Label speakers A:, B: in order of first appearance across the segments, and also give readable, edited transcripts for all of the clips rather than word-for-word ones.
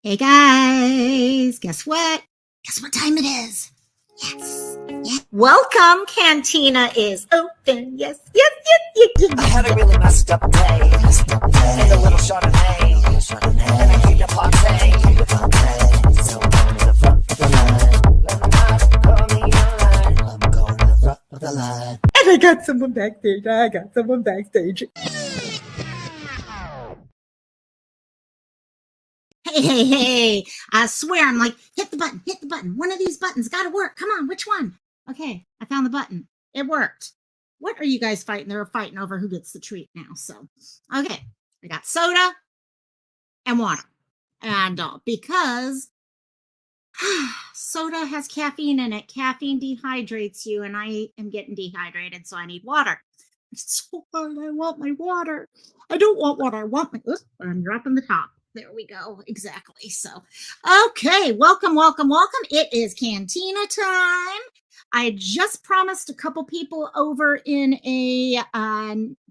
A: Hey guys, guess what? Guess what time it is? Yes. Yes. Welcome. Cantina is open. Yes, yes, yes, yes,
B: I
A: yes.
B: had a really messed up day. And a little Chardonnay. And I came to party. So I'm going to the front of the line. Let me ride, call me online. I'm going to the front of the line.
A: And I got someone backstage. I got someone backstage. Hey, hey, hey. I swear, I'm like, hit the button, hit the button. One of these buttons got to work. Come on, which one? Okay, I found the button. It worked. What are you guys fighting? They're fighting over who gets the treat now. So, okay, I got soda and water. And because soda has caffeine in it, caffeine dehydrates you, and I am getting dehydrated, so I need water. It's so hard. I want my water. I don't want water. I want my. Oops, I'm dropping the top. There we go. Exactly. So, okay. Welcome, welcome, welcome. It is Cantina time. I just promised a couple people over in a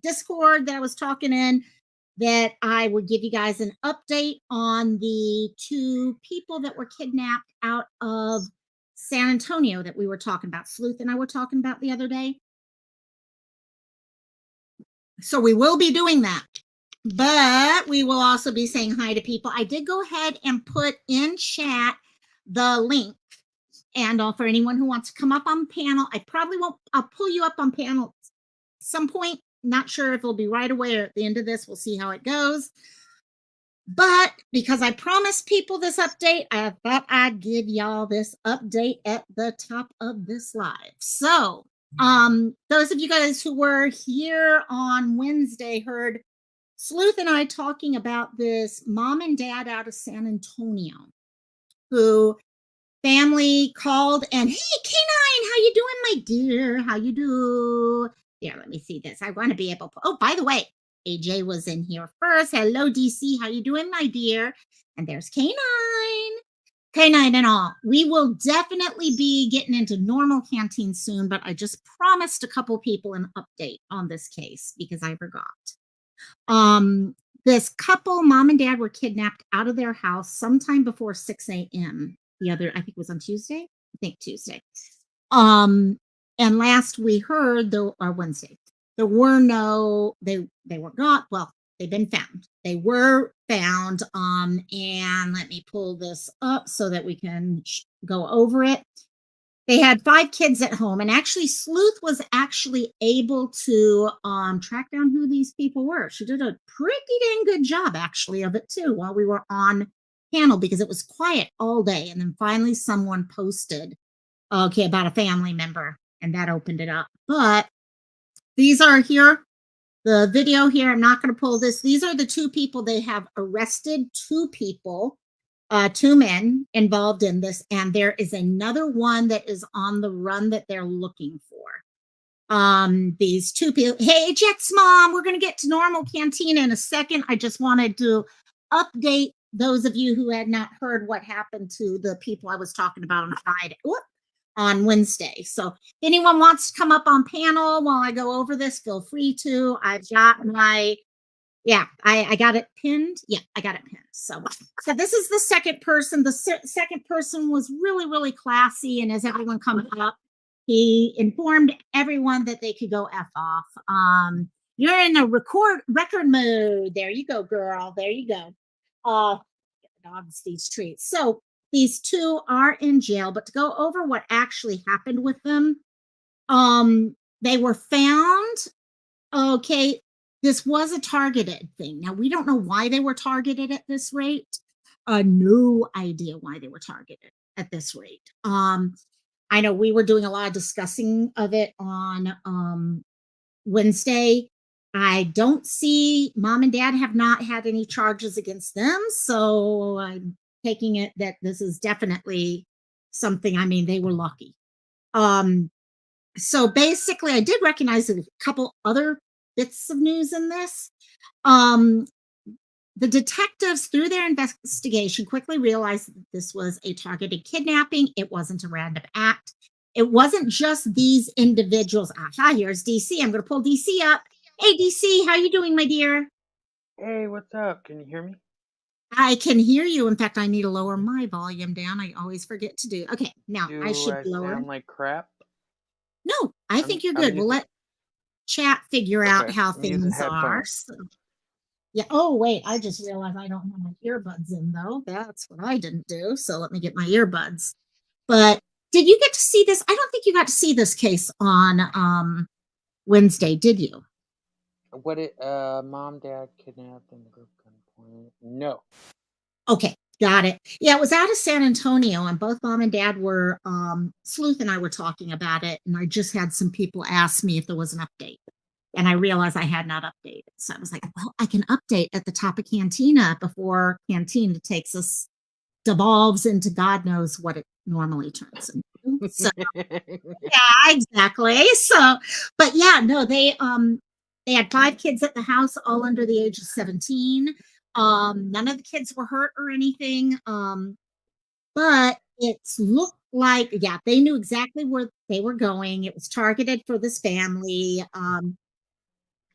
A: Discord that I was talking in that I would give you guys an update on the two people that were kidnapped out of San Antonio that we were talking about. Sleuth and I were talking about the other day. So we will be doing that, but we will also be saying hi to people. I did go ahead and put in chat the link. And for anyone who wants to come up on panel, I probably won't, I'll pull you up on panel some point. Not sure if it'll be right away or at the end of this. We'll see how it goes. But because I promised people this update, I thought I'd give y'all this update at the top of this live. So, those of you guys who were here on Wednesday heard Sleuth and I talking about this mom and dad out of San Antonio who family called and, hey, Canine, how you doing, my dear? How you do? Here, let me see this. I want to be able to. Oh, by the way, AJ was in here first. Hello, DC. How you doing, my dear? And there's Canine. Canine and all. We will definitely be getting into normal canteen soon, but I just promised a couple people an update on this case because I forgot. This couple, mom and dad, were kidnapped out of their house sometime before 6 a.m. The other, I think, was on Tuesday. I think Tuesday. And last we heard, or Wednesday, there were no, they were gone. Well, they've been found. They were found. And let me pull this up so that we can go over it. They had 5 kids at home, and actually Sleuth was actually able to track down who these people were. She did a pretty dang good job actually of it too while we were on panel because it was quiet all day. And then finally someone posted, okay, about a family member, and that opened it up. But these are here, the video here. I'm not going to pull this. These are the 2 people. They have arrested 2 people. 2 men involved in this, and there is another one that is on the run that they're looking for. These 2 people. Hey, Jet's mom, we're going to get to normal Cantina in a second. I just wanted to update those of you who had not heard what happened to the people I was talking about on Friday, on Wednesday. So if anyone wants to come up on panel while I go over this, feel free to. I've got my I got it pinned. Yeah, I got it pinned. So this is the second person. The second person was really, really classy. And as everyone comes up, he informed everyone that they could go F off. You're in a record mode. There you go, girl. There you go. Dogs these treats. So these 2 are in jail, but to go over what actually happened with them, they were found. Okay, this was a targeted thing. Now, we don't know why they were targeted at this rate. No idea why they were targeted at this rate. I know we were doing a lot of discussing of it on Wednesday. I don't see, mom and dad have not had any charges against them. So I'm taking it that this is definitely something, I mean, they were lucky. So basically, I did recognize a couple other bits of news in this. The detectives, through their investigation, quickly realized that this was a targeted kidnapping. It wasn't a random act. It wasn't just these individuals. Aha, here's DC. I'm going to pull DC up. Hey, DC, how you doing, my dear?
C: Hey, what's up? Can you hear me?
A: I can hear you. In fact, I need to lower my volume down. I always forget to do. Okay, now I
C: Do
A: should
C: I
A: lower.
C: sound like crap?
A: No, I
C: I'm
A: think you're
C: I'm
A: good. We'll
C: using
A: let chat figure out
C: okay.
A: how
C: I'm using
A: things are.
C: headphones.
A: So, yeah. Oh, wait. I just realized I don't have my earbuds in, though. That's what I didn't do. So let me get my earbuds. But did you get to see this? I don't think you got to see this case on Wednesday, did you?
C: What it mom, dad kidnapped in the group gunpoint. No.
A: Okay, got it. Yeah, it was out of San Antonio, and both mom and dad were Sleuth and I were talking about it, and I just had some people ask me if there was an update. And I realized I had not updated. So I was like, well, I can update at the top of Cantina before Cantina takes us devolves into God knows what it normally turns into. So yeah, exactly. So, but yeah, no, they had 5 kids at the house, all under the age of 17. None of the kids were hurt or anything. But it's looked like, yeah, they knew exactly where they were going. It was targeted for this family.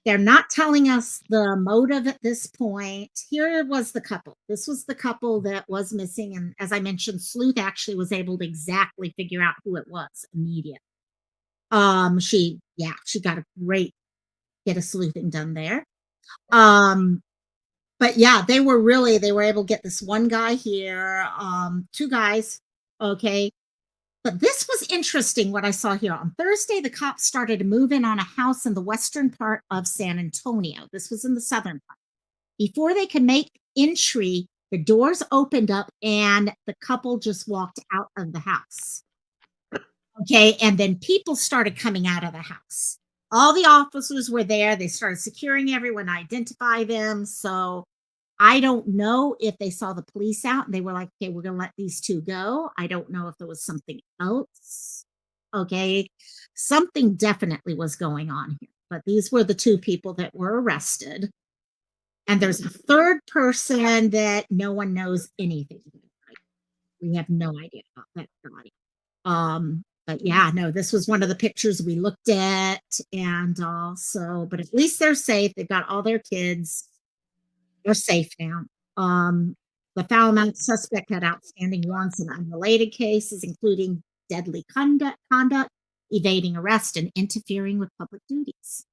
A: They're not telling us the motive at this point. Here was the couple. This was the couple that was missing. And as I mentioned, Sleuth actually was able to exactly figure out who it was immediately. She got a great bit of sleuthing done there. Um, but yeah, they were able to get this one guy here, 2 guys, okay. But this was interesting what I saw here. On Thursday, the cops started to move in on a house in the western part of San Antonio. This was in the southern part. Before they could make entry, the doors opened up and the couple just walked out of the house. Okay. And then people started coming out of the house. All the officers were there. They started securing everyone, identify them. So I don't know if they saw the police out and they were like, okay, we're going to let these 2 go. I don't know if there was something else. Okay. Something definitely was going on here. But these were the 2 people that were arrested. And there's a third person that no one knows anything about. We have no idea about that guy. But yeah, no, this was one of the pictures we looked at, and also, but at least they're safe. They've got all their kids. They're safe now. Um, the foul mouth suspect had outstanding warrants in unrelated cases, including deadly conduct, evading arrest, and interfering with public duties.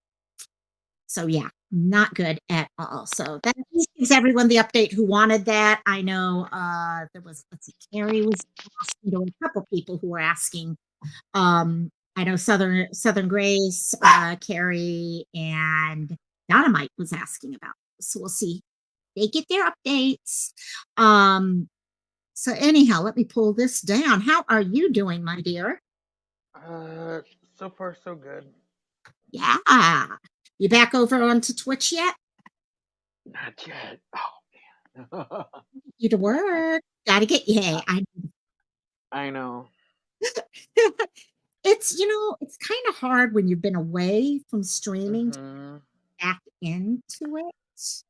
A: So yeah, not good at all. So that gives everyone the update who wanted that. I know there was, let's see, Carrie was asking, there were a couple people who were asking. I know Southern Grace, Carrie, and Dynamite was asking about this. So we'll see. They get their updates. So anyhow, let me pull this down. How are you doing, my dear?
C: Uh, so far so good.
A: Yeah. You back over onto Twitch yet?
C: Not yet. Oh man.
A: You to work. Gotta get you. Hey,
C: I know.
A: it's kind of hard when you've been away from streaming to
C: Mhm.
A: back into it.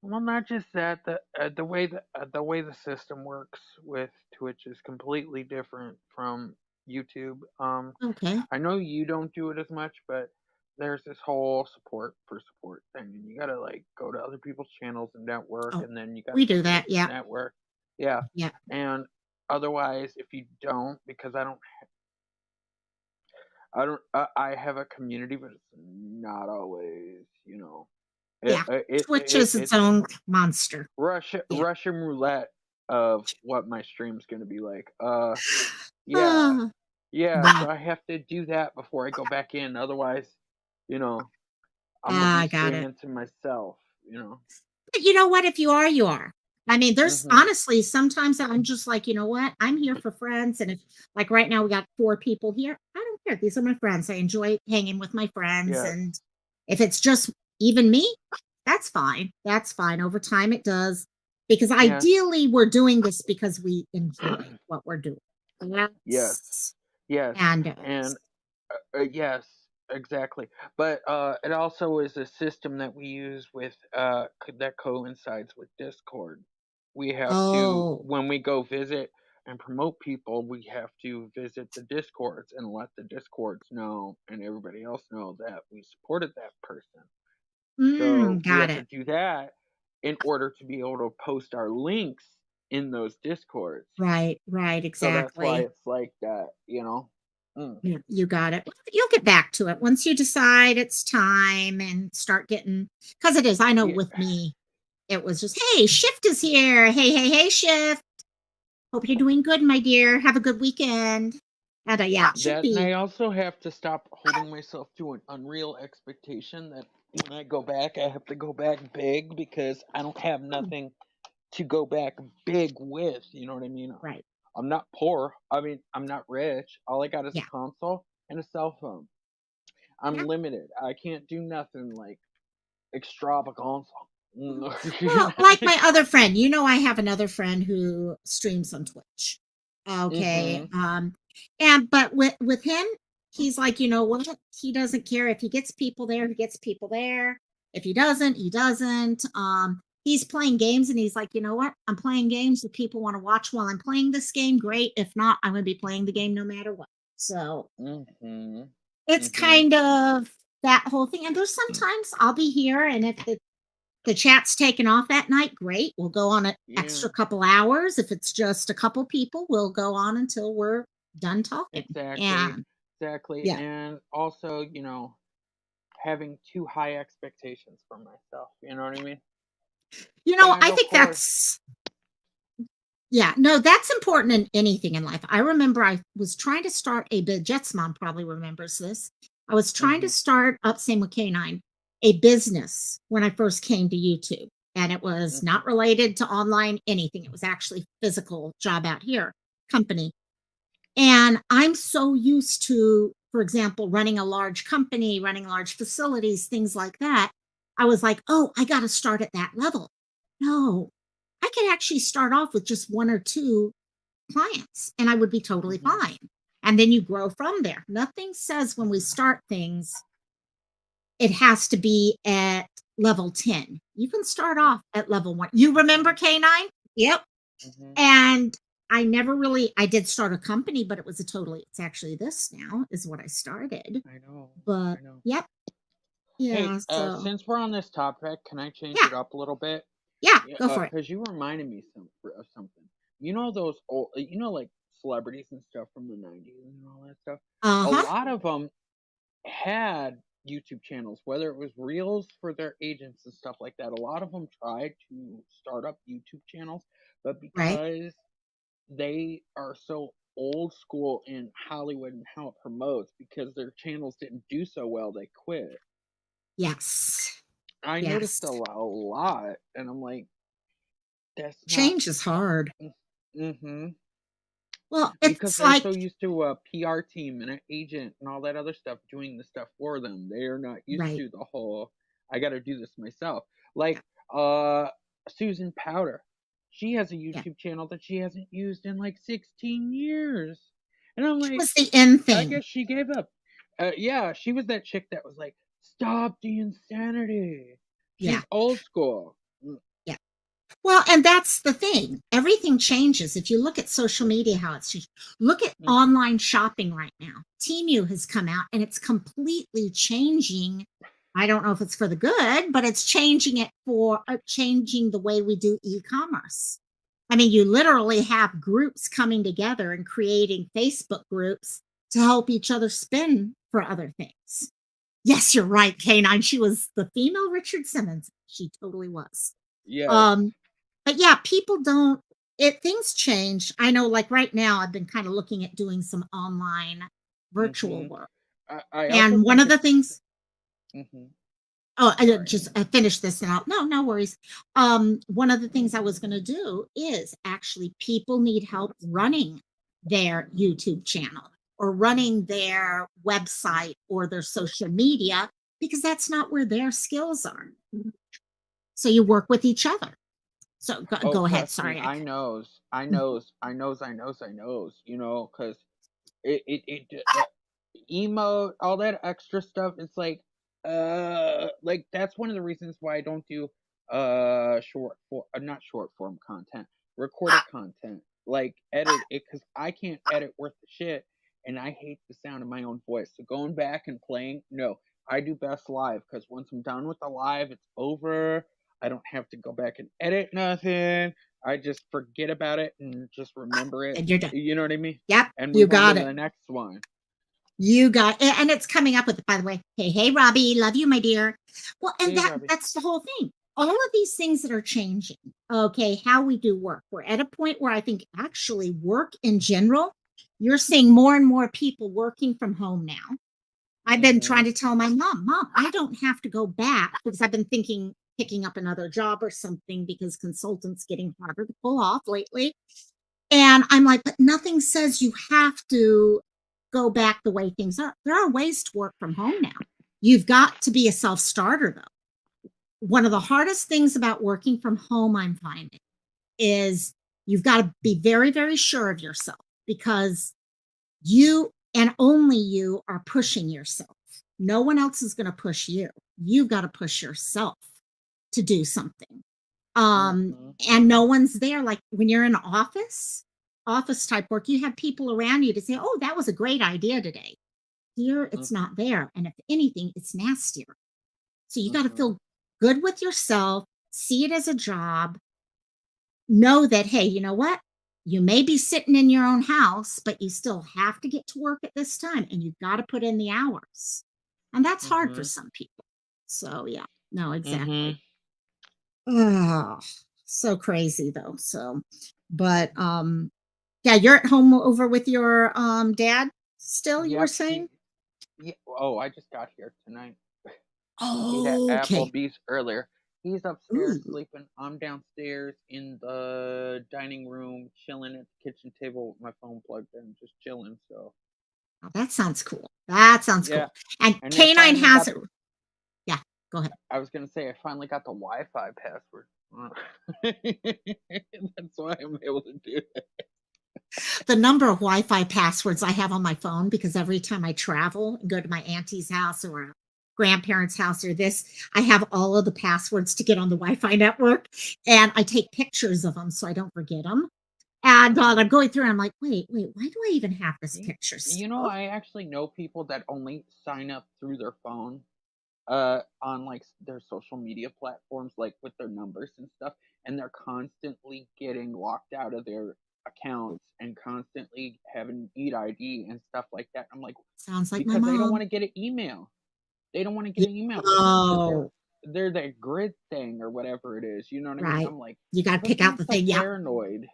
C: Well, not just that. The way the system works with Twitch is completely different from YouTube.
A: Okay.
C: I know you don't do it as much, but there's this whole support for support thing, and you gotta like go to other people's channels and network,
A: Oh,
C: and then you gotta
A: we
C: go
A: do
C: to this
A: that. Yeah.
C: network. Yeah,
A: Yeah.
C: and otherwise, if you don't, because I have a community, but it's not always,
A: Yeah. Twitch is its
C: it's
A: own monster. Yeah.
C: Russian roulette of what my stream's gonna be like. Yeah,
A: Ah,
C: yeah.
A: yeah.
C: So I have to do that before I go back in. Otherwise, you know, I'm gonna be
A: I got it.
C: streaming to myself. You know.
A: But you know what? If you are, you are. I mean, there's
C: Mhm.
A: honestly sometimes I'm just like, you know what? I'm here for friends. And if, like, right now we got 4 people here, I don't care. These are my friends. I enjoy hanging with my friends.
C: Yes.
A: And if it's just even me, that's fine. That's fine. Over time, it does. Because
C: Yes.
A: ideally, we're doing this because we enjoy what we're doing.
C: Yes.
A: That's,
C: Yes.
A: and
C: And yes, exactly. But it also is a system that we use with that coincides with Discord. We have to
A: oh,
C: when we go visit and promote people, we have to visit the Discords and let the Discords know and everybody else know that we supported that person. So we
A: got
C: have to
A: it.
C: do that in order to be able to post our links in those discords.
A: Right, right,
C: So that's why
A: exactly.
C: it's like that, you know. Mm,
A: Yeah, you got it. You'll get back to it once you decide it's time and start getting, because it is. I know
C: yeah,
A: with me, it was just, hey, shift is here. Hey, hey, hey, shift. Hope you're doing good, my dear. Have a good weekend. And yeah, it should
C: that, and I
A: be
C: also have to stop holding myself to an unreal expectation that when I go back, I have to go back big because I don't have
A: oh,
C: nothing to go back big with. You know what I mean?
A: right.
C: I'm not poor. I mean, I'm not rich. All I got is
A: Yeah,
C: a console and a cell phone. I'm
A: yeah.
C: limited. I can't do nothing like extravagant.
A: Well, like my other friend, I have another friend who streams on Twitch. Okay.
C: Mm-hmm.
A: And but with him, he's like, you know what? He doesn't care if he gets people there, he gets people there. If he doesn't, he doesn't. He's playing games and he's like, you know what? I'm playing games that people want to watch while I'm playing this game. Great. If not, I'm gonna be playing the game no matter what. So
C: Mm-hmm.
A: it's
C: Mm-hmm.
A: kind of that whole thing. And there's sometimes I'll be here, and if the chat's taken off that night, great. We'll go on an
C: Yeah.
A: extra couple hours. If it's just a couple people, we'll go on until we're done talking.
C: Exactly.
A: And
C: Exactly.
A: yeah,
C: And also, having too high expectations for myself. You know what I mean? And
A: I
C: of
A: think
C: course.
A: that's yeah, no, that's important in anything in life. I remember I was trying to start a Jet's mom probably remembers this. I was trying to
C: Mm-hmm.
A: start up, same with K9, a business when I first came to YouTube. And it was
C: Mm-hmm.
A: not related to online anything. It was actually physical job out here, company. And I'm so used to, for example, running a large company, running large facilities, things like that. I was like, oh, I got to start at that level. No, I could actually start off with just one or two clients and I would be totally
C: Mm-hmm.
A: fine. And then you grow from there. Nothing says when we start things, it has to be at level 10. You can start off at level one. You remember
C: Mm-hmm.
A: K9? Yep.
C: Mm-hmm.
A: And I never really I did start a company, but it's actually this now is what I started.
C: I know.
A: But
C: I know.
A: yep.
C: Hey,
A: Yeah, so
C: since we're on this topic, can I change
A: yeah,
C: it up a little bit?
A: yeah,
C: Yeah,
A: go for it.
C: because you reminded me of something. Those old, like celebrities and stuff from the '90s and all that stuff. A
A: Uh-huh.
C: lot of them had YouTube channels, whether it was reels for their agents and stuff like that. A lot of them tried to start up YouTube channels, but
A: Right.
C: because they are so old school in Hollywood and how it promotes, because their channels didn't do so well, they quit.
A: Yes.
C: I noticed
A: Yes.
C: a lot, and I'm like, that's not.
A: Change is hard.
C: Mm-hmm.
A: Well,
C: Because
A: it's
C: they're
A: like
C: so used to a PR team and an agent and all that other stuff doing the stuff for them. They are not used
A: right.
C: to the whole I got to do this myself. Like
A: Yeah.
C: uh Susan Powder. She has a
A: Yeah.
C: YouTube channel that she hasn't used in like 16 years. And I'm
A: It
C: like,
A: was the end
C: I
A: thing.
C: guess she gave up. Yeah, she was that chick that was like, "Stop the insanity."
A: Yeah.
C: She's old school. Mm,
A: Yeah. Well, and that's the thing. Everything changes. If you look at social media, how it's changed. Look at
C: mhm,
A: online shopping right now. Temu has come out and it's completely changing. I don't know if it's for the good, but it's changing it for changing the way we do e-commerce. I mean, you literally have groups coming together and creating Facebook groups to help each other spin for other things. Yes, you're right, K9. She was the female Richard Simmons. She totally was.
C: yes.
A: Um, but yeah, people don't things change. I know like right now I've been kind of looking at doing some online virtual
C: Mhm.
A: work.
C: I also
A: And one
C: think
A: of the
C: it's
A: things
C: mhm.
A: oh,
C: Sorry.
A: just I finished this and I'll no worries. One of the things I was going to do is actually people need help running their YouTube channel or running their website or their social media because that's not where their skills are. So you work with each other. So
C: Oh,
A: go ahead.
C: trust me,
A: Sorry.
C: I knows, I knows, I knows, I knows, I knows. Cause the emote, all that extra stuff. It's like that's one of the reasons why I don't do not short form content, recorded content, like edit it, cause I can't edit worth the shit, and I hate the sound of my own voice. So going back and playing, no, I do best live, cause once I'm done with the live, it's over. I don't have to go back and edit nothing. I just forget about it and just remember it.
A: And you're done.
C: You know what I mean?
A: Yep,
C: And
A: you
C: move on to
A: got it.
C: the next one.
A: You got and it's coming up with, by the way, "Hey, hey, Robbie, love you, my dear." Well, and
C: Hey, Robbie.
A: that's the whole thing. All of these things that are changing, okay, how we do work. We're at a point where I think actually work in general, you're seeing more and more people working from home now. I've been
C: Mm-hmm.
A: trying to tell my mom, "Mom, I don't have to go back," because I've been thinking picking up another job or something because consultants getting harder to pull off lately. And I'm like, "But nothing says you have to go back the way things are. There are ways to work from home now. You've got to be a self-starter, though." One of the hardest things about working from home, I'm finding, is you've got to be very, very sure of yourself because you and only you are pushing yourself. No one else is going to push you. You've got to push yourself to do something.
C: Mm-hmm.
A: And no one's there. Like when you're in office type work, you have people around you to say, "Oh, that was a great idea today." Here, it's not there. And if anything, it's nastier. So you got to
C: Mm-hmm.
A: feel good with yourself, see it as a job, know that, hey, you know what? You may be sitting in your own house, but you still have to get to work at this time and you've got to put in the hours. And that's hard for
C: Mm-hmm.
A: some people. So, yeah, no,
C: Mm-hmm.
A: exactly. Oh, so crazy though. So, but yeah, you're at home over with your dad still, you were
C: Yep.
A: saying?
C: Yeah. Oh, I just got here tonight. Ate at
A: Okay.
C: Applebee's earlier. He's upstairs
A: Ooh,
C: sleeping. I'm downstairs in the dining room, chilling at the kitchen table with my phone plugged in, just chilling. So
A: well, that sounds cool. That sounds
C: yeah,
A: cool. And
C: and I
A: Canine
C: finally
A: has
C: got.
A: it. Yeah, go ahead.
C: I was gonna say I finally got the Wi-Fi password. That's why I'm able to do it.
A: The number of Wi-Fi passwords I have on my phone because every time I travel and go to my auntie's house or a grandparents' house or this, I have all of the passwords to get on the Wi-Fi network, and I take pictures of them so I don't forget them. And
C: Hmm.
A: I'm going through, and I'm like, wait, why do I even have this
C: You,
A: picture
C: you know,
A: still?
C: I actually know people that only sign up through their phone on like their social media platforms, like with their numbers and stuff, and they're constantly getting locked out of their accounts and constantly having need ID and stuff like that. I'm like,
A: Sounds like my
C: because they don't
A: mom.
C: want to get an email. They don't want to get
A: Yeah.
C: an email because
A: Oh,
C: they're that grid thing or whatever it is. You know what I mean?
A: right.
C: I'm like,
A: You got to
C: quit
A: pick
C: being
A: out the
C: so
A: thing. Yep.
C: paranoid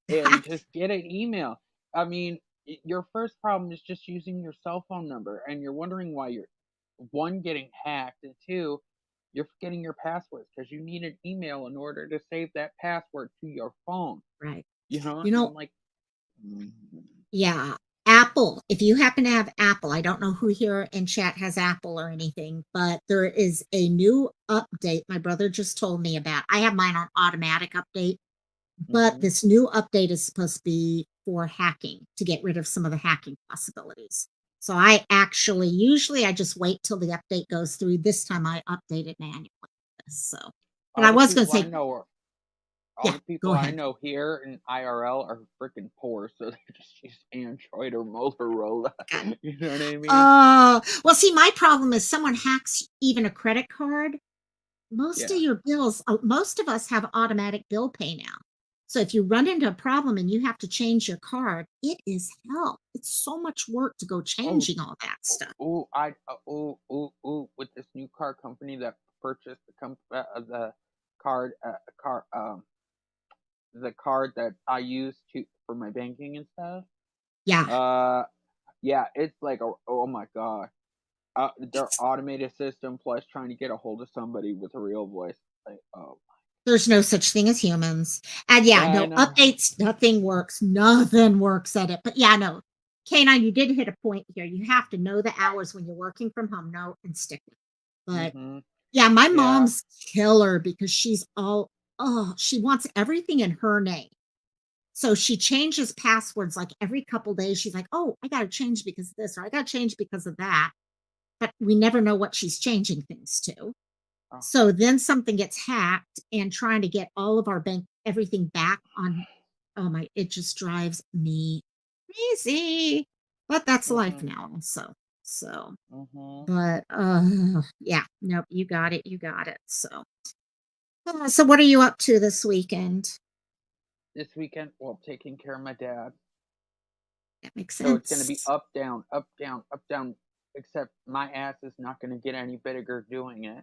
C: and just get an email. I mean, your first problem is just using your cell phone number, and you're wondering why you're one getting hacked, and two, you're forgetting your passwords because you need an email in order to save that password to your phone.
A: Right.
C: You know,
A: You
C: and
A: know,
C: I'm like, mm,
A: yeah, Apple. If you happen to have Apple, I don't know who here in chat has Apple or anything, but there is a new update my brother just told me about. I have mine on automatic update, but
C: mm-hmm.
A: this new update is supposed to be for hacking to get rid of some of the hacking possibilities. So I actually usually I just wait till the update goes through. This time I update it manually. So, but
C: all
A: I
C: the
A: was going to
C: people I
A: say,
C: know are all
A: yeah,
C: the
A: go
C: people I
A: ahead.
C: know here in IRL are freaking poor, so they just use Android or Motorola.
A: God.
C: You know what I mean?
A: Well, see, my problem is someone hacks even a credit card. Most of
C: Yeah.
A: your bills, most of us have automatic bill pay now. So if you run into a problem and you have to change your card, it is hell. It's so much work to go
C: Oh,
A: changing all that
C: oh,
A: stuff.
C: with this new car company that purchased the card, the card that I use to for my banking and stuff.
A: Yeah.
C: Uh, yeah, it's like oh my god, their
A: It's
C: automated system plus trying to get a hold of somebody with a real voice. Like, oh,
A: there's no such thing as humans. And yeah,
C: yeah, I
A: no
C: know.
A: updates, nothing works. Nothing works at it. But yeah, no. Canine, you did hit a point here. You have to know the hours when you're working from home, know and stick with it. But
C: Mhm.
A: yeah, my
C: Yeah.
A: mom's killer because she wants everything in her name. So she changes passwords like every couple days. She's like, "Oh, I got to change because of this, or I got to change because of that." But we never know what she's changing things to.
C: Oh.
A: So then something gets hacked and trying to get all of our bank everything back on, oh my, it just drives me crazy. But that's life
C: Mhm.
A: now also. So,
C: Mhm.
A: but yeah, nope, you got it. You got it. So, so what are you up to this weekend?
C: this weekend, well, taking care of my dad.
A: That makes
C: So it's going to be
A: sense.
C: up, down, up, down, up, down. Except my ass is not going to get any bigger doing it.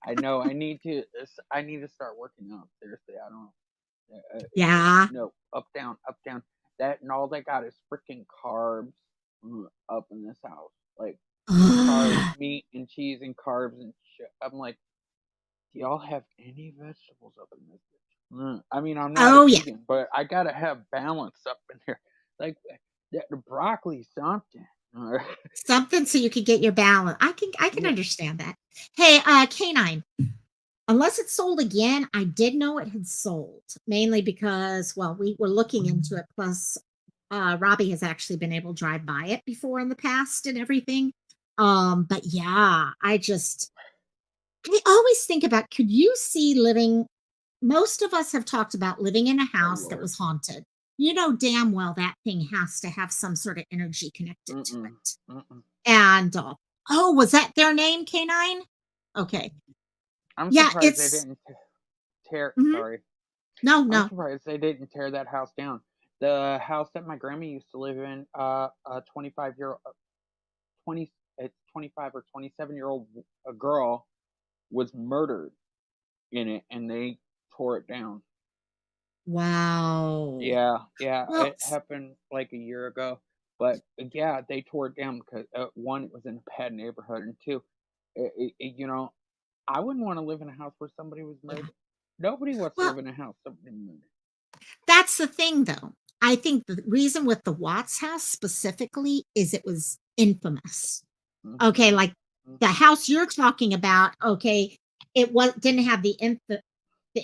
C: I know. I need to start working out. Seriously, I don't.
A: Yeah.
C: No, up, down, up, down. That and all they got is freaking carbs up in this house. Like carbs,
A: Ugh.
C: meat and cheese and carbs and shit. I'm like, do y'all have any vegetables up in this bitch? I mean, I'm not a
A: Oh, yeah.
C: vegan, but I gotta have balance up in here. Like the broccoli something.
A: Something so you could get your balance. I can
C: Yeah.
A: understand that. Hey, Canine, unless it's sold again, I did know it had sold, mainly because, well, we were looking into it. Plus, Robbie has actually been able to drive by it before in the past and everything. But yeah, I always think about, could you see living, most of us have talked about living in a
C: Oh
A: house that
C: Lord.
A: was haunted. You know damn well that thing has to have some sort of energy connected to
C: Mm-mm.
A: it.
C: Mm-mm.
A: And oh, was that their name, Canine? Okay.
C: I'm
A: Yeah,
C: surprised they
A: it's
C: didn't tear.
A: mhm.
C: Sorry.
A: No,
C: I'm
A: no.
C: surprised they didn't tear that house down. The house that my grandma used to live in, a 20, it's 25 or 27-year-old a girl was murdered in it, and they tore it down.
A: Wow.
C: Yeah, yeah,
A: Well,
C: it happened like a year ago. But yeah, they tore it down because one, it was in a bad neighborhood, and two, I wouldn't want to live in a house where somebody was
A: yeah.
C: murdered. Nobody wants to
A: Well,
C: live in a house somebody murdered.
A: that's the thing though. I think the reason with the Watts house specifically is it was infamous. Okay,
C: Mhm,
A: like the
C: mhm,
A: house you're talking about, okay, it was didn't have the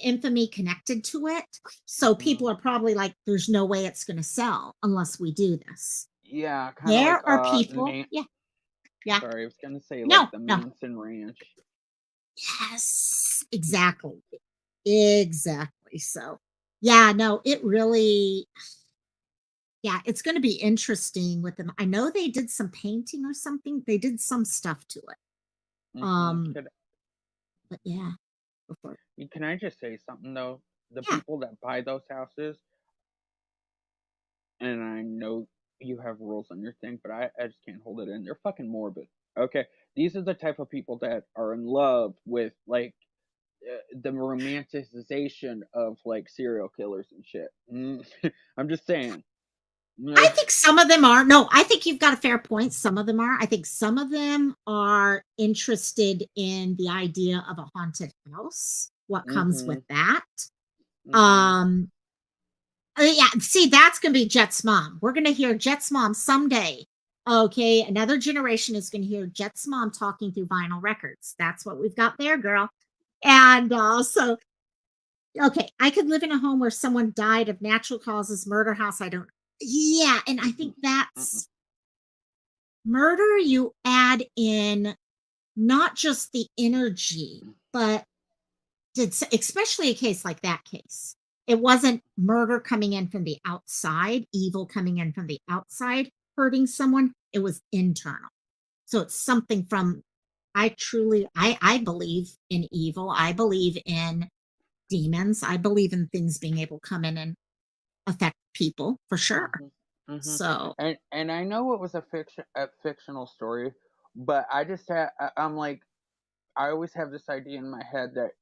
A: infamy connected to it. So
C: mhm.
A: people are probably like, there's no way it's gonna sell unless we do this.
C: Yeah, kind of like
A: There are people, yeah, yeah.
C: sorry, I was gonna say like
A: No,
C: the
A: no.
C: Manson Ranch.
A: Yes, exactly. Exactly. So, yeah, no, it really, yeah, it's going to be interesting with them. I know they did some painting or something. They did some stuff to it. Um,
C: Could
A: but yeah, before,
C: can I just say something though? The
A: yeah,
C: people that buy those houses, and I know you have rules on your thing, but I just can't hold it in. They're fucking morbid. Okay, these are the type of people that are in love with like the romanticization of like serial killers and shit. I'm just saying.
A: I think some of them are. No, I think you've got a fair point. Some of them are. I think some of them are interested in the idea of a haunted house, what comes with
C: Mm-hmm.
A: that.
C: Mm-hmm.
A: Um, yeah, see, that's gonna be Jet's mom. We're gonna hear Jet's mom someday. Okay, another generation is gonna hear Jet's mom talking through vinyl records. That's what we've got there, girl. And so, okay, I could live in a home where someone died of natural causes, murder house. I don't. Yeah, and I
C: Mm-mm.
A: think
C: Mm-mm.
A: that's murder. You add in not just the energy, but especially a case like that case. It wasn't murder coming in from the outside, evil coming in from the outside, hurting someone. It was internal. So it's something from, I believe in evil. I believe in demons. I believe in things being able to come in and affect people for sure.
C: Mhm. Mhm.
A: So
C: And I know it was a fictional story, but I'm like I always have this idea in my head that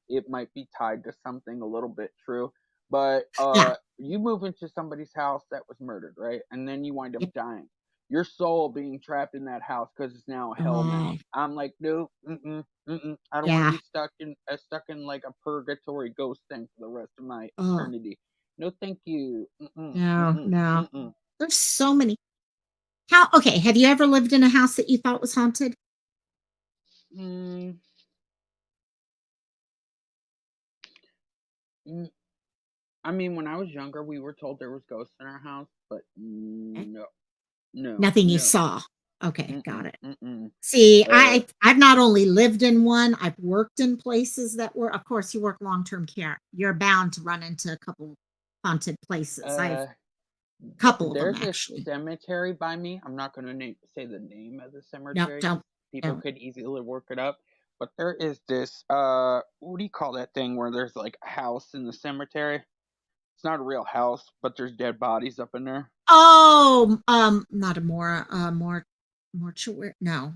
C: it might be tied to something a little bit true. But
A: yeah.
C: you move into somebody's house that was murdered, right? And then you wind up
A: Yep.
C: dying. Your soul being trapped in that house because it's now hell now.
A: Oh,
C: I'm like, no, mm-mm, mm-mm. I don't want to
A: yeah.
C: be stuck in like a purgatory ghost thing for the rest of my
A: Oh,
C: eternity. No, thank you. Mm-mm,
A: no,
C: mm-mm,
A: no.
C: mm-mm.
A: There's so many. How, okay, have you ever lived in a house that you thought was haunted?
C: Mm, mm, I mean, when I was younger, we were told there was ghosts in our house, but
A: Eh,
C: no, no,
A: nothing you
C: no.
A: saw. Okay, got
C: Mm-mm,
A: it.
C: mm-mm.
A: See,
C: Uh,
A: I've not only lived in one, I've worked in places that were, of course, you work long-term care. You're bound to run into a couple haunted places. I've
C: uh,
A: couple of them
C: there's a
A: actually.
C: cemetery by me. I'm not going to say the name of the
A: No,
C: cemetery
A: don't,
C: because people
A: don't.
C: could easily work it up. But there is this what do you call that thing where there's like a house in the cemetery? It's not a real house, but there's dead bodies up in there.
A: Oh, not a mortuary. No,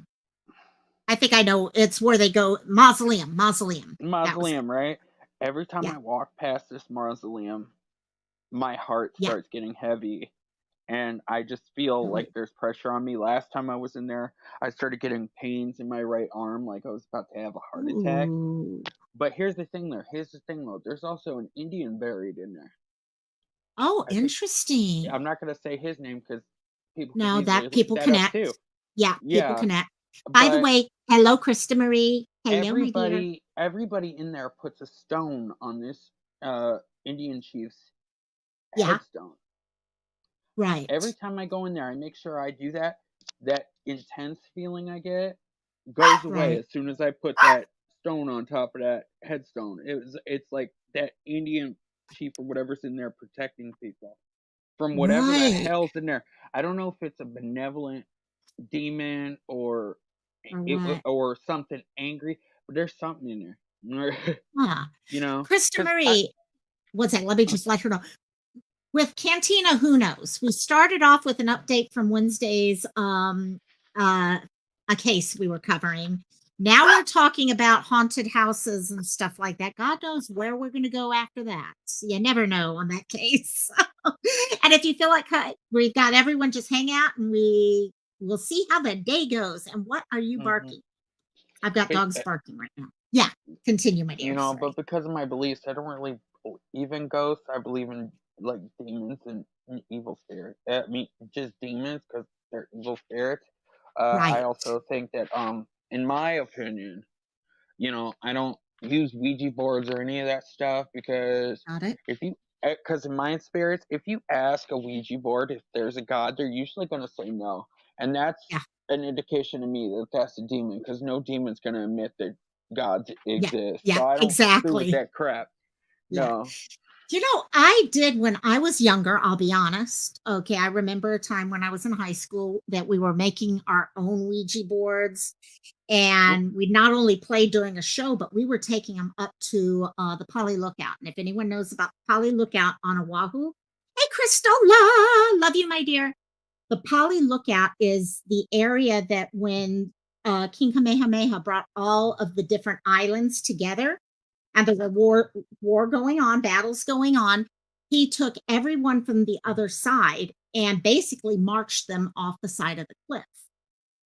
A: I think I know. It's where they go mausoleum. Mausoleum. That was it.
C: Mausoleum, right? Every time
A: Yeah,
C: I walk past this mausoleum, my heart
A: yeah.
C: starts getting heavy and I just feel like
A: Really.
C: there's pressure on me. Last time I was in there, I started getting pains in my right arm like I was about to have a heart attack.
A: Ooh.
C: But here's the thing there. Here's the thing though. There's also an Indian buried in there.
A: Oh,
C: I think
A: interesting.
C: I'm not gonna say his name because people could
A: No,
C: easily
A: that
C: look
A: people
C: that up
A: connect.
C: too.
A: Yeah, people
C: Yeah,
A: connect. By the
C: but
A: way, hello, Krista Marie. Hello, my dear.
C: everybody in there puts a stone on this Indian chief's
A: Yeah,
C: headstone. Every
A: right.
C: time I go in there, I make sure I do that. That intense feeling I get goes away
A: Right.
C: as soon as I put that stone on top of that headstone. It's like that Indian chief or whatever's in there protecting people from whatever the
A: Right.
C: hell's in there. I don't know if it's a benevolent demon
A: Or what?
C: or something angry, but there's something in there.
A: Huh.
C: You know,
A: Krista
C: because I
A: Marie, one second, let me just let her know. With Cantina, who knows? We started off with an update from Wednesday's uh a case we were covering. Now we're talking about haunted houses and stuff like that. God knows where we're going to go after that. You never know on that case. And if you feel like we've got everyone just hang out and we'll see how the day goes. And what are you
C: mhm.
A: barking? I've got
C: It,
A: dogs barking right now. Yeah, continue, my dear.
C: but
A: Sorry.
C: because of my beliefs, I don't really believe in ghosts. I believe in like demons and evil spirits. I mean, just demons because they're evil spirits. I
A: Right.
C: also think that, in my opinion, I don't use Ouija boards or any of that stuff because
A: Got it.
C: if you, because in my experience, if you ask a Ouija board if there's a god, they're usually going to say no, and that's
A: Yeah.
C: an indication to me that that's a demon because no demon's going to admit that gods
A: Yeah.
C: exist.
A: Yeah.
C: So I don't screw with
A: Exactly.
C: that crap.
A: Yeah.
C: No.
A: I did when I was younger, I'll be honest. Okay, I remember a time when I was in high school that we were making our own Ouija boards,
C: Mm,
A: and we not only played during a show, but we were taking them up to the Poly Lookout. And if anyone knows about the Poly Lookout on Oahu, hey, Cristola, love you, my dear. The Poly Lookout is the area that when King Kamehameha brought all of the different islands together, and there were war going on, battles going on. He took everyone from the other side and basically marched them off the side of the cliff.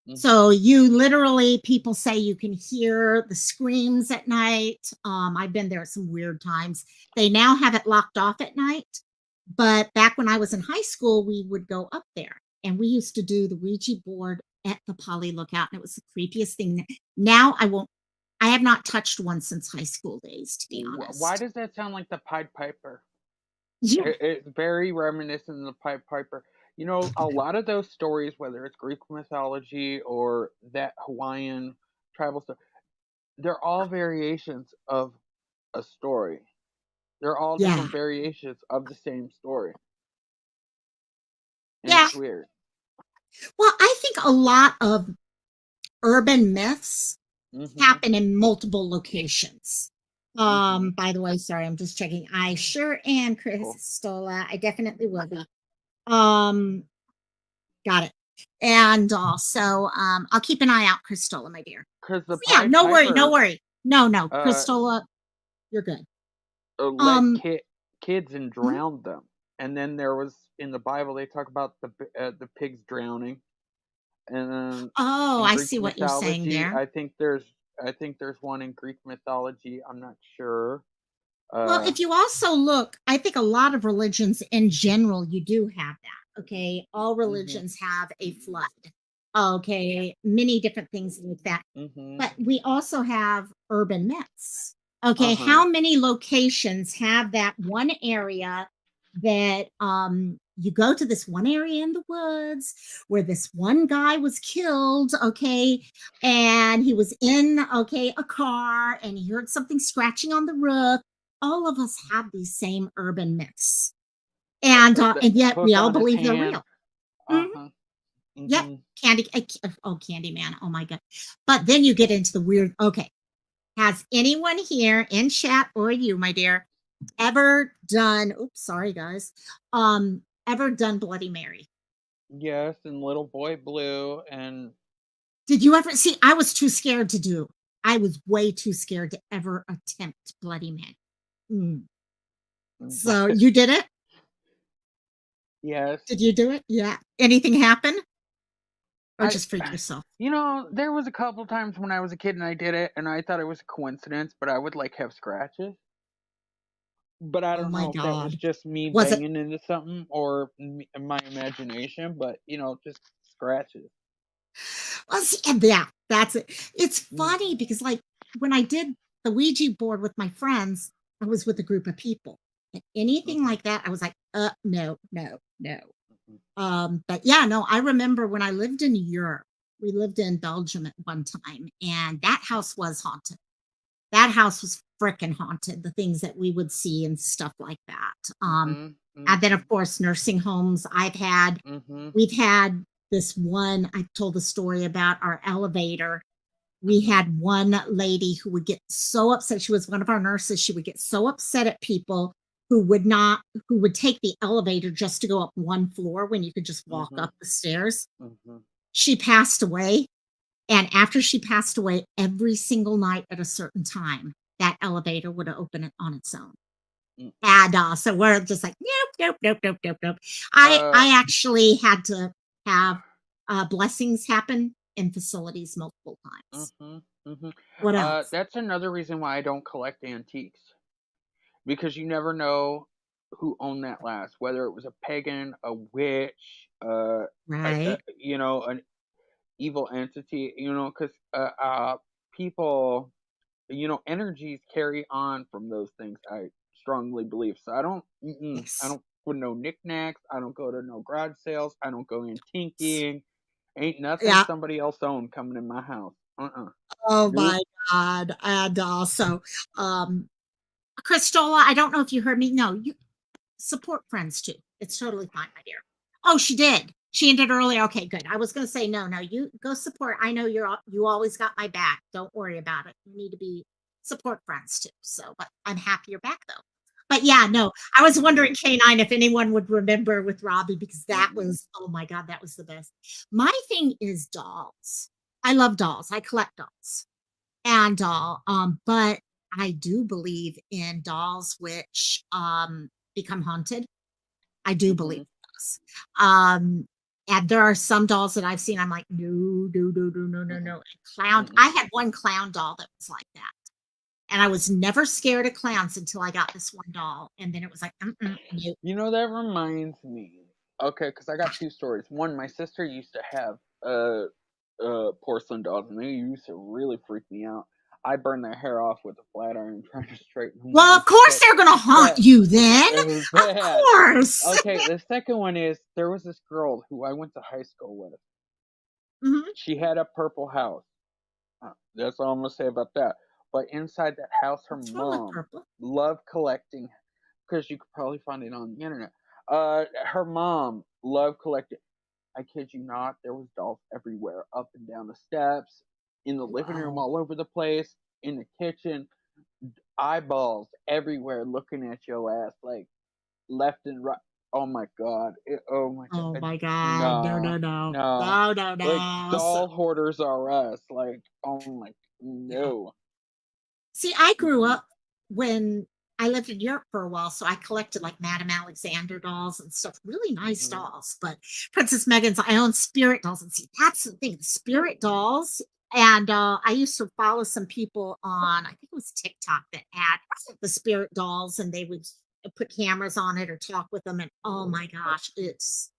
C: mhm.
A: So you literally, people say you can hear the screams at night. I've been there at some weird times. They now have it locked off at night, but back when I was in high school, we would go up there and we used to do the Ouija board at the Poly Lookout, and it was the creepiest thing. Now I won't. I have not touched one since high school days, to be
C: Why
A: honest.
C: does that sound like the Pied Piper?
A: Yeah,
C: It's very reminiscent of the Pied Piper. A lot of those stories, whether it's Greek mythology or that Hawaiian tribal stuff, they're all variations of a story. They're all
A: yeah,
C: different variations of the same story, and
A: yeah.
C: it's weird.
A: Well, I think a lot of urban myths
C: Mhm.
A: happen in multiple locations.
C: Mhm.
A: By the way, sorry, I'm just checking. I sure am,
C: Cool.
A: Stola. I definitely will be. Um, got it. And also, I'll keep an eye out, Cristola, my dear.
C: Because the
A: Yeah,
C: Pied
A: no worry, no
C: Piper,
A: worry. No, no,
C: uh,
A: Cristola, you're good.
C: led
A: Um,
C: kids and
A: mhm.
C: drowned them. And then there was in the Bible they talk about the pigs drowning. And then
A: Oh,
C: in
A: I
C: Greek
A: see what you're saying
C: mythology,
A: there.
C: I think there's one in Greek mythology. I'm not sure.
A: Well,
C: Uh,
A: if you also look, I think a lot of religions in general, you do have that. Okay. All
C: mhm,
A: religions have a flood. Okay. Many different things like that.
C: mhm,
A: But we also have urban myths. Okay.
C: uh-huh.
A: How many locations have that one area that you go to this one area in the woods where this one guy was killed, okay, and he was in, okay, a car and he heard something scratching on the roof. All of us have these same urban myths,
C: The
A: and yet we
C: hook
A: all
C: on his
A: believe they're
C: hand.
A: real. Mhm.
C: Uh-huh.
A: Yep.
C: Mhm.
A: Oh, Candyman. Oh my god. But then you get into the weird. Okay. Has anyone here in chat or you, my dear, ever done, oops, sorry guys, ever done Bloody Mary?
C: Yes, and Little Boy Blue, and
A: Did you ever see? I was too scared to do. I was way too scared to ever attempt Bloody Mary. Mm. So you did it?
C: yes.
A: Did you do it? Yeah. Anything happen or
C: I
A: just freak yourself?
C: there was a couple times when I was a kid and I did it and I thought it was a coincidence, but I would like have scratches. But I
A: Oh
C: don't
A: my
C: know if that was
A: God.
C: just me
A: Was it?
C: banging into something or my imagination, but just scratches.
A: Well, see, and yeah, that's it. It's
C: Mm,
A: funny because, like, when I did the Ouija board with my friends, I was with a group of people. And anything
C: mhm,
A: like that, I was like, no, no, no.
C: mhm,
A: But yeah, no, I remember when I lived in Europe, we lived in Belgium at one time, and that house was haunted. That house was frickin' haunted, the things that we would see and stuff like that.
C: mhm,
A: And then,
C: mhm,
A: of course, nursing homes.
C: mhm,
A: We've had this one, I told the story about our elevator. We
C: mhm,
A: had one lady who would get so upset. She was one of our nurses. She would get so upset at people who would not, who would take the elevator just to go up one floor when you could just walk
C: mhm,
A: up the stairs.
C: mhm,
A: She passed away. And after she passed away, every single night at a certain time, that elevator would open it on its own.
C: mm.
A: And so we're just like, nope, nope, nope, nope, nope, nope.
C: Uh,
A: I actually had to have blessings happen in facilities multiple times.
C: mhm, mhm.
A: What else?
C: That's another reason why I don't collect antiques because you never know who owned that last, whether it was a pagan, a witch,
A: Right?
C: an evil entity, because people, energies carry on from those things. I strongly believe. So I
A: Yes.
C: don't put no knickknacks. I don't go to no garage sales. I don't go antiquing. Ain't nothing
A: Yeah.
C: somebody else owned coming in my house.
A: Oh
C: Nope.
A: my God. And also, um, Christola, I don't know if you heard me. No, you support friends too. It's totally fine, my dear. Oh, she did. She ended earlier. Okay, good. I was going to say no, no. You go support. I know you always got my back. Don't worry about it. You need to be support friends too. So, but I'm happy you're back though. But yeah, no. I was wondering K9 if anyone would remember with Robbie because that
C: Mm-mm.
A: was oh my God, that was the best. My thing is dolls. I love dolls. I collect dolls and doll. But I do believe in dolls which become haunted. I do believe
C: Mhm.
A: in those. And there are some dolls that I've seen. I'm like, no, no, no, no, no, no, no.
C: Mm-mm.
A: And clown.
C: Mm-mm.
A: I had one clown doll that was like that, and I was never scared of clowns until I got this one doll, and then it was like, nope.
C: That reminds me. Okay, because I got two stories. One, my sister used to have porcelain dolls, and they used to really freak me out. I burned their hair off with a flat iron trying to straighten them up.
A: Well,
C: It
A: of
C: was
A: course
C: so
A: they're gonna haunt
C: bad.
A: you then.
C: It was
A: Of
C: bad.
A: course.
C: Okay, the second one is there was this girl who I went to high school with.
A: Mhm.
C: She had a purple house. That's all I'm gonna say about that. But inside that house, her
A: What's wrong with
C: mom
A: purple?
C: loved collecting because you could probably find it on the internet. Her mom loved collecting. I kid you not, there was dolls everywhere, up and down the steps, in the living room,
A: Wow.
C: all over the place, in the kitchen, eyeballs everywhere, looking at your ass like left and right. Oh my god! Oh my
A: Oh
C: god!
A: my God. No,
C: Nah,
A: no, no.
C: nah.
A: No, no,
C: Like
A: no. So,
C: doll hoarders are us. Like, oh my,
A: yeah.
C: no.
A: See, I grew
C: Mm-mm,
A: up when I lived in Europe for a while, so I collected like Madame Alexander dolls and stuff, really nice
C: mm-hmm,
A: dolls. But Princess Megan's, I own spirit dolls, and see, that's the thing, spirit dolls. And I used to follow some people on, I think it was TikTok, that had the spirit dolls, and they would put cameras on it or talk with them. And oh my gosh, it's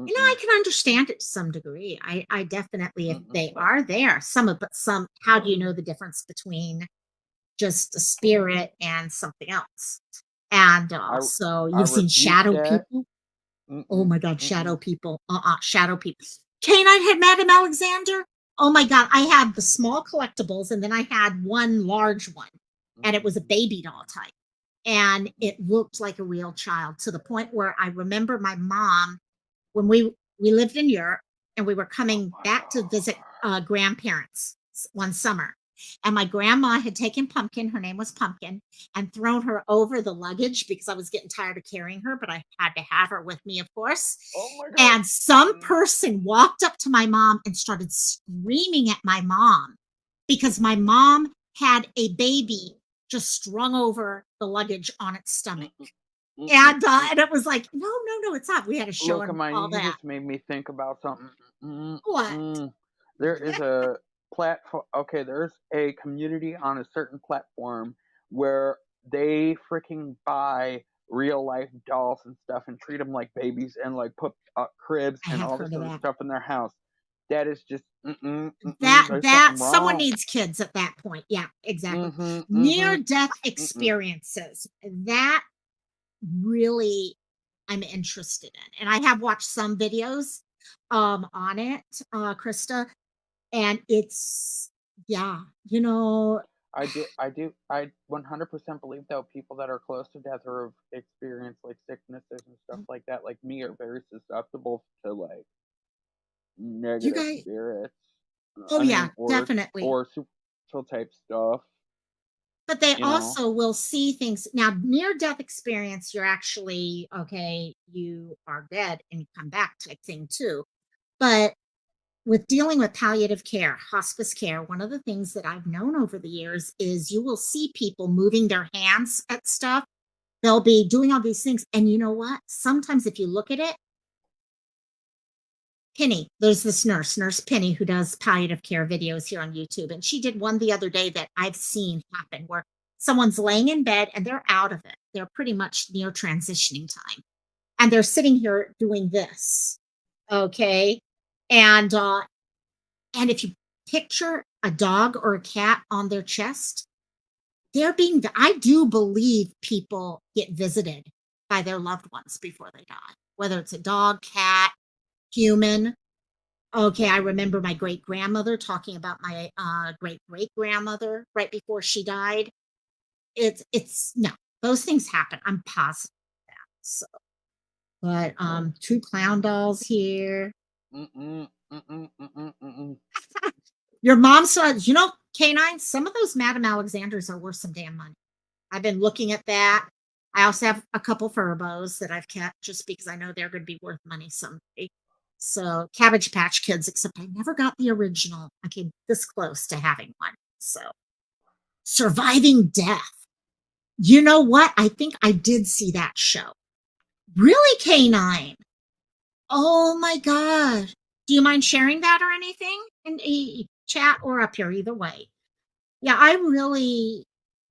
A: I
C: mm-mm,
A: can understand it to some degree. I definitely, if
C: mm-mm.
A: they are there, some of, but some, how do you know the difference between just a spirit and something else? And
C: I
A: so
C: I
A: you've seen
C: rebuke
A: shadow
C: that.
A: people. Oh
C: Mm-mm,
A: my God, shadow
C: mm-mm,
A: people. Shadow people. Canine had Madame Alexander. Oh my God, I had the small collectibles, and then I had one large one, and it
C: mm-mm,
A: was a baby doll type, and
C: mm-mm.
A: it looked like a real child to the point where I remember my mom when we lived in Europe and we were coming back to visit grandparents one summer. And my grandma had taken Pumpkin, her name was Pumpkin, and thrown her over the luggage because I was getting tired of carrying her, but I had to have her with me, of course.
C: Oh my god.
A: And some person walked up to my mom and started screaming at my mom because my mom had a baby just strung over the luggage on its stomach. And it was like, no, no, no, it's not. We had to show
C: Look,
A: him
C: mine,
A: all
C: you
A: that.
C: just made me think about something. Mm,
A: What?
C: mm. There is a platform. Okay, there's a community on a certain platform where they freaking buy real life dolls and stuff and treat them like babies and like put cribs
A: I
C: and
A: have
C: all
A: heard
C: this
A: of
C: other
A: that.
C: stuff in their house. That is just there's
A: That
C: something
A: someone
C: wrong.
A: needs kids at that point. Yeah, exactly.
C: Mm-hmm. Mm-hmm.
A: Near death
C: Mm-mm.
A: experiences. That really I'm interested in. And I have watched some videos on it, Krista, and it's yeah, you know,
C: I 100% believe though people that are close to death or have experienced like sicknesses and stuff like that, like me, are very susceptible to like
A: you
C: negative
A: guys
C: spirits.
A: oh
C: I
A: yeah,
C: mean, or
A: definitely.
C: or supernatural type stuff.
A: But they
C: You know,
A: also will see things. Now, near death experience, you're actually okay, you are dead and you come back type thing too. But with dealing with palliative care, hospice care, one of the things that I've known over the years is you will see people moving their hands at stuff. They'll be doing all these things. And you know what? Sometimes if you look at it, Penny, there's this nurse Penny, who does palliative care videos here on YouTube. And she did one the other day that I've seen happen where someone's laying in bed and they're out of it. They're pretty much near transitioning time. And they're sitting here doing this. Okay. And and if you picture a dog or a cat on their chest, I do believe people get visited by their loved ones before they die, whether it's a dog, cat, human. Okay, I remember my great grandmother talking about my great great grandmother right before she died. It's no, those things happen. I'm positive of that. So, but two clown dolls here.
C: mm-mm, mm-mm, mm-mm, mm-mm.
A: Your mom said, canines, some of those Madame Alexanders are worth some damn money. I've been looking at that. I also have a couple Furbos that I've kept just because I know they're going to be worth money someday. So Cabbage Patch Kids, except I never got the original. I came this close to having one. So Surviving Death. You know what? I think I did see that show. Really, Canine? Oh my God. Do you mind sharing that or anything in a chat or up here? Either way. Yeah, I really,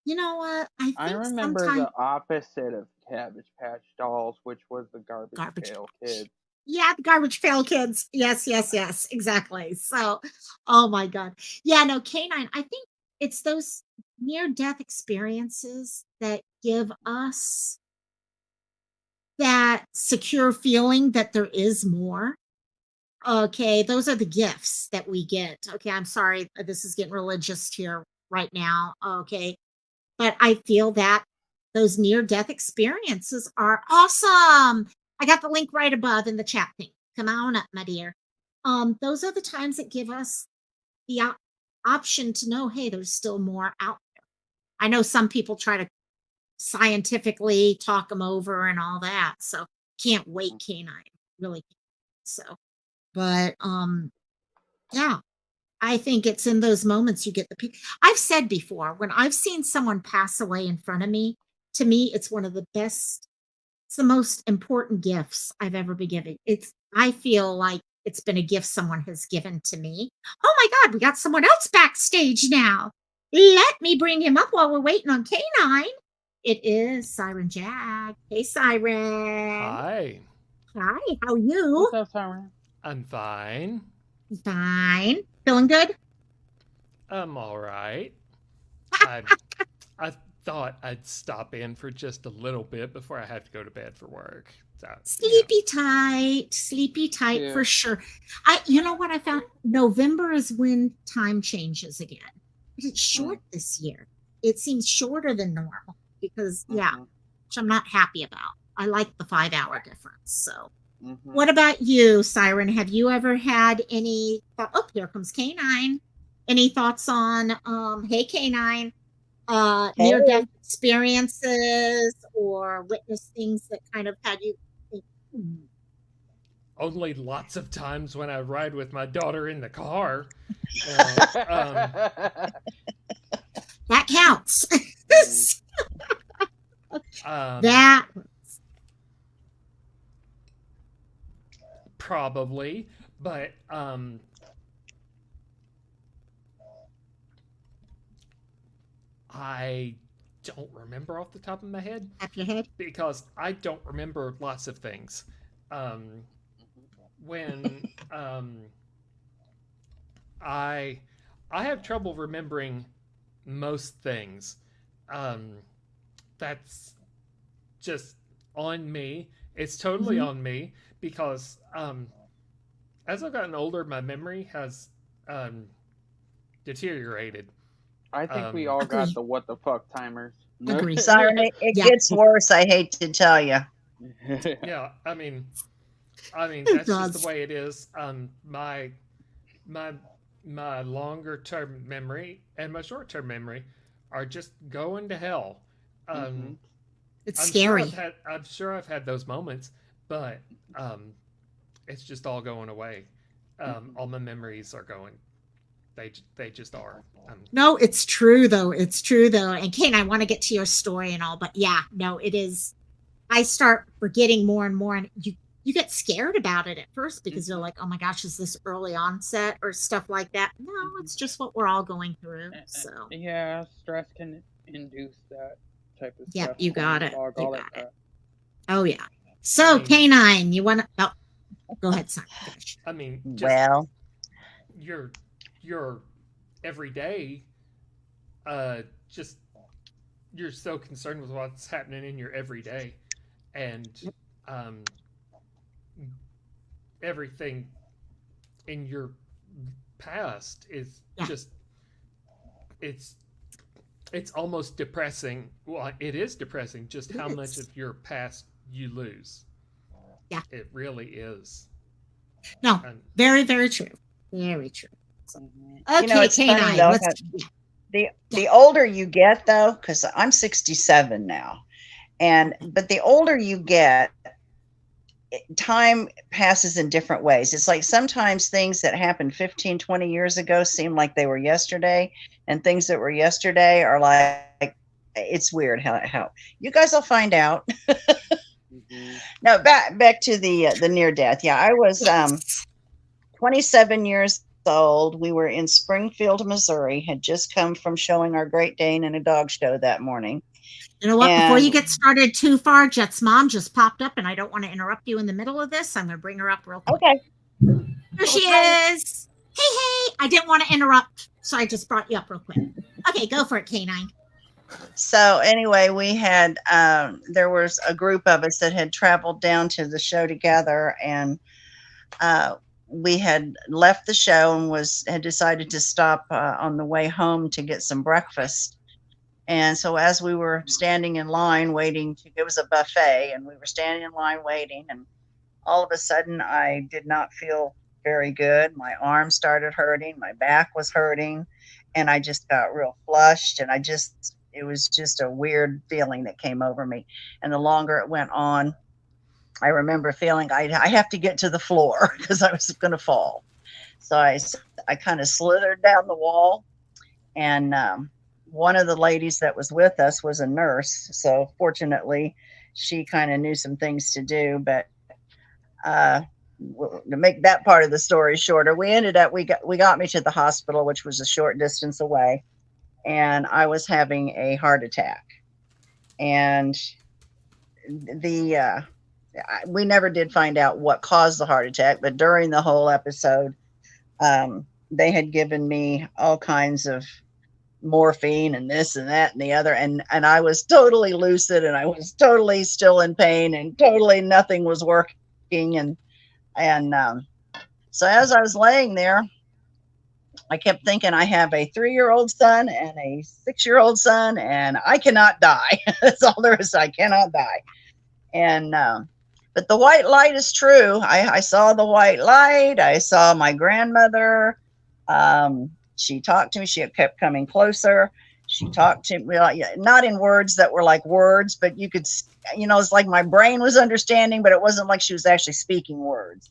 A: you know what? I
C: I
A: think
C: remember
A: sometimes
C: the opposite of Cabbage Patch Dolls, which was the Garbage
A: garbage
C: Pail
A: patch.
C: Kids.
A: Yeah, the garbage pail kids. Yes, yes, yes, exactly. So, oh my God. Yeah, no, canine. I think it's those near death experiences that give us that secure feeling that there is more. Okay, those are the gifts that we get. Okay, I'm sorry, this is getting religious here right now. Okay, but I feel that those near death experiences are awesome. I got the link right above in the chat thing. Come on up, my dear. Those are the times that give us the option to know, hey, there's still more out there. I know some people try to scientifically talk them over and all that. So can't wait, canine. Really. So, but yeah, I think it's in those moments you get the I've said before, when I've seen someone pass away in front of me, to me, it's one of the best, it's the most important gifts I've ever been given. I feel like it's been a gift someone has given to me. Oh my God, we got someone else backstage now. Let me bring him up while we're waiting on Canine. It is Siren Jag. Hey, Siren.
D: Hi,
A: Hi, how are you?
C: What's up, Siren?
D: I'm fine.
A: Fine. Feeling good?
D: I'm all right. I I thought I'd stop in for just a little bit before I have to go to bed for work. So,
A: Sleepy tight
C: Yeah.
A: for sure. You know what I found? November is when time changes again. But it's short this year. It seems shorter than normal because, yeah,
C: Mm-hmm.
A: which I'm not happy about. I like the 5 hour difference. So,
C: Mm-hmm.
A: what about you, Siren? Have you ever had any? Oh, here comes Canine. Any thoughts on hey Canine, near
E: Hey.
A: death experiences or witness things that kind of had you think,
D: Only lots of times when I ride with my daughter in the car. Uh,
A: that counts.
D: um,
A: That
D: probably, but I don't remember off the top of my head
A: up your head.
D: because I don't remember lots of things. Um, when I I have trouble remembering most things. Um, that's just on me. It's totally
A: Mhm.
D: on me because as I've gotten older, my memory has um, deteriorated.
C: I think we
D: Um,
C: all got
A: Agree.
C: the what the fuck timers.
A: Agree.
E: Sorry, it
A: Yeah,
E: gets worse. I hate to tell you.
D: yeah, I mean
A: it
D: that's just the
A: does.
D: way it is. My my longer term memory and my short term memory are just going to hell. Um,
C: Mhm.
A: It's
D: I'm sure
A: scary.
D: I've had those moments, but um, it's just all going away.
C: Mhm.
D: All my memories are going. They just are.
A: No, it's true though. It's true though. And Kane, I want to get to your story and all, but yeah, no, it is. I start forgetting more and more, and you get scared about it at first because you're
C: Mhm.
A: like, oh my gosh, is this early onset or stuff like that? No,
C: Mhm.
A: it's just what we're all going through. So
C: Yeah, stress can induce that type of
A: yep,
C: stuff.
A: you got
C: Brain
A: it.
C: fog,
A: You
C: all that
A: got it.
C: crap.
A: Oh yeah.
D: I
A: So
D: mean,
A: Canine, you want to? Oh, go ahead, son. Finish.
D: just
E: Well,
D: your your everyday. Uh, just you're so concerned with what's happening in your everyday, and um, everything in your past is
A: Yeah,
D: just it's it's almost depressing. Well, it is depressing just
A: it
D: how much
A: is.
D: of your past you lose.
A: Yeah.
D: It really is.
A: No,
D: And
A: very, very true. Very true. So,
C: Mhm.
A: okay,
E: it's funny
A: Canine,
E: though.
A: let's.
E: The
A: Yeah,
E: the older you get though, because I'm 67 now, and but the older you get, time passes in different ways. It's like sometimes things that happened 15, 20 years ago seem like they were yesterday, and things that were yesterday are like it's weird how you guys will find out.
C: Mhm.
E: Now back to the near death. Yeah, I was
A: yes.
E: 27 years old. We were in Springfield, Missouri, had just come from showing our Great Dane in a dog show that morning.
A: You know what? Before you
E: And
A: get started too far, Jet's mom just popped up, and I don't want to interrupt you in the middle of this. I'm going to bring her up real quick.
E: okay,
A: There she
E: okay.
A: is. Hey, hey. I didn't want to interrupt, so I just brought you up real quick. Okay, go for it, Canine.
E: So anyway, we had there was a group of us that had traveled down to the show together, and uh, we had left the show and was had decided to stop on the way home to get some breakfast. And so as we were standing in line waiting to, it was a buffet, and we were standing in line waiting, and all of a sudden I did not feel very good. My arm started hurting, my back was hurting, and I just got real flushed, and it was just a weird feeling that came over me. And the longer it went on, I remember feeling I have to get to the floor because I was going to fall. So I kind of slithered down the wall, and one of the ladies that was with us was a nurse. So fortunately, she kind of knew some things to do. But uh, to make that part of the story shorter, we got me to the hospital, which was a short distance away, and I was having a heart attack. And the we never did find out what caused the heart attack, but during the whole episode, they had given me all kinds of morphine and this and that and the other, and I was totally lucid, and I was totally still in pain, and totally nothing was working, and so as I was laying there, I kept thinking I have a 3-year-old son and a 6-year-old son, and I cannot die. That's all there is. I cannot die. And but the white light is true. I saw the white light. I saw my grandmother. She talked to me. She kept coming closer. She talked to me, well, yeah, not in words that were like words, but you could, it's like my brain was understanding, but it wasn't like she was actually speaking words.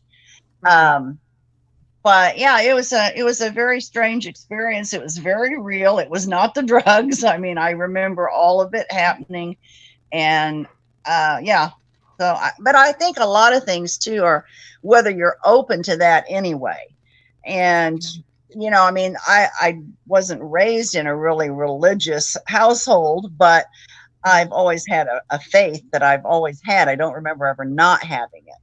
A: Right.
E: But yeah, it was a very strange experience. It was very real. It was not the drugs. I mean, I remember all of it happening, and yeah. But I think a lot of things too are whether you're open to that anyway. And I mean, I wasn't raised in a really religious household, but I've always had a faith that I've always had. I don't remember ever not having it.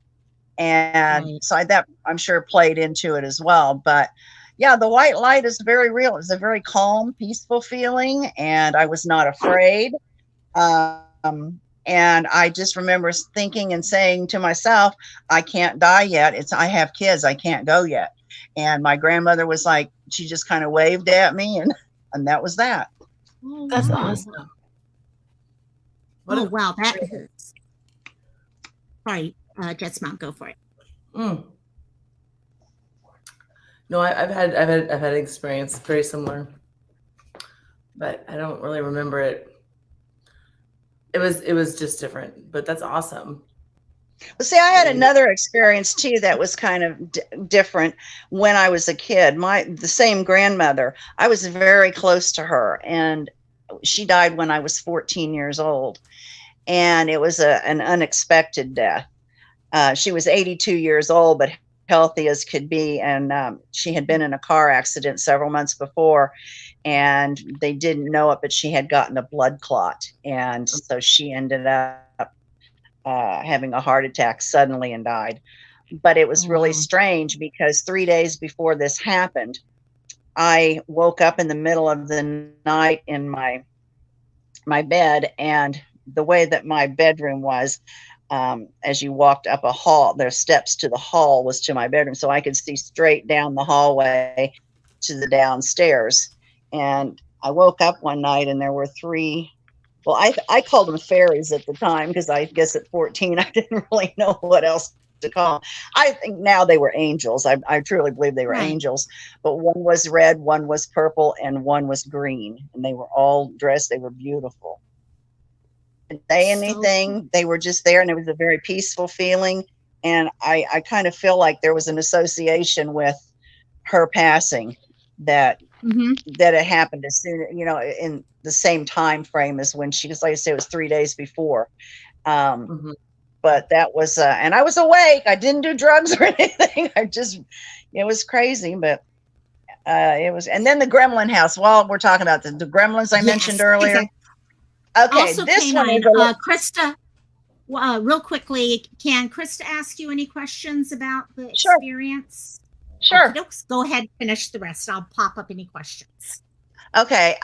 E: And
A: Right.
E: so that I'm sure played into it as well. But yeah, the white light is very real. It's a very calm, peaceful feeling, and I was not afraid. And I just remember thinking and saying to myself, I can't die yet. I have kids. I can't go yet. And my grandmother was like, she just kind of waved at me, and that was that.
A: Oh,
F: That's
A: wow.
F: awesome. What
A: Oh,
F: a-
A: wow. That hurts. Sorry, Jets Mount, go for it.
F: Mm. No, I've had an experience very similar, but I don't really remember it. It was just different, but that's awesome.
E: Well, see, I had another experience too that was kind of different when I was a kid. The same grandmother, I was very close to her, and she died when I was 14 years old, and it was an unexpected death. She was 82 years old, but healthy as could be, and she had been in a car accident several months before, and they didn't know it, but she had gotten a blood clot, and so she ended up having a heart attack suddenly and died. But it was
A: Oh,
E: really
A: wow.
E: strange because 3 days before this happened, I woke up in the middle of the night in my bed, and the way that my bedroom was, as you walked up a hall, there's steps to the hall was to my bedroom, so I could see straight down the hallway to the downstairs. And I woke up one night and there were three. Well, I called them fairies at the time because I guess at 14 I didn't really know what else to call them. I think now they were angels. I truly believe they were
A: Right.
E: angels. But one was red, one was purple, and one was green. And they were all dressed. They were beautiful. Didn't say
A: So
E: anything. They were just there, and it was a very peaceful feeling. And I kind of feel like there was an association with her passing that
A: mhm.
E: that it happened as soon, in the same time frame as when she was, like I said, it was 3 days before. Um,
F: Mhm.
E: but that was, and I was awake. I didn't do drugs or anything. It was crazy, but it was. And then the Gremlin house. Well, we're talking about the Gremlins I mentioned
A: Yes,
E: earlier.
A: exactly.
E: Okay,
A: Also,
E: this one is
A: Canine,
E: a little.
A: Krista, real quickly, can Krista ask you any questions about the
E: Sure,
A: experience?
E: sure.
A: Okey-dokes. Go ahead, finish the rest. I'll pop up any questions.
E: Okay,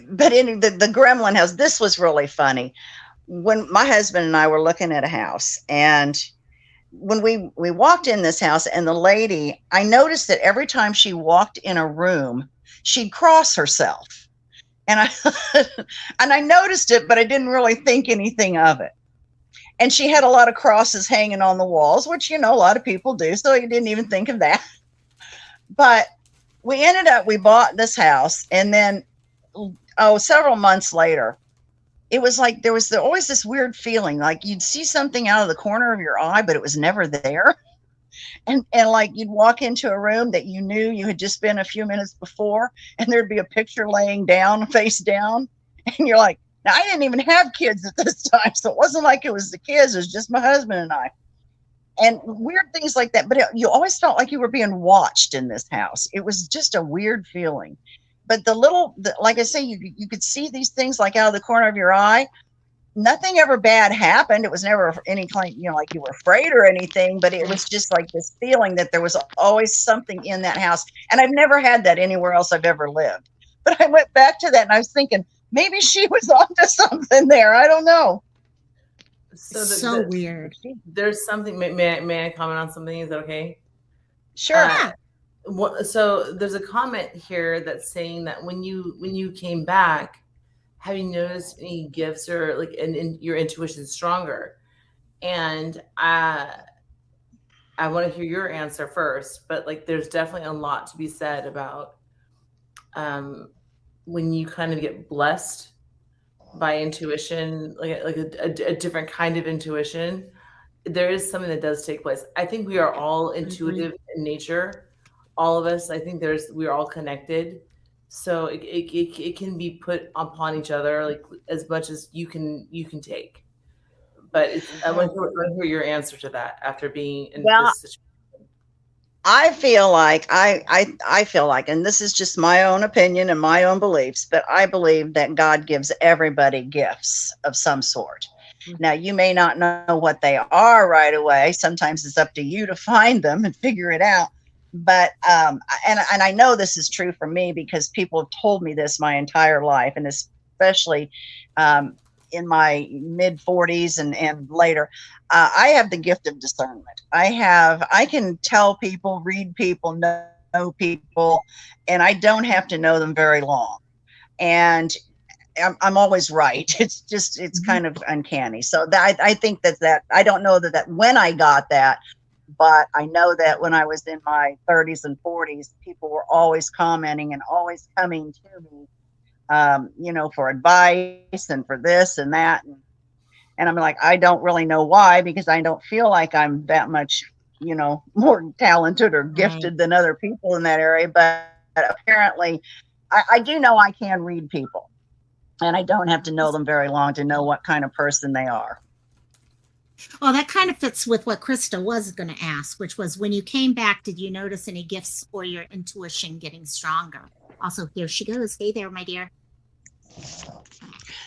E: but in the Gremlin house, this was really funny. When my husband and I were looking at a house, and when we walked in this house, and the lady, I noticed that every time she walked in a room, she'd cross herself, and I and I noticed it, but I didn't really think anything of it. And she had a lot of crosses hanging on the walls, which a lot of people do, so you didn't even think of that. But we bought this house, and then several months later, it was like there was always this weird feeling like you'd see something out of the corner of your eye, but it was never there. And like you'd walk into a room that you knew you had just been a few minutes before, and there'd be a picture laying down, face down, and you're like, now I didn't even have kids at this time, so it wasn't like it was the kids, it was just my husband and I. And weird things like that. But you always felt like you were being watched in this house. It was just a weird feeling. But like I say, you could see these things like out of the corner of your eye. Nothing ever bad happened. It was never any kind, like you were afraid or anything, but it was just like this feeling that there was always something in that house. And I've never had that anywhere else I've ever lived. But I went back to that and I was thinking, maybe she was onto something there. I don't know.
A: So weird.
F: There's something. May I comment on something? Is that okay?
E: Sure.
A: Yeah.
F: So there's a comment here that's saying that when you came back, have you noticed any gifts or like in your intuition stronger? And I want to hear your answer first, but like there's definitely a lot to be said about um, when you kind of get blessed by intuition, like a different kind of intuition, there is something that does take place. I think we are all intuitive in nature, all of us. I think we're all connected, so it can be put upon each other like as much as you can take. But I want to hear your answer to that after being in
E: Well,
F: this situation.
E: I feel like, and this is just my own opinion and my own beliefs, but I believe that God gives everybody gifts of some sort. Now, you may not know what they are right away. Sometimes it's up to you to find them and figure it out. But and I know this is true for me because people have told me this my entire life, and especially um, in my mid 40s and later. I have the gift of discernment. I can tell people, read people, know people, and I don't have to know them very long. And I'm always right. It's kind of uncanny. So I think that I don't know that when I got that, but I know that when I was in my 30s and 40s, people were always commenting and always coming to me, for advice and for this and that. And I'm like, I don't really know why, because I don't feel like I'm that much, more talented or
A: Right.
E: gifted than other people in that area. But apparently, I do know I can read people, and I don't have to know them very long to know what kind of person they are.
A: Well, that kind of fits with what Krista was going to ask, which was when you came back, did you notice any gifts or your intuition getting stronger? Also, here she goes. Hey there, my dear.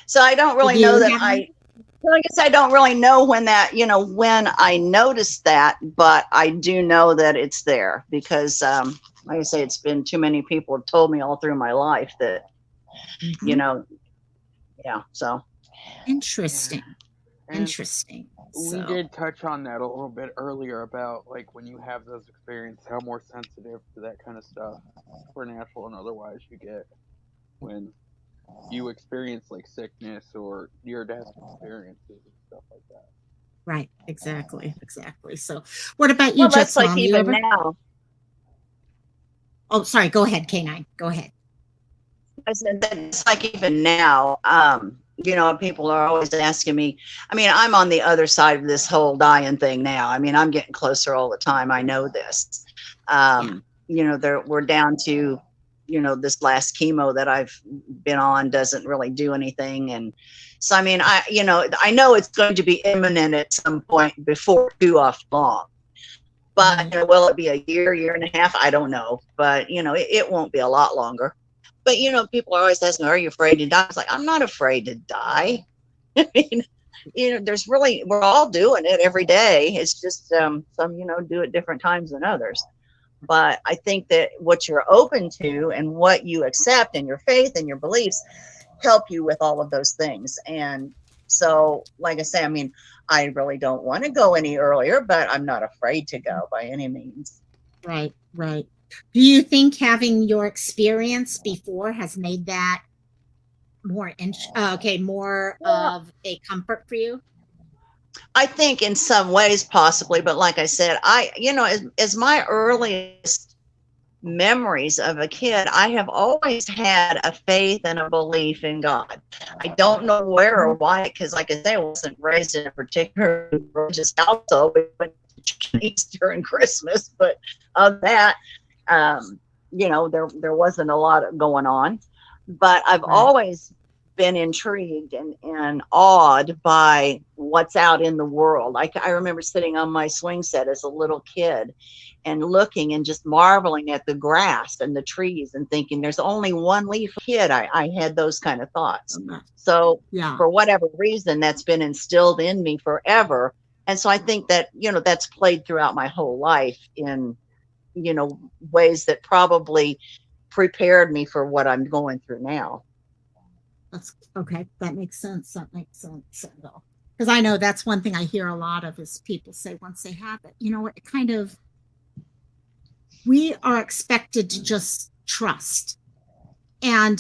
E: So I don't
A: Did
E: really know
A: you
E: that
A: have any?
E: well, I guess I don't really know when I noticed that, but I do know that it's there because, like I say, it's been too many people have told me all through my life that, you
A: Mhm.
E: know, yeah. So,
C: Yeah.
A: Interesting.
C: And
A: Interesting.
C: we
A: So,
C: did touch on that a little bit earlier about like when you have those experiences, how more sensitive to that kind of stuff, supernatural and otherwise, you get when you experience like sickness or near death experiences and stuff like that.
A: right. Exactly. Exactly. So, what about you,
E: well, that's
A: Jeff's
E: like
A: mom? You
E: even
A: ever?
E: now.
A: Oh, sorry. Go ahead, K9. Go ahead.
E: I said that it's like even now. People are always asking me. I mean, I'm on the other side of this whole dying thing now. I mean, I'm getting closer all the time. I know this.
A: Yeah.
E: We're down to, this last chemo that I've been on doesn't really do anything, and so I mean, I know it's going to be imminent at some point before too often long. But
A: Right.
E: will it be a year and a half? I don't know, but it won't be a lot longer. But people are always asking, "Are you afraid to die?" I was like, "I'm not afraid to die." I mean, we're all doing it every day. It's just some do it different times than others. But I think that what you're open to and what you accept and your faith and your beliefs help you with all of those things. And so, like I say, I mean, I really don't want to go any earlier, but I'm not afraid to go by any means.
A: Right. Right. Do you think having your experience before has made that more
E: Well,
A: of a comfort for you?
E: I think in some ways possibly, but like I said, as my earliest memories of a kid, I have always had a faith and a belief in God. I don't know where or
A: Mhm.
E: why, because like I say, I wasn't raised in a particular religious household. We went to church on Easter and Christmas, but of that, um, there wasn't a lot going on. But I've
A: Right.
E: always been intrigued and awed by what's out in the world. I remember sitting on my swing set as a little kid and looking and just marveling at the grass and the trees and thinking there's only one leaf. Kid, I had those kind of thoughts. So
A: Yeah.
E: for whatever reason, that's been instilled in me forever. And so I think that, that's played throughout my whole life in, ways that probably prepared me for what I'm going through now.
A: That's okay. That makes sense. That makes sense. Because I know that's one thing I hear a lot of is people say once they have it, it kind of we are expected to just trust. And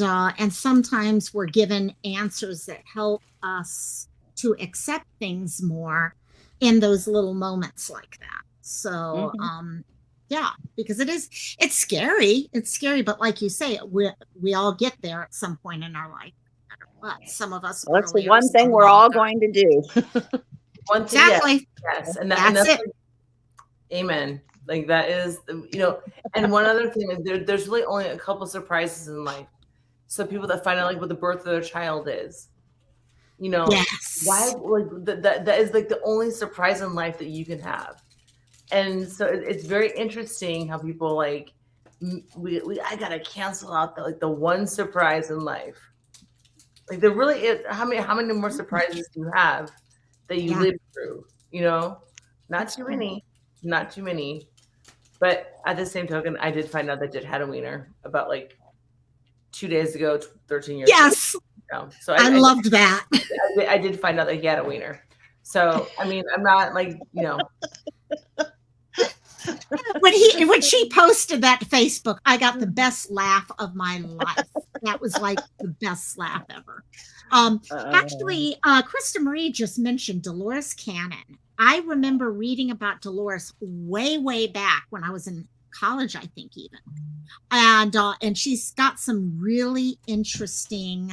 A: sometimes we're given answers that help us to accept things more in those little moments like that. So
E: Hmm.
A: Yeah, because it's scary. It's scary, but like you say, we all get there at some point in our life. No matter what. Some of us
E: Well, that's the
A: earlier,
E: one thing
A: some
E: we're all
A: later.
E: going to do.
F: One thing, yes,
A: Exactly.
F: yes, and
A: That's
F: that's
A: it.
F: like, amen. Like that is, and one other thing is there's really only a couple surprises in life. So people that find out like what the birth of their child is, why
A: Yes.
F: like that is like the only surprise in life that you can have. And so it's very interesting how people like I gotta cancel out the one surprise in life. Like there really is how many more surprises do you have that you
A: Yeah.
F: live through, Not
A: That's
F: too
A: true.
F: many. Not too many. But at the same token, I did find out that Jit had a wiener about like 2 days ago, 13 years ago.
A: Yes.
F: So
A: I loved that.
F: I did find out that he had a wiener. So I mean, I'm not like
A: When she posted that to Facebook, I got the best laugh of my life. That was like the best laugh ever. Actually, Krista Marie just mentioned Dolores Cannon. I remember reading about Dolores way back when I was in college, I think even, and she's got some really interesting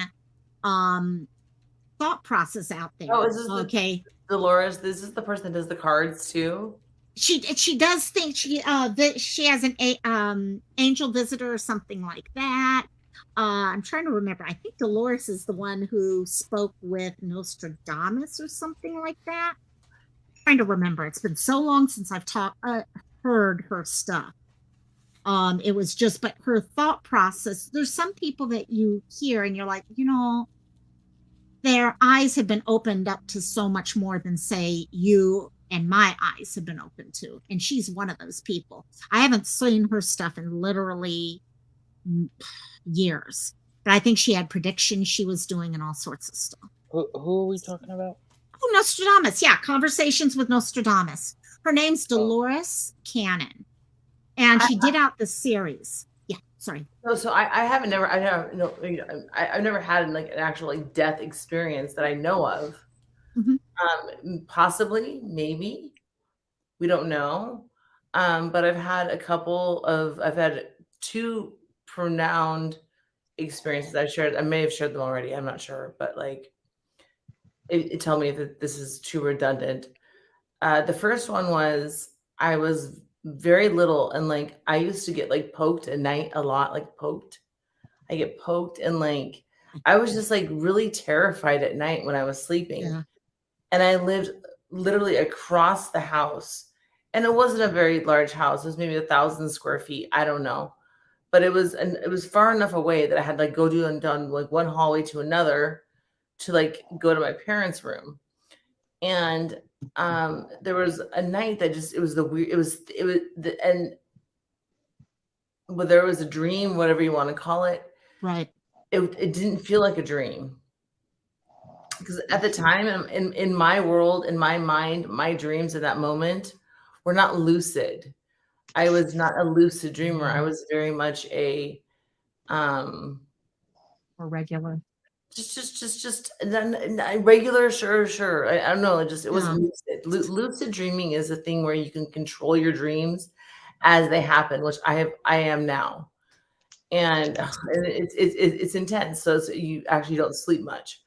A: thought process out there.
F: oh, is this
A: Okay,
F: Dolores? This is the person that does the cards too.
A: she does think that she has an angel visitor or something like that. I'm trying to remember. I think Dolores is the one who spoke with Nostradamus or something like that. I'm trying to remember. It's been so long since I've heard her stuff. It was just, but her thought process. There's some people that you hear and you're like, their eyes have been opened up to so much more than say you and my eyes have been open to, and she's one of those people. I haven't seen her stuff in literally years, but I think she had predictions she was doing and all sorts of stuff.
C: Who are we talking about?
A: Oh, Nostradamus. Yeah, Conversations with Nostradamus. Her name's Dolores Cannon, and she did out the series. Yeah, sorry.
F: So I've never had like an actual like death experience that I know of. Possibly, maybe, we don't know. But I've had two profound experiences I've shared. I may have shared them already. I'm not sure, but like, tell me if this is too redundant. The first one was I was very little, and like I used to get like poked at night a lot, like poked. I get poked, and like I was just like really terrified at night when I was sleeping.
A: Yeah.
F: And I lived literally across the house. And it wasn't a very large house. It was maybe 1,000 square feet. I don't know. But it was far enough away that I had like go down like one hallway to another to like go to my parents' room. And there was a night that just whether it was a dream, whatever you want to call it,
A: Right.
F: it didn't feel like a dream. Because at the time in my world, in my mind, my dreams at that moment were not lucid. I was not a lucid dreamer. I was very much a
A: Or regular.
F: just regular, sure. I don't know. It wasn't lucid. Lucid dreaming is a thing where you can control your dreams as they happen, which I am now, and it's intense. So you actually don't sleep much,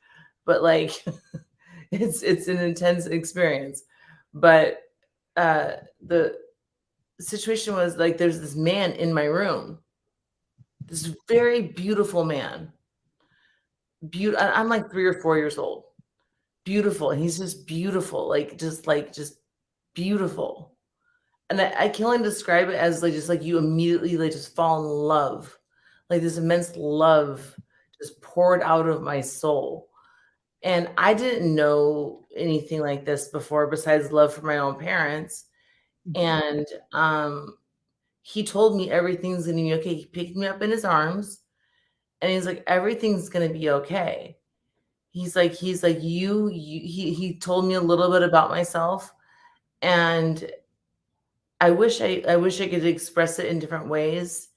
F: but like it's an intense experience. But the situation was like there's this man in my room, this very beautiful man. I'm like 3 or 4 years old. Beautiful, and he's just beautiful, just beautiful. And I can only describe it as like just like you immediately like just fall in love, like this immense love just poured out of my soul. And I didn't know anything like this before besides love for my own parents. And he told me everything's gonna be okay. He picked me up in his arms and he's like, everything's gonna be okay. He's like, he told me a little bit about myself, and I wish I could express it in different ways,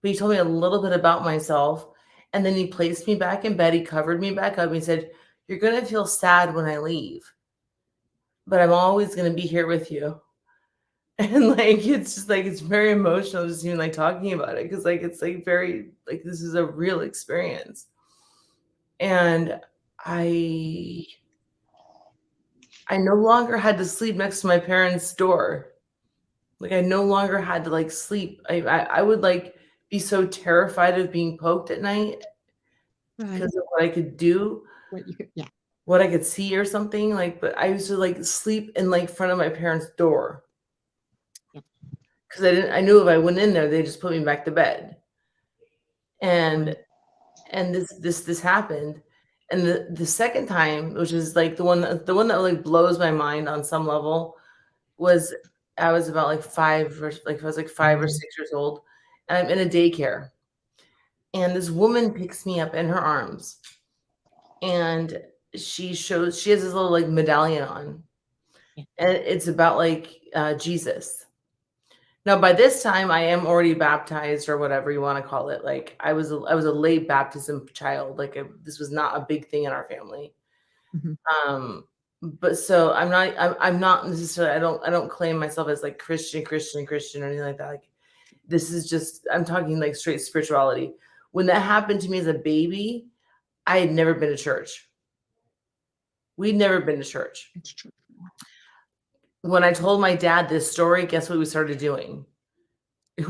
F: but he told me a little bit about myself, and then he placed me back in bed. He covered me back up. And he said, "You're gonna feel sad when I leave, but I'm always gonna be here with you." And like it's just like it's very emotional just even like talking about it because like it's like very like this is a real experience. And I I no longer had to sleep next to my parents' door. Like I no longer had to like sleep. I would like be so terrified of being poked at night
A: Right.
F: because of what I could do,
A: What you could, yeah.
F: what I could see or something. Like, but I used to like sleep in like front of my parents' door
A: Yep.
F: because I knew if I went in there, they just put me back to bed. And
A: Right.
F: and this happened. And the second time, which is like the one that like blows my mind on some level, was I was about like 5 or 6 years old, and I'm in a daycare, and this woman picks me up in her arms, and she has this little like medallion on,
A: Yeah.
F: and it's about like Jesus. Now, by this time, I am already baptized or whatever you want to call it. Like I was a late baptism child. Like this was not a big thing in our family.
A: Mhm.
F: But so I'm not necessarily I don't claim myself as like Christian or anything like that. Like this is just I'm talking like straight spirituality. When that happened to me as a baby, I had never been to church. We'd never been to church.
A: It's true.
F: When I told my dad this story, guess what we started doing?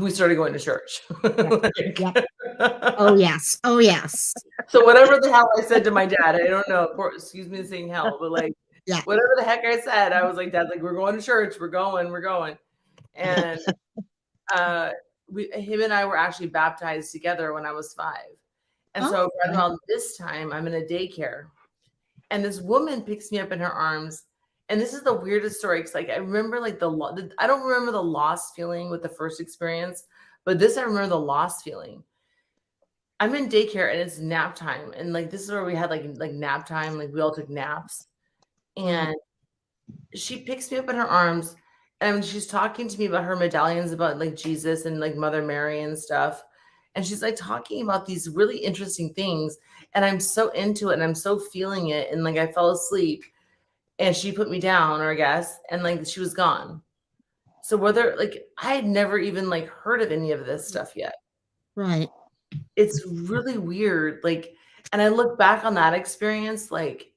F: We started going to church.
A: Yep.
F: Like,
A: Yep. Oh yes. Oh yes.
F: so whatever the hell I said to my dad, I don't know. Of course, excuse me saying hell, but like
A: Yeah.
F: whatever the heck I said, I was like, Dad, like we're going to church. We're going. And uh him and I were actually baptized together when I was 5. And so right
A: Okay.
F: around this time, I'm in a daycare, and this woman picks me up in her arms. And this is the weirdest story because, like, I remember like I don't remember the lost feeling with the first experience, but this I remember the lost feeling. I'm in daycare and it's nap time, and like this is where we had like nap time, like we all took naps,
A: Right.
F: and she picks me up in her arms, and she's talking to me about her medallions about like Jesus and like Mother Mary and stuff. And she's like talking about these really interesting things. And I'm so into it and I'm so feeling it. And like I fell asleep and she put me down, or I guess, and like she was gone. So whether like I had never even like heard of any of this stuff yet.
A: Right.
F: It's really weird. Like, and I look back on that experience, like,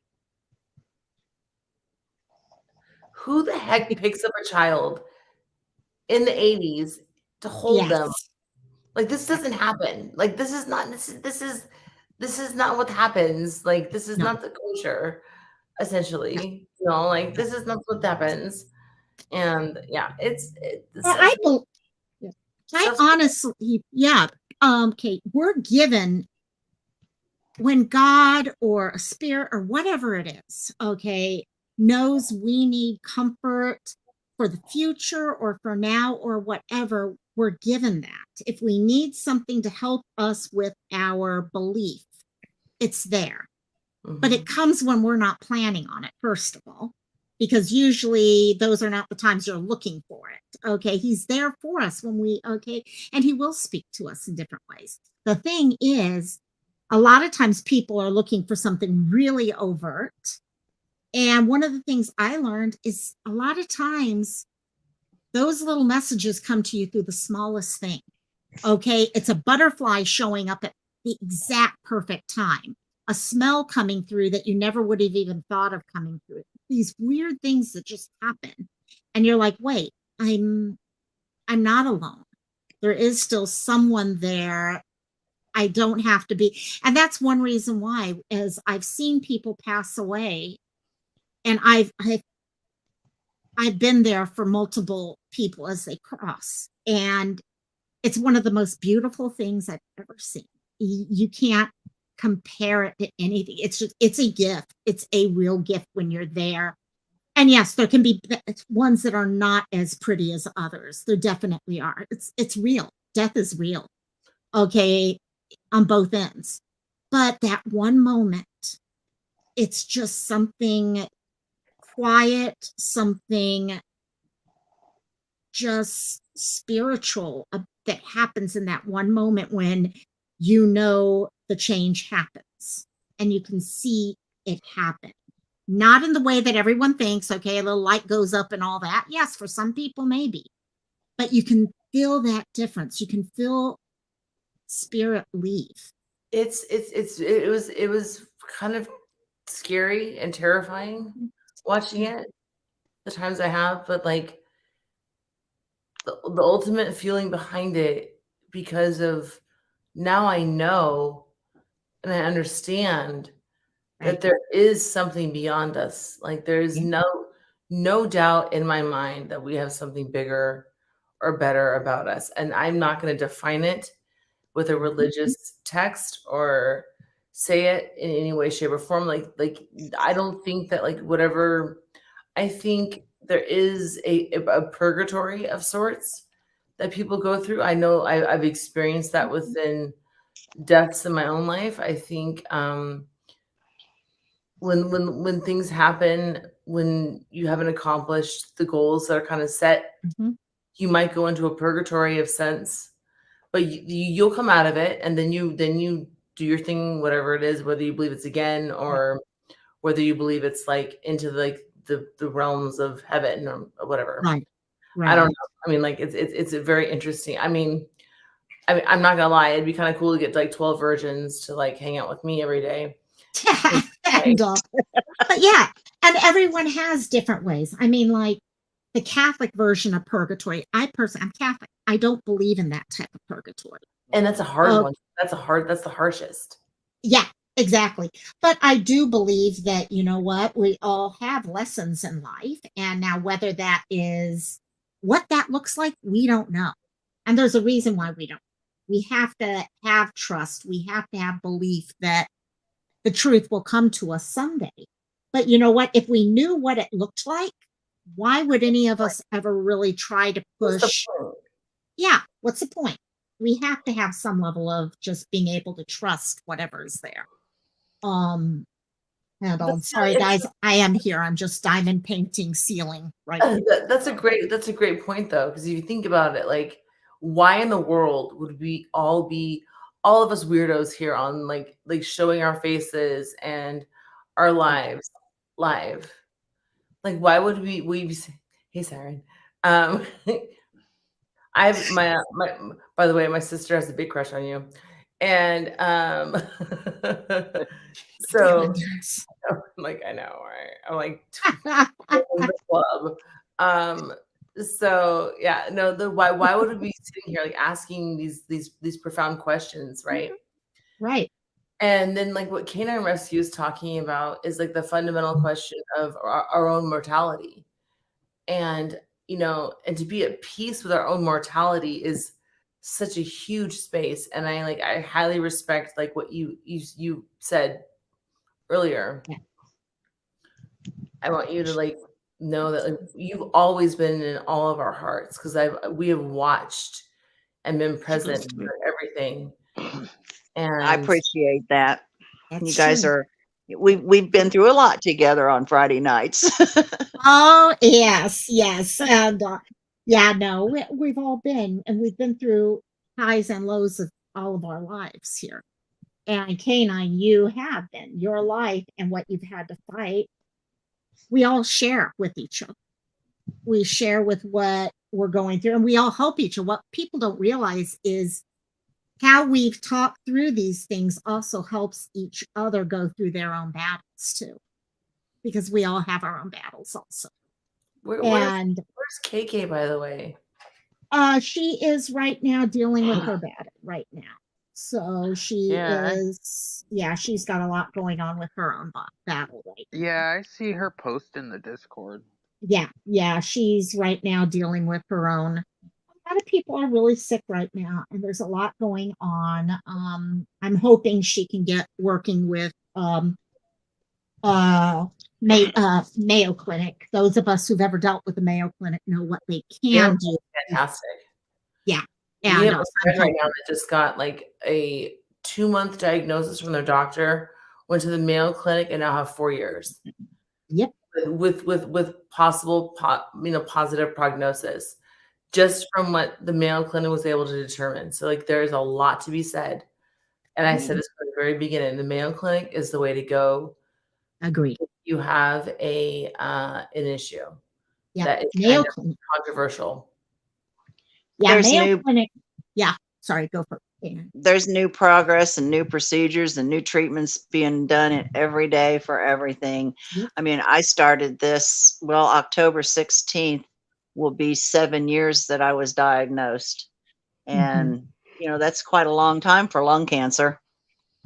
F: who the heck picks up a child in the 80s to hold them?
A: Yes.
F: Like this doesn't happen. Like this is not what happens. Like this is
A: No.
F: not the culture, essentially. You know, like this is not what happens. And yeah, it's
A: Well,
F: such
A: yeah. I
F: such
A: honestly, yeah. Kate, we're given when God or a spirit or whatever it is, okay, knows we need comfort for the future or for now or whatever, we're given that. If we need something to help us with our belief, it's there. But it comes when we're not planning on it, first of all, because usually those are not the times you're looking for it. Okay. He's there for us when okay, and he will speak to us in different ways. The thing is, a lot of times people are looking for something really overt. And one of the things I learned is a lot of times those little messages come to you through the smallest thing. Okay. It's a butterfly showing up at the exact perfect time, a smell coming through that you never would have even thought of coming through. These weird things that just happen. And you're like, wait, I'm not alone. There is still someone there. I don't have to be. And that's one reason why, as I've seen people pass away, and I've been there for multiple people as they cross. And it's one of the most beautiful things I've ever seen. You can't compare it to anything. It's a gift. It's a real gift when you're there. And yes, there can be ones that are not as pretty as others. There definitely are. It's real. Death is real. Okay, on both ends. But that one moment, it's just something quiet, something just spiritual that happens in that one moment when you know the change happens and you can see it happen. Not in the way that everyone thinks, okay, a little light goes up and all that. Yes, for some people, maybe. but you can feel that difference. You can feel spirit leave.
F: It was kind of scary and terrifying watching it the times I have, but like the ultimate feeling behind it, because of now I know and I understand that
A: Right.
F: there is something beyond us. Like there's
A: Yeah.
F: no doubt in my mind that we have something bigger or better about us. And I'm not going to define it with a religious text or say it in any way, shape, or form. Like I don't think that like whatever. I think there is a purgatory of sorts that people go through. I know I've experienced that within deaths in my own life. I think when things happen, when you haven't accomplished the goals that are kind of set,
A: Mhm.
F: you might go into a purgatory of sense, but you'll come out of it, and then you do your thing, whatever it is, whether you believe it's again
A: Right.
F: or whether you believe it's like into like the realms of heaven or whatever.
A: Right.
F: I don't
A: Right.
F: know. I mean, like it's a very interesting. I mean, I'm not gonna lie. It'd be kind of cool to get like 12 virgins to like hang out with me every day. Like,
A: and but yeah, and everyone has different ways. I mean, like the Catholic version of purgatory. I'm Catholic. I don't believe in that type of purgatory.
F: and that's a hard
A: Uh,
F: one. That's the harshest.
A: yeah, exactly. But I do believe that, you know what, we all have lessons in life. And now, whether that is what that looks like, we don't know. And there's a reason why we don't. We have to have trust. We have to have belief that the truth will come to us someday. But you know what? If we knew what it looked like, why would any of us ever really try to
F: What's the
A: push?
F: point?
A: Yeah, what's the point? We have to have some level of just being able to trust whatever is there. Um, and
F: But
A: I'm
F: still,
A: sorry,
F: it's
A: guys, I am here. I'm just diamond painting ceiling right now.
F: that's a great point though, because if you think about it, like, why in the world would we all be all of us weirdos here on like showing our faces and our lives live? Like, why would we be hey Siren. Um I've my by the way, my sister has a big crush on you. And so
A: Goodness.
F: like I know, right? I'm like in the club. Um, so yeah, no, the why would we be sitting here like asking these profound questions, right?
A: Right.
F: And then like what Canine Rescue is talking about is like the fundamental question of our own mortality. And and to be at peace with our own mortality is such a huge space. And I highly respect like what you said earlier.
A: Yeah.
F: I want you to like know that like you've always been in all of our hearts, because we have watched and been present
A: True.
F: for everything.
E: I
F: And
E: appreciate that.
A: That's
E: You guys
A: true.
E: are we've been through a lot together on Friday nights.
A: Oh, yes, yes. And yeah, no, we've all been, and we've been through highs and lows of all of our lives here. And Canine, you have been your life and what you've had to fight. We all share with each other. We share with what we're going through, and we all help each other. What people don't realize is how we've talked through these things also helps each other go through their own battles too, because we all have our own battles also. And
F: where's KK, by the way?
A: she is right now dealing with her battle right now. So she
C: Yeah,
A: is, yeah, she's got a lot going on with her own battle right now.
C: yeah, I see her post in the Discord.
A: Yeah, yeah, she's right now dealing with her own. A lot of people are really sick right now, and there's a lot going on. I'm hoping she can get working with uh, Mayo Clinic. Those of us who've ever dealt with the Mayo Clinic know what they
F: Mayo
A: can do.
F: Fantastic.
A: Yeah,
F: We
A: and
F: have a friend right now that just got like a 2-month diagnosis from their doctor, went to the Mayo Clinic, and now have 4 years.
A: Yep.
F: With possible positive prognosis, just from what the Mayo Clinic was able to determine. So like there's a lot to be said. And I said this from the very beginning: the Mayo Clinic is the way to go.
A: Agreed.
F: If you have an issue
A: Yeah,
F: that is
A: Mayo
F: kind of
A: Clinic.
F: controversial.
A: Yeah,
E: There's
A: Mayo
E: new
A: Clinic. Yeah, sorry, go for it. Dana.
E: there's new progress and new procedures and new treatments being done every day for everything.
A: Yep.
E: I mean, I started this, well, October 16th will be 7 years that I was diagnosed. And, that's quite a long time for lung cancer.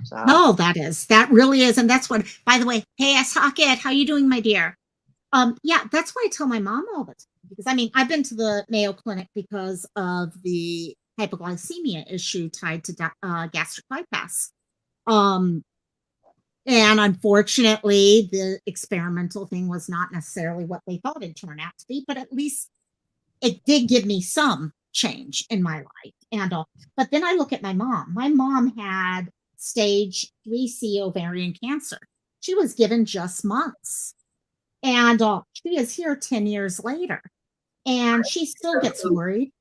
E: So,
A: No, that really is. And that's what, by the way, hey, Socket, how you doing, my dear? Yeah, that's why I tell my mom all the time. Because I mean, I've been to the Mayo Clinic because of the hypoglycemia issue tied to gastric bypass. Um, and unfortunately, the experimental thing was not necessarily what they thought it'd turn out to be, but at least it did give me some change in my life. And but then I look at my mom. My mom had stage 3C ovarian cancer. She was given just months. And she is here 10 years later. And she still gets worried.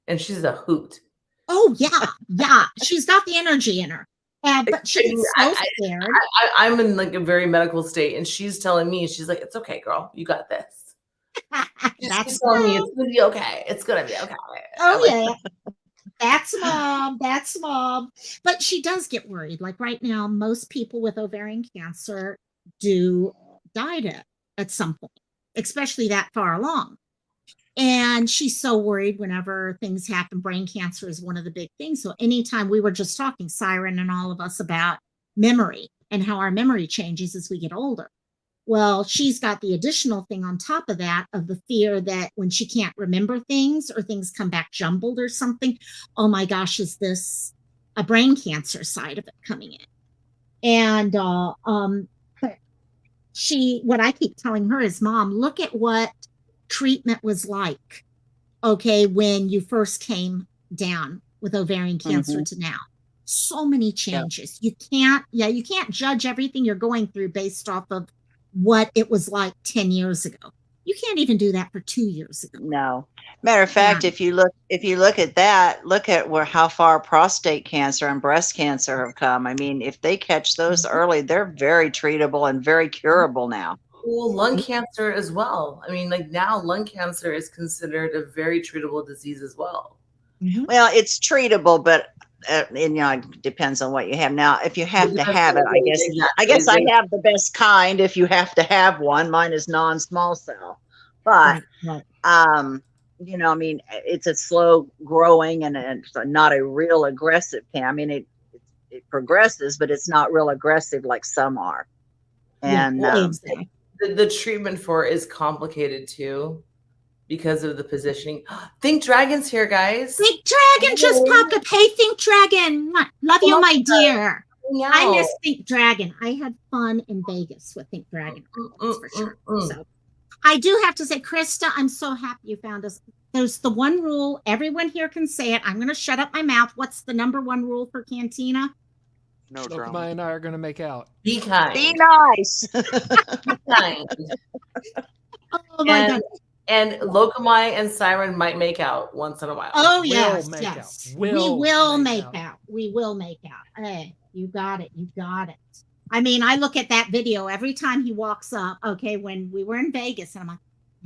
F: And she's a hoot.
A: Oh, yeah. She's got the energy in her. But she gets so scared.
F: I'm in like a very medical state, and she's telling me, she's like, "It's okay, girl. You got this." She's telling me it's gonna be okay. It's gonna be okay.
A: Oh, yeah. That's mom. That's mom. But she does get worried. Like right now, most people with ovarian cancer do die at some point, especially that far along. And she's so worried whenever things happen. Brain cancer is one of the big things. So anytime we were just talking, Siren and all of us, about memory and how our memory changes as we get older. Well, she's got the additional thing on top of that of the fear that when she can't remember things or things come back jumbled or something, oh my gosh, is this a brain cancer side of it coming in? And what I keep telling her is, Mom, look at what treatment was like, okay, when you first came down with ovarian cancer to now. So many changes. Yep. You can't judge everything you're going through based off of what it was like 10 years ago. You can't even do that for 2 years ago.
E: no. Matter of fact, if you look at that, look at how far prostate cancer and breast cancer have come. I mean, if they catch those early, they're very treatable and very curable now.
F: Well, lung cancer as well. I mean, like now lung cancer is considered a very treatable disease as well.
E: Well, it's treatable, but it depends on what you have. Now, if you have to have it, I guess I have the best kind. If you have to have one, mine is non-small cell, but I mean, it's a slow growing and it's not a real aggressive cancer. I mean, it progresses, but it's not real aggressive like some are. And
F: the treatment for it is complicated too, because of the positioning. Think Dragon's here, guys.
A: Think Dragon just popped up. Hey, Think Dragon. Love you, my dear. Yeah. I miss Think Dragon. I had fun in Vegas with Think Dragon. That's for sure. So I do have to say, Krista, I'm so happy you found us. There's the one rule. Everyone here can say it. I'm going to shut up my mouth. What's the number one rule for Cantina?
C: No
D: Lokamai
C: drama.
D: and I are going to make out.
F: Be kind.
E: Be nice.
F: Be kind.
A: Oh, my God.
F: And Lokamai and Siren might make out once in a while.
A: Oh,
D: We'll
A: yes,
D: make
A: yes.
D: out.
A: We will make out. We will make out. Hey, you got it. You got it. I mean, I look at that video every time he walks up, okay, when we were in Vegas, and I'm like,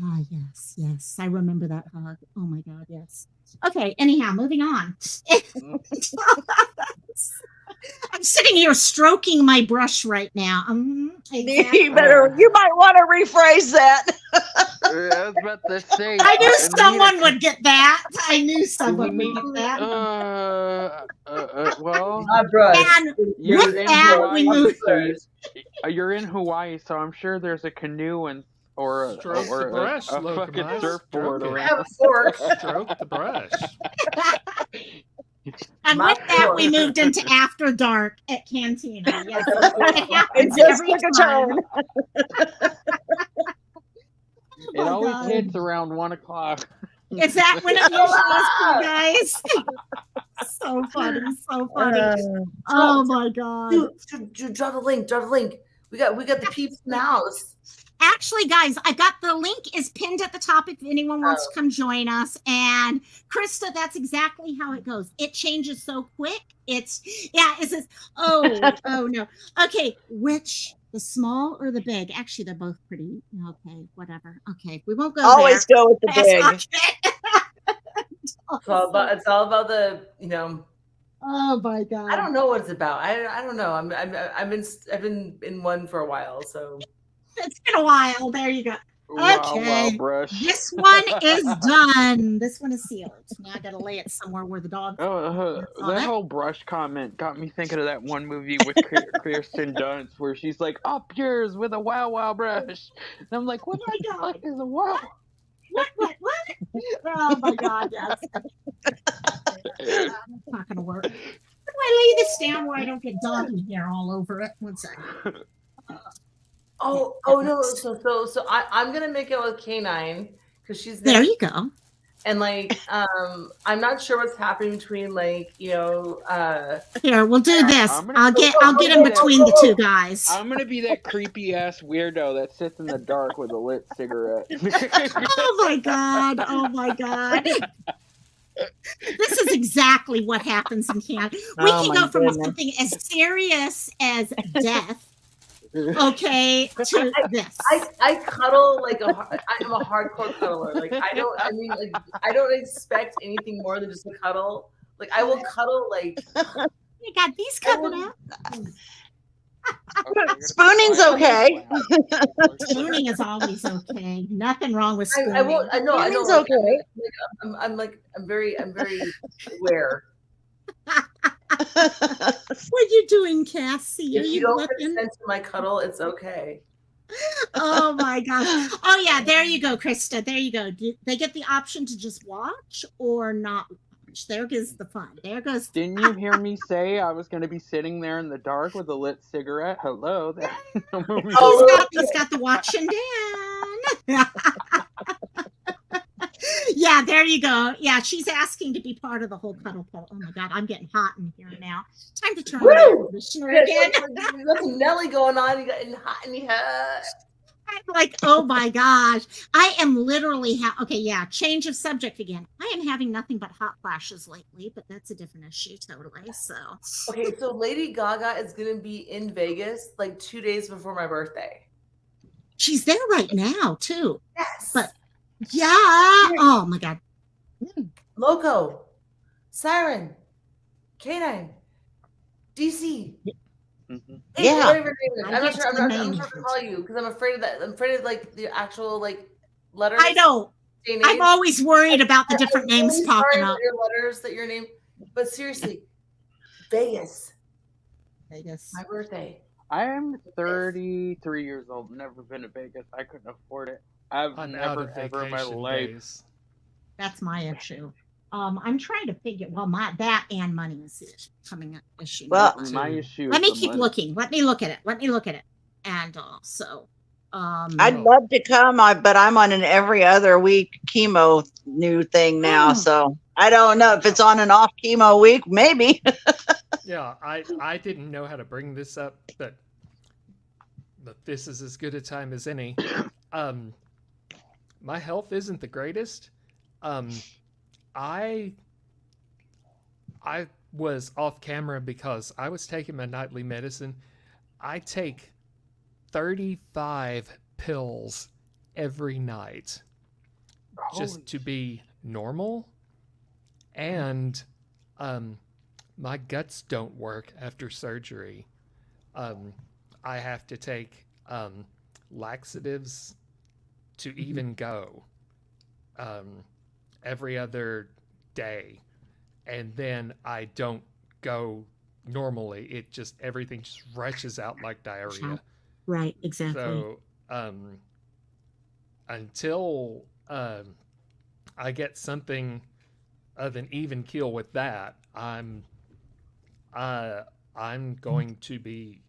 A: oh, yes, yes. I remember that hug. Oh, my God, yes. Okay, anyhow, moving on. I'm sitting here stroking my brush right now. Exactly.
E: You might want to rephrase that.
C: I was about to say.
A: I knew someone would get that. I knew someone would get that.
C: Well,
A: And with that, we move.
C: You're in Hawaii, so I'm sure there's a canoe or a fucking surfboard around.
D: Stroke the brush.
A: And with that, we moved into After Dark at Cantina. Yes, it happens every time.
C: It always hits around 1 o'clock.
A: Is that when it usually is, you guys? So funny, so funny. Oh my God!
F: Dude, drop the link. We got the peeps in the house.
A: Actually, guys, I got the link is pinned at the top if anyone wants to come join us. And Krista, that's exactly how it goes. It changes so quick. It says, oh no. Okay, which, the small or the big? Actually, they're both pretty. Okay, whatever. Okay, we won't go
E: Always
A: there.
E: go with the big.
F: It's all about the
A: Oh my
F: I
A: god.
F: don't know what it's about. I don't know. I've been in one for a while, so
A: It's been a while. There you go.
C: Wow, wow,
A: Okay.
C: brush.
A: This one is done. This one is sealed. Now I gotta lay it somewhere where the dog
C: Oh,
A: on
C: that
A: it.
C: whole brush comment got me thinking of that one movie with Kirsten Dunst where she's like, "Up yours with a wow wow brush," and I'm like, "What the fuck is a wow?"
A: What? Oh my god, yes. That's not gonna work. How do I lay this down where I don't get doggy hair all over it? One second.
F: oh no, so I'm gonna make it with K9 because she's
A: There
F: there.
A: you go.
F: And like I'm not sure what's happening between like
A: Here, we'll do this.
C: I'm gonna-
A: I'll get in between the two guys.
C: I'm gonna be that creepy ass weirdo that sits in the dark with a lit cigarette.
A: Oh my god. Oh my god. This is exactly what happens in Canada. We
E: Oh
A: can
E: my
A: go from
E: goodness.
A: something as serious as death, okay, to this.
F: I cuddle like I'm a hardcore cuddler. Like I don't expect anything more than just a cuddle. Like I will cuddle like
A: You got these coming up.
E: Spooning's okay.
A: Spooning is always okay. Nothing wrong with spooning.
F: I won't. I know.
E: Spooning's
F: Like,
E: okay.
F: I'm very aware.
A: What you doing, Cassie? Are
F: If you
A: you
F: don't
A: looking?
F: consent to my cuddle, it's okay.
A: Oh my gosh. Oh yeah, there you go, Krista. There you go. They get the option to just watch or not watch. There goes the fun. There goes.
C: Didn't you hear me say I was gonna be sitting there in the dark with a lit cigarette? Hello, that movie.
A: He's got the watching down. Yeah, there you go. Yeah, she's asking to be part of the whole cuddle poll. Oh my god, I'm getting hot in here now. Time to turn on the shirt again.
F: There's some Nelly going on. You got hot in your head.
A: I'm like, oh my gosh. I am literally okay, yeah, change of subject again. I am having nothing but hot flashes lately, but that's a different issue totally. So
F: Okay, so Lady Gaga is gonna be in Vegas like 2 days before my birthday.
A: she's there right now too.
F: Yes.
A: But yeah. Oh my god.
F: Loco, Siren, K9, DC.
C: Mhm.
F: Hey,
E: Yeah.
F: whatever your name is.
A: I
F: I'm not
A: get
F: sure.
A: the
F: I'm
A: name.
F: not sure to call you because I'm afraid of that. I'm afraid of like the actual like letters.
A: I know.
F: Day
A: I'm
F: names.
A: always worried about the different
F: I'm
A: names
F: really
A: popping
F: sorry
A: up.
F: for your letters that your name. But seriously, Vegas,
A: Vegas.
F: my birthday.
C: I am 33 years old. Never been to Vegas. I couldn't afford it. I've
D: I'm out
C: never
D: of
C: ever in my
D: vacation
C: life.
D: days.
A: That's my issue. I'm trying to figure. Well, that and money is the coming up issue.
E: Well,
C: My issue.
A: let
C: is
A: me
C: the
A: keep
C: money.
A: looking. Let me look at it. And so,
E: I'd love to come, but I'm on an every other week chemo new thing now.
A: Oh.
E: So I don't know if it's on and off chemo week, maybe.
D: Yeah, I didn't know how to bring this up, but this is as good a time as any. My health isn't the greatest. I was off camera because I was taking my nightly medicine. I take 35 pills every night just
C: Holy
D: to be normal. And my guts don't work after surgery. I have to take laxatives to even go every other day. And then I don't go normally. It just, everything just rushes out like diarrhea.
A: right, exactly.
D: So until I get something of an even keel with that, I'm going to be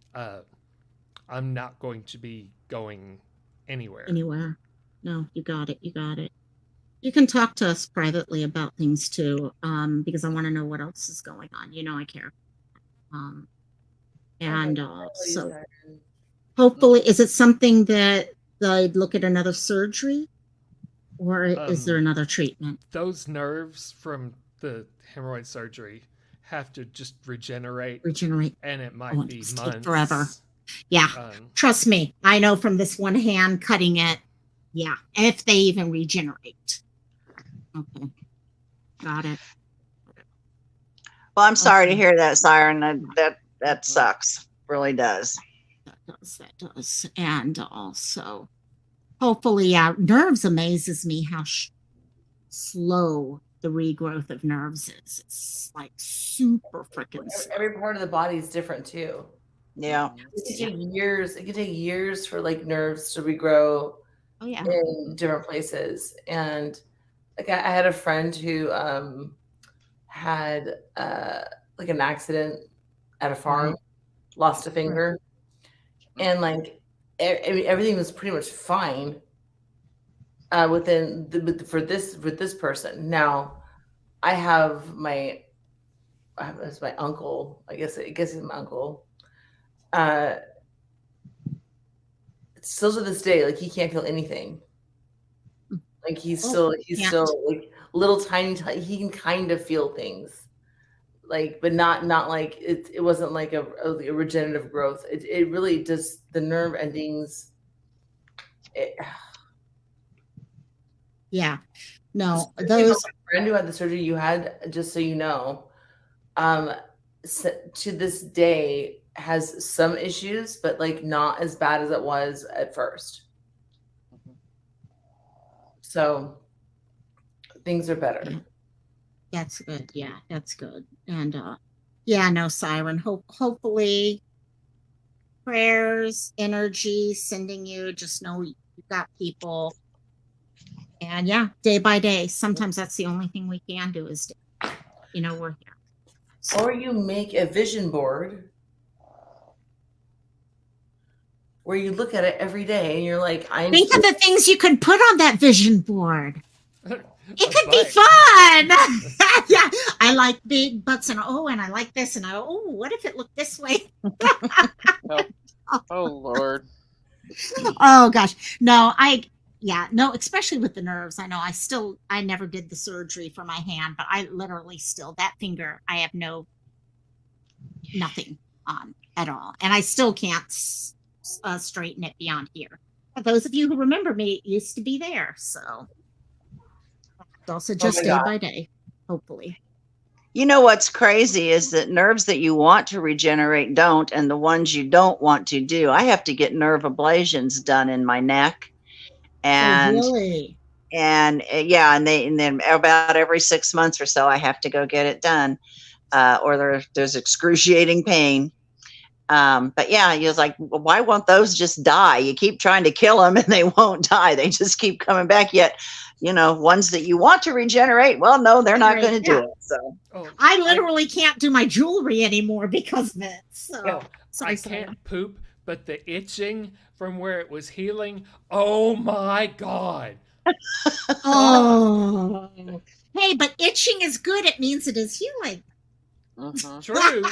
D: I'm not going to be going anywhere.
A: Anywhere. No, you got it. You can talk to us privately about things too, because I want to know what else is going on. You know, I care. And so hopefully, is it something that they'd look at another surgery, or is there another treatment?
D: Those nerves from the hemorrhoid surgery have to just regenerate, and it might be
A: just
D: months.
A: take forever. Yeah, trust me, I know from this one hand cutting it. Yeah, if they even regenerate. Okay. Got it.
E: Well, I'm sorry to
A: Okay.
E: hear that, Siren. That
C: Mhm.
E: sucks. Really does.
A: That does. And also, hopefully, yeah, nerves amazes me how slow the regrowth of nerves is. It's like super freaking slow.
F: Every part of the body is different too.
E: Yeah.
C: Mhm.
F: It could
A: Yeah.
F: take years. It could take years for like nerves to regrow
A: Oh yeah.
F: in different places. And like I had a friend who had like an accident at a farm,
A: Right.
F: lost a
A: Right.
F: finger, and like I mean, everything was pretty much fine for this person. Now I have it's my uncle. I guess he's my uncle. Uh, still to this day, like he can't feel anything. Like
A: Oh,
F: he's
A: can't.
F: still like little tiny. He can kind of feel things, like, but not like it wasn't like a regenerative growth. It really just the nerve endings. It,
A: Yeah. No,
F: especially about
A: those.
F: my friend who had the surgery you had, just so you know, um, to this day has some issues, but like not as bad as it was at first.
C: Mhm.
F: So things are better.
A: Yeah, that's good. Yeah, that's good. And yeah, no, Siren. Hopefully, prayers, energy, sending you. Just know you got people. And yeah, day by day. Sometimes that's the only thing we can do is, we're here. So
F: Or you make a vision board where you look at it every day and you're like, I'm
A: think of the things you could put on that vision board. It
D: A
A: could be
D: butt.
A: fun. Yeah, I like big butts, and and I like this, and what if it looked this way?
C: Oh, oh Lord.
A: Oh gosh, no, yeah, no, especially with the nerves. I know I never did the surgery for my hand, but I literally still that finger I have nothing on at all, and I still can't straighten it beyond here. But those of you who remember me, it used to be there, so it's also
F: oh
A: just
F: my
A: day
F: god.
A: by day, hopefully.
E: You know what's crazy is that nerves that you want to regenerate don't, and the ones you don't want to do. I have to get nerve ablations done in my neck,
A: Oh,
E: and
A: really?
E: yeah, and then about every 6 months or so, I have to go get it done, or there's excruciating pain. But yeah, you was like, well, why won't those just die? You keep trying to kill them and they won't die. They just keep coming back. Yet, ones that you want to regenerate, well, no, they're not going to do
A: Yeah.
E: it. So
D: Oh,
A: I literally can't do my jewelry anymore because of it. So
D: oh,
A: sorry,
D: I
A: Sarah.
D: can't poop, but the itching from where it was healing. Oh my god!
A: Oh, hey, but itching is good. It means it is healing.
C: Uh-huh.
D: True,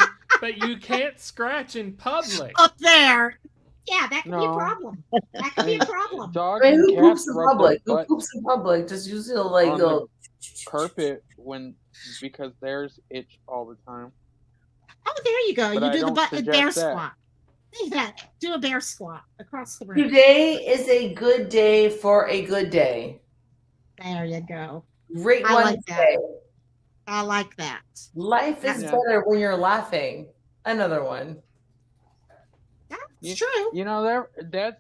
D: but you can't scratch in public.
A: Up there. Yeah, that could be a
C: No.
A: problem. That
C: I
A: could be a
C: mean,
A: problem.
C: dogs
F: I mean,
C: and
F: who
C: cats
F: poops in
C: rub their
F: public? Who
C: butt
F: poops in public? Just use it like
C: on the
F: little.
C: carpet because theirs itch all the time.
A: Oh, there you go.
C: But
A: You
C: I
A: do the
C: don't
A: bear
C: suggest that.
A: squat. See that? Do a bear squat across the room.
F: Today is a good day for a good day.
A: There you go.
F: Great
A: I like
F: Wednesday.
A: I like that.
F: Life is
C: Yeah.
F: better when you're laughing. Another one.
A: That's
C: You,
A: true.
C: you know that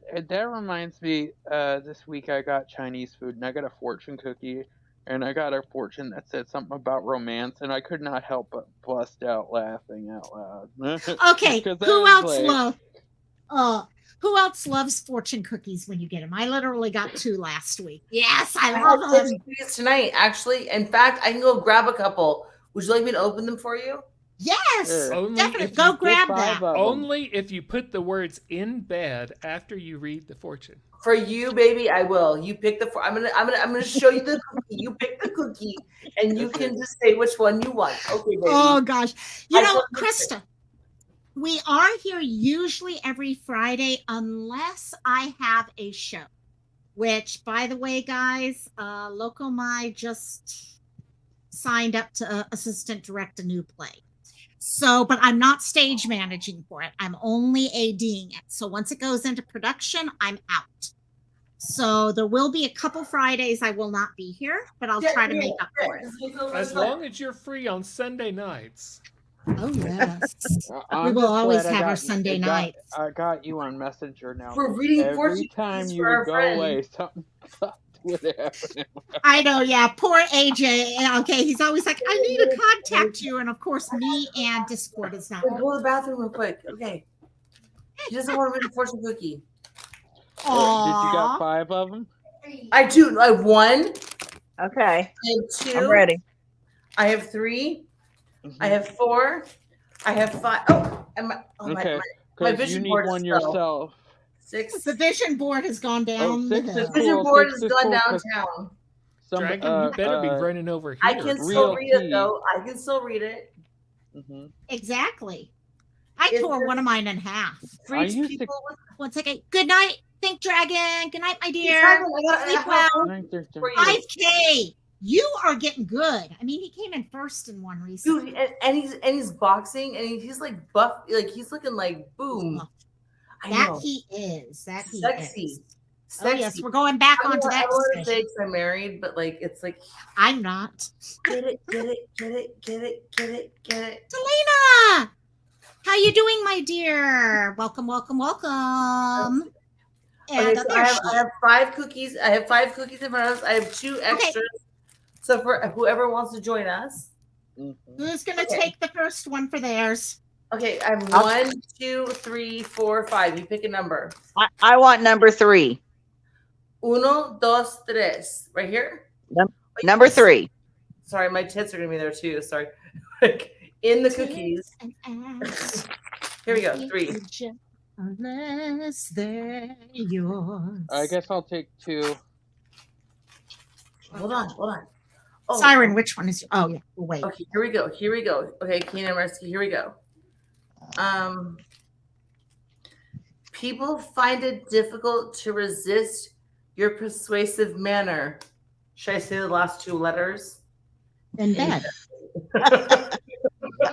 C: reminds me. This week I got Chinese food and I got a fortune cookie and I got a fortune that said something about romance and I could not help but bust out laughing out loud.
A: Okay,
C: 'Cause I
A: who
C: was
A: else
C: like,
A: love? Who else loves fortune cookies when you get them? I literally got 2 last week. Yes, I
F: I had
A: love them.
F: cookies tonight, actually. In fact, I can go grab a couple. Would you like me to open them for you?
A: Yes,
C: Sure.
D: Only
A: definitely.
D: if
A: Go
D: you
A: grab
C: get
A: that.
C: 5 of them.
D: Only if you put the words in bed after you read the fortune.
F: For you, baby, I will. You pick the. I'm gonna show you the cookie. You pick the cookie, and you
C: Okay.
F: can just say which one you want. Okay, baby.
A: Oh gosh. You
F: I
A: know,
F: told you-
A: Krista, we are here usually every Friday unless I have a show. Which, by the way, guys, Loco Mai just signed up to assistant direct a new play. So, but I'm not stage managing for it. I'm only ADing it. So once it goes into production, I'm out. So there will be a couple Fridays I will not be here, but I'll try to make up for it.
D: As long as you're free on Sunday nights.
A: Oh yes. We
C: I'm
A: will
C: just
A: always
C: glad
A: have our Sunday nights.
C: I got you on Messenger now.
F: We're reading
C: Every
F: fortune
C: time
F: cookies
C: you
F: for our
C: would go
F: friends.
C: away, something would happen.
A: I know, yeah. Poor AJ. Okay, he's always like, I need to contact you. And of course, me and Discord is not.
F: Wait, go to the bathroom real quick. Okay. He doesn't want to read a fortune cookie.
C: Did you got 5 of them?
F: I do. I have 1.
E: Okay,
F: I have 2.
E: I'm ready.
F: I have 3.
C: Mm-hmm.
F: I have 4. I have 5. Oh, and my,
C: Okay,
F: my
C: because
F: vision
C: you need
F: board
C: one
F: is low.
C: yourself.
F: 6.
A: The vision board has gone down.
C: 6
A: the
C: is
A: hill.
F: The vision
C: cool,
F: board
C: 6
F: has
C: is
F: gone
C: cool, 'cause
F: downtown.
D: Dragon, you better be running over here.
F: I can still read it though. I can still read it.
C: Mhm.
A: Exactly. I
F: It's
A: tore
F: just-
A: one of mine in half.
F: For
C: I
F: each
C: used to-
F: people with
A: 1 second. Good night. Think Dragon. Good night, my dear.
F: Dragon, I
A: Sleep
F: got
A: well.
F: for you.
A: 5K. You are getting good. I mean, he came in first in one recently.
F: Dude, and he's boxing and he's like buff, like he's looking like boom. I
A: That
F: know.
A: he is. That he
F: Sexy.
A: is.
F: Sexy.
A: Oh yes, we're going back
F: I
A: onto that
F: want to
A: discussion.
F: say 'cause I'm married, but like it's like
A: I'm not.
F: get it, get it, get it, get it, get it, get it.
A: Delana, how you doing, my dear? Welcome, welcome, welcome. And
F: Okay, so
A: there she
F: I have 5 cookies. I have 5 cookies in front of us. I have 2 extras. So for whoever wants to join us.
C: Mhm.
A: Who's gonna
F: Okay.
A: take the first one for theirs?
F: Okay, I have 1, 2, 3, 4, 5. You pick a number.
E: I want number 3.
F: 1, 2, 3. Right here?
E: Number 3.
F: Sorry, my tits are gonna be there too. Sorry. Like in the cookies. Here we go. 3.
A: Unless they're yours.
C: I guess I'll take 2.
F: Hold on. Oh,
A: Siren, which one is your? Oh yeah, we'll wait.
F: Okay, here we go. Okay, Keenan Rescue, here we go. People find it difficult to resist your persuasive manner. Should I say the last 2 letters?
A: In bed.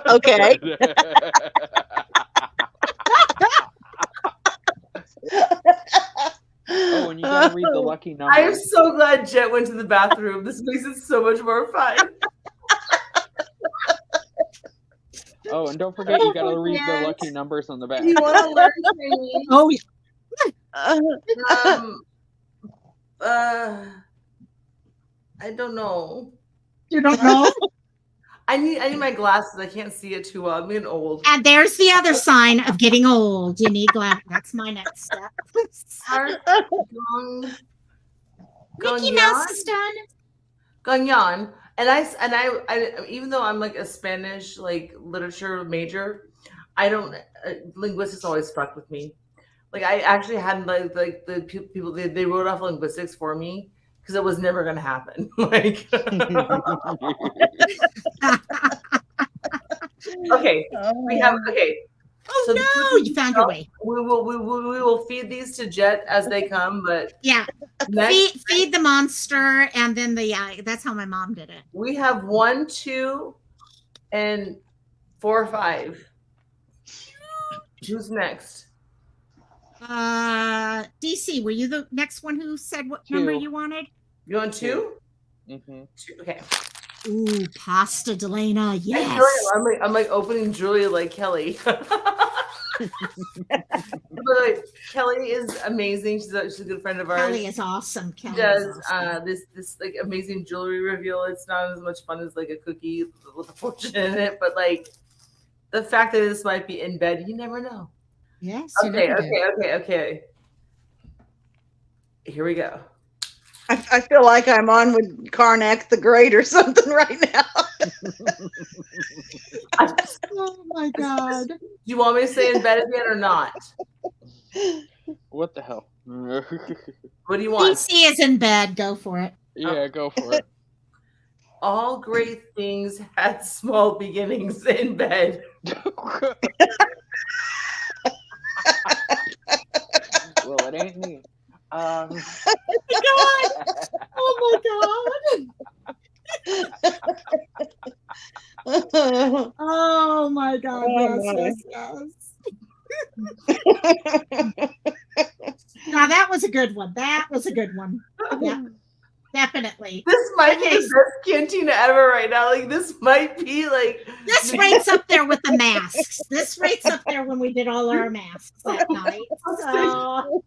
E: Okay.
C: Oh, and you gotta read the lucky number.
F: I am so glad Jet went to the bathroom. This makes it so much more fun.
C: Oh, and don't forget you gotta read the lucky numbers on the back.
F: Do you want to learn Chinese?
A: Oh yeah.
F: I don't know.
A: You don't know?
F: I need my glasses. I can't see it too well. I'm getting old.
A: And there's the other sign of getting old. You need glasses. That's my next step. Mickey Mouse is done.
F: Ganyan. And I even though I'm like a Spanish like literature major, I don't linguistics always fuck with me. Like I actually had like the people they wrote off linguistics for me because it was never gonna happen. Like okay, we have
A: Oh
F: So
A: no, you found your way.
F: we will feed these to Jet as they come, but
A: Yeah.
F: next
A: Feed the monster, and then that's how my mom did it.
F: we have 1, 2, and 4, 5. Who's next?
A: DC, were you the next one who said what number
C: 2.
A: you wanted?
F: You want 2?
C: Mhm.
F: 2. Okay.
A: Ooh, pasta Delana.
F: I
A: Yes.
F: feel like I'm like opening Julia like Kelly. But like, Kelly is amazing. She's a good friend of ours.
A: Kelly is awesome.
F: She
A: Kelly
F: does
A: is awesome.
F: this like amazing jewelry reveal. It's not as much fun as like a cookie with a fortune in it, but like the fact that this might be in bed, you never know.
A: Yes.
F: Okay. Here we go.
E: I feel like I'm on with Karnak the Great or something right now.
A: Oh my God.
F: Do you want me to say in bed again or not?
C: What the hell?
F: What do you want?
A: DC is in bed. Go for it.
C: Yeah, go for it.
F: All great things had small beginnings in bed.
C: Well, it ain't me.
A: Oh my God. Oh my God. Yes. now that was a good one. That was a good one. Yeah, definitely.
F: This might be
A: Okay,
F: the best cantina ever right now. Like this might be like
A: this rates up there with the masks. This rates up there when we did all our masks that night. So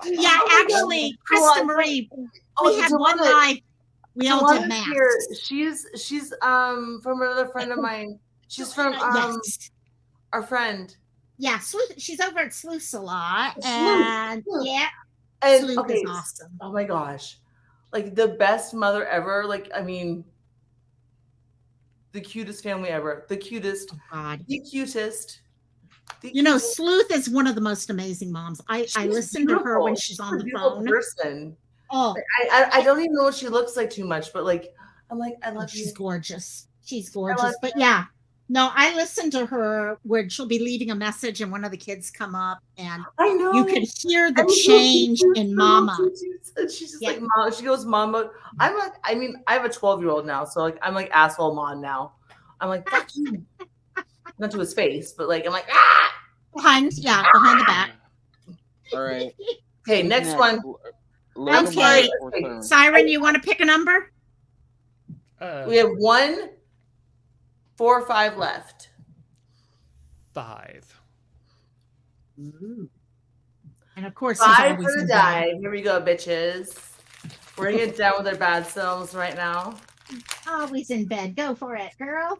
A: yeah, actually, Krista Marie, we had one live. We all did masks.
F: Here. She's from another friend of mine. She's from
A: yes.
F: our friend.
A: Yeah, she's over at Sleuths a lot, and yeah,
F: and
A: Sleuth
F: okay,
A: is awesome.
F: Oh my gosh, like the best mother ever. Like I mean, the cutest family ever. The cutest.
A: Oh God.
F: The cutest.
A: You know, Sleuth is one of the most amazing moms. I listen to her when she's on the phone.
F: Person.
A: Oh,
F: I don't even know what she looks like too much, but like I'm like I love you.
A: She's gorgeous. She's gorgeous. But yeah, no, I listen to her where she'll be leaving a message and one of the kids come up and
F: I know
A: you can hear the change in Mama.
F: And she's just like Mama. She goes Mama. I'm like, I mean, I have a 12-year-old now, so like I'm like asshole mom now. I'm like fuck you. Not to his face, but like I'm like
A: behind the back.
C: All right.
F: Okay, next one.
A: Okay, Siren, you want to pick a number?
F: We have 1, 4, 5 left.
D: 5.
A: Ooh. And of course,
F: 5 for the dive. Here we go, bitches. We're gonna get down with our bad selves right now.
A: Always in bed. Go for it, girl.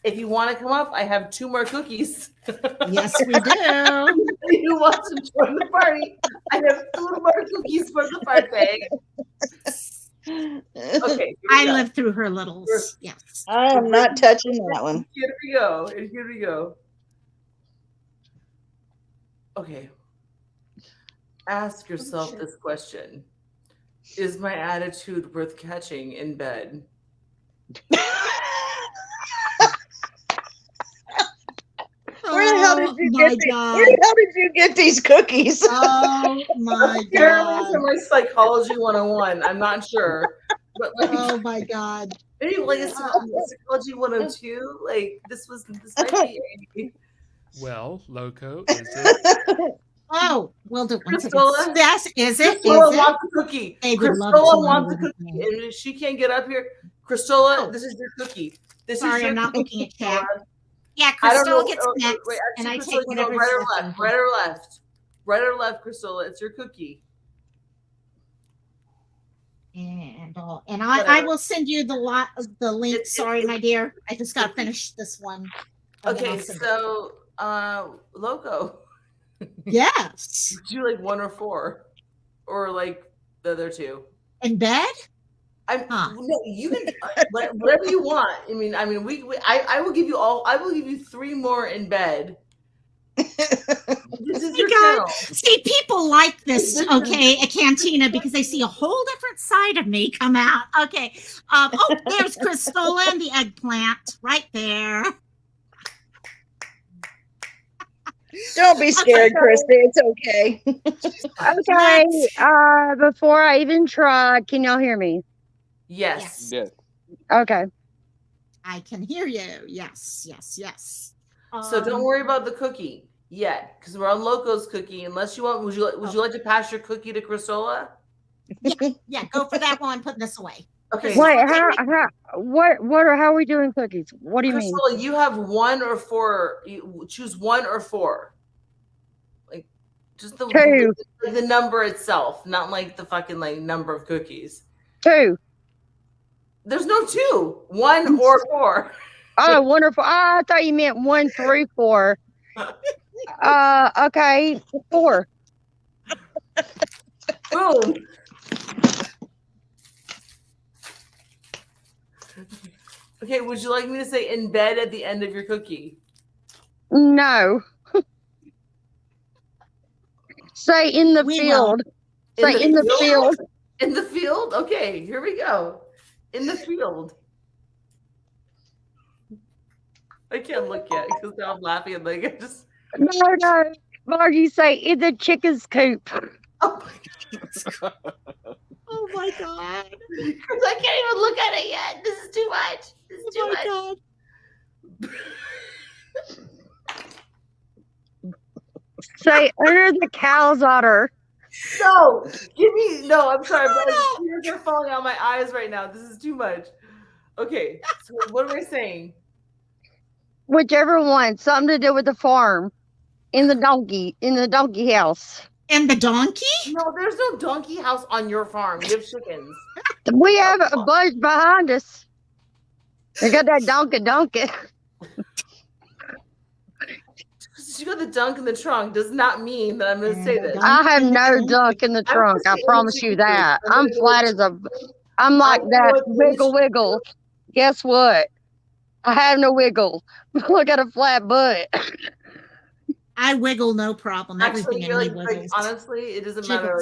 F: If you want to come up, I have 2 more cookies.
A: Yes, we do.
F: Who wants to join the party? I have 2 more cookies for the party. Okay.
A: I lived through her littles. Yes.
E: I'm not touching that one.
F: Here we go. And here we go. Okay. Ask yourself this question. Is my attitude worth catching in bed?
E: Where the hell did you get these? Where the hell did you get these cookies?
A: Oh my
F: God! My psychology 101. I'm not sure, but like,
A: oh my God!
F: Maybe like psychology 102. Like this might be.
D: Well, Loco, is it?
A: Oh, we'll do one second.
F: Christola?
A: Yes, is it?
F: Christola wants a cookie.
A: Christola
F: wants a cookie, and if she can't get up here, Christola, this is your cookie.
A: Sorry, I'm not looking at chat. Yeah, Christola gets next, and I take whatever.
F: Right or left? Right or left? Right or left, Christola? It's your cookie.
A: And I will send you the link. Sorry, my dear. I just got to finish this one.
F: Okay, so Loco.
A: Yes.
F: Would you like 1 or 4, or like the other 2?
A: In bed?
F: No, you can whatever you want. I mean, I will give you all. I will give you 3 more in bed. This is your channel.
A: See, people like this, okay, at Cantina because they see a whole different side of me come out. Okay. Oh, there's Christola and the eggplant right there.
E: Don't be scared, Christy. It's okay.
G: Okay. Before I even try, can y'all hear me?
F: Yes.
G: Okay.
A: I can hear you. Yes.
F: So don't worry about the cookie yet, because we're on Loco's cookie. Unless you want, would you like to pass your cookie to Christola?
A: Yeah. Go for that one. Put this away.
G: Okay. Wait. How are we doing cookies? What do you mean?
F: Christola, you have 1 or 4. You choose 1 or 4. Like just the number itself, not like the fucking like number of cookies.
G: 2.
F: There's no 2. 1 or 4.
G: Oh, 1 or 4. I thought you meant 1 through 4. Okay, 4.
F: Boom. Okay, would you like me to say in bed at the end of your cookie?
G: No. Say in the field. Say in the field.
F: In the field? Okay, here we go. In the field. I can't look yet because now I'm laughing and like I just.
G: No. Margie, say in the chicken's coop.
F: Oh
A: my God.
F: Because I can't even look at it yet. This is too much. This is too much.
G: Say, under the cow's udder.
F: No, no. I'm sorry, but tears are falling out my eyes right now. This is too much. Okay, so what am I saying?
G: Whichever one. Something to do with the farm. In the donkey house.
A: And the donkey?
F: No, there's no donkey house on your farm. You have chickens.
G: We have a bunch behind us. They got that donkey.
F: You got the dunk in the trunk does not mean that I'm going to say this.
G: I have no dunk in the trunk. I promise you that. I'm flat as I'm like that wiggle. Guess what? I have no wiggle. I got a flat butt.
A: I wiggle, no problem.
F: Actually,
A: Everything in me
F: like,
A: wiggles.
F: honestly, it doesn't matter.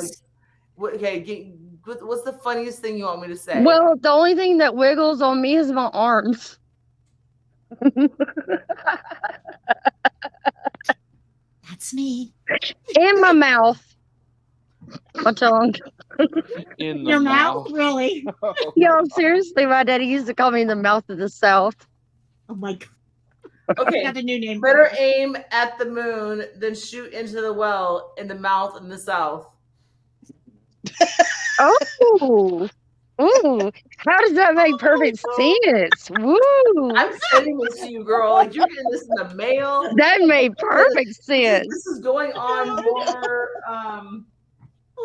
F: Like, okay, what's the funniest thing you want me to say?
G: Well, the only thing that wiggles on me is my arms.
A: That's me.
G: And my mouth. My tongue.
C: In the
A: Your mouth, really?
G: Yo, seriously, my daddy used to call me the mouth of the South.
A: Oh my God.
F: Okay,
A: Got a new name.
F: better aim at the moon than shoot into the well in the mouth in the south.
G: Oh. Ooh, how does that make perfect sense? Woo!
F: I'm sending this to you, girl. Like you're getting this in the mail.
G: That made perfect sense.
F: This is going on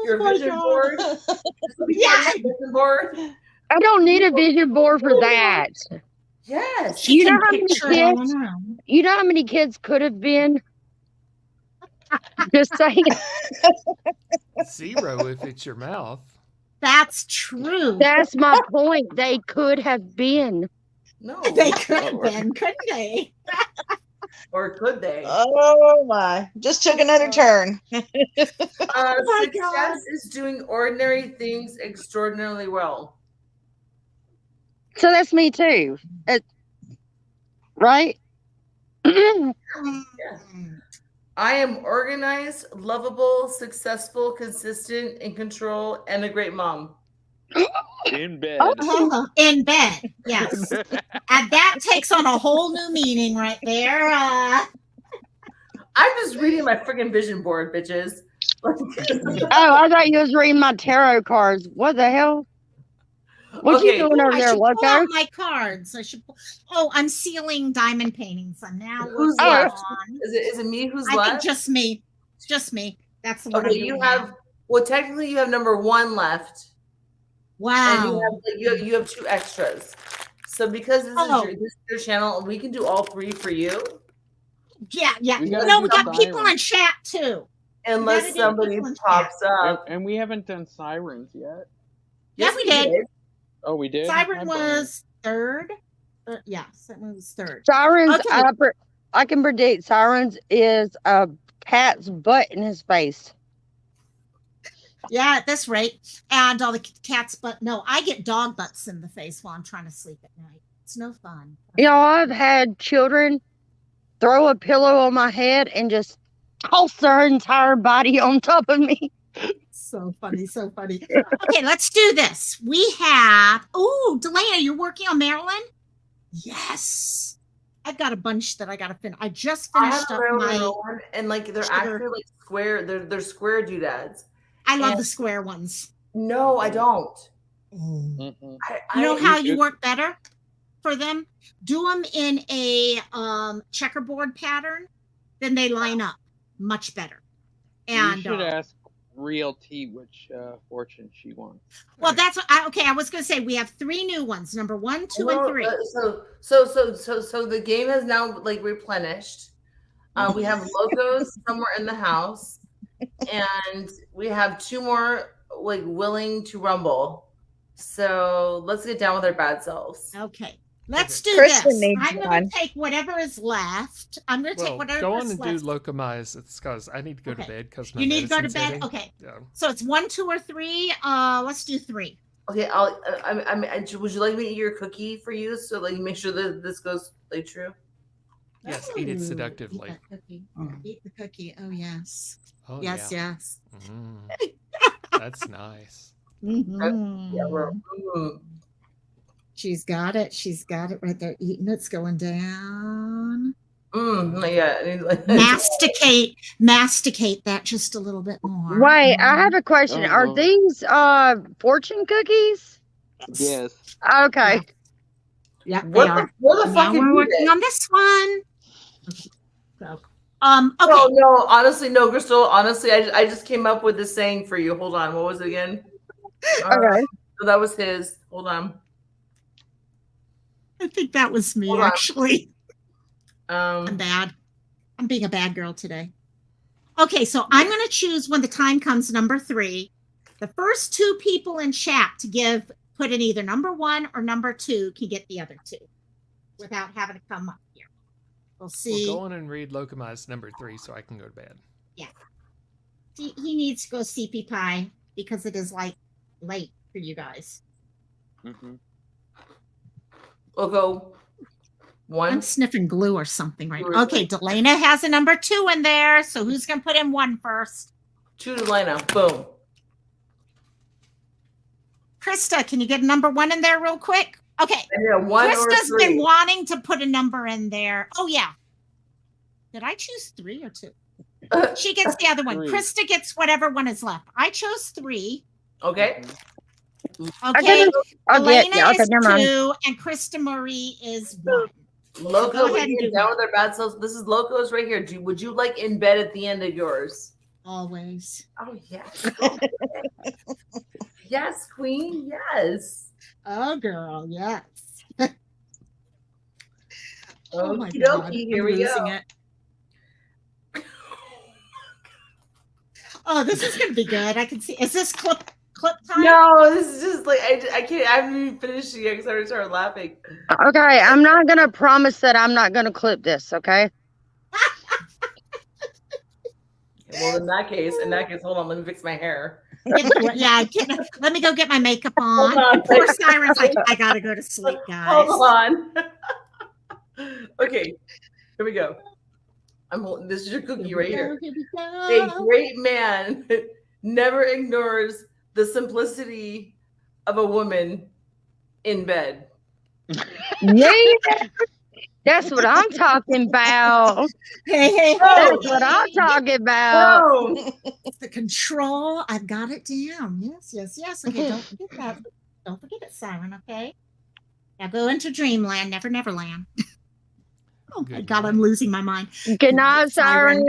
F: your
A: my
F: vision
A: God.
F: board. This will be
A: Yeah.
F: on your vision board.
G: I don't need a vision board for that.
F: Yes.
A: She
G: You know
A: can
G: how many
A: picture it all
G: kids?
A: on her own.
G: You know how many kids could have been? Just saying.
D: 0 if it's your mouth.
A: That's true.
G: That's my point. They could have been.
F: No.
A: They could have been, couldn't they?
F: Or could they?
E: Oh my! Just took another turn.
A: my
F: Success
A: God.
F: is doing ordinary things extraordinarily well.
G: So that's me too. Right?
F: I am organized, lovable, successful, consistent, in control, and a great mom.
C: In bed.
A: In bed, yes. And that takes on a whole new meaning right there.
F: I'm just reading my freaking vision board, bitches.
G: Oh, I thought you was reading my tarot cards. What the hell? What you doing over
A: I
G: there,
A: should pull
G: Loco?
A: out my cards. I should. I'm sealing diamond paintings. I'm now
F: Who's
A: working
F: left?
A: on.
F: Is it me who's
A: I
F: left?
A: think just me. Just me. That's the one.
F: Okay,
A: I'm
F: you
A: doing
F: have.
A: now.
F: Well, technically, you have number 1 left, and
A: Wow.
F: you have 2 extras. So because this
A: Oh.
F: is your channel, we can do all 3 for you,
A: Yeah.
C: We gotta
A: No,
C: do
A: we got people
C: sirens.
A: in chat too.
F: unless
A: gotta do
F: somebody
A: people in chat.
F: pops
C: And,
F: up.
C: and we haven't done sirens yet.
A: Yeah, we did.
C: Oh, we did?
A: Siren
C: My bad.
A: was third. Yeah, Siren was third.
G: Sirens,
A: Okay.
G: I can predict Sirens is a cat's butt in his face.
A: Yeah, at this rate. And all the cats, but no, I get dog butts in the face while I'm trying to sleep at night. It's no fun.
G: You know, I've had children throw a pillow on my head and just toss their entire body on top of me.
A: So funny, so funny. Okay, let's do this. We have, Delana, you're working on Maryland? Yes. I've got a bunch that I got to finish. I just
F: I have
A: finished up
F: Maryland
A: my,
F: one, and like they're
A: sugar.
F: actually like square. They're square doodads.
A: I love
F: and-
A: the square ones.
F: No, I don't.
C: Mm-mm.
A: You know
F: I-
A: how you work better for them? Do them in a checkerboard pattern, then they line up much better. And
C: You should ask Real T which fortune she wants.
A: well, that's okay. I was going to say we have 3 new ones: number 1, 2, and 3.
F: So the game has now like replenished. We have logos somewhere in the house, and we have 2 more like willing to rumble. So let's get down with our bad selves.
A: Okay, let's do
E: Kristen
A: this.
E: needs
A: I'm going
E: one.
A: to take whatever is left. I'm going to take
D: Well,
A: whatever
D: go
A: is
D: on and
A: left.
D: do locomize. It's because I need to go to
A: Okay.
D: bed because
A: You need to go to
D: medicine's
A: bed.
D: hitting.
A: Okay,
D: Yeah.
A: so it's 1, 2, or 3. Let's do 3.
F: Okay, would you like me to eat your cookie for you so like make sure that this goes like true?
D: Yes, eat it
A: Ooh,
D: seductively.
A: Eat that cookie. Eat the cookie. Oh yes.
D: Oh,
A: Yes.
D: yeah.
A: Yes.
D: That's nice.
A: Mhm.
F: Yeah,
A: She's got it. She's got it right there. Eating it's going down.
F: Yeah.
A: Masticate that just a little bit more.
G: Wait, I have a question. Are
C: Uh-huh.
G: these fortune cookies?
C: Yes.
G: Okay.
A: Yep, they are.
F: Where the
A: Now
F: fuck
A: we're working on this one. Okay. So, okay.
F: No, honestly, no, Crystal. Honestly, I just came up with this saying for you. Hold on. What was it again?
G: Okay.
F: So that was his. Hold on.
A: I think that was me,
F: Hold on.
A: actually. I'm bad. I'm being a bad girl today. Okay, so I'm going to choose when the time comes, number 3. The first 2 people in chat to put in either number 1 or number 2 can get the other 2 without having to come up here. We'll see.
D: Well, go on and read Locumized number 3 so I can go to bed.
A: Yeah. He needs to go CP Pie because it is like late for you guys.
C: Mm-hmm.
F: We'll go 1.
A: I'm sniffing glue or something right now. Okay, Delana has a number 2 in there. So who's going to put in 1 first?
F: 2 Delana. Boom.
A: Krista, can you get a number 1 in there real quick? Okay. Krista's been wanting to put a number in there. Oh, yeah. Did I choose 3 or 2? She gets the other one.
C: 3.
A: Krista gets whatever one is left. I chose 3.
F: Okay.
A: Okay. Elena is
G: never mind.
A: 2 and Krista Marie is 1.
F: Loco,
A: go ahead and do
F: down with their bad selves. This is Loco's right here. Would you like in bed at the end of yours?
A: Always.
F: Oh, yes. Yes, queen. Yes.
A: Oh, girl. Yes.
F: Oh
A: my
F: Okie
A: God.
F: dokie, here
A: I'm
F: we go.
A: losing it. Oh, this is going to be good. I can see. Is this clip time?
F: No, this is just like I can't. I haven't even finished it yet because I already started laughing.
G: Okay, I'm not gonna promise that I'm not gonna clip this. Okay.
F: Well, in that case, hold on. Let me fix my hair.
A: Yeah, let me go get my makeup on. Poor Siren's like, I gotta go to sleep, guys.
F: Hold on. Okay, here we go. This is your cookie right here. A great man never ignores the simplicity of a woman in bed.
G: Yeah, that's what I'm talking about.
A: Hey,
G: That's what I'm talking about.
A: It's the control. I've got it down. Yes. Okay, don't forget that. Don't forget it, Siren, okay? Now go into dreamland, never land. Oh my God, I'm losing my mind.
G: Good night, Siren.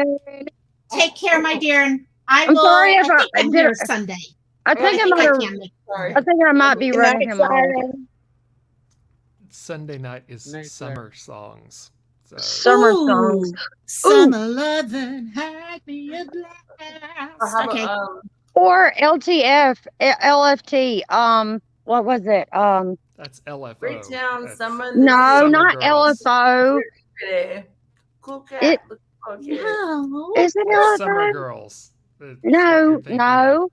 A: Take care, my dear. And
G: I'm sorry if
A: I'm here Sunday.
G: I think I might be running him off.
D: Sunday night is summer songs. So.
G: Summer songs.
A: Summer loving, had me a blast. Okay.
G: Or LTF, LFT. What was it?
D: That's LFO.
F: Great town, summer.
G: No, not LFO.
F: Cool cat.
A: No.
G: Is it LFO?
D: Summer Girls.
G: No.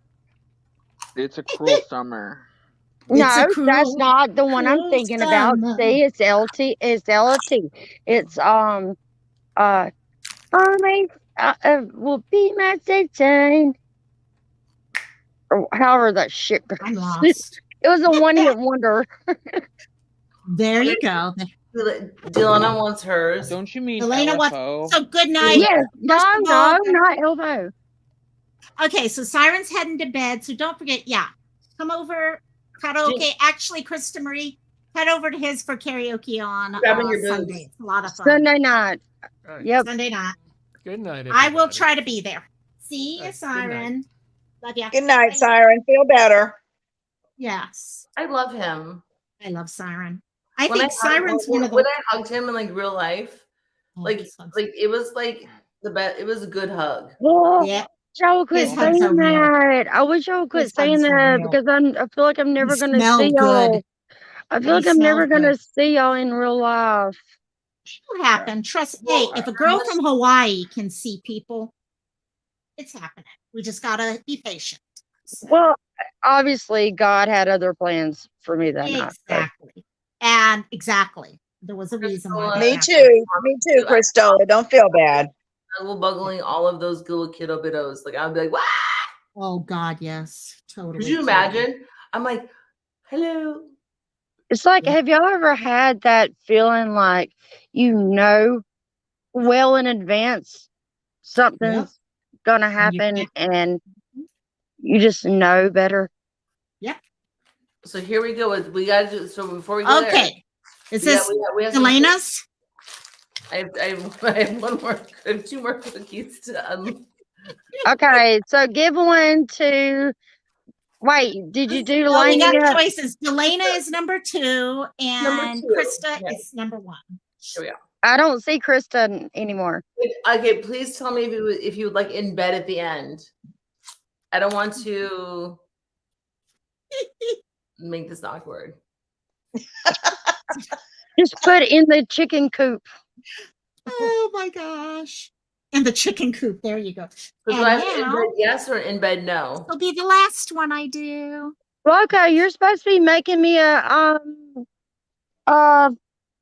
C: It's a cruel summer.
G: No, that's not the one I'm thinking about. See, it's LT. It's LFT. It's will be my 16. Or however that shit goes.
A: I'm lost.
G: It was a one-hit wonder.
A: There you go.
F: Delana wants hers.
C: Don't you mean
A: Elena
C: LFO?
A: So good night.
G: Yes. No, not elbow.
A: Okay, so Siren's heading to bed. So don't forget, come over karaoke. Actually, Krista Marie, head over to his for karaoke on Sunday. It's a lot of fun.
G: Sunday night.
D: Right.
G: Yep.
A: Sunday night.
D: Good night, everybody.
A: I will try to be there. See you, Siren. Love ya.
E: Good night, Siren. Feel better.
A: Yes.
F: I love him.
A: I love Siren. I think Siren's one of the.
F: When I hugged him in like real life, like it was like the best. It was a good hug.
G: Well,
A: yeah.
G: Y'all quit saying that. I wish y'all quit saying that because I feel like I'm never gonna see y'all. I feel like I'm never gonna see y'all in real life.
A: It'll happen. Trust. Hey, if a girl from Hawaii can see people, it's happening. We just gotta be patient. So.
G: Well, obviously, God had other plans for me that night.
A: Exactly. And exactly, there was a reason why.
E: Me too, Christola. Don't feel bad.
F: I will buggling all of those little kiddo biddos. Like I'll be like, "What?"
A: Oh God, yes, totally.
F: Could you imagine? I'm like, "Hello."
G: It's like, have y'all ever had that feeling like well in advance something's gonna
A: And you
G: happen,
A: can't-
G: and you just know better.
A: Yep.
F: So here we go. We got to do. So before we go there,
A: Okay. Is
F: we got-
A: this
F: we have some-
A: Elena's?
F: I have one more. I have 2 more cookies to.
G: Okay, so give one to. Wait, did you do
A: Well, we
G: Lane
A: got
G: yet?
A: choices. Delana is number 2, and
F: 2.
A: Krista
F: Okay.
A: is number 1.
F: Here we go.
G: I don't see Krista anymore.
F: Okay, please tell me if you would like in bed at the end. I don't want to make this awkward.
G: Just put in the chicken coop.
A: Oh my gosh. And the chicken coop. There you go.
F: So do
A: And
F: I have in
A: now-
F: bed yes or in bed no?
A: It'll be the last one I do.
G: Well, okay, you're supposed to be making me a
F: Well, here,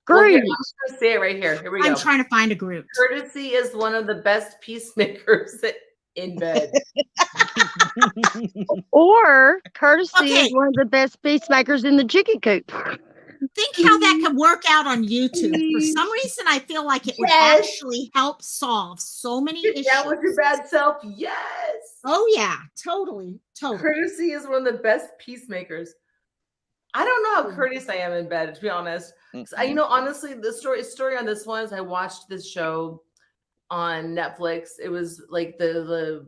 G: group.
F: I'm just gonna say it right here. Here we
A: I'm
F: go.
A: trying to find a group.
F: Courtesy is one of the best peacemakers in bed.
G: Or courtesy is
A: Okay.
G: one of the best peacemakers in the chicken coop.
A: Think how that could work out on YouTube. For some reason, I feel like it would
F: Yes.
A: actually help solve so many
F: Get
A: issues.
F: down with your bad self. Yes.
A: Oh yeah, totally.
F: Courtesy is one of the best peacemakers. I don't know how courteous I am in bed, to be honest. 'Cause you know, honestly, the story on this one is I watched this show on Netflix. It was like the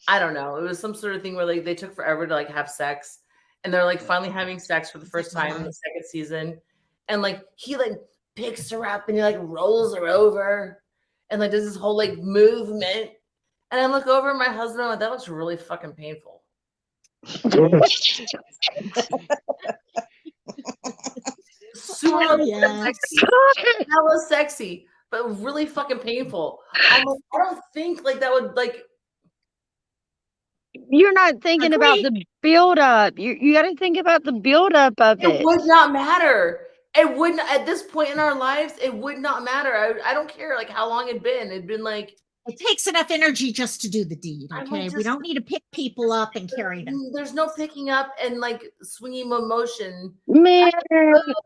F: I don't know. It was some sort of thing where like they took forever to like have sex, and they're like finally having sex for the first time in the second season, and like he like picks her up and he like rolls her over, and like does this whole like movement, and I look over at my husband and I'm like, that looks really fucking painful. Super
A: Oh, yes.
F: sexy. That was sexy, but really fucking painful. I'm like, I don't think like that would like.
G: You're not thinking about the build up. You got to think about the build up of
F: It
G: it.
F: would not matter. It wouldn't at this point in our lives. It would not matter. I don't care like how long it'd been. It'd been like
A: It takes enough energy just to do the deed.
F: I would
A: Okay, we
F: just-
A: don't need to pick people up and carry them.
F: there's no picking up and like swinging motion.
G: Man,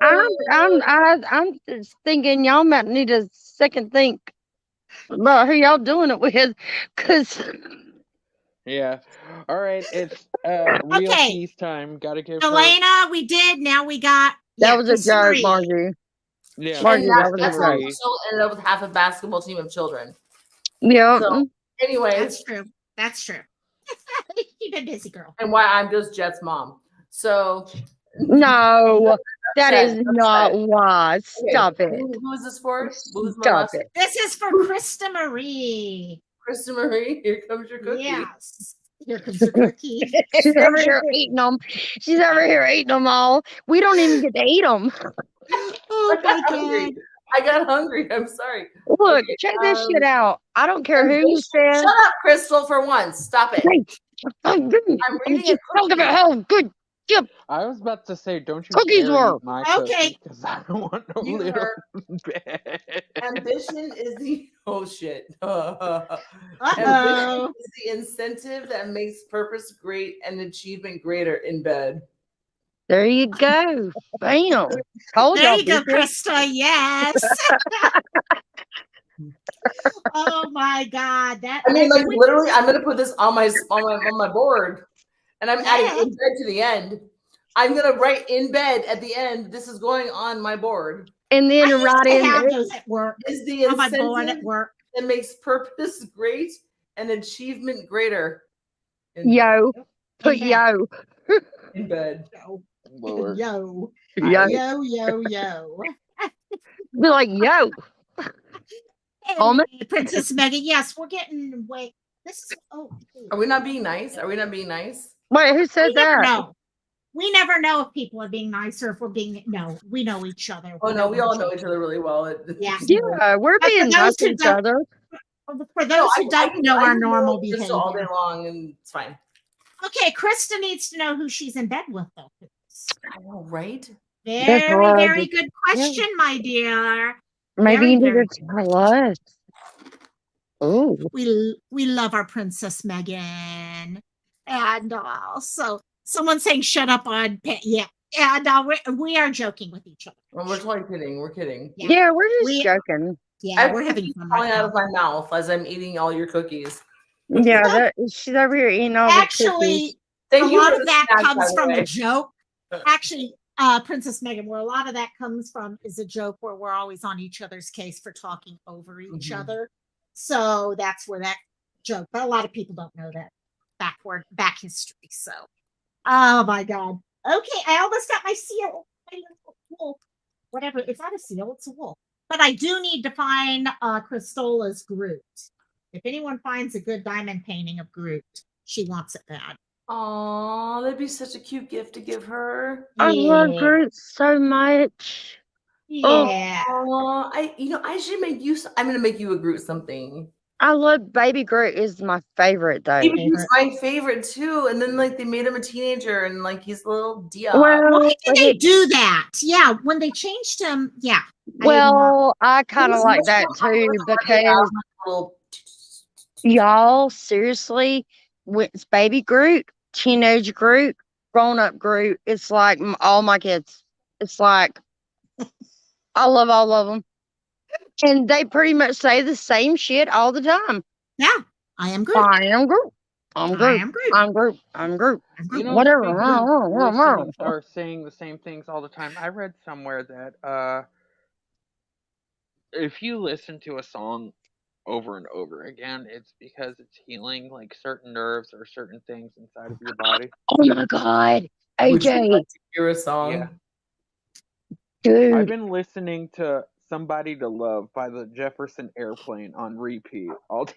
G: I'm just thinking y'all might need a second think about who y'all doing it with, because
C: Yeah. All right. It's real
A: Okay.
C: peace time. Gotta give her.
A: Elena, we did. Now we got.
G: that
A: yeah,
G: was a
A: Krista
G: joke,
A: Marie.
G: Margie.
C: Yeah.
G: Margie,
F: And
G: that was a
F: that's
G: joke.
F: how Michelle ended up with half a basketball team of children.
G: Yeah.
F: So, anyways,
A: That's true. That's true. You've been busy, girl.
F: and why I'm just Jet's mom. So
G: No, that
F: said,
G: is
F: enough
G: not
F: said.
G: why.
F: okay,
G: Stop it.
F: Who is this for? Who's my
G: Stop
F: last-
G: it.
A: This is for Krista Marie.
F: Krista Marie, here comes your cookie.
A: Yes. Here comes your cookie.
G: She's over here eating them. She's over here eating them all. We don't even get to eat them.
A: Oh
F: I
A: my
F: got hungry.
A: god.
F: I got hungry. I'm sorry.
G: Look,
F: Okay,
G: check this shit out. I don't care who you
F: Shut
G: said.
F: up, Crystal, for once. Stop it. I'm reading a
G: Just talk about how good
C: I was about to say, don't you
G: Cookies
C: dare
G: were.
C: eat my
A: Okay.
C: cookie, because I don't want no
F: You
C: little
F: are-
C: bit.
F: Ambition is the oh shit.
A: Uh-oh.
F: Ambition is the incentive that makes purpose great and achievement greater in bed.
G: There you go. Bam. Told
A: There
G: y'all
A: you go,
G: bitches.
A: Krista. Yes. Oh my god. That
F: I mean,
A: that
F: like
A: would-
F: literally, I'm gonna put this on my board, and I'm adding
A: Yeah.
F: in bed to the end. I'm gonna write in bed at the end. This is going on my board.
G: And
A: I
G: then
A: used
G: right
A: to have
G: in
A: those at work.
F: Is the
A: On my board at
F: incentive
A: work.
F: that makes purpose great and achievement greater. In
G: yo. Put
A: bed.
G: yo.
F: in bed.
A: Yo.
C: Lord.
A: Yo.
G: Yo.
A: Yo, yo, yo.
G: Be like, yo. Almond?
A: Anyway, Princess Megan. Yes, we're getting wait. This is
F: Are we not being nice? Are we not being nice?
G: Wait, who said
A: we never
G: that?
A: know. We never know if people are being nice or if we're being no. We know each other.
F: Oh no, we all know each other really well.
A: Yeah.
G: Yeah, we're
A: But for
G: being nice
A: those who
G: to each
A: don't-
G: other.
A: For those who don't know our normal
F: just all day
A: behavior.
F: long, and it's fine.
A: Okay, Krista needs to know who she's in bed with, though.
F: I know, right?
A: Very,
G: hard.
A: very good question, my dear.
G: Maybe
A: Very,
G: you need
A: very
G: to tell us. Oh,
A: We love our Princess Megan, and also someone saying "shut up" on yeah, and we are joking with each other.
F: Well, we're totally kidding. We're kidding.
A: Yeah.
G: yeah, we're just
A: We-
G: joking.
A: Yeah, we're having fun right
F: falling out
A: now.
F: of my mouth as I'm eating all your cookies.
G: Yeah, she's over here eating all the cookies.
A: Actually,
F: Thank
A: a
F: you
A: lot
F: for
A: of
F: the
A: that
F: snack, by
A: comes
F: the
A: from a
F: way.
A: joke. Actually, Princess Megan, where a lot of that comes from is a joke where we're always on each other's case for talking over each
F: Mhm.
A: other. So that's where that joke, but a lot of people don't know that back history. So, oh my God. Okay, I almost got my seal. My little wolf. Whatever. It's not a seal, it's a wolf. But I do need to find Cristola's Groot. If anyone finds a good diamond painting of Groot, she wants it bad.
F: Aw, that'd be such a cute gift to give her.
G: I love
A: Yeah.
G: Groot so much. Oh,
A: Yeah.
F: Aw, I should make you. I'm gonna make you a Groot something.
G: I love Baby Groot is my favorite though.
F: Baby Groot's
A: Favorite.
F: my favorite too. And then like they made him a teenager and like he's a little Diop.
A: Why
G: Well,
A: did they do that? Yeah, when they changed him, yeah.
G: I kind of like that too because y'all seriously, it's Baby Groot, teenage Groot, grown up Groot. It's like all my kids. It's like I love all of them, and they pretty much say the same shit all the time.
A: Yeah, I am Groot.
G: I am Groot. I'm
A: I
G: Groot.
A: am Groot.
G: I'm Groot. I'm Groot.
A: I'm
C: You
A: Groot.
C: know,
G: Whatever.
C: speaking of listening or saying the same things all the time, I read somewhere that if you listen to a song over and over again, it's because it's healing like certain nerves or certain things inside of your body.
G: Oh my God,
F: Would you
G: AJ,
F: like to hear a song?
C: Yeah.
G: dude.
C: I've been listening to Somebody to Love by the Jefferson Airplane on repeat all day.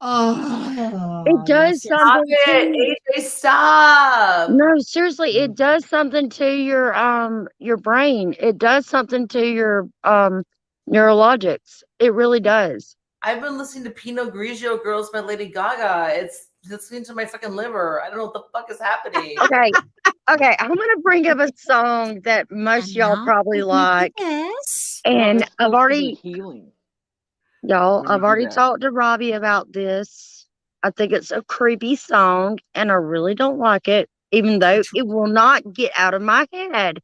A: Oh,
G: It does
A: yes, yes.
F: Stop
G: something to
F: it, AJ, stop.
G: no, seriously, it does something to your brain. It does something to your neurologics. It really does.
F: I've been listening to Pinot Grigio Girls by Lady Gaga. It's listening to my fucking liver. I don't know what the fuck is happening.
G: Okay. Okay, I'm gonna bring up a song that most
A: And
G: y'all
A: now
G: probably
A: we
G: like.
A: do this.
C: No,
G: And
C: it's
G: I've
C: supposed to be
G: already
C: healing.
G: y'all,
C: when you
G: I've
C: do
G: already
C: that.
G: talked to Robbie about this. I think it's a creepy song and I really don't like it, even though
A: Which
G: it will not get out of my head.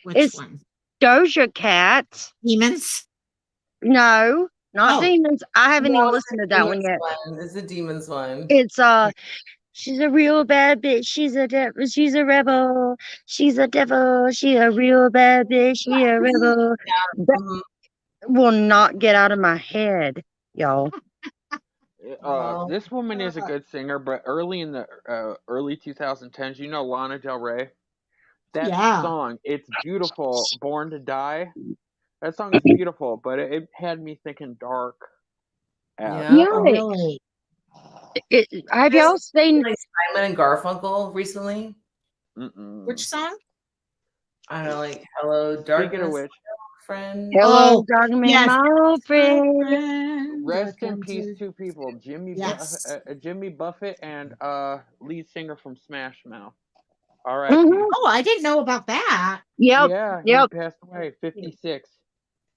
A: Which
G: It's
A: one?
G: Doja Cat.
A: Demons?
G: No, not
A: Oh.
G: Demons. I haven't even
F: No,
G: listened to that one yet.
F: It's the Demons one.
G: It's she's a real bad bitch. She's a devil. She's a rebel. She's a devil. She a real bad bitch. She a rebel. That
F: Mhm.
G: will not get out of my head, y'all.
F: Wow.
C: This woman is a good singer, but early in the early 2010s, you know Lana Del Rey? That
A: Yeah.
C: song, it's beautiful. Born to Die. That song is beautiful, but it had me thinking dark.
F: Yeah.
G: Yeah.
A: Oh, really?
G: Have y'all seen?
F: Like Simon and Garfunkel recently.
C: Mm-mm.
A: Which song?
F: I don't know, like Hello
C: Speaking of
F: Darkness,
C: which,
F: friend.
G: Hello,
A: Oh,
G: dark man,
A: yes.
G: my friend.
A: Friend,
C: rest in
A: welcome
C: peace,
A: to-
C: two people,
A: Yes.
C: Jimmy Buffett and lead singer from Smash Mouth. R.I.P.
G: Mhm.
A: Oh, I didn't know about that.
G: Yep.
C: Yeah, he
G: Yep.
C: passed away, 56.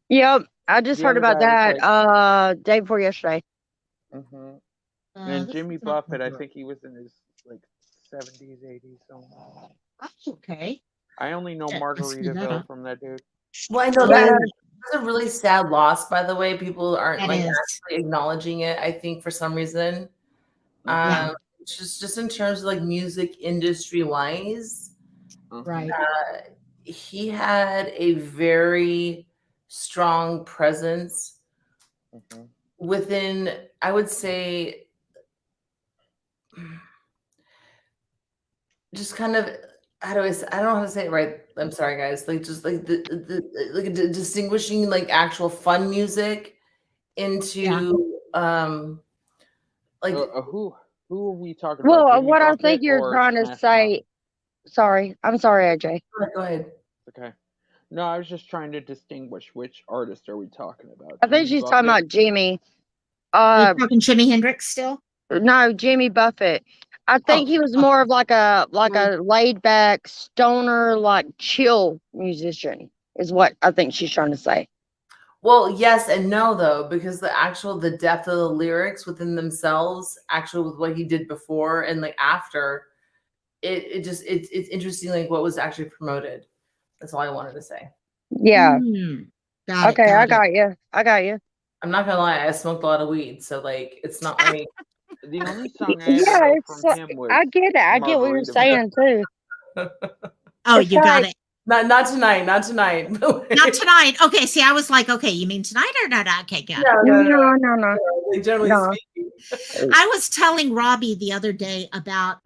G: Yep. I just
C: The
G: heard
C: other
G: about
C: guy was
G: that
C: like,
G: day before yesterday.
C: hmm and
A: This
C: Jimmy
A: is not
C: Buffett, I
A: good.
C: think he was in his like 70s, 80s. So
A: That's okay.
C: I only know
A: Yeah, I screwed that
C: Margaritaville
A: up.
C: from that dude.
F: Well, I know
G: Yeah.
F: that's a really sad loss, by the way. People aren't
A: That
F: like
A: is.
F: actually acknowledging it, I think, for some reason.
A: Yeah.
F: Just in terms of like music industry wise,
A: Right.
F: he had a very strong presence
C: Mhm.
F: within, I would say, just kind of, how do I say, I don't know how to say it right. I'm sorry, guys. Like just like the like distinguishing like actual fun music into like
C: Who are we talking about?
G: Well,
C: Jimmy
G: what I
C: Buffett
G: think you're
C: or
G: trying to
C: Smash Mouth?
G: say. Sorry, I'm sorry, AJ.
F: go ahead.
C: Okay. No, I was just trying to distinguish which artist are we talking about?
G: I think
C: Jimmy
G: she's talking
C: Buffett?
G: about Jimmy.
A: Are you talking Jimi Hendrix still?
G: No, Jimmy Buffett. I think
A: Oh,
G: he was more of like a laid back stoner, like chill musician. Is what I think she's trying to say.
F: Well, yes and no, though, because the depth of the lyrics within themselves, actually with what he did before and like after, it's interesting like what was actually promoted. That's all I wanted to say.
G: Yeah.
A: Got
G: Okay,
A: it.
G: I got you. I got you.
F: I'm not gonna lie, I smoked a lot of weed, so like it's not like
C: The only song I ever
G: Yeah,
C: know
G: it's
C: from
G: like,
C: him was
G: I get it. I get what you're
C: Margaritaville.
G: saying too.
A: Oh,
G: It's
A: you got
G: like
A: it.
F: not tonight, not tonight.
A: Not tonight. Okay, see, I was like, okay, you mean tonight or not? Okay, got it.
G: no.
F: Like, generally
G: No.
F: speaking.
A: I was telling Robbie the other day about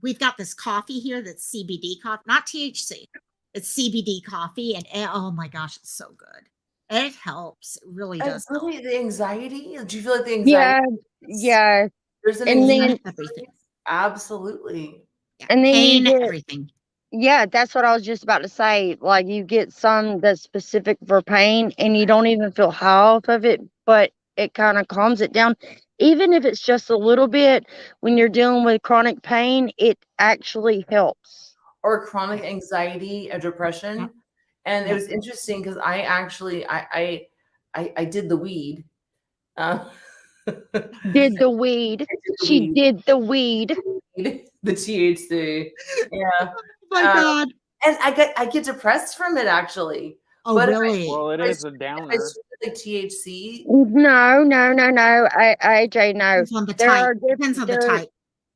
A: we've got this coffee here that's CBD coffee, not THC. It's CBD coffee, and oh my gosh, it's so good. It helps. It really does help.
F: Really, the anxiety. Do you feel like the
G: Yeah,
F: anxiety?
G: yeah.
F: There's an
G: And
F: anxiety.
G: then
A: Everything.
F: Absolutely.
A: Yeah.
G: and then you
A: Pain,
G: get
A: everything.
G: yeah, that's what I was just about to say. Like you get some that's specific for pain and you don't even feel high off of it, but it kind of calms it down. Even if it's just a little bit, when you're dealing with chronic pain, it actually helps.
F: Or chronic anxiety or
A: Yeah.
F: depression. And it
A: Yeah.
F: was interesting because I actually I did the weed. Uh,
G: Did the weed. She
F: weed,
G: did the weed.
F: the THC. Yeah.
A: Oh my
F: Um,
A: God.
F: and I get depressed from it actually.
A: Oh,
F: But
A: really?
C: Well, it
F: if I
C: is a
F: if I
C: downer.
F: switch to like THC,
G: No. AJ, no.
A: Depends on the
G: There
A: type.
G: are
A: Depends on the
G: there
A: type.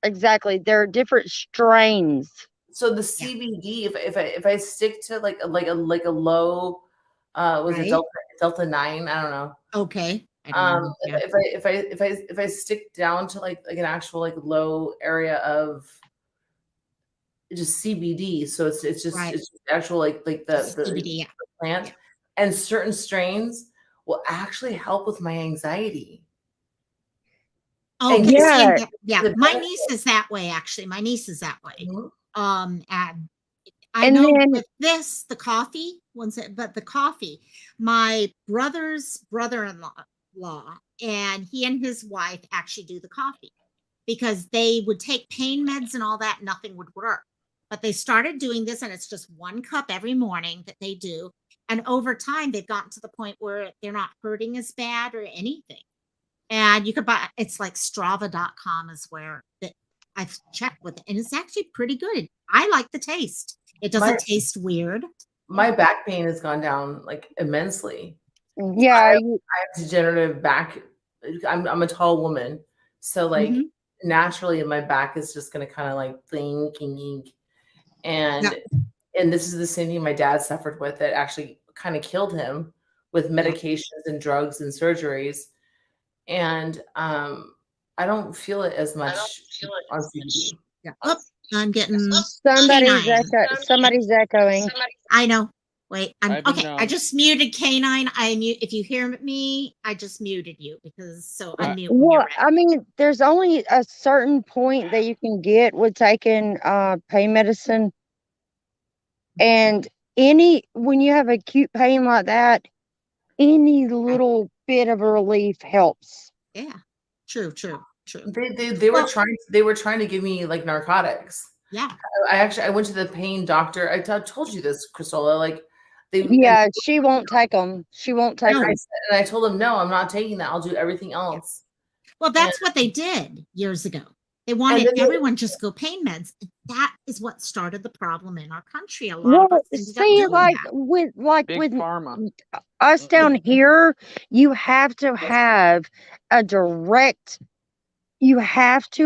G: exactly. There are different strains.
F: so the
A: Yeah.
F: CBD, if I stick to like a low, was it
A: Right.
F: Delta 9? I don't know.
A: Okay. I don't know. Yeah.
F: If I stick down to like an actual like low area of just CBD, so it's just
A: Right.
F: it's just actual like the
A: CBD. Yeah.
F: plant,
A: Yeah.
F: and certain strains will actually help with my anxiety. And
A: Okay.
F: give
A: See,
G: Yeah.
A: yeah.
F: the
A: My
F: benefit.
A: niece is that way. Actually, my niece is that way.
F: Mhm.
A: And I
G: And
A: know
G: then
A: with this, the coffee ones, but the coffee, my brother's brother-in-law, and he and his wife actually do the coffee because they would take pain meds and all that, nothing would work. But they started doing this, and it's just 1 cup every morning that they do. And over time, they've gotten to the point where they're not hurting as bad or anything. And you could buy it's like strava.com is where that I've checked with it, and it's actually pretty good. I like the taste. It
F: My
A: doesn't taste weird.
F: my back pain has gone down like immensely.
G: yeah,
F: I have degenerative back. I'm a tall woman, so like
A: Mhm.
F: naturally my back is just gonna kind of like thinking,
A: Yeah.
F: and this is the same thing my dad suffered with that actually kind of killed him with
A: Yeah.
F: medications and drugs and surgeries, and I don't feel it as much on CBD.
A: Yeah. Oh, I'm getting
G: somebody's
A: canine.
G: somebody's echoing.
A: I know. Wait, I'm
C: I've been
A: okay. I
C: known.
A: just muted canine. I mute if you hear me, I just muted you because so
C: I-
A: unmute when you're
G: Well,
A: ready.
G: I mean, there's only a certain point that you can get with taking pain medicine. And when you have acute pain like that, any little bit of a relief helps.
A: Yeah. True.
F: They were
A: Well,
F: trying to give me like narcotics.
A: yeah.
F: I went to the pain doctor. Told you this, Cristola. Like they
G: Yeah, she won't take them. She won't take
A: No.
G: them.
F: and I told them no, I'm not taking that. I'll do everything else.
A: Well,
F: And
A: that's what they did years ago. They
F: and
A: wanted
F: then they,
A: everyone just go pain meds. That is what started the problem in our country. A lot
G: Well,
A: of us ended up
G: see,
A: doing
G: like
A: that.
C: Big
G: with
C: Pharma.
G: us down
C: Mm-mm.
G: here, you have to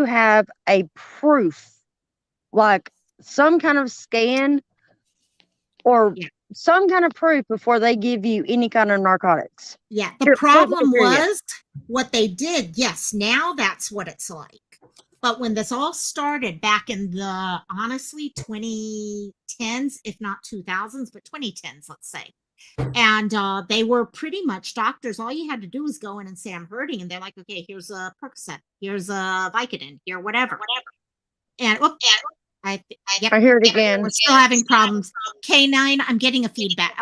G: have a proof, like some kind of scan or
A: Yeah.
G: some kind of proof before they give you any kind of narcotics.
A: Yeah. The
G: Period.
A: problem was what they did. Yes, now that's what it's like. But when this all started back in the honestly 2010s, if not 2000s, but 2010s, let's say. And they were pretty much doctors. All you had to do was go in and say, I'm hurting. And they're like, okay, here's a Percocet, here's a Vicodin, here, whatever. And yep,
G: I hear it again.
A: we're still having problems. K9, I'm getting a feedback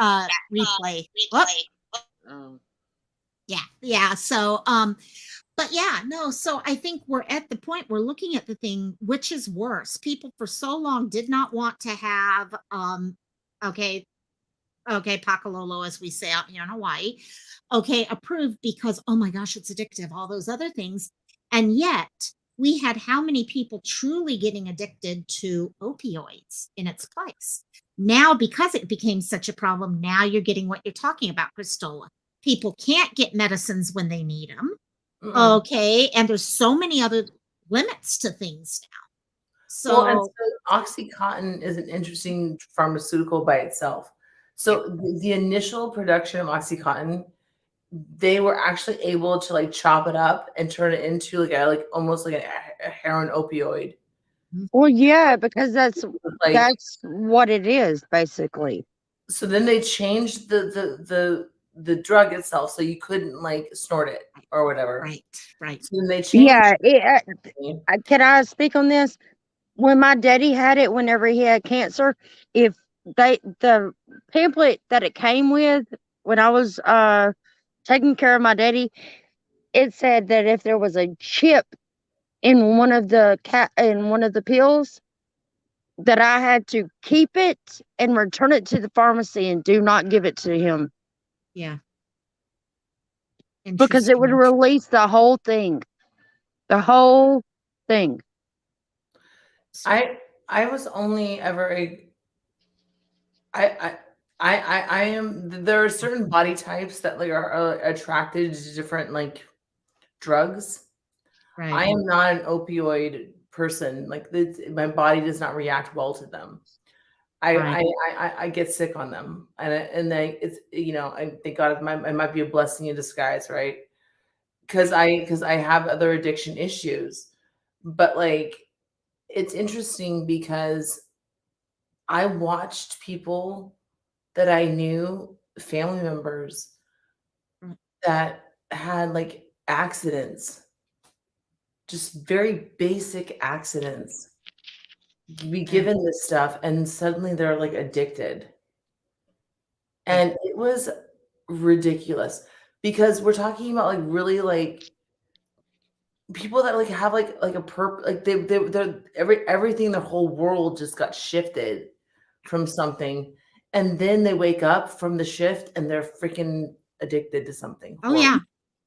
A: replay. Whoop. Yeah. So but yeah, no, so I think we're at the point we're looking at the thing, which is worse. People for so long did not want to have okay, Pakalolo, as we say out here in Hawaii, okay, approved because oh my gosh, it's addictive, all those other things. And yet we had how many people truly getting addicted to opioids in its place? Now, because it became such a problem, now you're getting what you're talking about, Cristola. People can't get medicines when they need them.
F: Mm-mm.
A: Okay. And there's so many other limits to things now.
F: Well, and
A: So,
F: so OxyContin is an interesting pharmaceutical by itself.
A: yeah,
F: So the initial production of OxyContin, they were actually able to like chop it up and turn it into like almost like a heroin opioid.
G: Well, yeah, because
F: Like
G: that's what it is basically.
F: so then they changed the drug itself so you couldn't like snort it or whatever.
A: right, right.
F: So then they changed
G: Yeah,
F: it.
G: can I speak on this? When my daddy had it, whenever he had cancer, if the pamphlet that it came with when I was taking care of my daddy, it said that if there was a chip in one of the pills, that I had to keep it and return it to the pharmacy and do not give it to him
A: Yeah.
G: because it would
A: Interesting.
G: release the whole thing. The whole thing.
F: I was only ever I I am there are certain body types that like are attracted to different like drugs. I
A: Right.
F: am not an opioid person. Like my body does not react well to them.
A: Right.
F: I get sick on them, and they it's I thank God it might be a blessing in disguise, right? Because I have other addiction issues, but like it's interesting because I watched people that I knew, family members
A: Mm.
F: that had like accidents, just very basic accidents, be
A: Right.
F: given this stuff, and suddenly they're like addicted. And it was ridiculous because we're talking about like really like people that like have like a like they're everything, their whole world just got shifted from something, and then they wake up from the shift and they're freaking addicted to something
A: Oh
F: horrible.
A: yeah.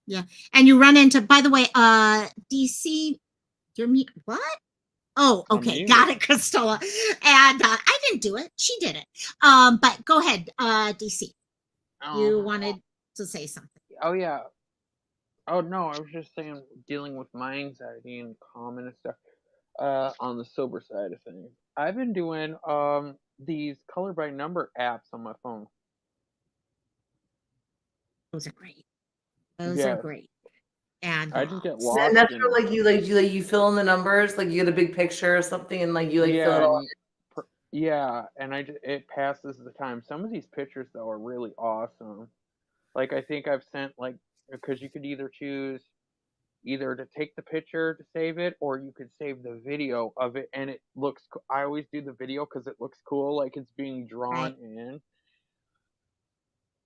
A: Yeah. And you run into, by the way, DC, you're me. What? Oh,
C: I'm
A: okay. Got it, Cristela. And I didn't do it. She did it. But go ahead, DC. You
C: Oh,
A: wanted to say something.
C: oh yeah. Oh no, I was just saying dealing with my anxiety and common and stuff. On the sober side of things, I've been doing these color by number apps on my phone.
A: Those are great. Those are
C: Yes,
A: great. And
C: I didn't get
F: And
C: lost
F: that's
C: in
F: where
C: it.
F: you fill in the numbers, like you get a big picture or something, and like you like fill
C: Yeah,
F: it all.
C: yeah, and it passes the time. Some of these pictures though are really awesome. Like I think I've sent like because you could either choose either to take the picture to save it or you could save the video of it and it looks I always do the video because it looks cool like it's being drawn
A: right,
C: in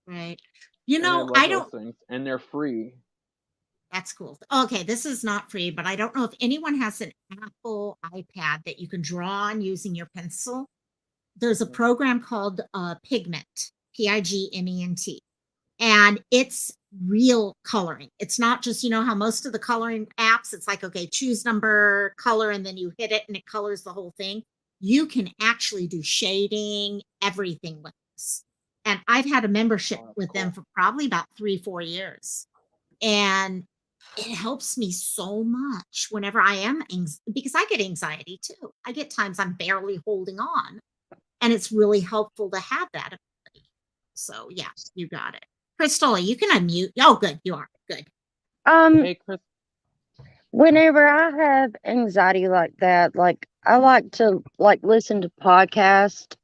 A: right.
C: and I love
A: I
C: those
A: don't,
C: things and they're free.
A: that's cool. Okay, this is not free, but I don't know if anyone has an Apple iPad that you can draw on using your pencil. There's a program called Pigment, Pigment, and it's real coloring. It's not just, you know, how most of the coloring apps, it's like, okay, choose number, color, and then you hit it and it colors the whole thing. You can actually do shading, everything with this. And I've had a membership
C: Oh, that's
A: with them
C: cool.
A: for probably about 3-4 years. And it helps me so much whenever I am, because I get anxiety too. I get times I'm barely holding on. And it's really helpful to have that ability. So, yeah, you got it. Crystal, you can unmute. Oh, good. You are. Good.
G: Um,
C: Hey Chris,
G: whenever I have anxiety like that, like I like to like listen to podcasts,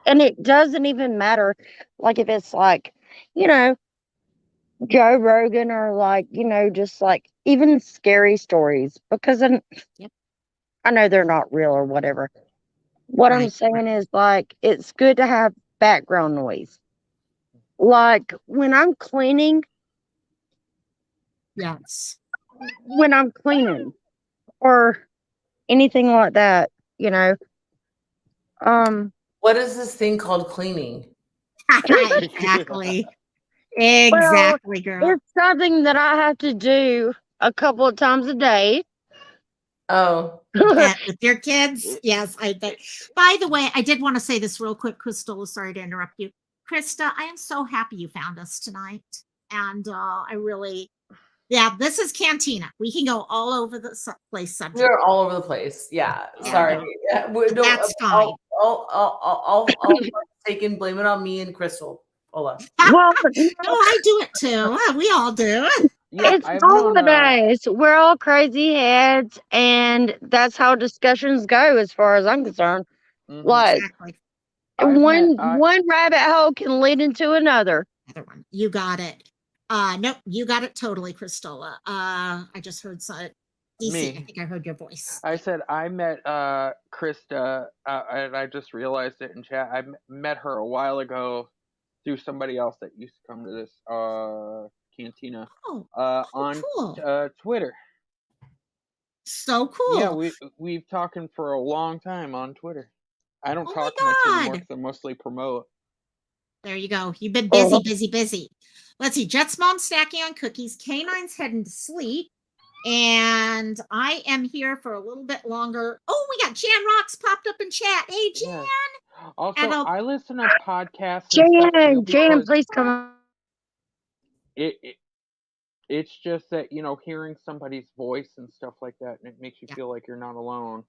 G: and it doesn't even matter like if it's like, you know, Joe Rogan or like, just like even scary stories because
A: Yep.
G: I know they're not real or whatever. What I'm
A: Right.
G: saying is like it's good to have background noise. Like
A: Yes.
G: when I'm cleaning or anything like that, you know. Um,
F: What is this thing called cleaning?
A: Exactly.
G: well,
A: Exactly, girl.
G: it's something that I have to do a couple of times a day.
F: Oh,
A: With your kids. Yes, I bet. By the way, I did want to say this real quick, Crystal. Sorry to interrupt you. Krista, I am so happy you found us tonight. And I really, yeah, this is Cantina. We can go all over the place
F: We
A: subject.
F: are all over the place. Yeah,
A: Yeah,
F: sorry.
A: no,
F: Yeah,
A: that's fine.
F: I'll take and blame it on me and Crystal. Ola.
G: Well,
A: No, I do it too. We all do.
C: Yeah,
G: it's
C: I've known.
G: holidays. We're all crazy heads, and that's how discussions go, as far as I'm concerned.
C: Mhm.
G: Like
A: Exactly.
G: one rabbit hole can lead into another.
A: Other one. You got it. Nope, you got it totally, Cristola. I just heard DC.
C: Me.
A: I think I heard your voice.
C: I said I met Krista, and I just realized it in chat. I met her a while ago through somebody else that used to come to this cantina
A: Oh,
C: on
A: cool.
C: Twitter.
A: So cool.
C: Yeah, we've talking for a long time on Twitter. I don't
A: Oh
C: talk
A: my
C: much anymore
A: God.
C: because I mostly promote.
A: There you go. You've been busy, busy, busy. Let's see. Jet's mom snacking on cookies. K9's heading to sleep. And I am here for a little bit longer. Oh, we got Jan Rocks popped up in chat. Hey, Jan.
C: Yes. Also,
A: And
C: I listen to podcasts and stuff too
G: Jan,
C: because
G: please come on.
C: it's just that, hearing somebody's voice and stuff like that, and it makes you
A: Yeah.
C: feel like you're not alone.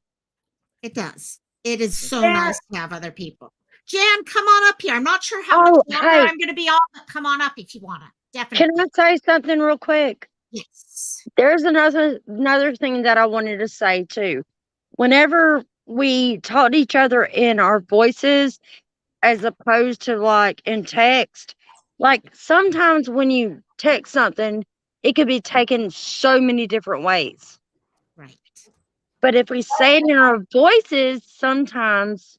A: It does. It is so
G: Jan.
A: nice to have other people. Jan, come on up here. I'm not sure how
G: Oh,
A: much longer
G: hey.
A: I'm going to be on, but come on up if you want to. Definitely.
G: Can I say something real quick?
A: Yes.
G: There's another thing that I wanted to say too. Whenever we talk to each other in our voices, as opposed to like in text, like sometimes when you text something, it could be taken so many different ways.
A: Right.
G: But if we say it in our voices, sometimes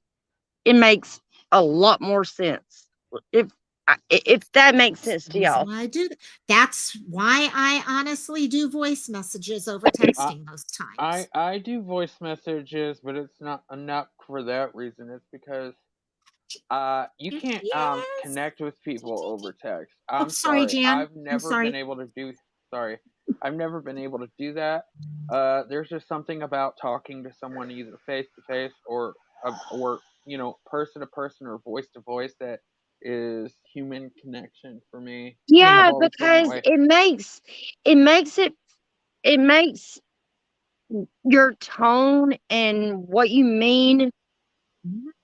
G: it makes a lot more sense. If that makes sense to y'all.
A: Why I do that. That's why I honestly do voice messages over texting most times.
C: I do voice messages, but it's not for that reason. It's because you can't
A: Yes.
C: connect with people over text.
A: Oh,
C: I'm
A: sorry,
C: sorry.
A: Jan.
C: I've never been able to do I've never been able to do that. There's just something about talking to someone either face to face or person to person or voice to voice that is human connection for me.
G: Yeah,
C: I've always been that
G: because
C: way.
G: it makes your tone and what you mean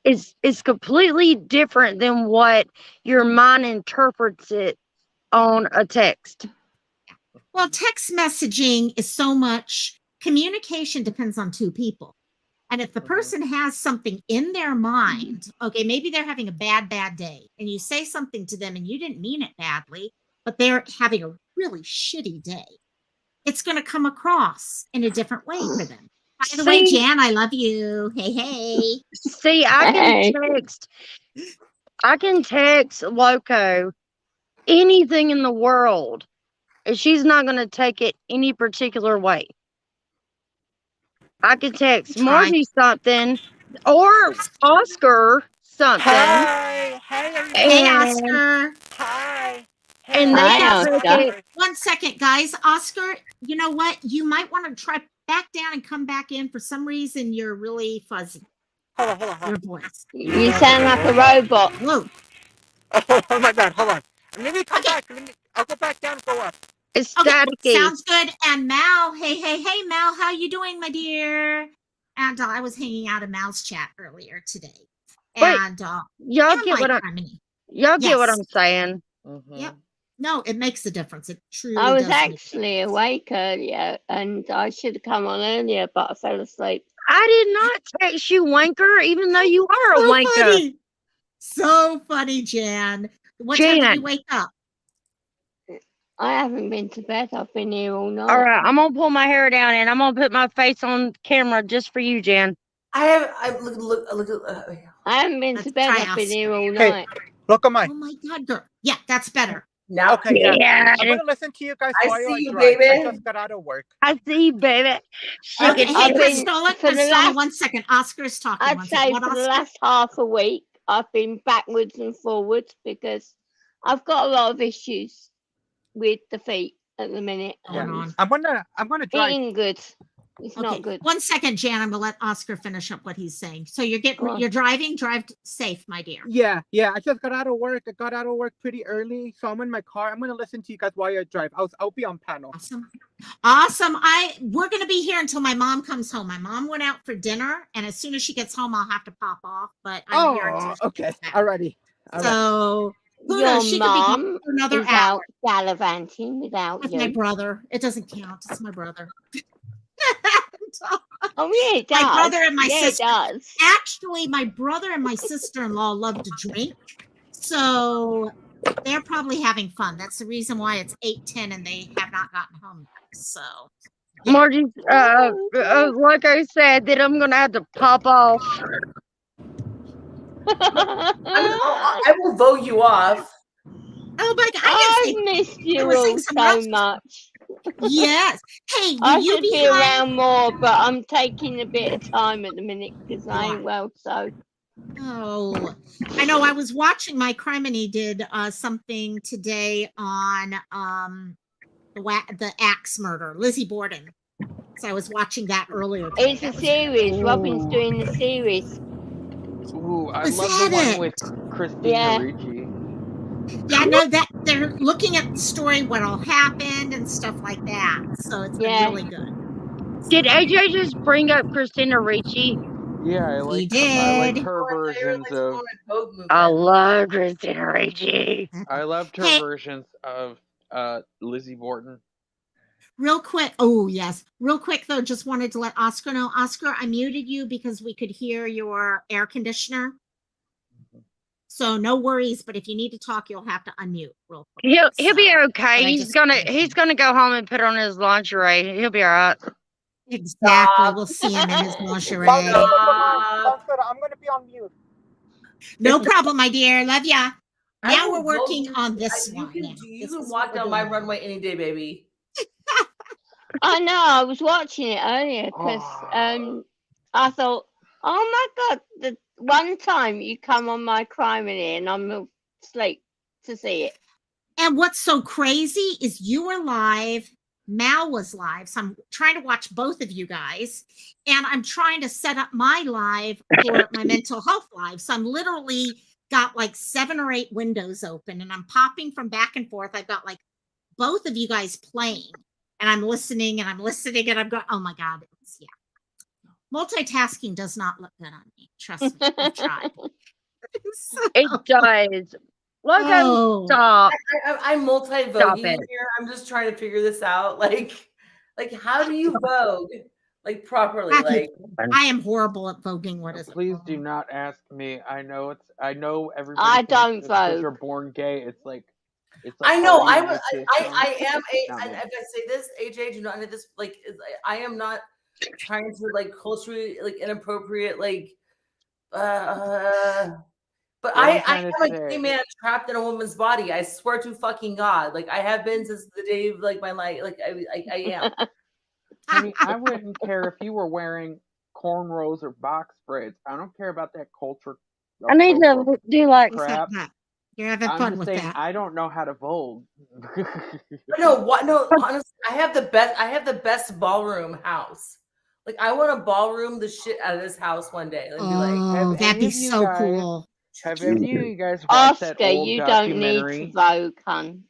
G: is completely different than what your mind interprets it on a text.
A: Well, text messaging is so much communication depends on two people. And if the person has something in their mind, okay, maybe they're having a bad day, and you say something to them and you didn't mean it badly, but they're having a really shitty day, it's going to come across in a different way for them. By the way, Jan, I love you. Hey.
G: See, I can text Loco anything in the world, and she's not going to take it any particular way. I can text Margie something or Oscar something.
H: Hi.
A: Hey, Oscar.
H: Hi.
G: And they can take it.
A: 1 second, guys. Oscar, you know what? You might want to try back down and come back in. For some reason, you're really fuzzy.
H: Hold on.
A: Your voice.
I: You sound like a robot.
A: Whoa.
H: Oh my God, hold on. Let me come back. I'll go back down and go up.
G: It's
A: Okay,
G: staticky.
A: sounds good. And Mal, hey, Mal, how you doing, my dear? And I was hanging out in Mal's chat earlier today. And
G: y'all get what I'm saying.
A: Yep. No, it makes a difference. It truly
I: I was
A: does
I: actually awake earlier and I should have come on earlier, but I fell asleep.
G: I did not text you, wanker, even though you are a wanker.
A: Funny. So funny, Jan. What time did you wake up?
I: I haven't been to bed. I've been here all night.
G: All right, I'm gonna pull my hair down and I'm gonna put my face on camera just for you, Jan.
F: I
I: haven't been to bed. I've been here all
H: Hey,
I: night.
H: look at my.
A: Oh my God, girl. Yeah, that's better.
F: Now,
H: okay,
G: yeah.
H: I'm gonna listen to you guys
F: I
H: while
F: see
H: I
F: you,
H: drive.
F: baby.
H: I just got out of work.
G: I see you, baby.
A: Okay, hey,
I: I've been-
A: Cristola, 1 second. Oscar's talking.
I: I'd say for the last half a week, I've been backwards and forwards because I've got a lot of issues with the feet at the minute.
H: Yeah. I'm gonna drive.
I: Eating good. It's
A: Okay,
I: not good.
A: 1 second, Jan. I'm gonna let Oscar finish up what he's saying. So you're driving. Drive safe, my dear.
H: Yeah. I just got out of work. I got out of work pretty early, so I'm in my car. I'm gonna listen to you guys while I drive. I'll be on panel.
A: Awesome. We're gonna be here until my mom comes home. My mom went out for dinner, and as soon as she gets home, I'll have to pop off. But I'm here until she
H: Okay.
A: gets back.
H: Alrighty.
A: So who
I: Your
A: knows? She could be gone
I: mom
A: for another
I: is
A: hour.
I: out gallivanting without
A: With my
I: you.
A: brother. It doesn't count. It's my brother.
I: Oh yeah, it does.
A: My brother and my
I: yeah,
A: sister.
I: it does.
A: Actually, my brother and my sister-in-law love to drink, so they're probably having fun. That's the reason why it's 8:10 and they have not gotten home yet. So, yeah.
G: Margie, like I said, that I'm gonna have to pop off.
F: I will vote you off.
A: Oh my God!
I: I've missed you all so much.
A: Yes. Hey, will
I: I
A: you
I: should
A: be
I: be
A: home?
I: around more, but I'm taking a bit of time at the minute because I ain't well. So.
A: Oh, I know. I was watching. My Criminy did something today on the axe murder, Lizzie Borden. So I was watching that earlier. Today.
I: It's a series. Robin's doing the series.
C: Ooh, I
A: Was
C: love the
A: that
C: one with Christina
I: Yeah.
C: Ricci.
A: Yeah, no, that they're looking at the story, what all happened and stuff like that. So it's been really good.
G: Did AJ just bring up Christina Ricci?
C: Yeah, I like
A: did.
C: her versions of.
G: I love Christina Ricci.
C: I loved her versions of Lizzie Borden.
A: Real quick. Oh, yes. Real quick, though, just wanted to let Oscar know. Oscar, I muted you because we could hear your air conditioner. So no worries, but if you need to talk, you'll have to unmute real quick.
G: He'll be okay. He's gonna go home and put on his lingerie. He'll be all right.
A: Exactly. We'll see him in his lingerie.
H: I'm gonna be on mute.
A: No problem, my dear. Love ya. Now we're working on this one.
F: You can walk down my runway any day, baby.
I: I know. I was watching it earlier because I thought, oh my God, the one time you come on my Criminy and I'm asleep to see it.
A: And what's so crazy is you were live, Mal was live, so I'm trying to watch both of you guys, and I'm trying to set up my live for my mental health live. So I'm literally got like 7 or 8 windows open, and I'm popping from back and forth. I've got like both of you guys playing, and I'm listening, and I'm going, oh my God, multitasking does not look good on me. Trust me, I've tried.
G: It does. Logo, stop.
F: I'm multi-voguing here. I'm just trying to figure this out. Like how do you vogue like properly? Like
A: I am horrible at voguing. What is it?
C: Please do not ask me. I know everybody.
I: I don't
C: because you're
I: vogue.
C: born gay. It's like
F: I know.
C: I
F: am and if I say this, AJ, do not know this. Like I am not trying to like culturally like inappropriate like. But I am a gay man trapped in a woman's body. I swear to fucking God. Like I have been since the day of like my life. Like I am.
C: I mean, I wouldn't care if you were wearing cornrows or box braids. I don't care about that culture.
G: I need to do like
C: crap.
A: You're having
C: I'm
A: fun
C: just
A: with
C: saying,
A: that.
C: I don't know how to vogue.
F: No, honestly, I have the best ballroom house. Like I want to ballroom the shit out of this house one day. Like,
A: that'd be so cool.
C: Have any of you guys watched
I: Oscar,
C: that old
I: you don't need
C: documentary?
I: to vogue, hun.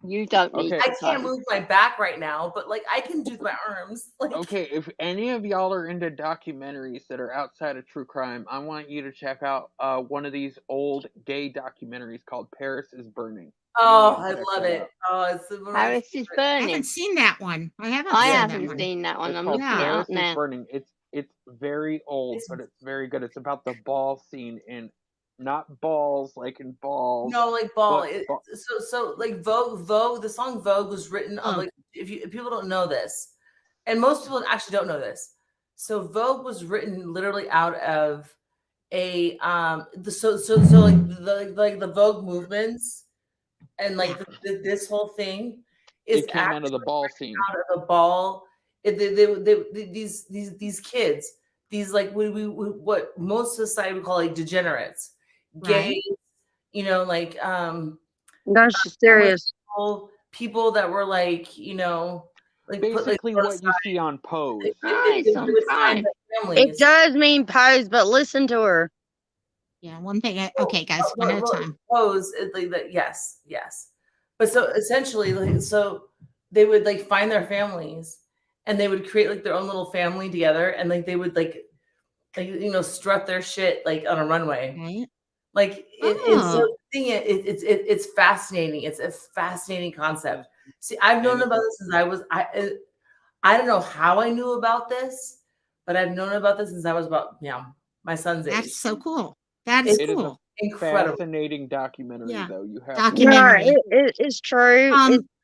I: You don't need to
F: I can't
I: vogue.
F: move my back right now, but like I can do my arms. Like,
C: Okay, if any of y'all are into documentaries that are outside of true crime, I want you to check out one of these old gay documentaries called Paris is Burning.
F: Oh, I love it. Oh, it's
I: Paris is Burning.
A: I haven't seen that one. I haven't
I: seen that one. I'm looking
C: Paris
I: it up now.
C: is Burning. It's very old, but it's very good. It's about the ball scene in not balls like in balls.
F: No, like ball. So like Vogue. The song Vogue was written on like if people don't know this, and most people actually don't know this. So Vogue was written literally out of a so like the Vogue movements and like this whole thing is
C: it came out of the ball scene.
F: Out of the ball. These kids, these like what most society would call like degenerates. Gays, you know, like
G: that's serious
F: people that were like, you know, like
C: basically
F: put
C: what you see on Pose.
I: Nice, I'm
F: would
I: trying.
F: find their
G: It
F: families.
G: does mean pose, but listen to her.
A: Yeah, one thing. Okay, guys, one at a time.
F: Pose like that. Yes. But so essentially, like, so they would like find their families, and they would create like their own little family together, and like they would like strut their shit like on a runway.
A: Right.
F: Like
A: Oh.
F: so it's fascinating. It's a fascinating concept. See, I've known about this since I don't know how I knew about this, but I've known about this since I was about my son's age.
A: That's so cool. That is
C: It is a
A: cool.
F: Incredible.
C: fascinating documentary,
A: Yeah.
C: though. You have
G: No,
A: Documentary.
G: it's true.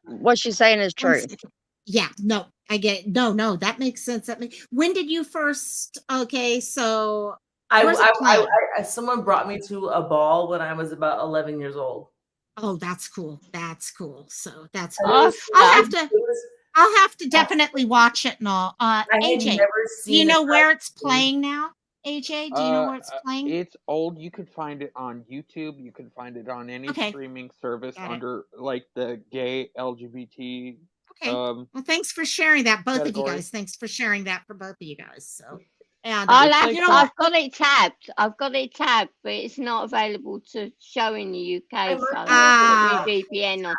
G: What she's saying is
A: One
G: true.
A: second. Yeah, no, I get it. No, that makes sense. When did you first? Okay, so where's it playing?
F: Someone brought me to a ball when I was about 11 years old.
A: Oh, that's cool. That's cool. So that's
F: And
A: cool.
F: it was-
A: I'll
F: it was-
A: have to definitely watch it and all.
F: I had
A: AJ,
F: never
A: do you
F: seen
A: know
F: a
A: where it's
F: cartoon.
A: playing now? AJ, do you know where it's playing?
C: It's old. You could find it on YouTube. You can find it on any
A: Okay.
C: streaming service
A: Got it.
C: under like the gay LGBT.
A: Okay. Well, thanks for sharing that, both of you
C: category.
A: guys. Thanks for sharing that for both of you guys. So, and
I: I've
A: you know what?
I: got it tabbed. I've got it tabbed, but it's not available to show in the UK. So
A: Ah.
I: put my VPN on.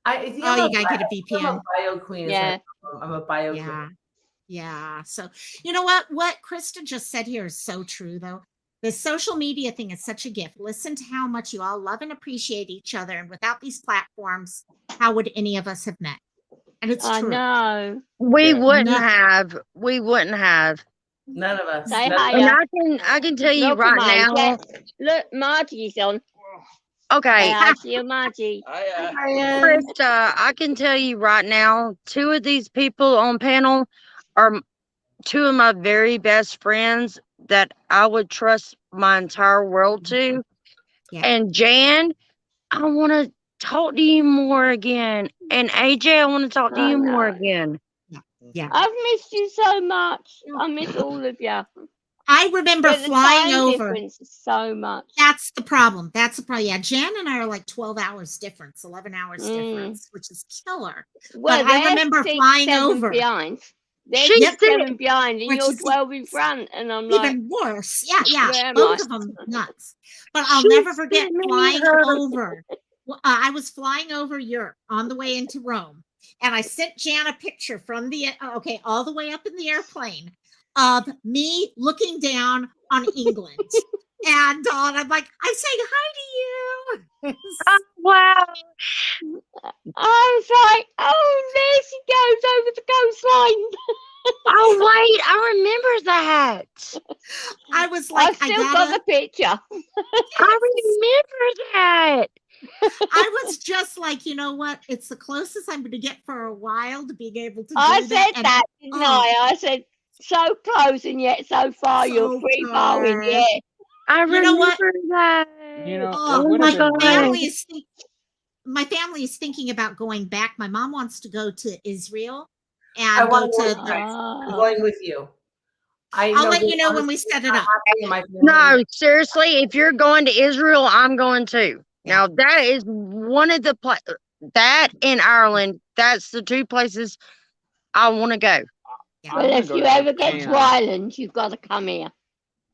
F: I think
A: Oh,
F: I'm
A: you gotta get a VPN.
F: I'm a bio queen.
I: Yeah.
F: I'm a bio
A: Yeah.
F: queen.
A: Yeah. So, you know what? What Krista just said here is so true, though. The social media thing is such a gift. Listen to how much you all love and appreciate each other. And without these platforms, how would any of us have met? And it's
I: I
A: true.
I: know.
G: We
C: Yeah.
G: wouldn't
A: No.
G: have. We wouldn't have.
F: None of us.
I: Say
F: None of
I: hi.
G: And I can tell you
I: Look,
G: right
I: Margie.
G: now.
I: Look, Margie's on.
G: Okay,
I: Say hi to your Margie.
G: Krista, I can tell you right now, two of these people on panel are two of my very best friends that I would trust my entire world to.
A: Yeah.
G: And Jan, I want to talk to you more again. And AJ, I want to talk to
I: I
G: you more
I: know.
G: again.
A: Yeah.
I: I've missed you so much. I miss all of you.
A: I remember
I: But the
A: flying
I: time
A: over.
I: difference is so much.
A: That's the problem. Yeah, Jan and I are like 12 hours difference, 11 hours difference, which is killer.
I: Well,
A: But I
I: they're
A: remember
I: 6,
A: flying
I: 7
A: over.
I: behind. They're
G: She's
I: 6, 7 behind, and
A: Which
I: you're
A: is
I: 12 in front. And I'm like,
A: even worse. Yeah.
I: where am
A: Both
I: I?
A: of them nuts. But I'll
G: She
A: never forget
G: sent me
A: flying
G: her-
A: over. I was flying over Europe on the way into Rome, and I sent Jan a picture from the all the way up in the airplane of me looking down on England. And I'm like, I'm saying hi to you.
G: Wow.
I: I was like, oh, there she goes over the coastline.
G: Oh, wait. I remember that.
A: I was like,
I: I've still got the picture.
G: I remember that.
A: I was just like, you know what? It's the closest I'm going to get for a while to being able to
I: I
A: do
I: said
A: that. And-
I: that, didn't I? I said, so close and yet so far.
A: So
I: You're free falling,
A: far.
I: yeah.
G: I
A: You know what?
G: remember that.
C: You know,
A: Oh,
C: it would
G: my
C: have been
G: God.
C: really
A: my family is thinking about going back. My mom wants to go to Israel
F: I
A: and go
F: want to
A: to.
F: go, guys. I'm
I: Oh.
F: going with you.
A: I'll let you know when we set it up.
G: No, seriously, if you're going to Israel, I'm going too. Now, that is one of the that in Ireland, that's the two places I want to go.
A: Yeah.
I: Well, if you ever get to Ireland, you've got to come here.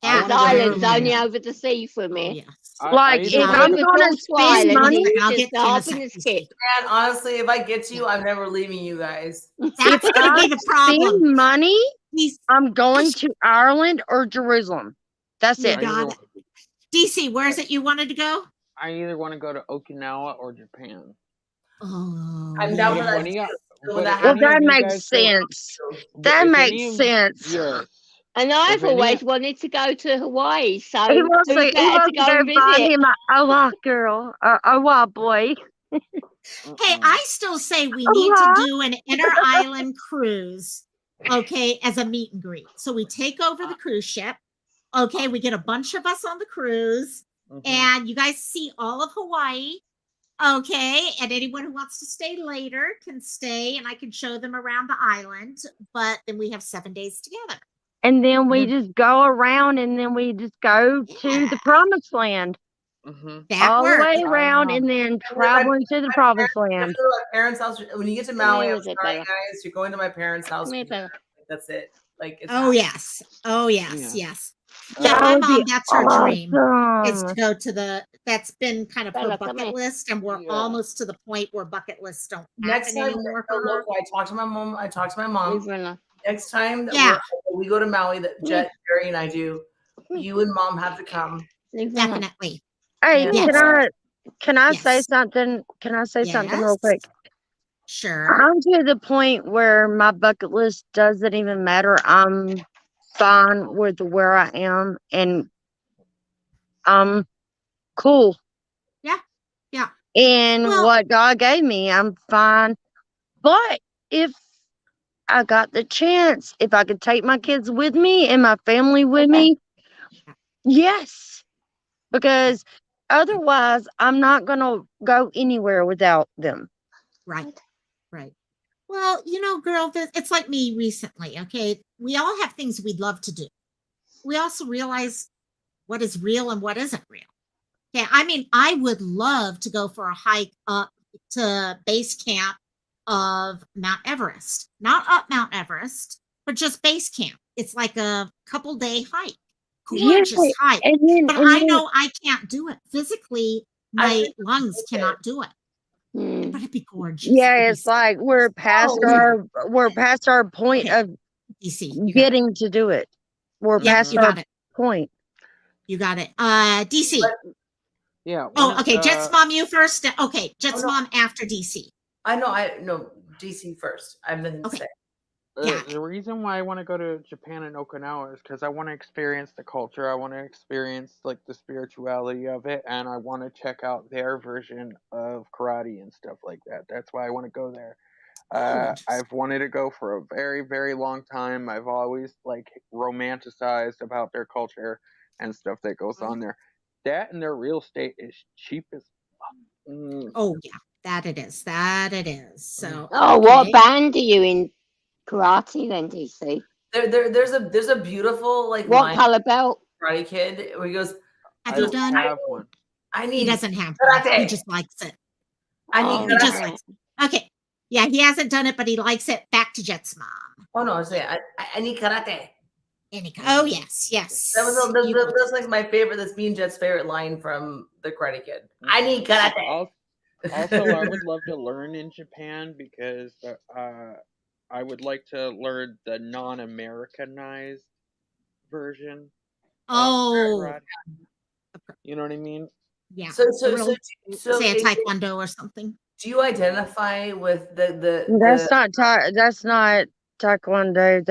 A: Yeah,
I: Because Ireland's
A: yeah.
I: only over the sea from
A: Oh,
I: here.
A: yes.
G: Like, if
A: either
G: I'm
A: way-
G: going to spend money,
A: I'll
I: Just
A: get to
I: a
A: you in a
I: hop in a
A: second.
I: skip.
F: And honestly, if I get you, I'm never leaving you guys.
A: That's
G: if
A: going to
G: I
A: be the problem.
G: spend money,
A: He's-
G: I'm going to Ireland or Jerusalem. That's
A: You
G: it.
A: got it. DC, where is it you wanted to go?
C: I either want to go to Okinawa or Japan.
A: Oh,
F: I'm down
C: But
F: for
C: if
F: that
C: one of
F: too.
C: you-
F: So
C: but
F: that
C: if
G: Well,
C: any of
G: that
C: you
G: makes
C: guys go-
G: sense.
C: but
G: That
C: if
G: makes
C: any of-
G: sense.
C: Yes.
I: And I've
C: If any-
I: always wanted to go to Hawaii, so
G: He
I: who
G: wants
I: better
G: to,
I: to go and
G: go find
I: visit?
G: him a Aloha girl, or Aloha boy.
A: Hey,
C: Mm-mm.
A: I still say we need to do an inter island cruise, okay, as a meet and greet. So we take over the cruise ship. Okay, we get a bunch of us on the cruise,
C: Mhm.
A: and you guys see all of Hawaii. Okay, and anyone who wants to stay later can stay, and I can show them around the island. But then we have 7 days together.
G: And then we just go around and then we just go to the promised land.
A: That
G: all the way
A: works.
G: around and then traveling to the promised land.
F: Go to my parents' house. When you get to
I: Come
F: Maui,
I: here
F: I'm
I: with it,
F: sorry,
I: Bella.
F: guys. You're going to my parents' house.
I: Come here, Bella.
F: That's it. Like it's
A: Oh
F: happening.
A: yes. Oh yes.
C: Yeah.
A: Yes. Yeah,
G: That
A: my
G: would be
A: mom, that's her dream, is
G: awesome.
A: to go to that's been kind of her
I: Bella, come
A: bucket
I: here.
A: list, and we're
C: Yeah.
A: almost to the point where bucket lists don't
F: Next
A: happen
F: time,
A: anymore for her.
F: I talked to my mom.
I: Leave her alone.
F: Next time that
A: Yeah.
F: we go to Maui, that Jet, Jerry, and I do, you and Mom have to come.
I: Leave her alone.
A: Definitely.
G: Hey,
A: Yes.
G: can I say
A: Yes.
G: something? Can I say something real
A: Yes.
G: quick?
A: Sure.
G: I'm to the point where my bucket list doesn't even matter. I'm fine with where I am and I'm cool.
A: Yeah. Yeah.
G: And
A: Well,
G: what God gave me, I'm fine. But if I got the chance, if I could take my kids with me and my family with me, yes. Because otherwise, I'm not going to go anywhere without them.
A: right. Right. Well, girl, it's like me recently. Okay. We all have things we'd love to do. We also realize what is real and what isn't real. Yeah, I mean, I would love to go for a hike up to base camp of Mount Everest. Not up Mount Everest, but just base camp. It's like a couple day hike.
G: Yeah.
A: Gorgeous hike.
G: And then,
A: But I know I can't do it. Physically, my
F: think
A: lungs cannot do it.
I: Hmm.
A: But it'd be gorgeous.
G: yeah,
A: It'd be
G: it's like we're past our point
A: Okay.
G: of
A: DC. You got it.
G: getting to do it. We're
A: Yeah,
G: past
A: you
G: our
A: got it.
G: point.
A: You got it. DC.
C: Yeah.
A: Oh, okay. Jet's mom, you first. Okay, Jet's
F: no.
A: mom after DC.
F: I know DC first. I have nothing to
A: Okay.
F: say.
A: Yeah.
C: The reason why I want to go to Japan and Okinawa is because I want to experience the culture. I want to experience like the spirituality of it, and I want to check out their version of karate and stuff like that. That's why I want to go there. I've wanted to go for a very, very long time. I've always like romanticized about their culture and stuff that goes on there. That and their real estate is cheap as fuck.
A: Oh yeah, that it is. That it is. So
I: Oh,
A: okay.
I: what band are you in karate then, DC?
F: There's a beautiful like
I: What
F: line
I: color belt?
F: Karate Kid where he goes,
A: Have
C: I
A: you
C: don't
A: done?
C: have one.
F: I
A: He
F: need
A: doesn't have one. He
F: karate.
A: just likes it.
F: I need
I: Oh,
A: He just
F: karate.
A: likes it. Okay. Yeah, he hasn't done it, but he likes it. Back to Jet's mom.
F: Oh no, I was saying I need karate.
A: Oh yes, yes.
F: That's like my favorite. That's me and Jet's favorite line from the Karate Kid. I need karate.
C: Also, I would love to learn in Japan because I would like to learn the non-Americanized version.
A: Oh,
C: karate. You know what I mean?
A: yeah.
F: So
A: Say a taekwondo or something.
F: do you identify with the
G: That's not taekwondo.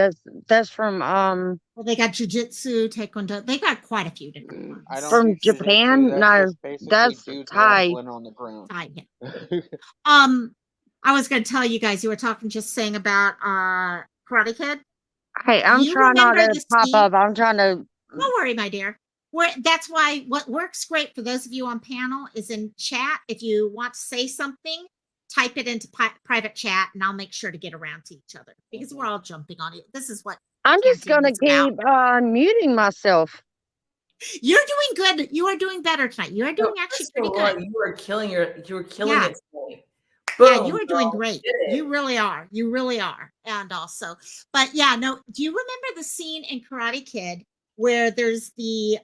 G: That's from
A: Well, they got jujitsu, taekwondo. They got quite a few different ones.
C: I don't
G: from
C: do jujitsu.
G: Japan.
C: That's
G: No,
C: just basically
G: that's
C: dudes
G: Thai.
C: wrestling on the ground.
A: Thai, yeah. I was going to tell you guys. You were talking, just saying about Karate Kid.
G: Hey, I'm
A: You
G: trying not
A: remember
G: to
A: the
G: pop
A: scene?
G: up. I'm trying to.
A: Don't worry, my dear. That's why what works great for those of you on panel is in chat. If you want to say something, type it into private chat, and I'll make sure to get around to each other because we're all jumping on it. This is what
G: I'm just
A: Cantina
G: gonna
A: is about.
G: keep muting myself.
A: You're doing good. You are doing better tonight. You are doing actually pretty good.
F: You were killing
A: Yeah.
F: it tonight.
A: Yeah,
F: Boom,
A: you are doing
F: girl.
A: great.
F: Did it.
A: You really are. You really are. And also, but yeah, no, do you remember the scene in Karate Kid where there's the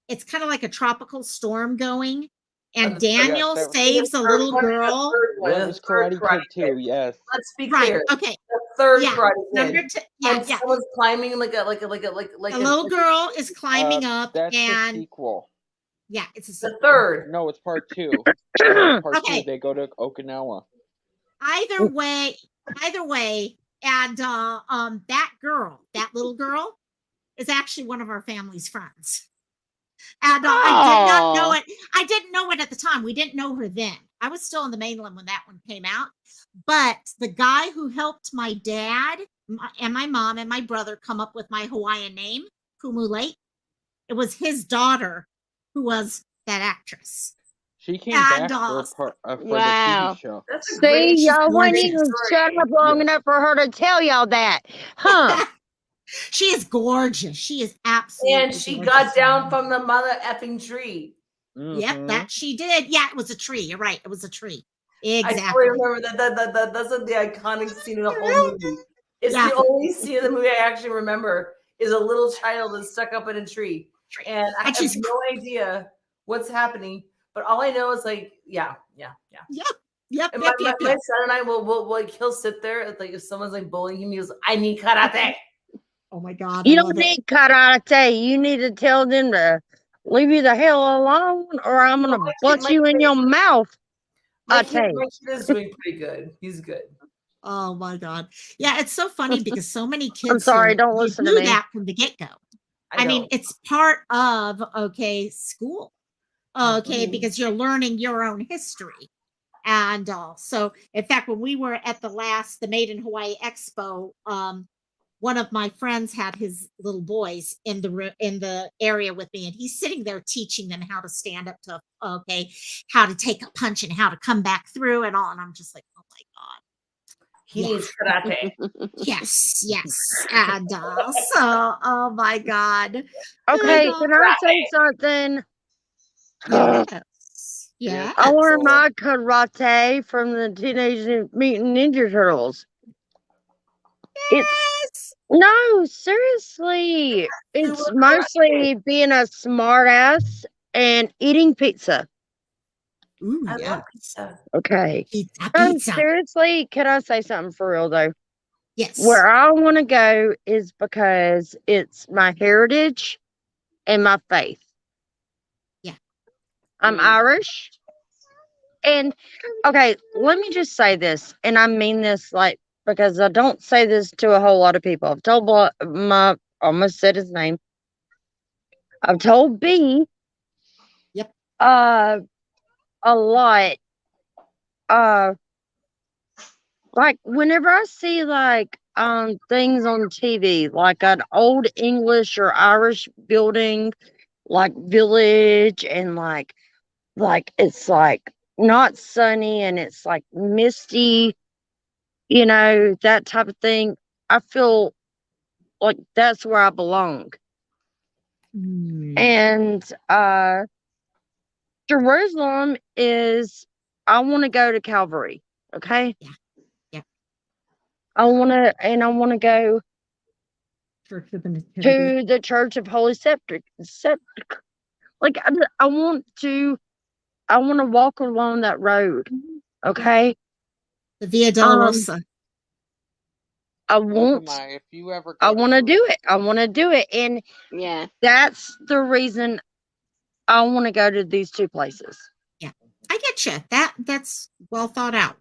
A: it's kind of like a tropical storm going and Daniel
C: that was-
A: saves a little girl.
C: That was Karate Kid too. Yes.
F: Let's be
A: Right.
F: clear.
A: Okay.
F: The third
A: Yeah.
F: Karate Kid.
A: Number two. Yeah,
F: And
A: yeah.
F: someone's climbing like a
A: The little girl is climbing up
C: That's the
A: and
C: sequel.
A: yeah, it's a
F: the
A: sequel.
F: third.
C: No, it's part 2. Part
A: Okay.
C: 2. They go to Okinawa.
A: Either way, and that girl, that little girl, is actually one of our family's friends. And I did not know it. I didn't know it at the time. We didn't know her then. I was still in the mainland when that one came out. But the guy who helped my dad and my mom and my brother come up with my Hawaiian name, Kumulate, it was his daughter who was that actress.
C: She came
A: And,
C: back for the
I: wow.
C: TV show.
F: That's a
G: See,
F: great
G: y'all wouldn't
A: gorgeous.
G: even shut up long enough for her to tell y'all that, huh?
A: She is gorgeous. She is absolutely
F: And she
A: gorgeous.
F: got down from the mother effing tree.
A: Yep,
C: Mhm.
A: that she did. Yeah, it was a tree. You're right. It was a tree.
F: I
A: Exactly.
F: totally remember that's the iconic scene in the whole movie. It's
A: Yeah.
F: the only scene in the movie I actually remember is a little child that's stuck up in a tree. And I
A: And
F: have
A: she's
F: no idea what's happening. But all I know is like, yeah.
A: yep, yep,
F: And
A: yep,
F: my
A: yep.
F: son and I will like he'll sit there like if someone's like bullying him, he goes, I need karate.
A: Oh my God, I
G: You
A: love
G: don't
A: it.
G: need karate. You need to tell them to leave you the hell alone, or I'm
F: No,
G: gonna
F: my
G: butt
F: kid-
G: you in your mouth.
F: My
G: I
F: kid,
G: tell
F: my
G: you.
F: kid is doing pretty good. He's good.
A: Oh my God. Yeah, it's so funny because so many kids
G: I'm sorry,
A: here,
G: don't
A: they
G: listen to
A: do
G: me.
A: that from the get-go.
F: I
A: I mean,
F: know.
A: it's part of school. Okay,
F: Mhm.
A: because you're learning your own history. And so, in fact, when we were at the Made in Hawaii Expo, one of my friends had his little boys in the area with me, and he's sitting there teaching them how to stand up to how to take a punch and how to come back through and all. And I'm just like, oh my God.
F: He
A: Yeah.
F: needs karate.
A: Yes. And so, oh my God. And,
G: Okay, can I say something?
A: yes. Yeah.
G: I learned my karate from the Teenage Mutant Ninja Turtles.
A: Yes.
G: No, seriously. It's mostly being a smartass and eating pizza.
A: Ooh,
F: I
A: yeah.
F: love pizza.
G: Okay.
A: Pizza,
G: No,
A: pizza.
G: seriously, can I say something for real though?
A: Yes.
G: Where I want to go is because it's my heritage and my faith.
A: Yeah.
G: I'm Irish. And okay, let me just say this, and I mean this like because I don't say this to a whole lot of people. I've told my almost said his name. I've told B.
A: Yep.
G: A lot. Like whenever I see like things on TV, like an old English or Irish building, like village, and like it's like not sunny and it's like misty, that type of thing. I feel like that's where I belong. And Jerusalem is I want to go to Calvary, okay?
A: Yeah.
G: I want to go
A: Church of the Nativity.
G: to the Church of Holy Septic. Like I want to walk along that road, okay?
A: The Via Dolorosa.
G: I want
C: if you ever
G: I
C: go to
G: want to do
C: Jerusalem.
G: it. I want to do it, and
I: Yeah.
G: that's the reason I want to go to these two places.
A: Yeah, I get you. That's well thought out,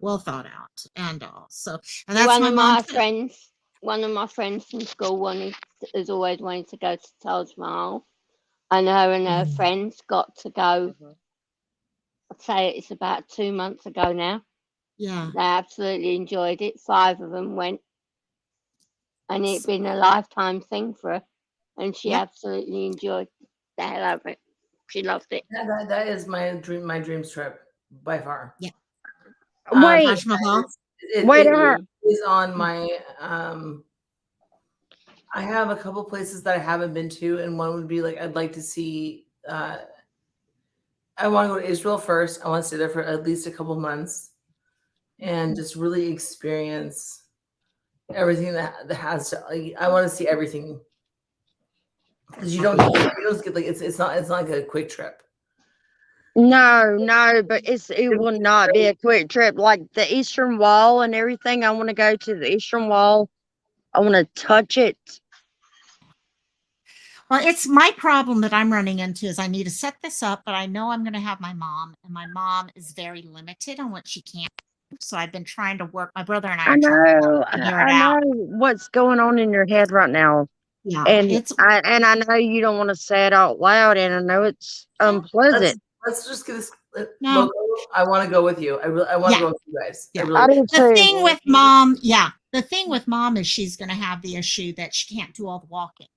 A: and all. So, and that's
I: one
A: my
I: of
A: mom
I: my
A: too.
I: friends. One of my friends from school has always wanted to go to Taj Mahal, and her
A: Mm.
I: friends got to go. I'd say it's about 2 months ago now.
A: Yeah.
I: They absolutely enjoyed it. 5 of them went, and it'd been a lifetime thing for her, and she
A: Yep.
I: absolutely enjoyed the hell out of it. She loved it.
F: That is my dreams trip by far.
A: Yeah.
G: Wait,
A: Taj Mahal.
G: wait,
F: It is on my I have a couple places that I haven't been to, and one would be like I'd like to see. I want to go to Israel first. I want to stay there for at least a couple months, and just really experience everything that has to. Like, I want to see everything because you don't get like it's not like a quick trip.
G: No, but it will not be a quick trip. Like the Eastern Wall and everything. I want to go to the Eastern Wall. I want to touch it.
A: Well, it's my problem that I'm running into is I need to set this up, but I know I'm going to have my mom, and my mom is very limited on what she can do. So I've been trying to work. My brother and I
G: I
A: are trying
G: know,
A: to figure
G: I
A: it out.
G: know what's going on in your head right now.
A: Yeah,
G: And I know you don't want to say it out loud, and I know it's unpleasant.
F: Let's just get this.
A: No.
F: Logo. I want to go with you. I want to go with you guys.
A: Yeah.
F: I really
A: The thing with mom, the thing with mom is she's going to have the issue that she can't do all the walking.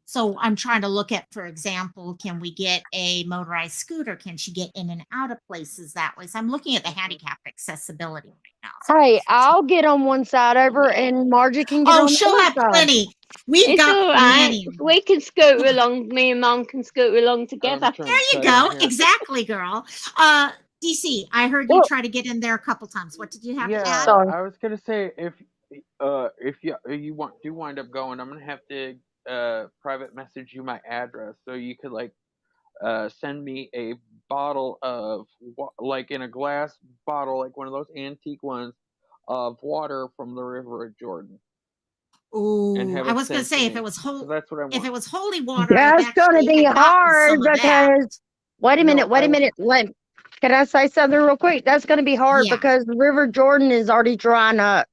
A: So I'm trying to look at, for example, can we get a motorized scooter? Can she get in and out of places that way? So I'm looking at the handicap accessibility right now.
G: Hey, I'll get on one side over, and Margie can get
A: Oh,
G: on the
A: she'll
G: other
A: have
G: side.
A: plenty. We've
I: It's
A: got
I: all right.
A: plenty.
I: We can scoot along. Me and Mum can scoot along together.
C: trying
A: There
C: to
A: you
C: cut in
A: go.
C: here.
A: Exactly, girl. DC, I heard you
G: Well,
A: try to get in there a couple times. What did you have to
C: Yeah,
A: add?
G: sorry.
C: I was gonna say if you do wind up going, I'm gonna have to private message you my address so you could like send me a bottle of like in a glass bottle, like one of those antique ones, of water from the River of Jordan, and
A: Ooh,
C: have
A: I
C: it
A: was gonna
C: sent to
A: say
C: me. So that's what I
A: if it
C: want.
A: was holy water, I've
G: That's gonna
A: actually
G: be
A: had gotten
G: hard
A: some of that.
G: because wait a
C: No,
G: minute, wait a minute. Can I say something real quick? That's gonna be hard
A: Yeah.
G: because the River Jordan is already drying up.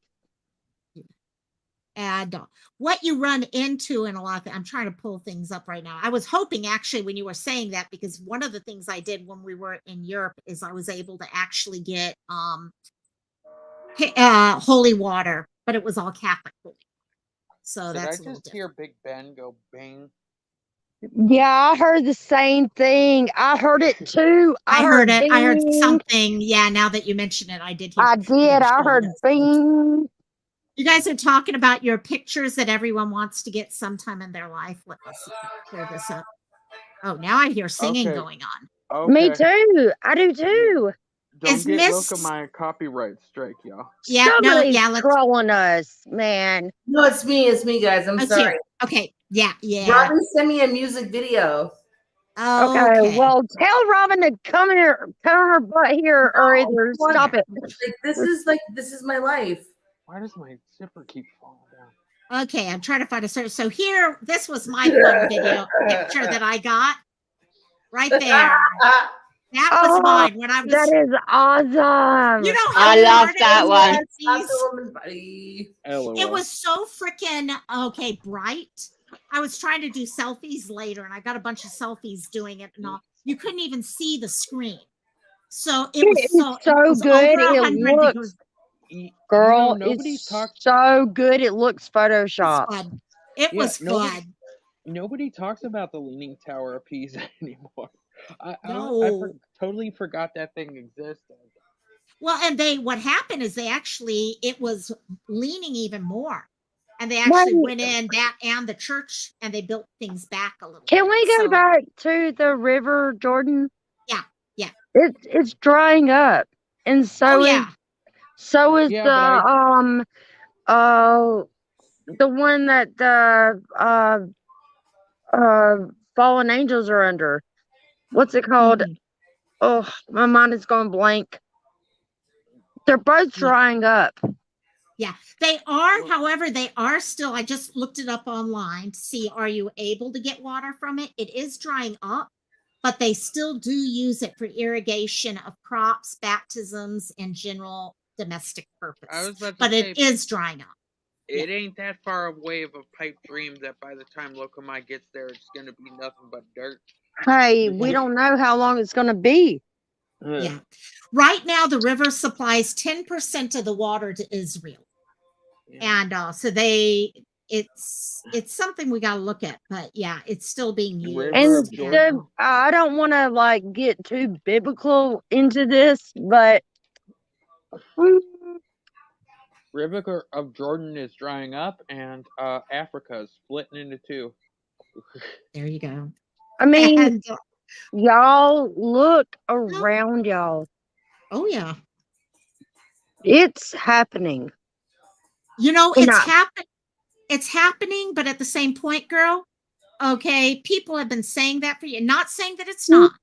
A: And what you run into in a lot of I'm trying to pull things up right now. I was hoping actually when you were saying that, because one of the things I did when we were in Europe is I was able to actually get holy water, but it was all Catholic holy. So
C: Did I
A: that's a little
C: just hear
A: different.
C: Big Ben go bing?
G: Yeah, I heard the same thing. I heard it too.
A: I heard it. I heard
G: bing.
A: something. Yeah, now that you mention it, I did hear.
G: I
A: I
G: did.
A: gotta
G: I
A: show you
G: heard
A: this.
G: bing.
A: You guys are talking about your pictures that everyone wants to get sometime in their life. Let me see if I can pull this up. Oh, now I hear singing
C: Okay.
A: going on.
G: Me
C: Okay.
G: too. I do too.
C: Don't
A: Is
C: get
A: Miss
C: my copyright strike, y'all.
A: Yeah, no,
G: Somebody's
A: yeah, let's
G: trolling us, man.
F: No, it's me, guys. I'm
A: oh
F: sorry.
A: here. Okay, yeah.
F: Robin sent me a music video.
G: Okay,
A: Okay.
G: well, tell Robin to come here, come her butt here, or either
F: What?
G: stop it.
F: Like this is my life.
C: Why does my zipper keep falling down?
A: Okay, I'm trying to find a search. So here, this was my fun video picture that I got right there. That was mine when I was.
G: That is awesome.
A: You know how
I: I love
A: hard it
I: that
A: was
I: one.
A: to get these?
F: Woman, buddy.
A: It was so freaking bright. I was trying to do selfies later, and I got a bunch of selfies doing it, and all. You couldn't even see the screen. So it was
G: so good.
A: over
G: It
A: 100
G: looks,
A: degrees.
G: girl,
C: nobody
G: it's
C: talks.
G: so good. It looks
A: It was
G: Photoshop.
A: fun. It
C: Yeah,
A: was fun.
C: Nobody talks about the Leaning Tower of Pisa anymore. I
A: No.
C: totally forgot that thing existed.
A: Well, and what happened is it was leaning even more. And they actually went in that and the church, and they built things back a little
G: Can
A: bit.
G: we go
A: So,
G: back to the River Jordan?
A: yeah.
G: It's drying up, and so
A: Oh,
G: is
A: yeah.
G: the the one that the fallen angels are under. What's it called?
A: Mhm.
G: Oh, my mind is going blank. They're both
A: Yeah.
G: drying up.
A: Yeah, they are. However, they are still. I just looked it up online to see, are you able to get water from it? It is drying up, but they still do use it for irrigation of crops, baptisms, and general domestic purpose.
C: I was about to
A: But
C: say,
A: it is drying up.
C: It ain't that far away of a pipe dream that by the time Locomai gets there, it's going to be nothing but dirt.
G: Hey, we don't know how long it's going to be.
A: Yeah. Right now, the river supplies 10% of the water to Israel. Yeah. And so it's something we got to look at, but yeah, it's still being used.
G: And I don't want to like get too biblical into this, but
C: River of Jordan is drying up, and Africa is splitting into two.
A: There you go.
G: I mean, y'all look around y'all.
A: Oh yeah,
G: it's happening.
A: You know, it's happening, but at the same point, girl, okay, people have been saying that for you. Not saying that it's not,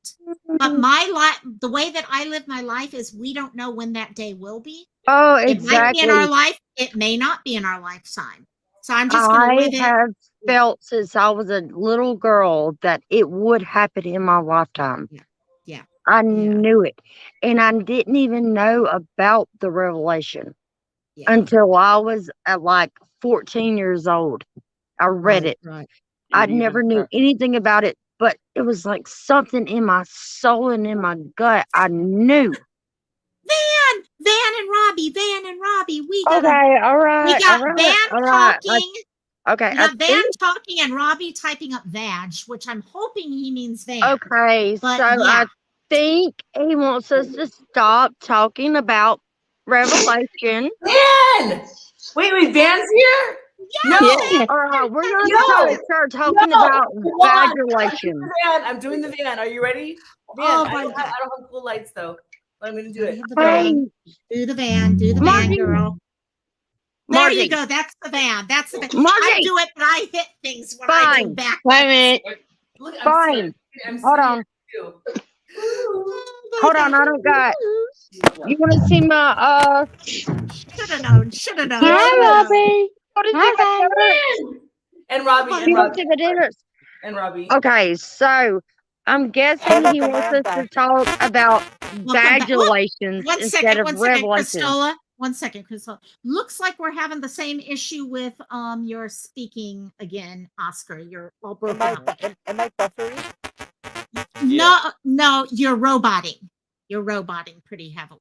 A: but my life, the way that I live my life is we don't know when that day will be.
G: Oh,
A: exactly. It might be in our life. It may not be in our lifetime. So I'm just going to live it.
G: I have felt since I was a little girl that it would happen in my lifetime.
A: Yeah.
G: I knew it. And I didn't even know about the revelation until I was at like 14 years old. I read it.
A: Right.
G: I never knew anything about it, but it was like something in my soul and in my gut. I knew.
A: Van and Robbie, we got
G: okay, all right,
A: we got
G: all right,
A: Van
G: all right.
A: talking.
G: Okay.
A: You
G: I
A: got Van
G: think,
A: talking and Robbie typing up vag, which I'm hoping he means van.
G: okay.
A: But
G: So
A: yeah.
G: I think he wants us to stop talking about Revelation.
F: Van! Wait, Van's here? No!
I: Yeah.
G: We're going
F: No!
G: to start talking
F: No!
G: about
F: Hold on.
G: vagulation.
F: I'm doing the van. Are you ready? Van,
A: Oh
F: I
A: my
F: don't
A: God.
F: have cool lights though. But I'm gonna do
A: Gotta
F: it.
A: hit the
G: Hey,
A: van. Do the van. Do the van,
G: Margie,
A: girl. There
G: Margie,
A: you go. That's the van. That's the van. I
G: Margie,
A: do it, but I hit things when I do
G: fine,
A: back.
I: Wait a minute.
F: Look,
G: fine.
F: I'm
G: Hold
F: sitting
G: on,
F: too.
G: hold on. I don't got. You want to see my
A: Should have known. Should have known.
G: You
I: Hi,
A: Should have known.
I: Robbie.
G: want to see
I: Hi,
G: my
I: Van.
G: dinners?
F: And Robbie,
A: You
G: You want to see my dinners?
F: and Robbie.
G: Okay, so I'm guessing he wants us to talk about
A: Welcome back. Whoop.
G: vagulations
A: One
G: instead
A: second.
G: of
A: One second,
G: revelations.
A: Christola. 1 second, Christola. Looks like we're having the same issue with your speaking again, Oscar. You're all broken up.
H: Am I buffering?
A: No, you're roboting. You're roboting pretty heavily.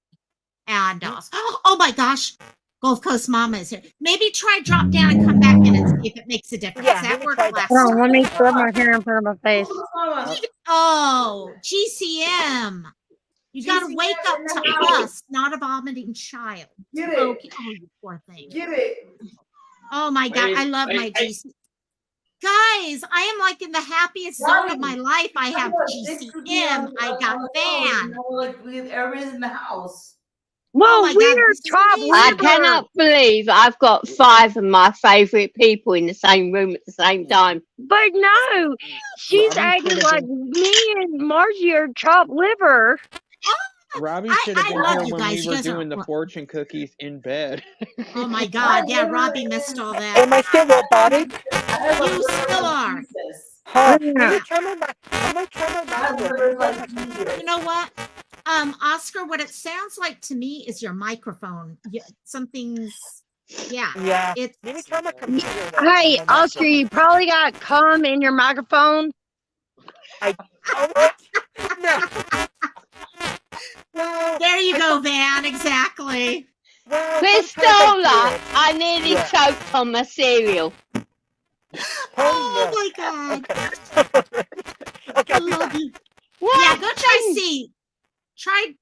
A: And oh my gosh, Gulf Coast Mama is here. Maybe try drop down and come back in and see if it makes a difference.
H: Yeah,
A: That
H: maybe
A: worked
H: try that.
A: last
G: Hold on,
A: time.
G: let me put my hair in front of my face.
A: Oh, GCM. You got to
F: GCM
A: wake up
F: in the
A: to
F: house.
A: us, not a vomiting child.
F: Get it.
A: Okay. Oh, you poor thing.
F: Get it.
A: Oh my God, I love my GCM. Guys, I am like in the happiest zone of my life. I have GCM. I got Van.
F: Like everybody's in the house.
G: Well,
A: my God,
G: we're
A: this is
G: top
A: amazing.
I: I
G: liver.
I: cannot believe I've got 5 of my favourite people in the same room at the same time.
G: But no, she's
C: Robbie
G: acting
C: should've
G: like me and Margie are chopped liver.
C: Robbie
A: I
C: should have been
A: love
C: here
A: you
C: when
A: guys.
C: we
A: You
C: were
A: guys are
C: doing the fortune cookies in bed.
A: Oh my God, yeah, Robbie missed all
H: Am
A: that.
H: I still robotic?
A: You still are.
H: Huh.
G: Yeah.
H: Let me try my microphone.
A: You know what? Oscar, what it sounds like to me is your microphone. Something's, yeah.
H: Yeah.
A: It's
H: Maybe try my computer.
G: Hey, Oscar, you probably got cum in your microphone.
A: there you go, Van. Exactly.
I: Christola, I nearly choked on my cereal.
A: Oh my God.
H: Okay,
A: I
H: I'll be
A: love
H: back.
A: you.
I: What?
A: Yeah, go try see. Try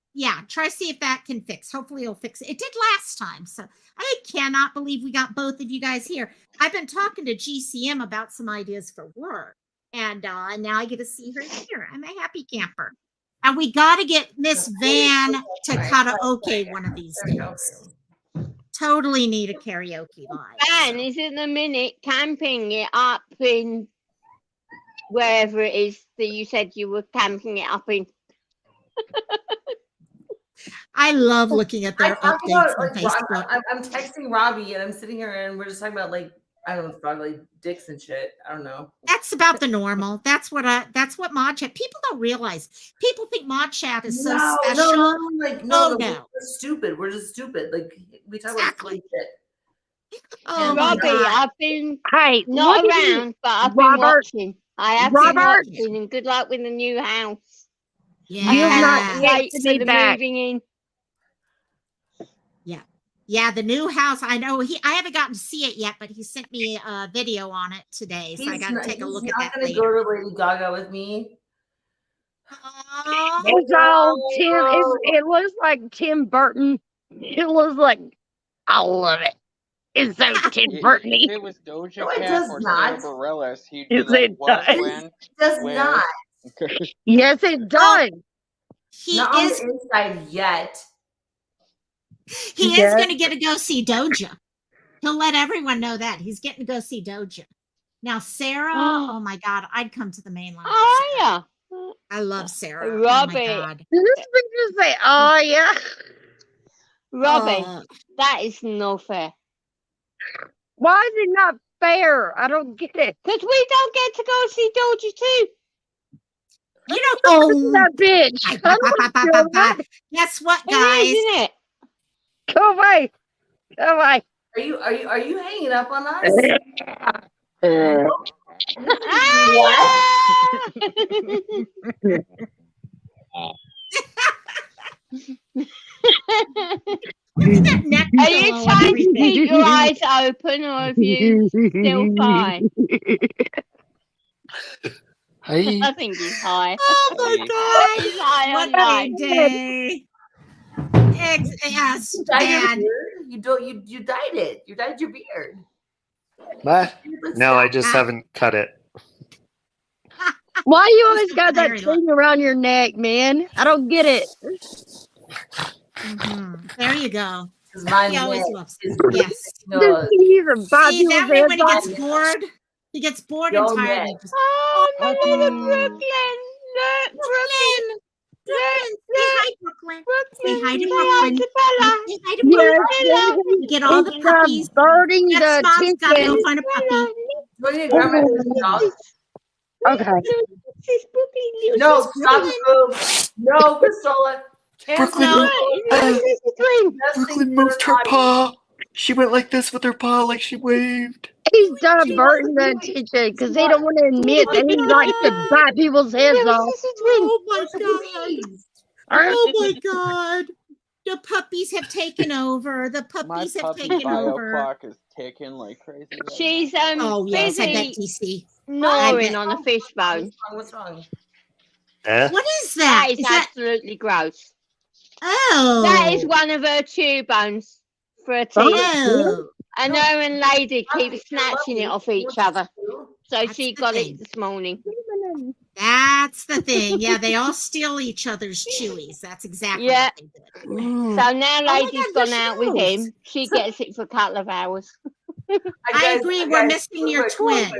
A: see if that can fix. Hopefully it'll fix it. It did last time. So I cannot believe we got both of you guys here. I've been talking to GCM about some ideas for work. And now I get to see her here. I'm a happy camper. And we got to get Miss Van to karaoke one of these days. Totally need a karaoke live.
I: Van is in a minute camping it up in wherever it is that you said you were camping it up in.
A: I love looking at their
F: I talk
A: updates
F: about,
A: on
F: like,
A: Facebook.
F: I'm texting Robbie and I'm sitting here and we're just talking about like I don't know, probably like dicks and shit. I don't know.
A: That's about the normal. That's what mod chat. People don't realize. People think mod chat is so special.
F: No,
A: no.
F: we're stupid. We're just stupid. Like we talk
A: Exactly.
F: about shit.
A: Oh my
I: Robbie,
A: God.
I: I've been
G: Hey,
I: not
G: look at you,
I: around, but I've been
G: Robert.
I: watching. I have been
G: Robert.
I: watching, and good luck with the new house.
A: Yeah.
G: You have not
I: Can't
G: yet
I: wait
G: to
I: for
G: be
I: the
G: back.
I: moving in.
A: Yeah, the new house. I know I haven't gotten to see it yet, but he sent me a video on it today, so I got to take a look at that
F: He's not
A: later.
F: gonna go to Lady Gaga with me.
G: It's all Tim. It looks like Tim Burton. It looks like I love it. It's so Tim Burton-y.
C: If it was Doja
F: No, it
C: Cat
F: does
C: or
F: not.
C: Sarah Bareilles, he'd be
G: Yes,
C: like,
G: it
C: what,
G: does.
C: when,
F: It does
C: where?
F: not.
G: Yes, it does.
A: He
F: Not
A: is
F: on the inside yet.
A: he is
G: Yes.
A: going to get to go see Doja. He'll let everyone know that he's getting to go see Doja. Now Sarah, oh my God, I'd come to the mainline. for
I: Oh
A: Sarah.
I: yeah,
A: I love Sarah.
I: Robbie.
A: Oh my God.
G: Did this picture say, oh, yeah?
I: Robbie,
A: Oh.
I: that is no fair.
G: Why is it not fair? I don't get it.
I: Because we don't get to go see Doja too.
A: You know,
G: That bitch. I don't feel that.
A: guess what,
I: It
A: guys?
I: is, isn't it?
G: Go away. Go away.
F: Are you hanging up on us?
I: Ah!
A: at that neck
I: Are you
A: pillow and
I: trying to keep
A: everything.
I: your eyes open, or have you still fine?
J: Hi.
I: I think he's high.
A: Oh my
I: He's
A: God.
I: high
A: What
I: on
A: a
I: life.
A: day. Yes,
F: You dyed your
A: bad.
F: beard? You don't. You dyed it. You dyed your beard.
J: What?
F: Let's
J: No,
F: stop.
J: I just haven't cut it.
G: Why you always got that
A: Very low.
G: thing around your neck, man? I don't get it.
A: There you go.
F: Because my
A: He always
F: neck
A: loves.
F: is
A: Yes.
G: He's a bad
A: See,
G: people's
A: that way
G: heads
A: when he
G: off.
A: gets bored, he gets bored and
F: Yo,
A: tired.
F: neck.
A: He just,
I: Oh, my
A: Puppy.
I: little Brooklyn. Look, Brooklyn.
A: Brooklyn. Say hi, Brooklyn. Say
I: Brooklyn.
A: hi to
I: Say
A: Brooklyn.
I: hi to Bella.
A: Say hi to
G: Yes,
A: Brooklyn. You get all the
G: it's
A: puppies.
G: diverting the
A: Next mom's got to go
G: attention.
A: find a puppy.
F: What are you, grandma? Stop.
G: Okay.
F: No, stop, Scoob. No, Cristola.
J: Brooklyn, Brooklyn moved her paw. She went like this with her paw, like she waved.
G: He's diverting the attention because he don't want to admit that he likes to bite people's heads off.
A: Oh my God. Oh my God. The puppies have taken over. The
C: My
A: puppies have
C: puppy
A: taken
C: bio
A: over.
C: clock is ticking like crazy. Right
I: She's
A: Oh yes, I bet
I: busy
A: DC.
I: gnawing on a fish bone.
F: What's wrong?
A: What is
I: That
A: that?
I: is
A: Is that?
I: absolutely gross.
A: Oh.
I: That is one of her chew bones for a teeth.
A: Oh.
I: And her and Lady keep snatching it off each other. So
A: That's
I: she
A: the
I: got
A: thing.
I: it this morning.
A: That's the thing. Yeah, they all steal each other's chewies. That's exactly
I: Yeah.
A: what they did.
I: So now
A: my
I: Lady's
A: God,
I: gone
A: there she
I: out with
A: goes.
I: him. She gets it for a couple of hours.
A: I agree. We're missing your twin.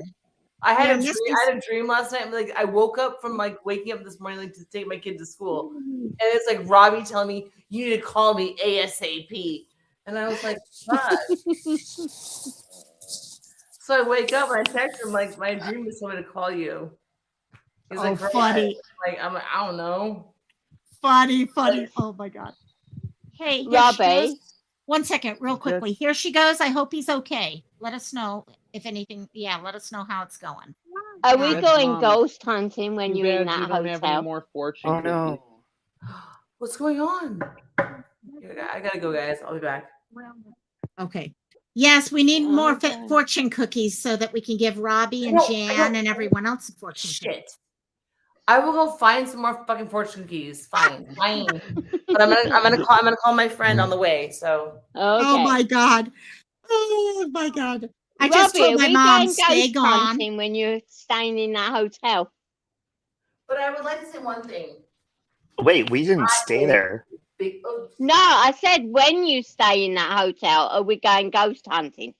F: I had
A: We're
F: a dream.
A: missing-
F: I had a dream last night. Like I woke up from like waking up this morning like to take my kid to school, and it's like Robbie telling me you need to call me ASAP, and I was like, "Fuck." So I wake up and I text him like, "My dream is someone to call you." He's like, "For what?"
A: funny.
F: Like I'm like, I don't know.
A: Funny. Oh my God. Hey, here she
I: Robbie.
A: goes. 1 second, real quickly. Here she goes. I hope he's okay. Let us know if anything. Yeah, let us know how it's going.
I: Are we
C: Yes,
I: going
C: Mom.
I: ghost hunting when
C: Too
I: you're in
C: bad
I: that
C: you don't have any
I: hotel?
C: more fortune
J: Oh
C: cookies.
J: no.
F: What's going on? I gotta go, guys. I'll be back.
A: Okay. Yes, we need more
I: Okay.
A: fortune cookies so that we can give Robbie and
F: I
A: Jan
F: don't-
A: and everyone else a fortune cookie.
F: Shit. I will go find some more fucking fortune cookies. Fine. But I'm gonna call my friend on the way. So
I: Okay.
A: Oh my God. Oh my God. I just
I: Robbie,
A: told
I: are
A: my
I: we
A: mom,
I: going
A: stay
I: ghost
A: gone.
I: hunting when you're staying in that hotel?
F: but I would like to say one thing.
J: Wait, we didn't stay there.
F: Big oh,
I: No, I said when you stay in that hotel, are we going ghost hunting?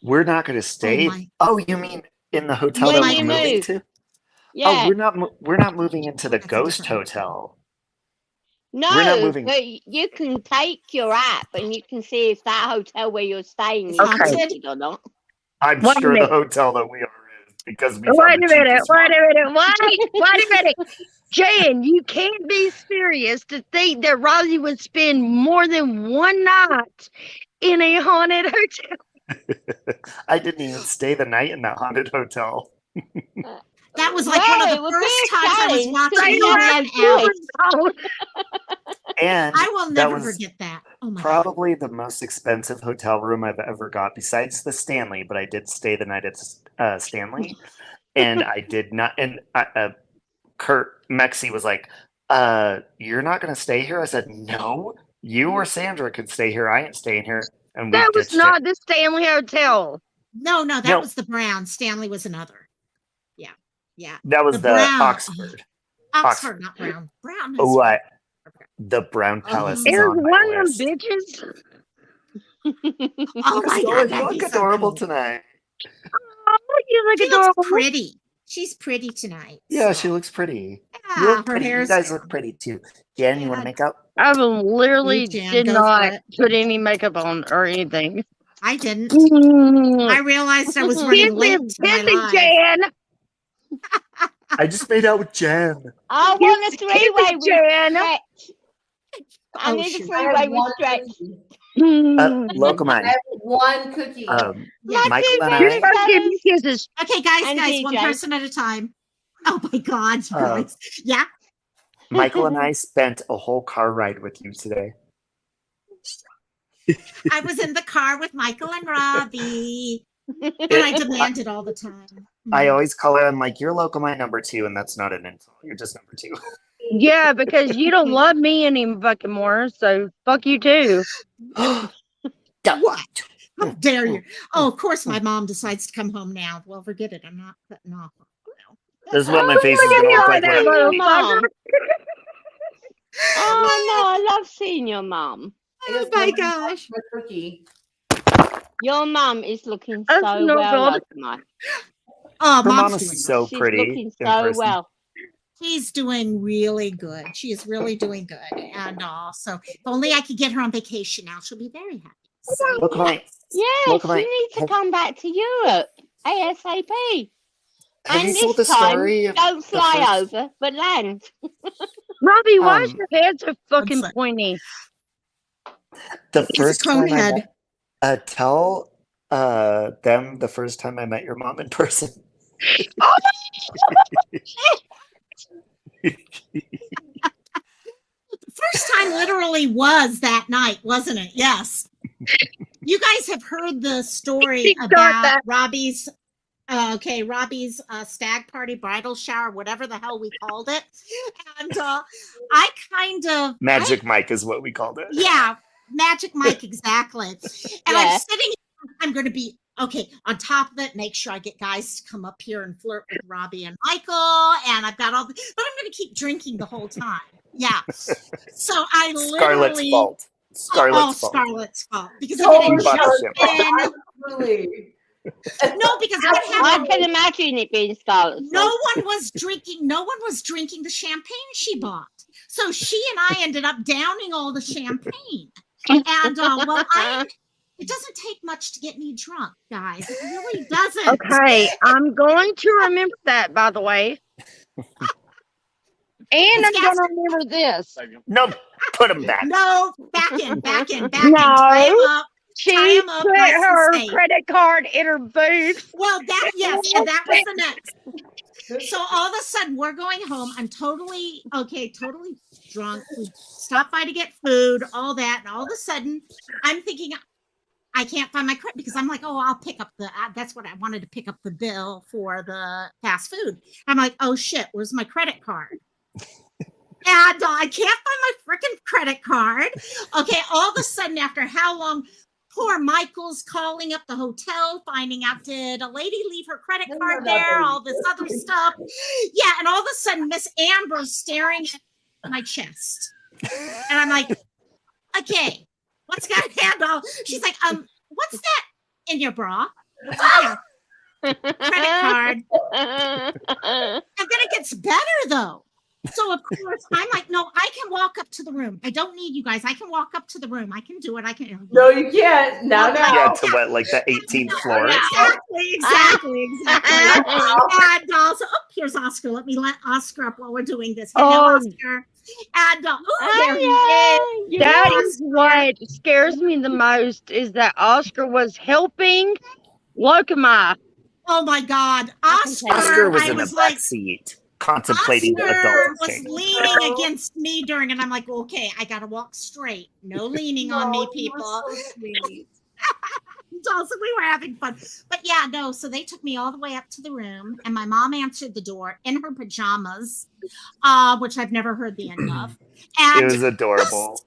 J: We're not going to stay.
A: my-
J: Oh, you mean in the hotel
A: When
J: that
A: you
J: we're moving
I: move.
J: to?
I: Yeah.
J: Oh, we're not moving into the
A: That's a
J: ghost
A: different
J: hotel. We're not
I: No,
J: moving.
I: but you can take your app and you can see if that hotel where you're staying is
A: Okay.
I: haunted or not.
J: I'm
G: Wait a
J: sure the
G: minute.
J: hotel that we are is because we
G: Wait
J: found
G: a
J: the
G: minute.
J: cheapest
G: Wait
J: one.
G: a minute. Wait a minute. Jan, you can't be serious to think that Rosie would spend more than one night in a haunted hotel.
J: I didn't even stay the night in that haunted hotel.
A: That was like one of
I: it
A: the
I: would
A: first
I: be a
A: times I was
I: challenge to
A: watching
I: do
A: him
I: that
A: run out.
I: quick.
J: And
A: I will
J: that
A: never
J: was
A: forget that. Oh my God.
J: probably the most expensive hotel room I've ever got, besides the Stanley. But I did stay the night at Stanley, and I did not. And Kurt Mexi was like, "You're not going to stay here?" I said, "No, you or Sandra could stay here. I ain't staying here." And we
G: That was
J: ditched
G: not
J: it.
G: the Stanley Hotel.
A: No, that
J: No.
A: was the Brown. Stanley was another. Yeah.
J: That was
A: The
J: the
A: Brown.
J: Oxford.
A: Oxford, not Brown. Brown is
J: What? The Brown Palace is
G: It was
J: on my
G: one of
J: list.
G: them bitches.
A: Oh my
J: Crystal,
A: God,
J: you
A: that'd
J: look
A: be so
J: adorable
A: cool.
J: tonight.
G: Oh, you look
A: She
G: adorable.
A: looks pretty. She's pretty tonight.
J: Yeah,
A: so.
J: she looks pretty.
A: Yeah,
J: You look
A: her
J: pretty. You
A: hair's
J: guys look pretty too. Jan, you want to
A: Yeah.
J: make up?
G: I literally
A: You, Jan,
G: did
A: go
G: not
A: for it.
G: put any makeup on or anything.
A: I didn't.
G: Mm.
A: I realized I was
G: This
A: running
G: is
A: late to my
G: pissy,
A: live.
G: Jan.
J: I just made out with Jen.
I: I
G: You
I: want a three-way
G: pissy,
I: with
G: Jan.
I: Stretch. I
A: Oh,
I: need a
A: shoot.
F: I
I: three-way
F: have
I: with
F: one
I: Stretch.
F: cookie.
G: Mm.
F: I
J: Locomine.
F: have one cookie.
A: Yeah.
J: Michael and
I: My
G: You're
J: I.
G: supposed to give me kisses.
A: Okay, guys,
I: And
A: one
I: DJ.
A: person at a time. Oh my God, you
J: Uh,
A: guys. Yeah.
J: Michael and I spent a whole car ride with you today.
A: I was in the car with Michael and Robbie, and I demanded all the time.
J: I always call her. I'm like, you're Locomite number 2, and that's not an insult. You're just number 2.
G: Yeah, because you don't love me any fucking more, so fuck you too.
A: What? How dare you? Oh, of course, my mom decides to come home now. Well, forget it. I'm not cutting off.
J: This is what my face is going to look like.
I: Seeing
J: when I
I: your
J: leave.
I: mom. Oh no, I love seeing your mom.
A: Oh my gosh.
I: Your mom is looking
G: That's
I: so
G: no
I: well,
G: good.
I: Locomite.
A: Oh,
J: Her mom
A: mom's
J: is
A: doing
J: so
I: She's
J: pretty
I: looking
J: in
I: so
J: person.
I: well.
A: She's doing really good. She is really doing good. And so if only I could get her on vacation now, she'll be very happy. So,
J: Locomite.
I: Yes,
J: Locomite,
I: you need to come back to Europe ASAP.
J: Have
I: And
J: you told the
I: this time,
J: story of
I: don't
J: the
I: fly
J: first?
I: over, but land.
G: Robbie, why is
J: Um,
G: your head so fucking
A: What's that?
G: pointy?
J: The
A: He's a
J: first
A: cone
J: time I
A: head.
J: met, tell them the first time I met your mom in person.
A: First time literally was that night, wasn't it? Yes. You guys have heard the story
G: Start
A: about
G: that.
A: Robbie's stag party, bridal shower, whatever the hell we called it. And I kind of
J: Magic Mike is what we called it.
A: yeah, Magic Mike, exactly. And
I: Yeah.
A: I'm sitting here, I'm going to be okay on top of it, make sure I get guys to come up here and flirt with Robbie and Michael, and I've got all the, but I'm going to keep drinking the whole time. Yeah. So I
J: Scarlett's
A: literally
J: fault. Scarlett's fault.
A: Scarlett's fault because
F: Totally
A: it didn't
J: Scarlett's
A: jump
J: fault.
A: in.
F: Absolutely.
A: No, because what
I: I
A: happened?
I: can imagine it being Scarlett's
A: No
I: fault.
A: one was drinking. No one was drinking the champagne she bought. So she and I ended up downing all the champagne. And well, it doesn't take much to get me drunk, guys. It really doesn't.
G: Okay, I'm going to remember that, by the way. And I'm going to remember this.
J: No, put him back.
A: No, back in. Tie him
G: No,
A: up.
G: she
A: Tie him up
G: put
A: nice and
G: her
A: safe.
G: credit card in her boot.
A: Well, and that was the next. So all of a sudden we're going home. I'm totally drunk. We stopped by to get food, all that, and all of a sudden I'm thinking I can't find my credit because I'm like, oh, I'll pick up that's what I wanted to pick up the bill for the fast food. I'm like, oh shit, where's my credit card? And I can't find my freaking credit card. Okay, all of a sudden, after how long, poor Michael's calling up the hotel, finding out, did a lady leave her credit card there? All this other stuff. Yeah, and all of a sudden, Miss Amber's staring at my chest. And I'm like, okay, what's got a handle? She's like, what's that in your bra? Yeah. Credit card. And then it gets better, though. So, of course, I'm like, no, I can walk up to the room. I don't need you guys. I can walk up to the room. I can do it. I can.
F: No, you can't. No.
J: Yeah, to what, like the 18th floor?
A: Exactly. And also, here's Oscar. Let me let Oscar up while we're doing this. Hello, Oscar. And there he is.
G: That is what scares me the most is that Oscar was helping Locomite.
A: Oh my God,
J: Oscar was in the
A: was
J: back seat, contemplating
A: Oscar
J: adult
A: was
J: things.
A: leaning against me during, and I'm like, okay, I gotta walk straight. No leaning on me, people.
F: So sweet.
A: Also, we were having fun. But yeah, no, so they took me all the way up to the room, and my mom answered the door in her pajamas, which I've never heard the end of. And
J: It was adorable.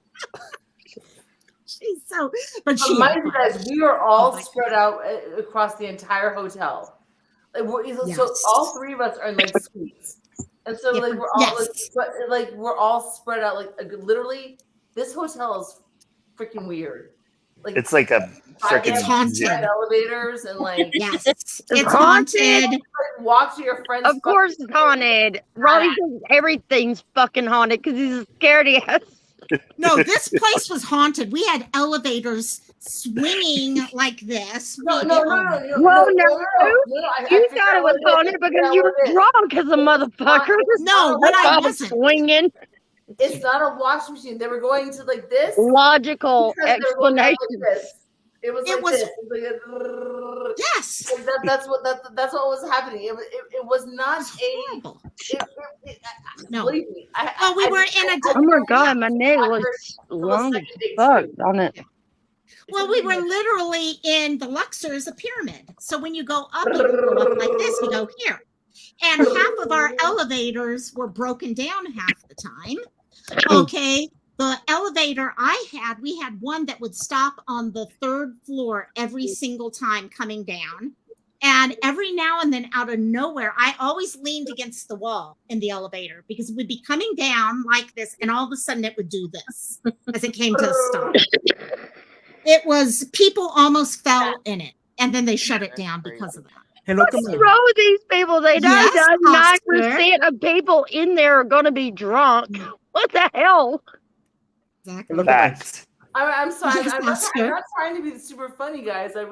A: she's so, but she
F: Mind you guys, we were all spread out across the entire hotel. So all three of us are in like suites, and so like we're all we're all spread out. Like literally, this hotel is freaking weird. Like
J: It's like a freaking
A: haunted.
F: Elevators and like
A: yes, it's haunted.
F: Like, walk to your friends.
G: Of course it's haunted. Robbie thinks everything's fucking haunted because he's a scaredy ass.
A: No, this place was haunted. We had elevators swinging like this.
F: No.
G: You thought it was haunted because you were drunk as a motherfucker.
A: No, but I wasn't.
G: Swinging.
F: It's not a washing machine. They were going to like this.
G: Logical
F: because they were going out
G: explanation.
F: like this. It was
A: It
F: like
A: was-
F: this. It was like
A: Yes.
F: like that's what was happening. It was not
A: It's
F: a.
A: horrible.
F: No.
A: No.
F: Believe me.
A: Oh, we were in a.
G: Oh my god, my nail was long as fuck on it.
A: Well, we were literally in the Luxor's a pyramid. So when you go up, you go up like this, you go here. And half of our elevators were broken down half the time. Okay. The elevator we had one that would stop on the 3rd floor every single time coming down. And every now and then out of nowhere, I always leaned against the wall in the elevator because it would be coming down like this. And all of a sudden it would do this as it came to a stop. It was, people almost fell in it. And then they shut it down because of that.
H: Hey, look
G: What's wrong with these people? They know
A: Yes,
G: 99% of people in there are going to be drunk. What the hell?
A: Exactly.
H: Look at
J: Facts.
F: I'm sorry.
A: Yes,
F: I'm not
A: Oscar.
F: trying to be super funny, guys. I'm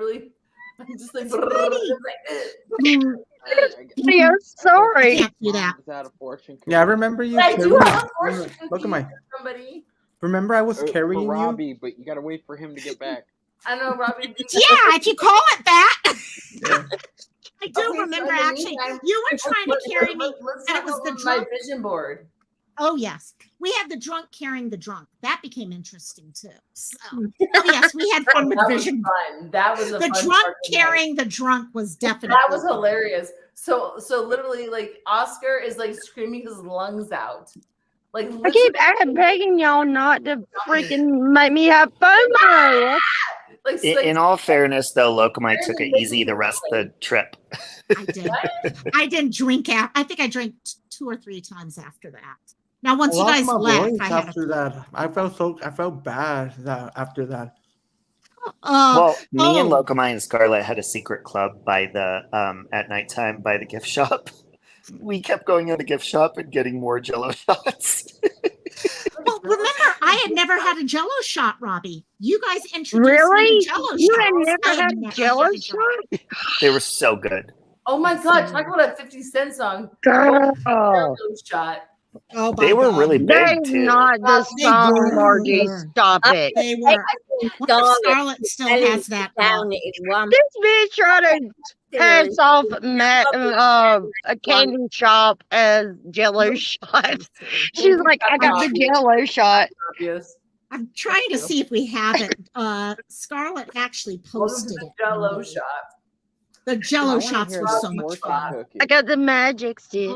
F: just like.
G: We are sorry.
A: Can't do that.
C: Is that a fortune
H: Yeah, I
C: cookie?
H: remember you.
F: I do
H: carrying-
F: have a fortune
H: Look at my.
F: cookie for somebody.
H: Remember, I was
C: For
H: carrying you.
C: Robbie, but you gotta wait for him to get back.
F: I know, Robbie.
A: Yeah, if you call it that.
H: Yeah.
A: I do
F: Okay, so
A: remember
F: in the
A: actually.
F: meantime,
A: You were trying to carry me.
F: Let's
A: and it
F: talk
A: was the
F: about my
A: drunk.
F: vision board.
A: Oh yes, we had the drunk carrying the drunk. That became interesting too. So, oh yes, we had fun with
F: That was
A: vision.
F: fun. That was a
A: The
F: fun
A: drunk
F: part of the night.
A: carrying the drunk was definitely
F: That was hilarious. So literally, like Oscar is like screaming his lungs out. Like
G: I keep begging y'all not to freaking make me have FOMO.
F: like,
J: In all fairness, though, Locomite took it easy the rest of the trip.
A: I did. I didn't drink I think I drank 2 or 3 times after that. Now, once
H: I
A: you
H: lost
A: guys
H: my
A: left,
H: voice
A: I had
H: after that. I felt bad that after that.
J: Well, me and
A: oh.
J: Locomite and Scarlett had a secret club by the at nighttime by the gift shop. We kept going in the gift shop and getting more Jello shots.
A: Well, remember, I had never had a Jello shot, Robbie. You guys introduced me
G: Really?
A: to Jello
G: You
A: shots.
G: had never had a Jello shot?
J: They were so good.
F: oh my god, talk about a 50 Cent song.
G: Girl.
F: Shot.
A: Oh,
J: They were really
G: They're
J: big too.
G: not the
A: They
G: song,
A: were.
G: Margie. Stop it.
A: They were. Wonder if Scarlett still has that.
I: down in one.
G: This bitch trying to pass off a candy shop as Jello shot. She's like, I got the Jello shot.
F: Obvious.
A: I'm trying to see if we have it. Scarlett actually posted it.
F: Jello shot.
A: The Jello
C: wanna
A: shots
C: hear
A: were
C: that
A: so much
C: fortune
A: fun.
C: cookie.
G: I got the magic stick.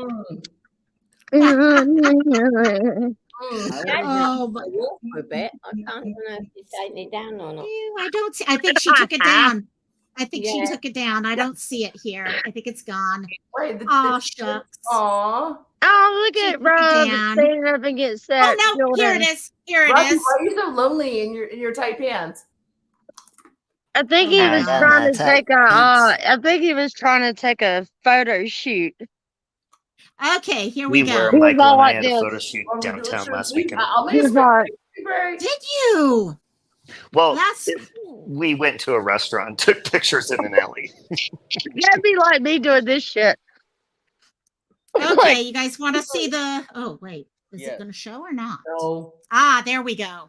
A: Oh, but
I: For a bit. I can't know if she's taking it down or not.
A: I don't see. I think she took it down. I think she
I: Yeah.
A: took it down. I don't see it here. I think it's gone.
F: Wait,
A: Oh, shucks.
F: Aw.
G: Oh, look at
A: Keep it
G: Rob
A: down.
G: standing up against that.
A: Oh no! Here it
G: building.
A: is. Here it
F: Robbie,
A: is.
F: why are you so lonely in your tight pants?
G: I think he
A: Oh,
G: was
A: yeah.
G: trying to
J: Tight
G: take a. I think he was trying to take a photo shoot.
A: Okay, here we
J: We
A: go.
J: were.
G: He was
J: Michael
G: all
J: and I
G: like
J: had a
G: this.
J: photo shoot downtown last weekend.
F: I'll
G: He
F: make
G: was
F: a
G: like,
A: Did you?
J: Well,
A: That's
J: we went to a restaurant, took pictures in an alley.
G: that'd be like me doing this shit.
A: okay. You guys want to see the? Oh wait, is
C: Yes.
A: it going to show or not?
F: No.
A: Ah, there we go.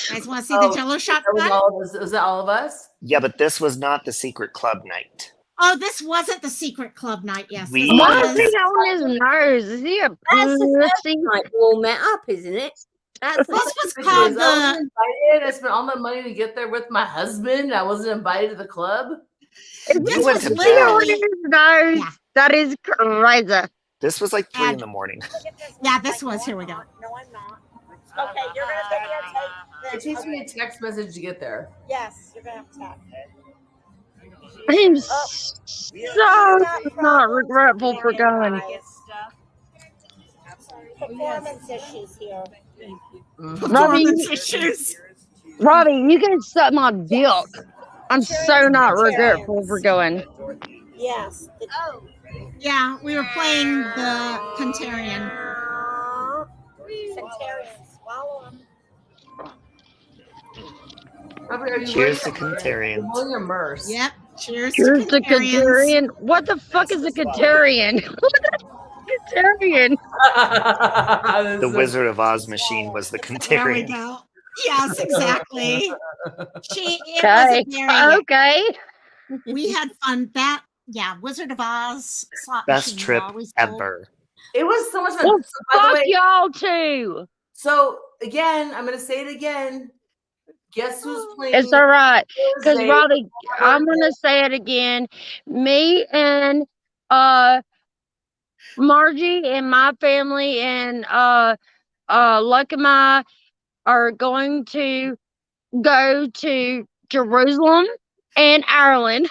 A: You guys want to see
F: Oh,
A: the Jello shot
F: That was
A: button?
F: all of us. Was that all of us?
J: Yeah, but this was not the secret club night.
A: Oh, this wasn't the secret club night. Yes,
J: We-
A: this
G: Why
A: was.
G: is he on his nose? Is he a
I: That's the
G: pussy?
I: first night we all met up, isn't it? That's the
A: This was
F: Because
A: called
F: I
A: the.
F: wasn't invited. I spent all my money to get there with my husband. I wasn't invited to the club.
G: Is
A: This
J: You went
A: was
J: to
G: he on
A: literally.
G: his nose?
A: Yeah.
G: That is crazy.
J: This was like 3 in
A: And-
J: the morning.
A: Yeah, this was. Here we go.
K: No, I'm not. Okay, you're gonna
F: It takes me a text message to get there.
K: Yes, you're gonna have to tap.
G: I'm so not regretful for going.
K: Performance issues here.
A: Performance issues.
G: Robbie, you can suck my dick. I'm so not regretful for going.
K: Yes.
A: Yeah, we were playing the Canterian.
K: Sectarians, swallow them.
F: Robert, are you
J: Cheers to
F: wearing-
J: Canterians.
F: You're wearing your merce.
A: Yep. Cheers
G: Here's
A: to
G: the
A: Canterians.
G: Catarian. What the fuck is a Catarian? What the Catarian?
J: The Wizard of Oz machine was the
A: There we
J: Canterian.
A: go. Yes, exactly. It was
G: Okay.
A: a very.
G: Okay.
A: We had fun. Wizard of Oz slot
J: Best
A: machine
J: trip
A: always full.
J: ever.
F: It was so much fun.
G: Well,
F: So, by the
G: fuck
F: way,
G: y'all too.
F: so again, I'm gonna say it again. Guess who's playing
G: It's all right. Because
F: Thursday?
G: Robbie, I'm gonna say it again. Me and Margie and my family and Lucky Ma are going to go to Jerusalem and Ireland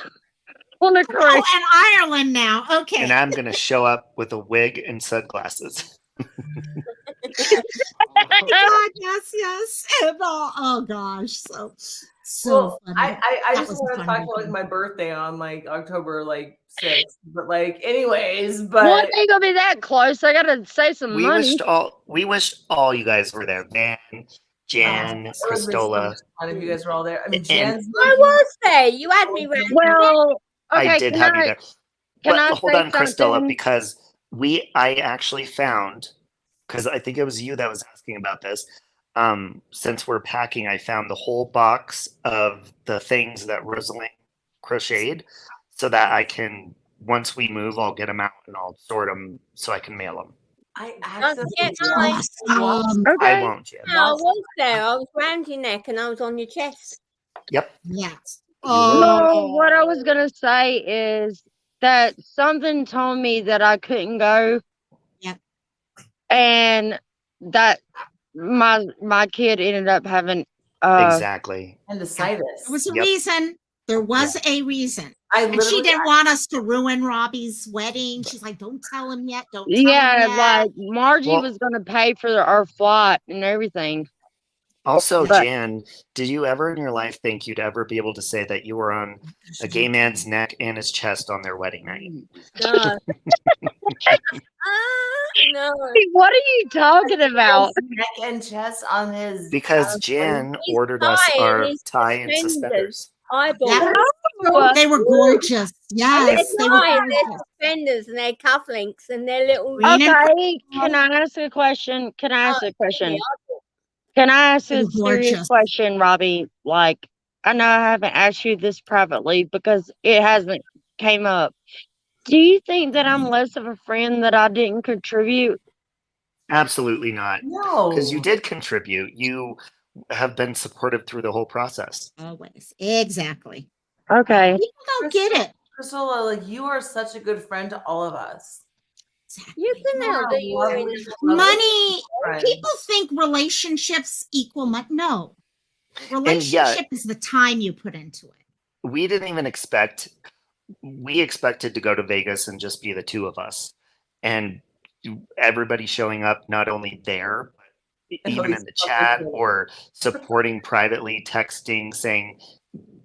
G: on a cruise.
A: Oh, and Ireland now. Okay.
J: And I'm going to show up with a wig and sunglasses.
A: God, yes. And, oh gosh, so funny.
F: I
A: That
F: just
A: was
F: want
A: a
F: to
A: fun
F: talk about like
A: weekend.
F: my birthday on like October like 6th, but like anyways,
G: Well,
F: but
G: it ain't gonna be that close. I gotta save some
J: We
G: money.
J: wished all you guys were there. Van, Jan,
F: it would have been so
J: Christola.
F: much fun if you guys were all there. I mean,
J: And
F: Jan's
K: I was there. You had me round.
G: Well, okay,
J: I did have you there.
G: can
J: But
G: I
J: hold
G: say
J: on, Christola,
G: something?
J: because I actually found, because I think it was you that was asking about this. Since we're packing, I found the whole box of the things that Rosalind crocheted, so that I can, once we move, I'll get them out and I'll sort them so I can mail them.
F: I
K: Don't forget mine.
A: Awesome.
J: I
G: Okay.
J: won't, Jan.
K: No, I was there. I was round your neck and I was on your chest.
J: Yep.
A: Yes.
J: You were.
G: No, what I was gonna say is that something told me that I couldn't go.
A: Yep.
G: And that my kid ended up having
J: Exactly.
F: appendicitis.
A: There was a
J: Yep.
A: reason. There was a reason.
F: I
A: And she
F: literally
A: didn't want us to ruin Robbie's wedding. She's like, don't tell him yet. Don't tell him
G: yeah,
A: yet.
G: like Margie
J: Well-
G: was gonna pay for our flight and everything.
J: Also,
G: But-
J: Jan, did you ever in your life think you'd ever be able to say that you were on a gay man's neck and his chest on their wedding night?
K: No. No.
G: What are you talking about?
F: neck and chest on his
J: Because Jan
K: His
J: ordered us
K: tie and
J: our
K: his
J: tie and
K: suspenders.
J: suspenders.
K: I bought
A: Yeah.
K: them.
A: They were gorgeous. Yes, they were
K: Tie and their
A: gorgeous.
K: suspenders and their cufflinks and their little.
A: Green and
G: Okay, can I ask a question? Can I ask a question?
K: Yeah,
G: Can I ask
A: They
G: a
A: were
G: serious
A: gorgeous.
G: question, Robbie? Like, I know I haven't asked you this privately because it hasn't came up. Do you think that I'm less of a friend that I didn't contribute?
J: Absolutely not.
F: no.
J: Because you did contribute. You have been supportive through the whole process.
A: Always. Exactly.
G: Okay.
A: People don't get it.
F: Priscilla, like you are such a good friend to all of us.
A: Exactly.
K: you can know that you were in the
A: Money.
F: Friend.
A: People think relationships equal money. No.
J: yeah.
A: Relationship is the time you put into it.
J: We didn't even expect, we expected to go to Vegas and just be the two of us. And everybody showing up, not only there, but even in the chat or supporting privately, texting, saying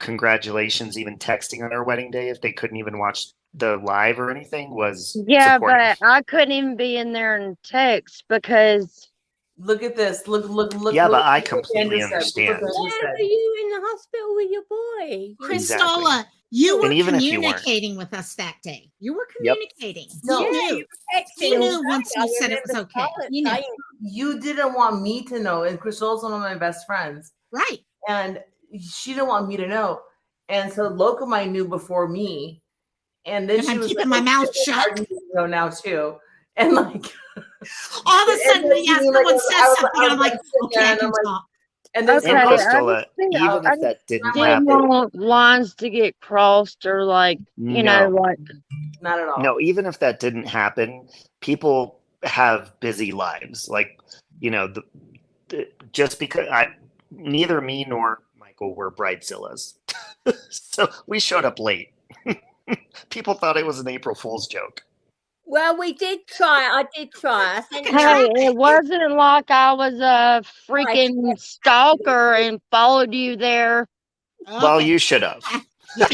J: congratulations, even texting on our wedding day if they couldn't even watch the live or anything was
G: Yeah,
J: supportive.
G: but I couldn't even be in there and text because
F: Look at this. Look.
J: Yeah,
F: look
J: but I
F: what
J: completely
F: Brenda said. Look what
J: understand.
F: Brenda
K: Why
F: said.
K: were you in the hospital with your boy?
J: Exactly.
A: Christola, you were
J: And even if you weren't.
A: communicating with us that day. You were
J: Yep.
A: communicating.
F: No.
A: You
K: Yeah,
A: knew.
K: you were texting
A: You
K: all
A: knew
K: day.
A: once
K: I
A: we said it was
K: remember
A: okay.
K: Scarlett
A: You knew.
K: saying,
F: You didn't want me to know, and Crystal's one of my best friends,
A: Right.
F: and she didn't want me to know, and so Locomai knew before me, and then
A: And
F: she
A: I'm
F: was
A: keeping
F: like,
A: my mouth
F: "Shit,
A: shut.
F: I need to know now too," and like
A: All of a sudden,
F: and
A: yeah,
F: then,
A: someone
F: I
A: says
F: was-
A: something,
F: I
A: I'm
F: was
A: like,
F: sitting
A: okay,
F: there,
A: I
F: and
A: can
F: I'm like,
A: talk.
F: and then
G: okay,
J: And
G: I just
J: Christola,
G: think
J: even
G: I
J: if that didn't
G: didn't
J: happen,
G: want lines to get crossed or like you know
J: No.
G: like
F: not at all.
J: no, even if that didn't happen, people have busy lives. Like, you know, just because neither me nor Michael were bridezillas. So we showed up late. People thought it was an April Fool's joke.
K: well, we did try. I did try. I sent
G: hey,
K: you.
G: it wasn't like I was a freaking stalker and followed you there.
J: Well,
A: Okay.
J: you should have.
A: Yeah.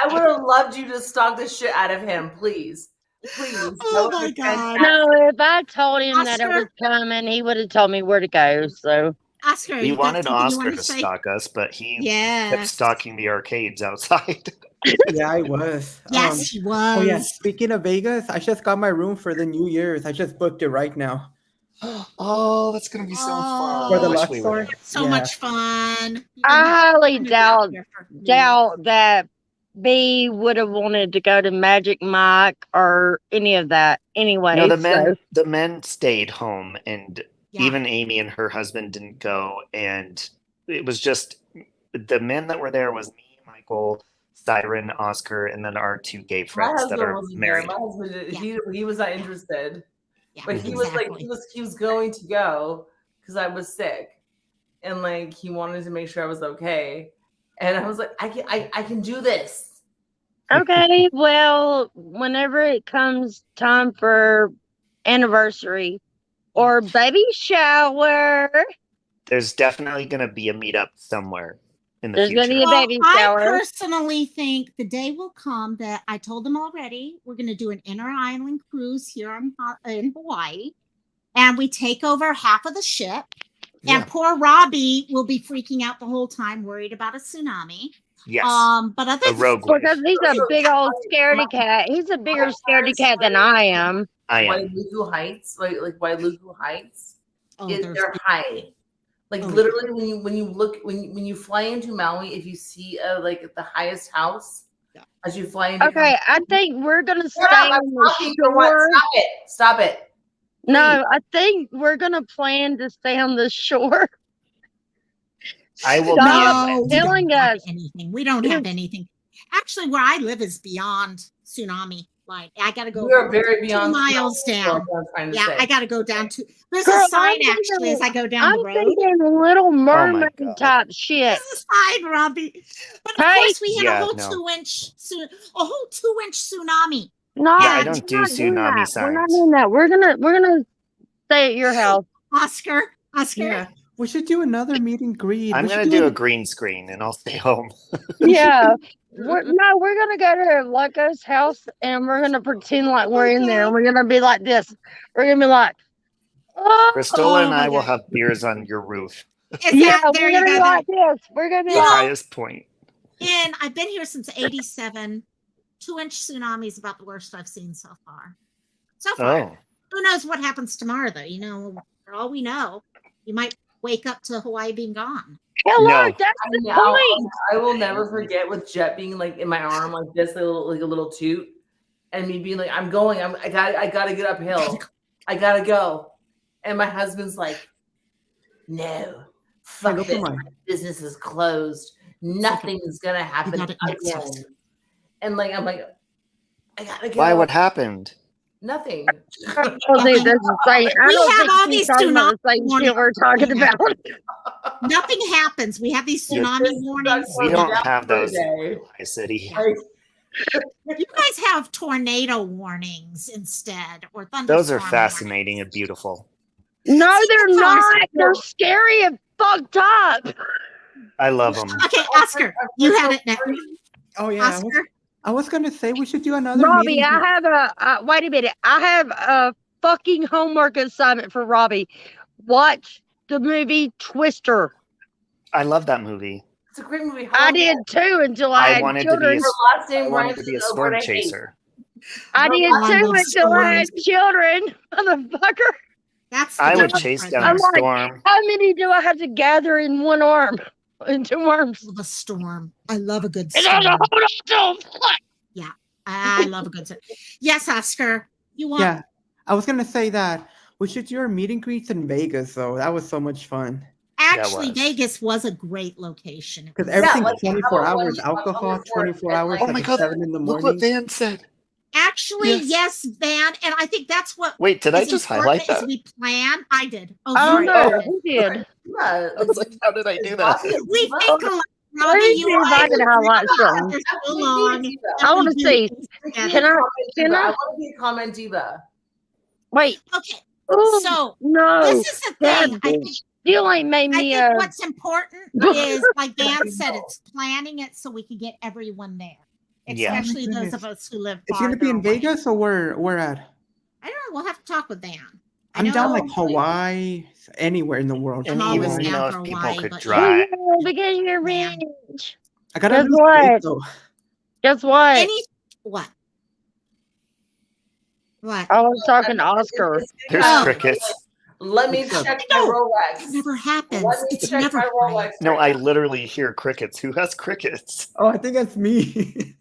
F: I would have loved you to stalk the shit out of him, please. Please.
A: Oh
F: That would
A: my
F: be
A: God.
F: fantastic.
G: No, if I told him that it
A: Oscar?
G: was coming, he would have told me where to go. So
A: Oscar,
J: We
A: you got
J: wanted
A: something you
J: Oscar
A: want
J: to
A: to say?
J: stalk us, but he kept
A: Yes.
J: stalking the arcades outside.
H: Yeah, I was.
A: Yes, he
H: Oh yeah.
A: was.
H: Speaking of Vegas, I just got my room for the New Year's. I just booked it right now.
J: Oh, that's gonna be so fun.
H: For the
J: I wish
H: Luxor?
J: we would.
A: So
H: Yeah.
A: much fun.
G: I highly
A: Gonna be out there for 3
G: doubt
A: weeks.
G: that B would have wanted to go to Magic Mike or any of that anyway.
J: No,
G: So
J: the men stayed home, and
A: Yeah.
J: even Amy and her husband didn't go. And it was just the men that were there was me, Michael, Siren, Oscar, and then our 2 gay
F: My
J: friends that
F: husband
J: are
F: wasn't there.
J: married.
F: My husband did,
A: Yeah.
F: he was not interested.
A: Yeah,
F: But he was like
A: exactly.
F: he was going to go because I was sick, and like he wanted to make sure I was okay. And I was like, I can do this.
G: okay, well, whenever it comes time for anniversary or baby shower,
J: There's definitely gonna be a meetup somewhere in the
G: there's gonna be
J: future.
G: a
A: Well,
G: baby
A: I
G: shower.
A: personally think the day will come that I told them already. We're going to do an inter-island cruise here in Hawaii, and we take over half of the ship.
H: Yeah.
A: And poor Robbie will be freaking out the whole time, worried about a tsunami.
J: Yes,
A: But other
J: a rogue wave.
G: Because he's a big old scaredy cat. He's a bigger scaredy cat than I am.
J: I am.
F: Wailuku Heights, like Wailuku Heights,
A: there's
F: they're high. Like
A: Oh,
F: literally, when you fly into Maui, if you see like the highest house as you fly into.
G: Okay, I think we're gonna stay
F: Stop,
G: on the shore.
F: Stop it.
G: No, I think we're gonna plan to stay on the shore.
J: I will
G: Stop
J: be on
A: no,
J: land.
A: we
G: telling
A: don't have
G: us.
A: anything. We don't have anything. Actually, where I live is beyond tsunami line. I got to go
F: We are very
A: 2
F: beyond
A: miles down. Yeah, I got to go down to. There's
G: Girl,
A: a sign
G: I'm
A: actually as I go down
G: I'm
A: the road.
G: thinking Little Mermaid
J: God.
G: type shit.
A: There's a sign, Robbie. But of
G: Hey.
A: course, we had
J: Yeah,
A: a whole
J: no.
A: 2-inch tsunami.
G: No,
J: Yeah, I
A: And
J: don't do
G: we're not doing
J: tsunami
G: that. We're not
J: signs.
G: doing that. We're gonna stay at your house.
A: Oscar,
H: Yeah. We should do another meet and greet.
J: I'm
H: We
J: gonna
H: should
J: do a
H: an-
J: green screen and I'll stay home.
G: Yeah. We're gonna go to Loco's house and we're gonna pretend like we're in there and we're gonna be like this. We're gonna be like, oh,
J: Crystal and
A: my
J: I will
A: God.
J: have beers on your roof.
G: yeah,
A: There
G: we're
A: you
G: gonna
A: go.
G: be like this. We're gonna be
J: The
A: You know,
G: like,
J: highest point.
A: And I've been here since '87. 2-inch tsunami is about the worst I've seen so far. So far.
J: Oh.
A: Who knows what happens tomorrow, though? You know, for all we know, you might wake up to Hawaii being gone.
G: hello,
J: No.
G: that's the
F: Now,
G: point.
F: I will never forget with Jet being like in my arm like this, like a little toot, and me being like, "I'm going. I gotta get uphill. I gotta go." And my husband's like, "No, fuck
H: go
F: this.
H: for mine.
F: Business is closed. Nothing's gonna happen
A: gotta eat
F: again."
A: first.
F: And like, I'm like, I gotta get
J: Why?
F: up.
J: What happened?
F: Nothing.
G: Oh, dude, that's insane. I
A: We
G: don't
A: have all
G: think she's
A: these
G: talking about the
A: tsunami
G: same
A: warnings.
G: shit we're talking about.
A: Nothing happens. We have these tsunami warnings.
J: We don't have
F: for a
J: those in
F: day.
J: my city.
F: Like,
A: You guys have tornado warnings instead, or thunderstorm.
J: Those are fascinating and beautiful.
G: No,
A: See,
G: they're
A: that's
G: not.
A: awesome.
G: They're scary and fucked up.
J: I love them.
A: Warnings. Okay, Oscar, you have it next.
H: Oh yeah.
A: Oscar,
H: I was gonna say we should do another
G: Robbie,
H: meet and
G: I have a wait a minute. I have a fucking homework assignment for Robbie. Watch the movie Twister.
J: I love that movie.
F: it's a great movie.
G: I did too until I had
J: wanted to
G: children.
J: be
F: Her last
J: I
F: name
J: wanted
F: rhymes
J: to be a
F: with
J: storm
F: over to hate.
J: chaser.
G: I did
A: I
G: too
A: love
G: until I had
A: storms.
G: children, motherfucker.
A: that's the
J: I would
A: difference
J: chase
A: right
J: down
A: there.
J: a
G: I'm like,
J: storm.
G: how many do I have to gather in one arm? In 2 arms?
A: I love a storm. I love a good
G: And I
A: storm.
G: hold on to 'em.
A: I love a good storm. Yes, Oscar, you want?
H: Yeah. I was gonna say that we should do our meet and greets in Vegas though. That was so much fun.
A: Actually,
J: was.
A: Vegas was a great location. It
H: Because
A: was-
H: everything's
F: like, how
H: 24
F: about
H: hours
F: when-
H: alcohol,
F: on the
H: 24
F: fourth,
H: hours
F: at,
J: Oh my
H: like
J: god!
H: 7 in the
J: Look
H: morning.
J: what Van said.
A: Actually,
H: Yes.
A: yes, Van, and I think that's what.
J: Wait, did I
A: is
J: just
A: important
J: highlight that?
A: Is we plan. I did. Oh,
G: Oh
A: sorry.
G: no, who did?
F: Yeah,
J: I was like, how did I do that?
A: We think a lot. Robbie,
G: Please
A: you
G: see if I can highlight something.
A: for so long.
G: I want to see.
A: Yeah.
G: Can I?
F: I want to be a comment diva.
G: Wait.
A: Okay,
G: Ooh,
A: so
G: no.
A: this is the
G: That
A: thing. I think,
G: still ain't made
A: I
G: me
A: think what's important is, like Dan said, it's planning it so we can get everyone there,
J: Yeah.
A: especially
H: Oh my
A: those
H: goodness.
A: of us who live.
H: It's gonna be in
A: farther away.
H: Vegas or where at?
A: I don't know. We'll have to talk with Dan. I
H: I'm down
A: know-
H: like Hawaii, anywhere in the world.
J: And
A: I'm
J: even
A: always down
J: if
A: for
J: people
A: Hawaii,
J: could
A: but-
J: drive.
G: because you're
A: Man.
G: rich.
H: I gotta
G: Guess
H: lose
G: what?
H: weight, though.
G: Guess what?
A: What? What?
G: I was talking to Oscar.
J: There's
A: Oh.
J: crickets.
F: Let me
H: What's up?
F: check my
A: No,
F: Rolex.
A: it never
F: Let
A: happens.
F: me
A: It's
F: check
A: never
F: my
A: quiet.
F: Rolex.
J: No,
F: right
J: I
F: now.
J: literally hear crickets. Who has crickets?
H: Oh, I think that's me.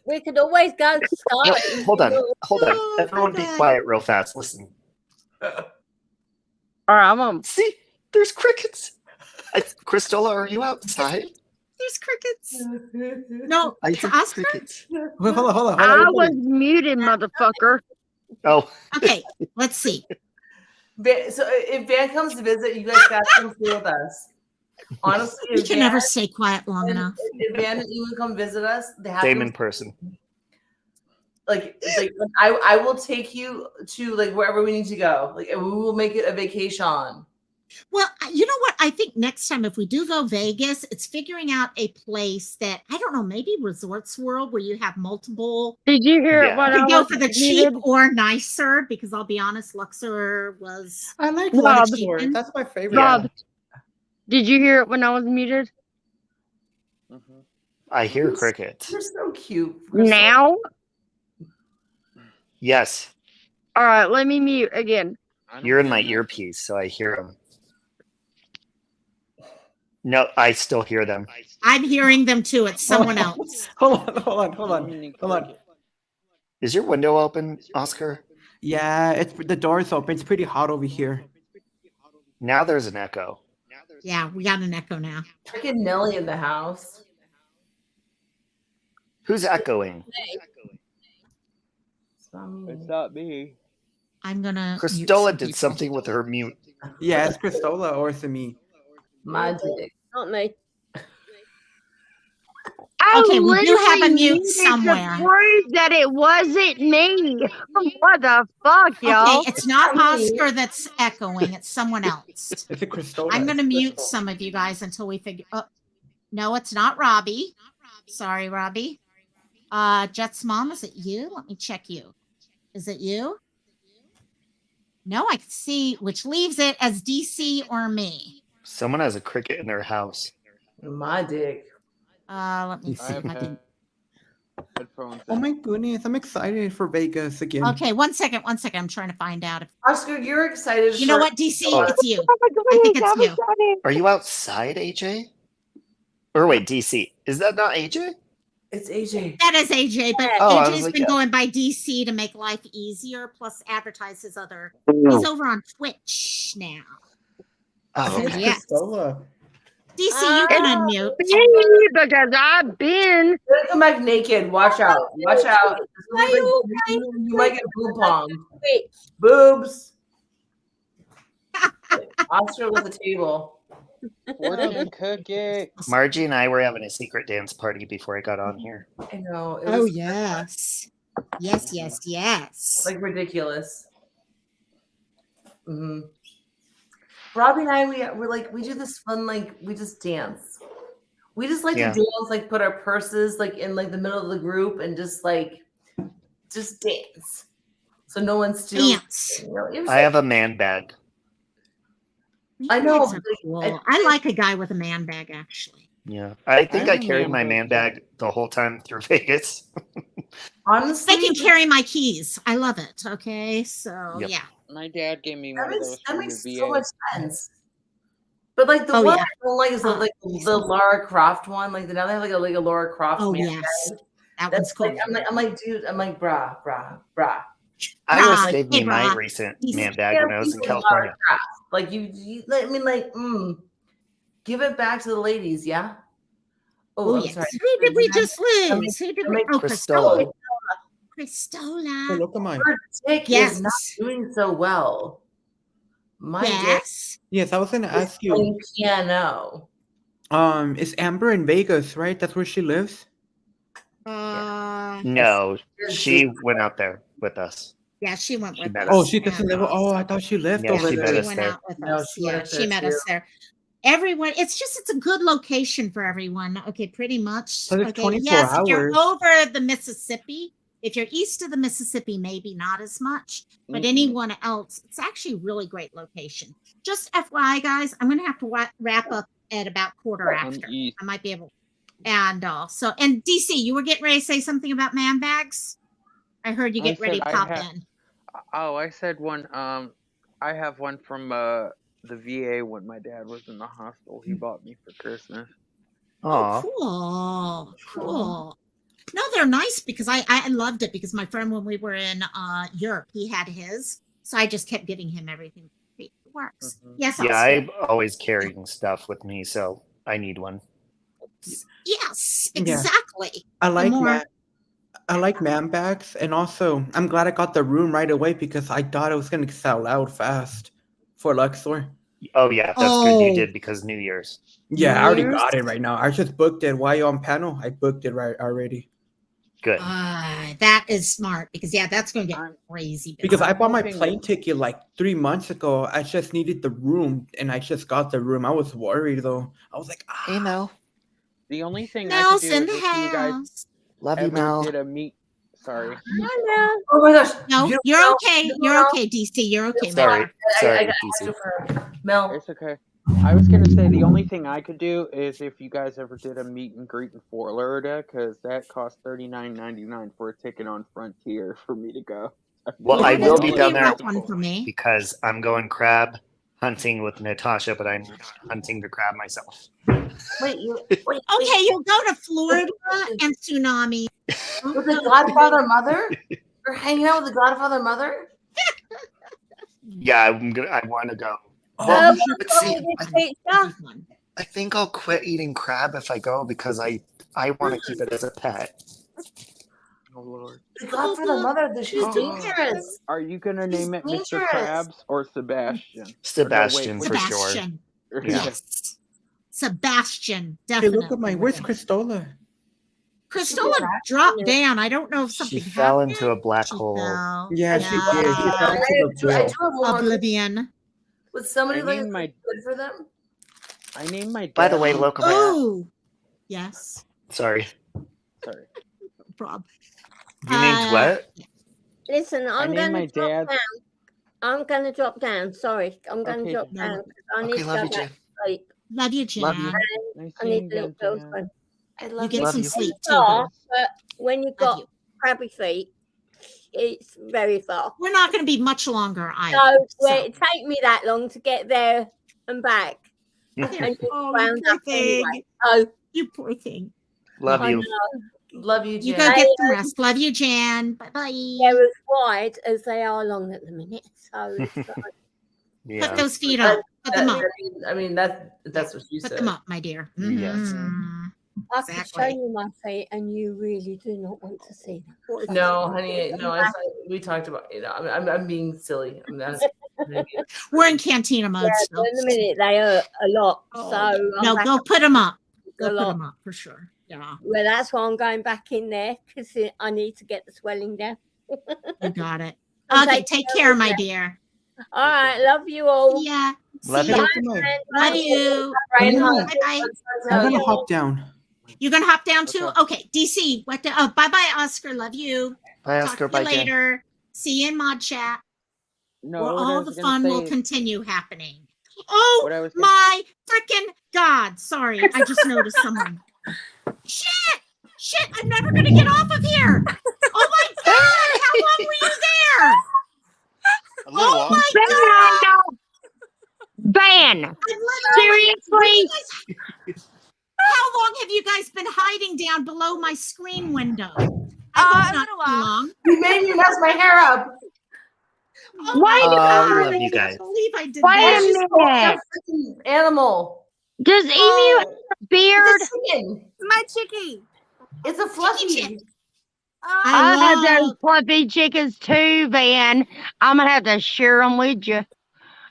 K: We could always go
J: No,
K: outside.
J: hold on. Hold on.
A: Oh my
J: Everyone be
A: God.
J: quiet real fast. Listen.
G: All right, I'm on.
J: See, there's crickets. Cristola, are you outside?
A: There's crickets. No,
J: I
A: it's
J: hear
A: Oscar.
J: crickets.
H: Wait, hold on.
G: I was
H: everybody.
G: muted, motherfucker.
J: Oh,
A: Okay, let's see.
F: So if Van comes to visit, you guys got to come stay with us. Honestly,
A: We
F: if
A: can
F: Van,
A: never stay quiet long enough.
F: if Van and Ewan come visit us, they have
J: same
F: to
J: in person.
F: like it's like I will take you to like wherever we need to go. Like and we will make it a vacation.
A: Well, you know what? I think next time if we do go Vegas, it's figuring out a place that I don't know, maybe Resorts World where you have multiple.
G: Did you hear it
J: Yeah.
G: when
A: You
G: I
A: can go
G: was
A: for the cheap
G: muted?
A: or nicer because I'll be honest, Luxor was
H: I like
G: Rob.
H: Luxor. That's my favorite.
J: Yeah.
G: Rob, did you hear it when I was muted?
C: Mhm.
J: I hear crickets.
F: You're so cute. Crystal.
G: Now?
J: Yes,
G: All right, let me mute again.
C: I don't
J: you're in
C: hear
J: my
C: nothing.
J: earpiece, so I hear them. No, I still hear them.
A: I'm hearing them too. It's someone else.
H: Hold
C: I don't
H: on.
C: hear any
H: Hold on.
C: cricket.
J: Is your window open, Oscar?
H: Yeah, it's the door's open. It's pretty hot over here.
J: Now there's an echo.
A: Yeah, we got an echo now.
F: Freaking Nelly in the house.
J: Who's echoing?
F: It's not me.
C: It's not me.
A: I'm gonna. mute
J: Cristola
A: some
J: did
A: people.
J: something with her mute.
H: Yeah, it's Cristola or it's me.
F: My dick.
K: Not me.
G: I
A: Okay, we do have a
G: literally
A: mute
G: muted
A: somewhere.
G: to prove that it wasn't me. What the fuck,
A: Okay,
G: y'all?
A: it's not Oscar that's echoing. It's someone else.
H: It's a Cristola.
A: I'm gonna mute some of you guys until we figure. Oh, no, it's not Robbie. Sorry, Robbie. Jet's mom, is it you? Let me check you. Is it you? No, I can see, which leaves it as DC or me.
J: Someone has a cricket in their house.
F: My dick.
A: Let me
H: I
A: see
C: I have
A: if I can.
C: headphones.
H: Oh
C: in.
H: my goodness, I'm excited for Vegas again.
A: Okay, one second. I'm trying to find out if
F: Oscar, you're excited.
A: you know
F: for-
A: what, DC.
J: Oh.
A: It's you.
G: Oh my
A: I think
G: goodness,
A: it's you.
G: excited.
J: Are you outside, AJ? Or wait, DC. Is that not AJ?
F: It's AJ.
A: That is AJ, but
J: Oh, I was
A: AJ's
J: like,
A: been
J: yeah.
A: going by DC to make life easier, plus advertise his other.
J: Mm.
A: He's over on Twitch now.
H: I
J: Oh,
H: think it's
J: okay.
A: Yes.
H: Cristola.
A: DC, you can unmute.
G: Me, because I've been.
F: Don't come back naked. Watch out. Watch out. You might get boob palm. Boobs. Oscar with the table.
C: Fortune cookie.
J: Margie and I were having a secret dance party before I got on here.
F: I know. It
A: Oh
F: was
A: yes. Yes.
F: like ridiculous. Mm-hmm. Robbie and I, we're like, we do this fun, like, we just dance. We just like
J: Yeah.
F: to dance, like, put our purses, like, in, like, the middle of the group and just dance. So no one steals.
A: Dance.
F: You know, it was
J: I have a man bag.
F: I know,
A: Bags are
F: but
A: cool. I like a guy with a man bag, actually.
J: Yeah. I think
C: I
J: I
C: have a
J: carried
C: man
J: my man bag the whole time through Vegas.
F: honestly,
A: They can carry my keys. I love it. Okay, so
J: Yep.
A: yeah.
C: My dad gave me
F: that
C: one of
F: makes,
C: those
F: that
C: from
F: makes
C: the
F: so
C: VA.
F: much sense. But like the
A: Oh,
F: one
A: yeah.
F: I don't like is the Lara Croft one. Like now they have like a Lara Croft.
A: Oh
F: man
A: yes,
F: bag.
A: that one's
F: That's
A: cool.
F: like I'm like dude. I'm like brah.
J: I wish
A: Brah.
J: saved
A: Hey,
J: me my
A: brah.
J: recent
A: He's-
J: man bag
F: Yeah,
J: when I was in
F: people Lara
J: California.
F: Croft. Like you I mean like give it back to the ladies, yeah.
A: Oh
F: I'm
A: yes.
F: sorry.
A: Who did we just lose? Who did we?
F: make
A: Oh,
J: Cristola.
A: Cristola.
H: Hey,
A: Cristola.
H: look at mine.
F: Her dick
A: Yes.
F: is not doing so well. My dick
A: Yes.
H: Yes, I was gonna
F: is
H: ask you.
F: playing piano.
H: Is Amber in Vegas, right? That's where she lives?
J: No, she went out there with us.
A: Yeah, she went
J: She
A: with
J: met
A: us.
H: Oh,
J: us.
H: she doesn't live. Oh, I thought she lived
J: Yeah,
H: over
J: she met
H: there.
J: us
A: went
J: there.
A: out with
F: No,
A: us.
F: she met
A: Yeah,
F: us
A: she
F: there
A: met
F: too.
A: us there. Everyone, it's a good location for everyone. Okay, pretty much.
H: But it's
A: Okay,
H: 24
A: yes, if you're
H: hours.
A: over the Mississippi, if you're east of the Mississippi, maybe not as much, but anyone else, it's actually a really great location. Just FYI, guys, I'm gonna have to wrap up at about quarter after.
C: east.
A: I might be able. And and DC, you were getting ready to say something about man bags. I heard you
C: I
A: get ready
C: said
A: to
C: I
A: pop
C: ha-
A: in.
C: Oh, I said one. I have one from the VA when my dad was in the hospital. He bought me for Christmas.
J: Aw.
A: Oh, cool. No, they're nice because I loved it because my friend when we were in Europe, he had his. So I just kept giving him everything. It works. Yes,
J: Yeah,
A: Oscar.
J: I'm always carrying stuff with me, so I need one.
A: Yes,
H: Yeah.
A: exactly.
H: I like
A: more-
H: man. I like man bags, and also I'm glad I got the room right away because I thought it was gonna sell out fast for Luxor.
J: Oh yeah, that's good you
A: Oh.
J: did because New Year's.
H: Yeah, I already
A: Yours?
H: got it right now. I just booked it while you're on panel. I booked it right already
J: Good.
A: That is smart because yeah, that's going to get
C: I'm-
A: crazy.
H: because I
C: I'm
H: bought my
C: hoping-
H: plane ticket like 3 months ago. I just needed the room, and I just got the room. I was worried though. I was like, ah.
J: Hey Mel.
C: The only thing
A: Mel's
C: I could
A: in
C: do
A: the
C: is if you guys
A: house.
J: Love you,
C: ever
J: Mel.
C: did a meet. Sorry.
K: Hello.
F: Oh my gosh.
A: No,
F: You
A: you're
F: know,
A: okay.
F: you
A: You're
F: know,
A: okay, DC. You're okay,
J: Sorry.
A: Mel.
J: Sorry,
F: I got
J: DC.
F: answer for her. Mel.
C: It's okay. I was gonna say the only thing I could do is if you guys ever did a meet and greet in Florida, because that cost $39.99 for a ticket on Frontier for me to go.
J: Well, I
A: Florida's
J: will
A: gonna
J: be down
A: a
J: there
A: rough one for me.
J: because I'm going crab hunting with Natasha, but I'm hunting the crab myself.
F: Wait, you
A: Okay, you'll go to Florida and tsunami.
F: with the Godfather mother? You're hanging out with the Godfather mother?
J: Yeah, I want to go.
K: Oh,
J: Let's see.
K: this pizza.
J: I think I'll quit eating crab if I go because I want to keep it as a pet.
C: Oh Lord.
F: The Godfather mother, she's dangerous.
C: Are you gonna name it Mr.
F: dangerous.
C: Krabs or Sebastian?
J: Sebastian
C: Or no,
J: for sure.
A: Sebastian.
J: Yeah.
A: Yes. Sebastian,
H: Hey,
A: definitely.
H: look at my. Where's Christola?
A: Christola dropped down. I don't know if something
J: She fell
A: happened.
J: into a black
A: She
J: hole.
A: fell.
H: Yeah, she did. She fell into the
F: I do have
H: bill.
F: one.
A: Oblivion.
F: Would somebody
C: I
F: like
C: named my-
F: good for them?
C: I named my dad.
J: By the way, local.
A: Oh, yes.
J: Sorry.
C: Sorry.
A: No problem.
J: You named what?
K: Listen, I'm
C: named
K: going
C: my
K: to drop
C: dad-
K: down. I'm going to drop down. Sorry, I'm going
C: Okay,
K: to drop
A: no
K: down.
A: worries.
K: 'Cause I need
J: Okay,
K: to
J: love
K: go
J: you,
K: back
J: Jen.
K: to sleep.
A: Love you, Jan.
J: Love you.
C: Nice
K: I
C: seeing
K: need
C: you
K: a little
C: again, Jan.
K: girlfriend.
F: I
A: You
F: love
A: get
J: Love
A: some
J: you.
A: sleep too.
K: Far,
A: girl.
K: but when you've
A: Love
K: got
A: you.
K: crabby feet, it's very far.
A: We're not going to be much longer either.
K: So,
A: so.
K: it take me that long to get there and back. And
A: Oh,
K: you're
A: you
K: wound
A: poor
K: up anyway.
A: thing.
K: So,
A: You poor thing.
J: Love
K: I
J: you.
K: know
F: Love you,
A: You
F: Jen.
A: go get some rest. Love you, Jan. Bye bye.
K: they're as wide as they are long at the minute. So, it's like,
A: Put
J: Yeah.
A: those feet up. Put them up.
F: I mean that's what she
A: Put
F: said.
A: them up, my dear.
J: Yes.
A: Mhm.
K: I could show
A: Exactly.
K: you my feet, and you really do not want to see them.
F: No, honey, no. We talked about. I'm being silly. I'm not.
A: We're in Cantina mode
K: Yeah,
A: still.
K: in a minute they hurt a lot.
A: Oh,
K: So I'm
A: no,
K: back
A: go
K: up
A: put them up.
K: a
A: Go put
K: lot.
A: them up for sure. Yeah,
K: Well, that's why I'm going back in there because I need to get the swelling down.
A: you got it.
K: And
A: Okay, take care, my dear.
K: All right, love you all.
A: Yeah.
J: Love
A: See
J: you.
A: ya.
K: Friend.
A: Love
K: Bye.
A: you.
F: Brian
H: Yeah.
F: Hunt.
A: Bye-bye.
H: I'm gonna hop down.
A: You gonna hop down too?
C: Okay.
A: Okay, DC. What? Oh, bye bye, Oscar. Love you.
J: Bye,
A: Talk
J: Oscar.
A: to you
J: Bye, Jen.
A: later. See you in mod chat.
C: No,
A: Where
C: what I
A: all
C: was
A: the
C: gonna
A: fun
C: say
A: will
C: is-
A: continue happening. Oh
C: What I was gonna-
A: my freaking God. Sorry, I just noticed someone. Shit! Shit, I'm never gonna get off of here. Oh my God, how long were you there?
J: A little
A: Oh
J: while.
A: my God.
G: Van.
A: I'm literally-
G: Seriously?
A: How long have you guys been hiding down below my screen window? I hope
L: A
A: not
L: little
A: too
L: while.
A: long.
F: You made me mess my hair up.
A: Oh
G: Wait
A: my
G: a
A: God,
J: minute.
A: I
J: Love you
A: can't
J: guys.
A: believe I did
G: Wait
A: that.
G: a
F: She's
G: minute.
F: a freaking animal.
G: Does Emu have a beard?
F: It's a chicken.
L: My chickie.
F: It's a
A: Chick.
F: fluffy.
G: I have
A: I
G: those
A: love.
G: fluffy chickens too, Van. I'm gonna have to share them with you.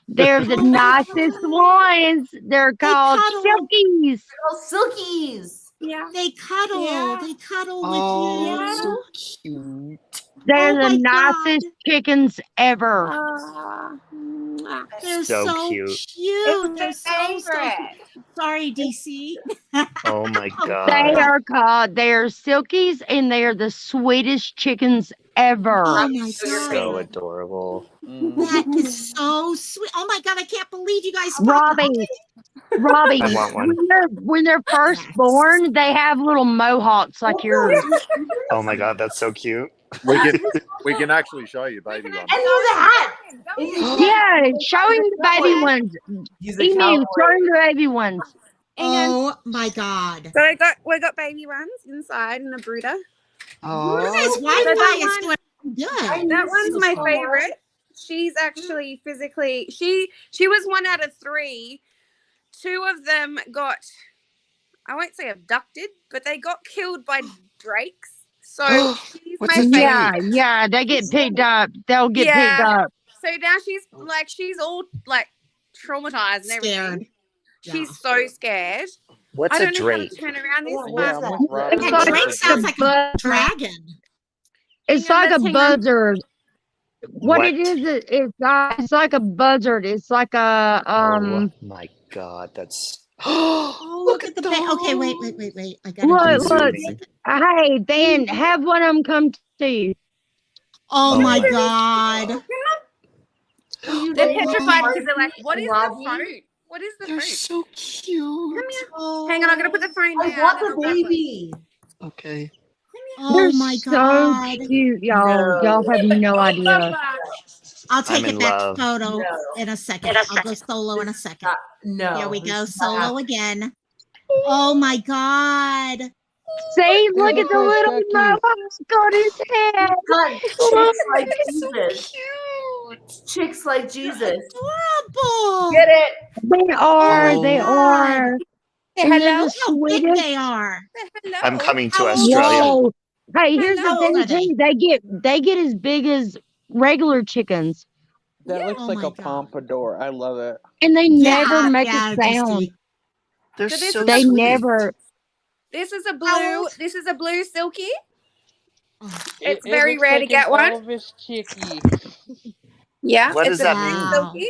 G: They're the
A: Oh my
G: nicest
A: God.
G: ones. They're called
A: cuddle.
G: silkies.
F: Oh, silkies.
L: Yeah.
A: They cuddle.
L: Yeah.
A: They cuddle
J: Oh,
A: with you.
J: so cute.
G: They're
A: Oh
G: the
A: my
G: nicest
A: God.
G: chickens ever.
L: Mwah.
A: They're
J: So
A: so
J: cute.
A: cute. They're
L: It's
A: so
L: favorite.
A: cute. Sorry, DC.
J: Oh my
A: Oh,
G: They
J: God.
G: are called, they are silkies and they are the sweetest chickens ever.
A: Oh my
J: So
A: god.
J: adorable.
A: That is so sweet. Oh my god, I can't believe you guys
G: Robbie,
J: I want one.
G: when they're first born, they have little mohawks like yours.
J: Oh my god, that's so cute.
M: We can actually show you baby ones.
F: And he's a hat.
G: Yeah, showing the baby ones.
F: He's a
G: Emu,
F: cowboy.
G: showing the baby ones.
A: Oh my god.
L: So we got baby ones inside and a brooder.
A: You guys'
L: So
A: Wi-Fi
L: that
A: is
L: one-
A: doing good.
L: That one's my favorite. She's actually physically she was 1 out of 3. 2 of them got, I won't say abducted, but they got killed by drakes. So she's
J: What's
L: my
J: a
L: favorite.
G: Yeah, they get picked up. They'll get picked up.
L: So now she's all like traumatized and everything.
A: Scared.
L: She's so scared.
J: What's
L: I
J: a
L: don't know
J: drake?
L: how to turn around this.
C: Yeah, I'm with Robert.
A: Yeah, Drake sounds like a dragon.
G: It's
L: Hang on,
G: like a
L: let's hang on.
G: buzzard. What it is, it's like a buzzard. It's like a
J: Oh my god, that's
A: Oh, look at the okay, wait. I gotta
G: look,
A: do
G: look.
A: this.
G: Hey, Van, have one of them come to you.
A: Oh my god.
L: They're petrified because they're like, what is the phone? What is the phone?
J: so cute.
L: Come here. Hang on, I'm gonna put the phone down.
F: I want the baby.
J: Okay.
A: Oh
G: They're
A: my
G: so
A: god.
G: cute, y'all.
F: No.
G: Y'all have no idea.
A: I'll take
J: I'm
A: it
J: in
A: back
J: love.
A: photo
F: No.
A: in a second. I'll go solo in a second.
F: No.
A: Here we go,
F: this is not
A: solo again. Oh my god.
G: See, look at the
C: so
G: little
C: Chucky.
G: mohawks on his head.
F: happening. Chicks like Jesus. Chicks like Jesus.
A: Adorable.
F: Get it?
G: They are.
A: Oh
G: They
A: my
G: are.
A: God.
G: And they're
L: Hello?
G: the
A: How big
G: sweetest.
A: they are.
J: I'm coming to
A: How old
J: Australia.
G: Whoa. Hey, here's
A: How
G: the
A: old
G: thing
A: are they?
G: too. They get as big as regular chickens,
C: That looks
A: Oh
C: like
A: my
C: a
A: God.
C: pompadour. I love it.
G: and they never make
A: yeah,
G: a
A: I
G: sound.
A: see.
J: They're
L: So this
J: so
L: is
G: They
J: sweet.
G: never.
L: This is a
A: How
L: blue.
A: old?
L: This is a blue silky.
A: Oh,
L: It's
C: It
L: very
C: looks
L: rare
C: like
L: to get
C: an
L: one.
C: Elvis chickie.
L: Yeah,
J: What
L: it's
J: does
L: a
J: that
L: blue
J: mean?
A: wow.
L: silky.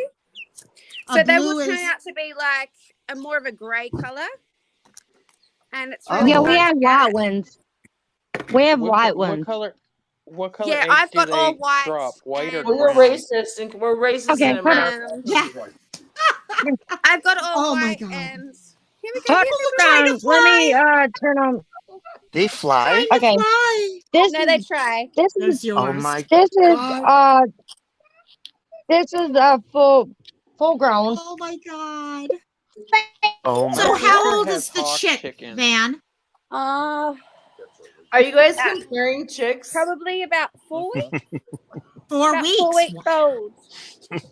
A: A
L: So they
A: blue
L: will turn
A: is
L: out to be like a more of a grey color, and it's
J: Oh.
L: really
G: Yeah, we
L: hard
G: have
L: to
G: white
L: get.
G: ones. We have white
C: What
G: ones.
C: color? What color
L: Yeah,
C: eggs
L: I've
C: do
L: got all
C: they
L: white.
C: drop? White or
L: And
F: We're
C: brown?
F: racist, and we're racist
G: Okay,
F: in
G: hold on.
F: America.
A: yeah.
L: I've got all
A: Oh my
L: white,
A: God.
L: and here we go.
G: Hold
L: Here's
A: Trying
G: on.
A: to
G: Let me
A: fly.
G: turn on.
J: They fly?
A: Trying to
G: Okay,
A: fly.
G: this
L: no, they
G: is
L: try.
G: this
A: There's
G: is
J: Oh
A: yours.
J: my
G: this is
J: god.
G: this is full grown.
A: Oh my God.
J: Oh
A: So
J: my
A: how
J: god.
A: old
C: has
A: is the
C: hawk
A: chick,
C: chicken.
A: Van?
L: Uh,
F: Are you guys comparing chicks?
L: probably about 4 weeks.
A: 4
L: About
A: weeks.
L: 4 weeks old.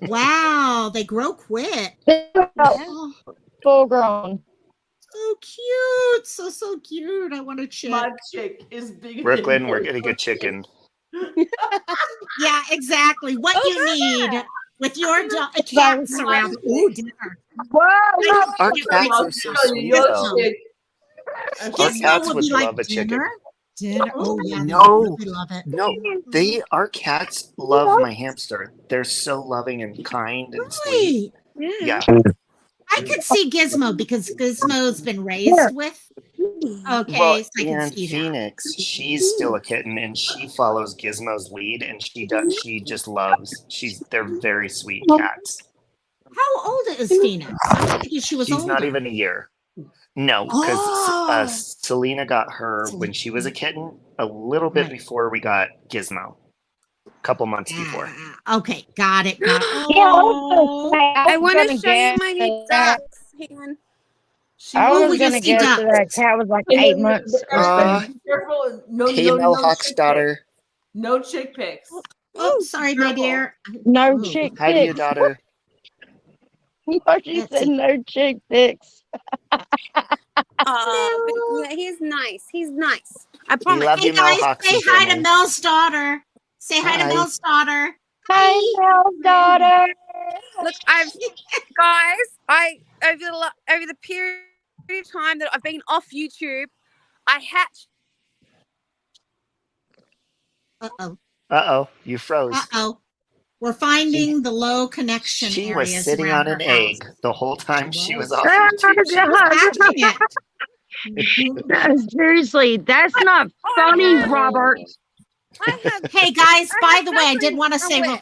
A: Wow, they grow quick.
G: This is
A: Oh,
G: full grown.
A: so cute. So cute. I want a chick.
F: My chick is bigger
J: Brooklyn,
F: than
J: we're
F: your
J: getting a chicken.
A: Yeah, exactly. What
L: Oh,
A: you need with your cats
G: Guys,
A: around. Ooh, dinner.
G: whoa!
J: Our
A: Get
J: cats
A: ready
J: are so
F: Tell you,
J: sweet
F: your
J: though.
F: chick.
J: Our
A: Gizmo
J: cats
A: would
J: would
A: be like
J: love a chicken.
A: dinner. Dinner. Oh yeah, they
J: No.
A: would really love it.
J: No, our cats love my hamster. They're so loving and kind and sweet.
A: Really?
J: Yeah.
A: I could see Gizmo because Gizmo's been
G: Here.
A: raised with. Okay,
J: Well,
A: so I can
J: and
A: see that.
J: Phoenix, she's still a kitten, and she follows Gizmo's lead, and she just loves. They're very sweet cats.
A: How old is Phoenix? I was thinking she was
J: She's
A: older.
J: not even a year. No, because
A: Oh.
J: Selena got her when she was a kitten, a little bit
A: Right.
J: before we got Gizmo, a couple months before.
A: Okay, got it. Got it.
G: Yeah,
A: Oh,
L: I want to
G: gonna
L: show you
G: guess
L: my new
G: that-
L: ducks. Hang on.
G: I
A: Oh,
G: was
A: we
G: gonna
A: just see
G: guess that
A: ducks.
G: cat was like
F: And
G: 8
F: then
G: months or
J: Aw.
G: something.
F: Careful. No,
J: Hey,
F: no,
J: Mel
F: no
J: Hawk's
F: chick
J: daughter.
F: pics. No chick pics.
A: Oh, sorry, my
F: Careful.
A: dear.
G: No
A: Ooh.
G: chick
J: Hi to you,
G: pics.
J: daughter.
G: No, she
A: Let's
G: said
A: see.
G: no chick pics.
L: But yeah, he's nice. He's nice. I
J: We
L: promise.
J: love
A: Hey
J: you, Mel
A: guys,
J: Hawks
A: say
J: and
A: hi to
J: family.
A: Mel's daughter. Say hi to
J: Hi.
A: Mel's daughter.
G: Hi, Mel's daughter.
L: Look, over the period of time that I've been off YouTube, I hatched.
A: Uh-oh.
J: You froze.
A: Uh-oh. We're finding the low connection
J: She
A: areas
J: was sitting
A: around
J: on an
A: her house.
J: egg the whole time she was off
G: Ah,
J: YouTube. She was
A: Hatching it.
G: No, seriously, that's not funny, Robert.
L: I have.
A: Hey guys,
L: I
A: by
L: have
A: the way, I did
L: ducklings
A: want to say,
L: somewhere.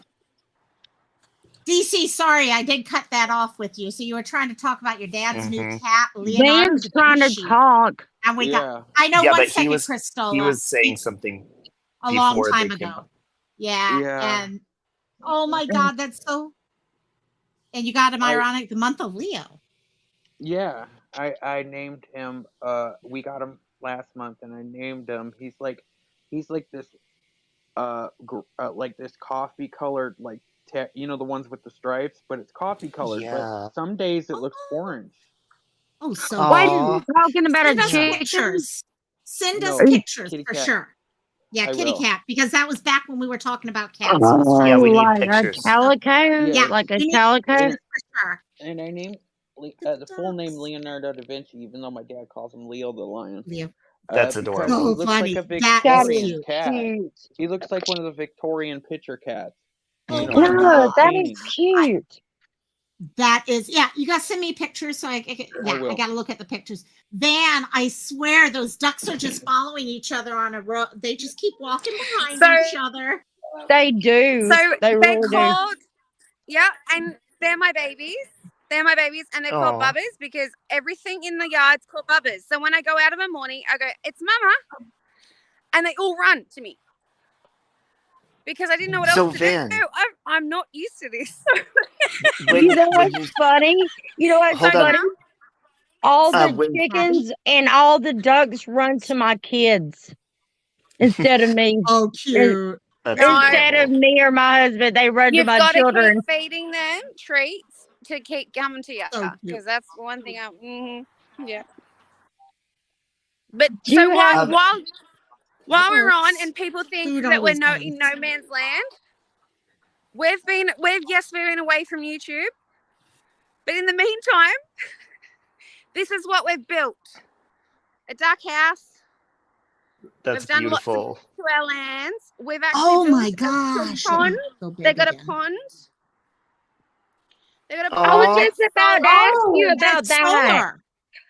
A: DC, sorry, I did cut that off with you. So you were trying to talk about your dad's new
J: Mhm.
A: cat, Leonardo
G: Dan's
A: da
G: trying to
A: Vinci.
G: talk.
A: And we got,
C: Yeah.
A: I know
J: Yeah,
A: one
J: but
A: second,
J: he
A: Cristola,
J: was saying something
A: a long
J: before
A: time
J: they came
A: ago.
J: up.
A: Yeah.
C: Yeah.
A: And oh my God, that's so, and you got him ironic, the month of Leo.
C: Yeah. I named him. We got him last month, and I named him. He's like this. Like this coffee colored, like you know, the ones with the stripes, but it's coffee colored.
J: Yeah.
C: But some days it looks orange.
A: Oh, so
G: Why are
J: Aw.
G: you talking about a
A: send us
G: chicken?
A: pictures. Send us
C: No,
A: pictures
C: kitty
A: for
C: cat.
A: sure. Yeah,
C: I
A: kitty
C: will.
A: cat, because that was back when we were talking about cats. He was
J: Yeah,
A: trying
J: we
A: to
J: need
G: like
J: pictures.
G: a calico?
C: Yeah.
G: Like a
A: we need
G: calico?
A: pictures for sure.
C: And I named the full name Leonardo da Vinci, even though my dad calls him Leo the lion.
A: Leo.
J: That's
C: Because
J: adorable.
C: he
A: So
C: looks
A: funny.
C: like a
A: That's
G: That
C: Victorian
G: is
A: cute.
C: cat.
G: cute.
C: He looks like one of the Victorian picture cats.
A: Oh
C: You know,
A: my
C: from
G: No,
C: the
A: God.
G: that is
C: paintings.
G: cute.
A: That is, yeah, you got to send me pictures so I
C: will.
A: got to look at the pictures. Van, I swear those ducks are just following each other on a road. They just keep walking behind
L: So,
A: each other.
G: They do.
L: so
G: They
L: they're
G: really do.
L: called. Yeah, and they're my babies. They're my babies, and they're called
J: Aw.
L: bubbers because everything in the yard's called bubbers. So when I go out of a morning, I go, "It's Mama," and they all run to me because I didn't know what
J: So
L: else to
J: Van,
L: do. I'm not used to this.
J: when
G: You know
J: when
G: what's
J: you
G: funny? You know what's
J: hold
L: So
J: on,
G: funny?
L: now,
G: All the
J: when
G: chickens and all the ducks run to my kids instead of me.
A: Oh, cute.
J: that's
L: no,
G: Instead of
J: adorable.
G: me or my husband, they run to
L: you've
G: my
L: got to
G: children.
L: keep feeding them treats to keep coming to you
A: So cute.
L: because that's one thing. Yeah. But
G: Do
L: so
G: you have
L: while we're on,
A: Works.
L: and people think
A: Food
L: that we're
A: always
L: no
A: wins.
L: in no man's land, we've been away from YouTube, but in the meantime, this is what we've built: a duck house.
J: That's
L: We've done lots of
J: beautiful.
L: to our lands. We've actually
A: Oh
L: built
A: my
L: a
A: gosh.
L: pond.
A: Go big
L: They got a
A: again.
L: pond. They got a
G: I was
J: Aw.
G: just about to ask you about
A: That's
G: that.
A: solar.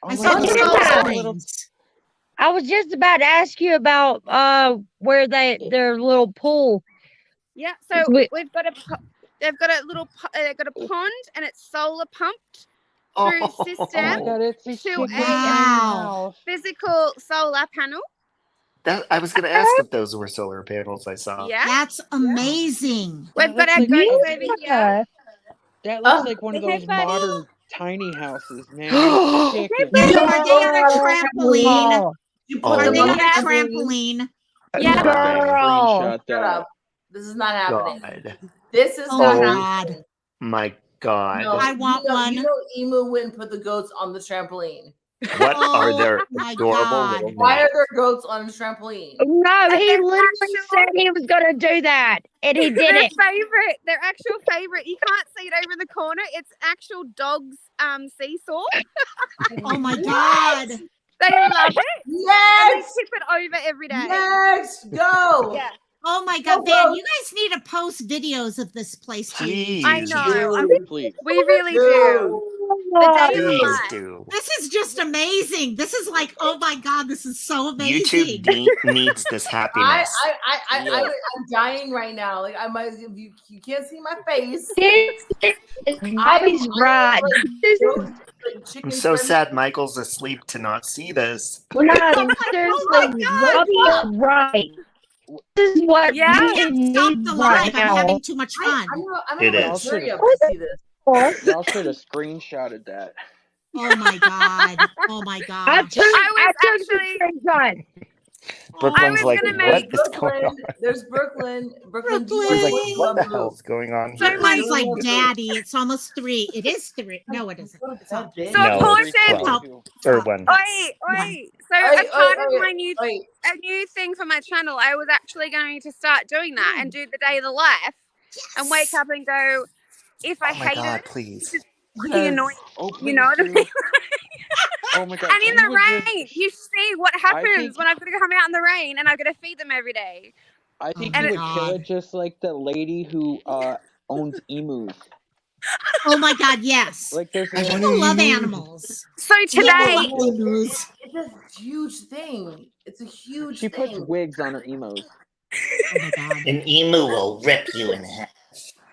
C: Oh
A: I
C: my
A: saw the
C: God,
G: Look at
A: solar
G: that.
A: screens.
G: I was just about to ask you about where their little pool.
L: Yeah, so
G: Wi-
L: we've got they've got a pond, and it's solar pumped through
C: Oh my
L: system
C: God, it's a
L: to
C: super
L: a
C: tiny
A: Wow.
C: house.
L: physical solar panel.
J: That I was gonna ask if those were solar panels I saw.
L: Yeah,
A: That's amazing.
L: we've
C: That
L: got
C: looks
L: our
C: like
L: goats over here.
G: Yeah.
C: that looks
F: Oh,
C: like one of
L: Hey,
C: those
L: buddy.
C: modern tiny houses, man, with
A: Are
C: chickens.
A: they on a trampoline?
G: Girl.
F: you put
A: Are
F: them
A: they
F: on
A: on a
L: Yes.
A: trampoline?
L: Yeah.
C: I'm gonna
G: Girl.
C: screenshot
F: Shut
C: that.
F: up. This is not happening.
J: God.
F: This is
A: Oh
F: not
A: my
J: Oh
F: happening.
A: God.
J: my God.
F: No,
A: I want
F: you
A: one.
F: know Emu went and put the goats on the trampoline.
J: What are
A: Oh
J: their
A: my
J: adorable
A: God.
J: little
F: Why are
J: names?
F: there goats on a trampoline?
G: No,
L: And
G: he
L: they're
G: literally
L: actual,
G: said he was gonna do that, and he did it.
L: their actual favorite. You can't see it over in the corner. It's actual dogs seesaw.
A: Oh my God.
L: They love it. And they
F: Yes!
L: tip it over every day.
F: Yes! Go!
L: Yeah.
A: Oh my
F: Go,
A: God, Van,
F: go.
A: you guys need to post videos of this place to your
J: Please.
L: I
A: YouTube
L: know.
A: channel.
C: Please.
L: We really do.
F: Do.
L: The day of
J: Please
L: life.
J: do.
A: This is just amazing. This is like, oh my God, this is so
J: YouTube
A: amazing.
J: needs this happiness.
C: Yeah.
F: I'm dying right now. Like I might, you can't see my face.
G: Bobby's right. This is
J: I'm so sad Michael's asleep to not see this.
G: no,
A: Oh
G: seriously,
A: my God.
G: Bobby is right. This is what
L: Yeah.
G: we
A: Can't stop
G: need
A: the
G: right
A: live. I'm
G: now.
A: having too much fun.
F: I'm
J: It
F: gonna
J: is.
F: hurry up
A: Oh
F: to see this.
C: Y'all should have screenshotted that.
A: Oh my God. Oh my
G: I
A: gosh.
G: took
L: actually.
G: the screenshot.
J: Brooklyn's
L: was
J: like,
L: gonna
J: what
L: make
J: is going on?
F: There's Brooklyn.
A: Brooklyn.
J: She's like, what the hell's going on
L: So
J: here?
L: my
A: Brooklyn's like, Daddy, it's almost 3. It is 3. No, it isn't. It's not.
L: so
J: No,
L: a portion.
J: it's 12. Or 1.
L: Wait. So as part of my a new thing for my channel, I was actually going to start doing that and do the day of the life and wake up and go, if I
J: Oh my
L: hated
J: God,
L: it,
J: please.
L: it's fucking annoying.
C: Oh, please
L: You know what I
C: do.
L: mean?
C: Oh my God.
L: And in
C: she
L: the
C: would
L: rain,
C: just-
L: you see what happens
C: think-
L: when I've got to come out in the rain and I've got to feed them every day.
C: I think
A: Oh
C: you
A: my
C: would kill
A: God.
C: it just like the lady who owns emus.
A: Oh my God, yes.
C: Like there's
J: I want
A: People love
J: emu.
A: animals.
L: So
A: People
L: today,
A: love emus.
F: It's a huge thing. It's a huge
C: She
F: thing.
C: puts wigs on her emos.
A: Oh my god.
J: An emu will rip you in half.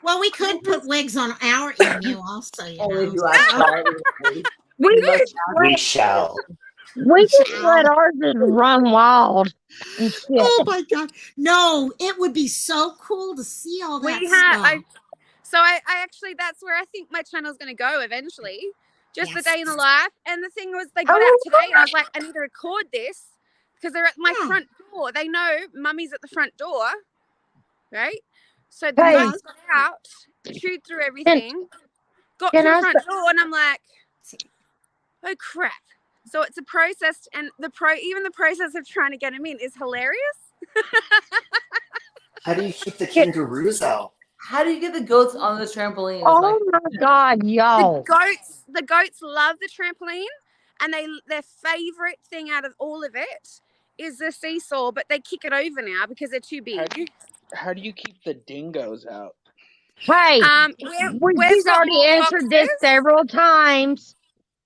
A: Well, we could put wigs on our emu also, you
F: Only
A: know.
F: if you ask for it.
G: We
F: must
G: just
J: We
G: let,
J: shall.
G: we just
A: Child.
G: let ours just run wild and shit.
A: Oh my god. No, it would be so cool to see all that
L: We had
A: stuff.
L: I actually that's where I think my channel's gonna go eventually. Just the
A: Yes.
L: day in the life. And the thing was they got
G: Oh,
L: out today and I was like, I need to record this because they're at my
A: Yeah.
L: front door. They know mummy's at the front door. Right? So the
G: Hey.
L: mums got out, chewed through everything, got to
G: can
L: the
G: I
L: front
G: say,
L: door, and I'm like, oh crap. So it's a process, and even the process of trying to get them in is hilarious.
J: How do you keep the
G: Can-
J: kangaroos out?
F: How do you get the goats on the trampoline? is
G: oh my God, y'all.
L: The goats love the trampoline, and their favorite thing out of all of it is the seesaw, but they kick it over now because they're too big.
C: How do you keep the dingoes out?
G: Hey,
L: We've
G: she's
L: got
G: already
L: more
G: answered this
L: boxes.
G: several times.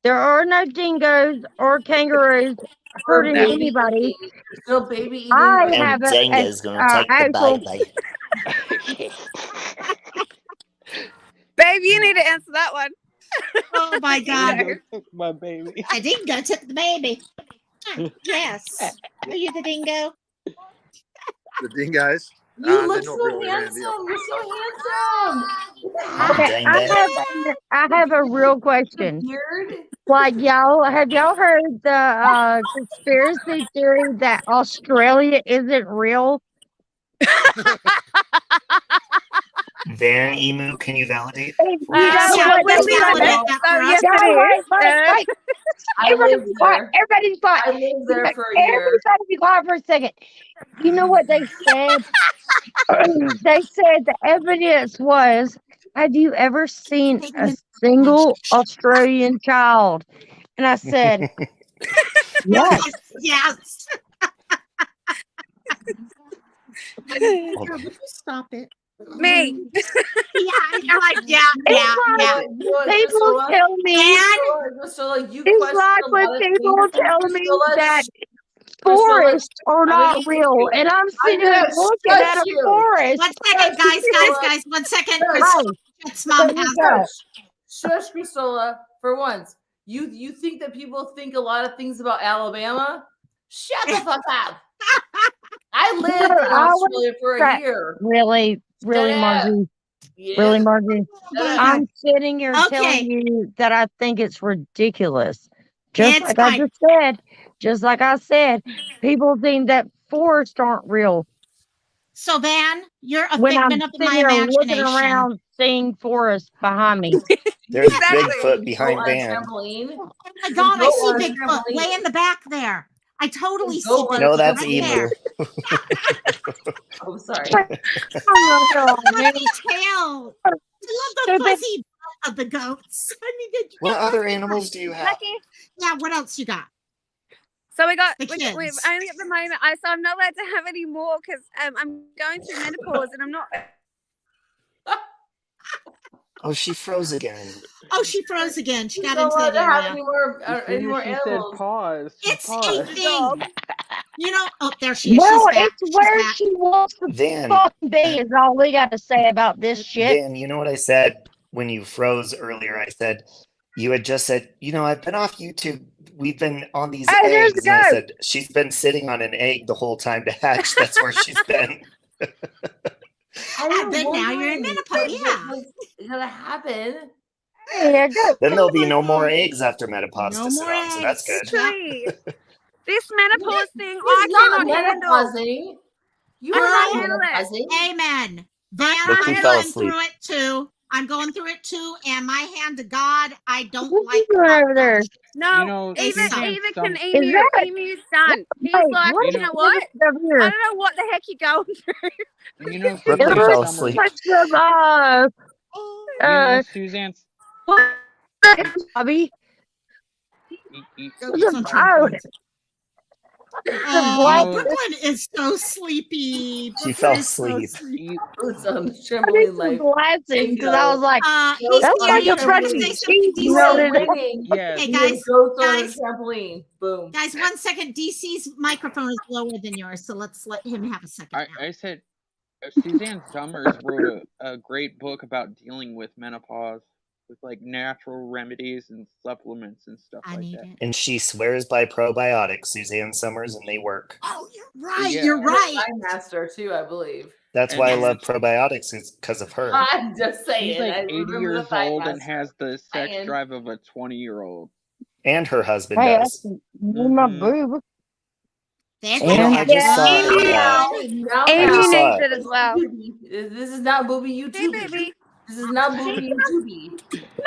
G: There are no dingoes or kangaroos hurting
F: baby
G: anybody.
F: No baby eating.
G: I
J: And
G: have
J: Jenga's gonna take the
G: actual.
J: baby.
L: Babe, you need to answer that one.
A: Oh my god.
C: Dingo took my baby.
A: A dingo took the baby. Yes. Are you the dingo?
M: The dingoes.
F: You
M: they're
F: look
M: not
F: so
M: really around
F: handsome.
M: here.
F: You're so handsome.
G: Okay,
J: Dang
G: I have a real question.
F: Beard.
G: Like have y'all heard the conspiracy theory that Australia isn't real?
J: Van Emu, can you validate?
G: You know
A: Yeah,
G: what
A: we'll
G: they
A: validate
G: say?
A: that for us.
L: Yes,
G: No,
L: it is.
G: wait.
F: I
G: Everybody
F: lived
G: be quiet.
F: there.
G: Everybody be quiet.
F: I lived there for a year.
G: Everybody be quiet for a second. You know what they said? They said the evidence was, have you ever seen a single Australian child? And I said, yes.
A: Yes.
J: Hold on.
A: Stop it.
L: Me.
A: Yeah, you're like, yeah.
G: People tell me,
F: Priscilla, you
G: it's
F: question
G: like
F: a
G: when
F: lot of
G: people
F: things.
G: tell me
F: Priscilla,
G: that
F: Priscilla,
G: forests are
F: I'm
G: not
F: gonna
G: real.
F: you.
G: And I'm sitting
F: I'm
G: here
F: gonna
G: looking
F: shush
G: at a
F: you.
G: forest.
A: 1 second, guys. 1 second. Chris, mom has it.
F: Shush, Priscilla. For once, you think that people think a lot of things about Alabama? Shut the fuck up. I lived in Australia for a year.
G: Really, Margie.
F: Yeah.
G: Really, Margie. I'm sitting here
A: Okay.
G: telling you that I think it's ridiculous. Just
A: It's
G: like
A: fine.
G: I said, people think that forests aren't real.
A: So, Van, you're a
G: When I'm
A: figment of
G: sitting
A: my
G: here looking
A: imagination.
G: around seeing forests behind me.
J: There's
L: Exactly.
J: Bigfoot behind
F: Go on a
J: Van.
F: trampoline.
A: Oh my god, I
F: Go
A: see
F: on a
A: Bigfoot
F: trampoline.
A: way in the back there. I totally see
F: Go on a
A: Bigfoot
J: No, that's
A: right
J: Emu.
A: there.
F: Oh, sorry.
G: Oh, God, man.
A: Fuzzy tail. I love the fuzzy butt of the goats. I mean,
J: What other animals do you have?
L: Lucky.
A: yeah, what else you got?
L: So we've
A: kids.
L: only at the moment. So I'm not allowed to have any more because I'm going through menopause and I'm not.
J: Oh, she froze again.
A: Oh, she froze again. She got
F: don't
A: into
F: want
A: that
F: to have
A: area.
F: any more
C: She said
F: animals.
C: pause. She
A: It's a
C: paused.
A: thing. You know, oh, there she is.
G: Well,
A: She's back.
G: it's where
A: back.
G: she wants to
J: Van,
G: fucking be is all we got to say about this shit.
J: Van, you know what I said when you froze earlier? I said, you had just said, I've been off YouTube. We've been on these
G: Hey, there's
J: eggs.
G: the
J: And I
G: goat.
J: said, she's been sitting on an egg the whole time to hatch. That's where she's been.
A: And then now you're in menopause. Yeah.
F: It's gonna happen.
G: Yeah, go.
J: Then there'll be no more eggs after menopause
A: No
J: to sit
A: more
J: on, so that's
A: eggs.
J: good.
L: Tree. This menopause thing,
F: He's
L: I
F: not
L: cannot handle.
F: menopausing. You are not
L: handle it.
F: menopausing.
A: Amen. Van,
J: Look who
A: I'm
J: fell
A: going
J: asleep.
A: through it too. I'm going through it too. And my hand to God, I don't
G: What
A: like
G: you doing over there?
L: No,
A: Even
L: can
G: Is
L: Emu.
G: that-
L: Emu's done. He's
G: Wait,
L: like,
G: what
L: you
G: is
L: know what?
G: over here?
L: I don't know what the heck you're going through.
C: You know,
G: It
J: Look who
C: Suzanne
J: fell
G: looks
C: Summers.
J: asleep.
G: like some,
C: You know, Suzanne.
G: what? Bobby?
C: You
A: Goats
C: see
A: on
G: Oh,
A: trampolines. Oh, Brooklyn is so sleepy.
J: She
A: Brooklyn
J: fell
A: is so
J: asleep.
A: sleepy.
F: Boots on the
G: I need
F: trembling
G: some
F: like
G: glasses because I was like,
A: He's
G: that's
A: here.
G: like
A: You
G: a
A: trying to
G: fucking
A: say something,
G: cheese
A: DC?
G: melted.
C: Yes.
A: Hey
F: We have
A: guys,
F: goats on the
A: guys,
F: trampoline. Boom.
A: guys, 1 second. DC's microphone is lower than yours, so let's let him have a second now.
C: I said Suzanne Summers wrote a great book about dealing with menopause with like natural remedies and supplements and stuff like that.
J: And she swears by probiotics, Suzanne Summers, and they work.
A: Oh, you're right.
C: Yeah.
A: You're right.
F: Time master too, I believe.
J: That's
C: And
J: why I
C: and
J: love probiotics. It's because of her.
F: I'm just saying.
C: she's like
F: I
C: 80
F: remember
C: years
F: the Time
C: old and
F: Master.
C: has the sex
F: And
C: drive of a 20-year-old.
J: And her husband
G: Hey,
J: does.
G: that's my boob.
A: There
J: I know, I
A: you
J: just saw
A: go.
F: now
J: I
K: Amy
J: just saw
K: needs
J: it.
K: it as well.
F: This is not booby YouTube.
L: baby.
F: This is not booby YouTube.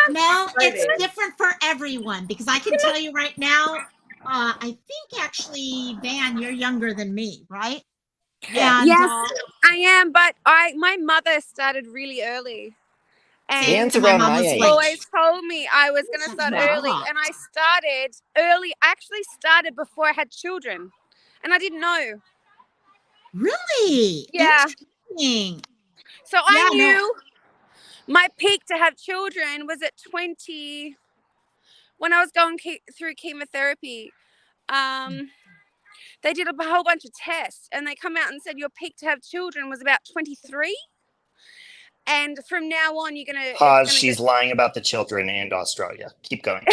A: No, it's
F: Friday.
A: different for everyone because I can tell you right now. I think actually, Van, you're younger than me, right?
F: Yeah.
A: And,
L: Yes, I am, but my mother started really early. And
J: Dan's
A: my
J: around
A: mom
J: my
A: was
J: age.
A: late.
L: always told me I was going to start early,
A: Wow.
L: and I started early. I actually started before I had children, and I didn't know.
A: Really?
L: Yeah.
A: Interesting.
L: So I
A: Yeah, no.
L: knew my peak to have children was at 20 when I was going through chemotherapy. They did a whole bunch of tests, and they come out and said your peak to have children was about 23. And from now on, you're gonna.
J: Pause. She's lying about the children and Australia. Keep going.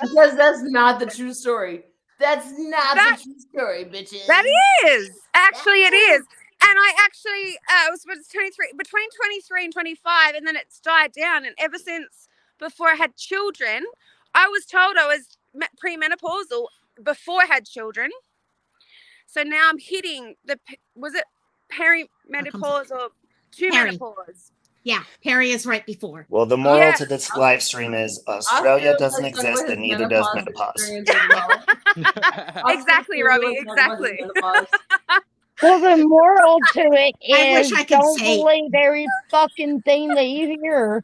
F: Because that's not the true story. That's not the true story, bitches.
L: That is actually it is. And I actually was 23 between 23 and 25, and then it's died down. And ever since before I had children, I was told I was premenopausal before I had children. So now I'm hitting perimenopause or to
A: Peri.
L: menopause.
A: Yeah, Perry is right before.
J: Well, the moral to this live stream is Australia doesn't exist and neither does menopause.
L: Exactly, Robbie. Exactly.
G: Well, the moral to it
A: I wish
G: is
A: I could
G: don't
A: say-
G: believe every fucking thing that you hear.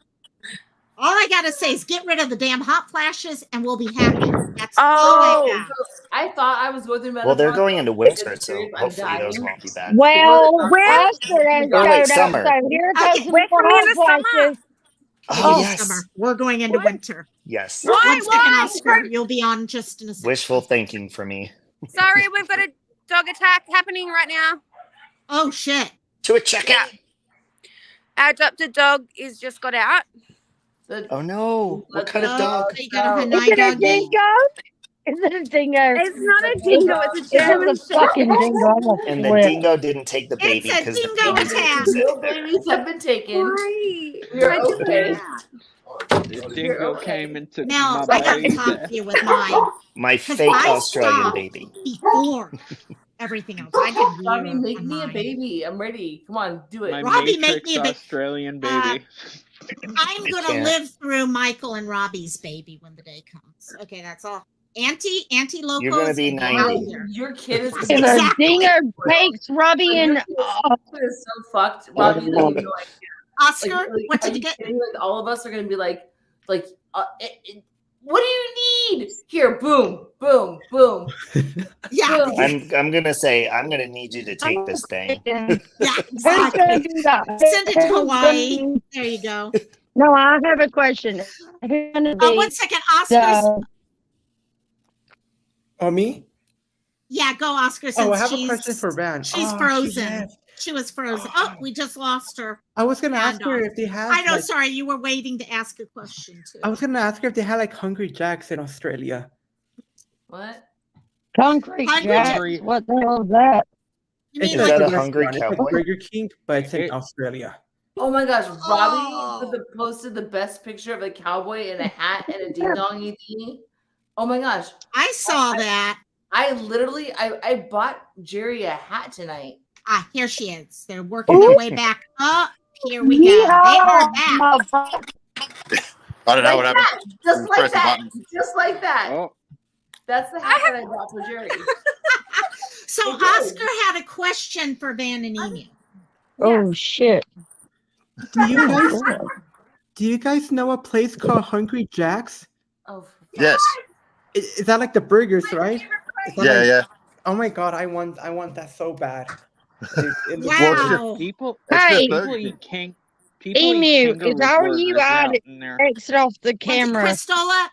A: All I gotta say is get rid of the damn hot flashes, and we'll be happy. That's all I ask.
F: I thought I was going through menopause.
J: Well, they're going into winter, so
F: I'm
J: hopefully those
F: dying.
J: won't be bad.
G: Well,
L: Where-
G: Oscar has
J: Or wait,
G: showed up,
J: summer.
G: so here comes
A: Okay,
G: some
L: we're
G: more
L: coming
G: hot
L: into summer.
G: flashes.
J: Oh,
A: It is
J: yes.
A: summer. We're going into winter.
J: Yes.
L: Why?
A: 1 second,
L: Why?
A: Oscar. You'll be on just in a second.
J: Wishful thinking for me.
L: Sorry, we've got a dog attack happening right now.
A: Oh shit!
J: To a check-in.
L: Our adopted dog is just got out.
J: Oh no! What kind of
A: Oh,
J: dog?
A: you got a
G: Is
A: Hanai
G: it a
A: doggy?
G: dingo? Is it a dingo?
L: It's not a dingo. It's a German
G: It's a fucking dingo. I'm gonna
J: And the
G: flip.
J: dingo didn't take the baby
A: It's a
J: because the
A: dingo
J: baby's
A: attack.
J: too
F: No
J: sick.
F: babies have been taken.
L: Right.
F: You're
L: Why'd you do
F: okay.
L: that?
C: The dingo came and took
A: Now
C: my
A: I gotta
C: baby.
A: talk to you with mine
J: My
A: 'cause
J: fake
A: I
J: Australian
A: stopped
J: baby.
A: before everything else. I did
F: Robbie,
A: weird
F: make
A: on
F: me a
A: mine.
F: baby. I'm ready. Come on, do it.
C: My
A: Robbie, make
C: Matrix
A: me a bit-
C: Australian baby.
A: I'm gonna
J: can't.
A: live through Michael and Robbie's baby when the day comes. Okay, that's all. Auntie Locos.
J: You're gonna be
A: and get
J: 90.
A: out of here.
F: Your kid is
A: That's
G: If
A: exactly.
G: a dingo takes Robbie
F: Your
G: and
F: kid is so fucked. Robbie, you have no idea.
A: Oscar, what did
F: are
A: you get?
F: kidding? Like, all of us are gonna be like, what do you need? Here, boom, boom, boom.
A: Yeah,
J: I'm gonna say I'm gonna need you to take this thing.
A: yeah,
G: Who's gonna
A: exactly.
G: do that?
A: Send it to
G: Who's
A: Hawaii.
G: gonna-
A: There you go.
G: No, I have a question. Who's gonna be
A: 1 second, Oscar's.
G: the
H: Oh, me?
A: Yeah, go, Oscar. Since
H: Oh, I have a
A: she's,
H: question for Van.
A: She's
H: Oh,
A: frozen.
H: yes.
A: She was frozen. Oh, we just lost her.
H: I was gonna ask
A: And,
H: her if they had.
A: I know.
H: like-
A: Sorry, you were waiting to ask a question too.
H: I was gonna ask her if they had like Hungry Jacks in Australia.
F: What?
G: concrete
A: Hungry
G: jack?
C: Jack.
G: What the hell is that?
A: You
H: It's
A: mean
J: Is
A: like
J: that
H: a
J: a hungry
H: restaurant. It's like
J: cowboy?
H: Burger King, but it's in
C: It-
H: Australia.
F: Oh my gosh,
A: Oh.
F: Robbie posted the best picture of a cowboy in a hat and a ding dong thingy. Oh my gosh.
A: I saw that.
F: I literally I bought Jerry a hat tonight.
A: Ah, here she is. They're working their way back up. Here we go. They are back.
G: Motherfucker.
M: I don't know what
F: Like
M: happened.
F: that, just
M: Press
F: like
M: the
F: that.
M: button.
F: Just like that.
C: Oh,
F: That's the hat that I bought for Jerry.
A: So
F: It did.
A: Oscar had a question for Van and Emu.
G: Oh shit.
H: Do you guys
G: God.
H: do you guys know a place called Hungry Jack's?
F: Oh,
M: Yes.
H: Is that like the burgers, right? Is that
M: Yeah,
H: like,
M: yeah.
H: oh my god, I want that so bad. It looks
M: Well, it's
H: good.
M: just
A: Wow.
C: People
M: it's just
G: Hey,
C: people
M: Burger
C: eat
M: King.
C: people eat
G: Emu, is
C: kangaroo
G: all you
C: burgers
G: out
C: out in there.
G: exit off the
A: One thing,
G: camera?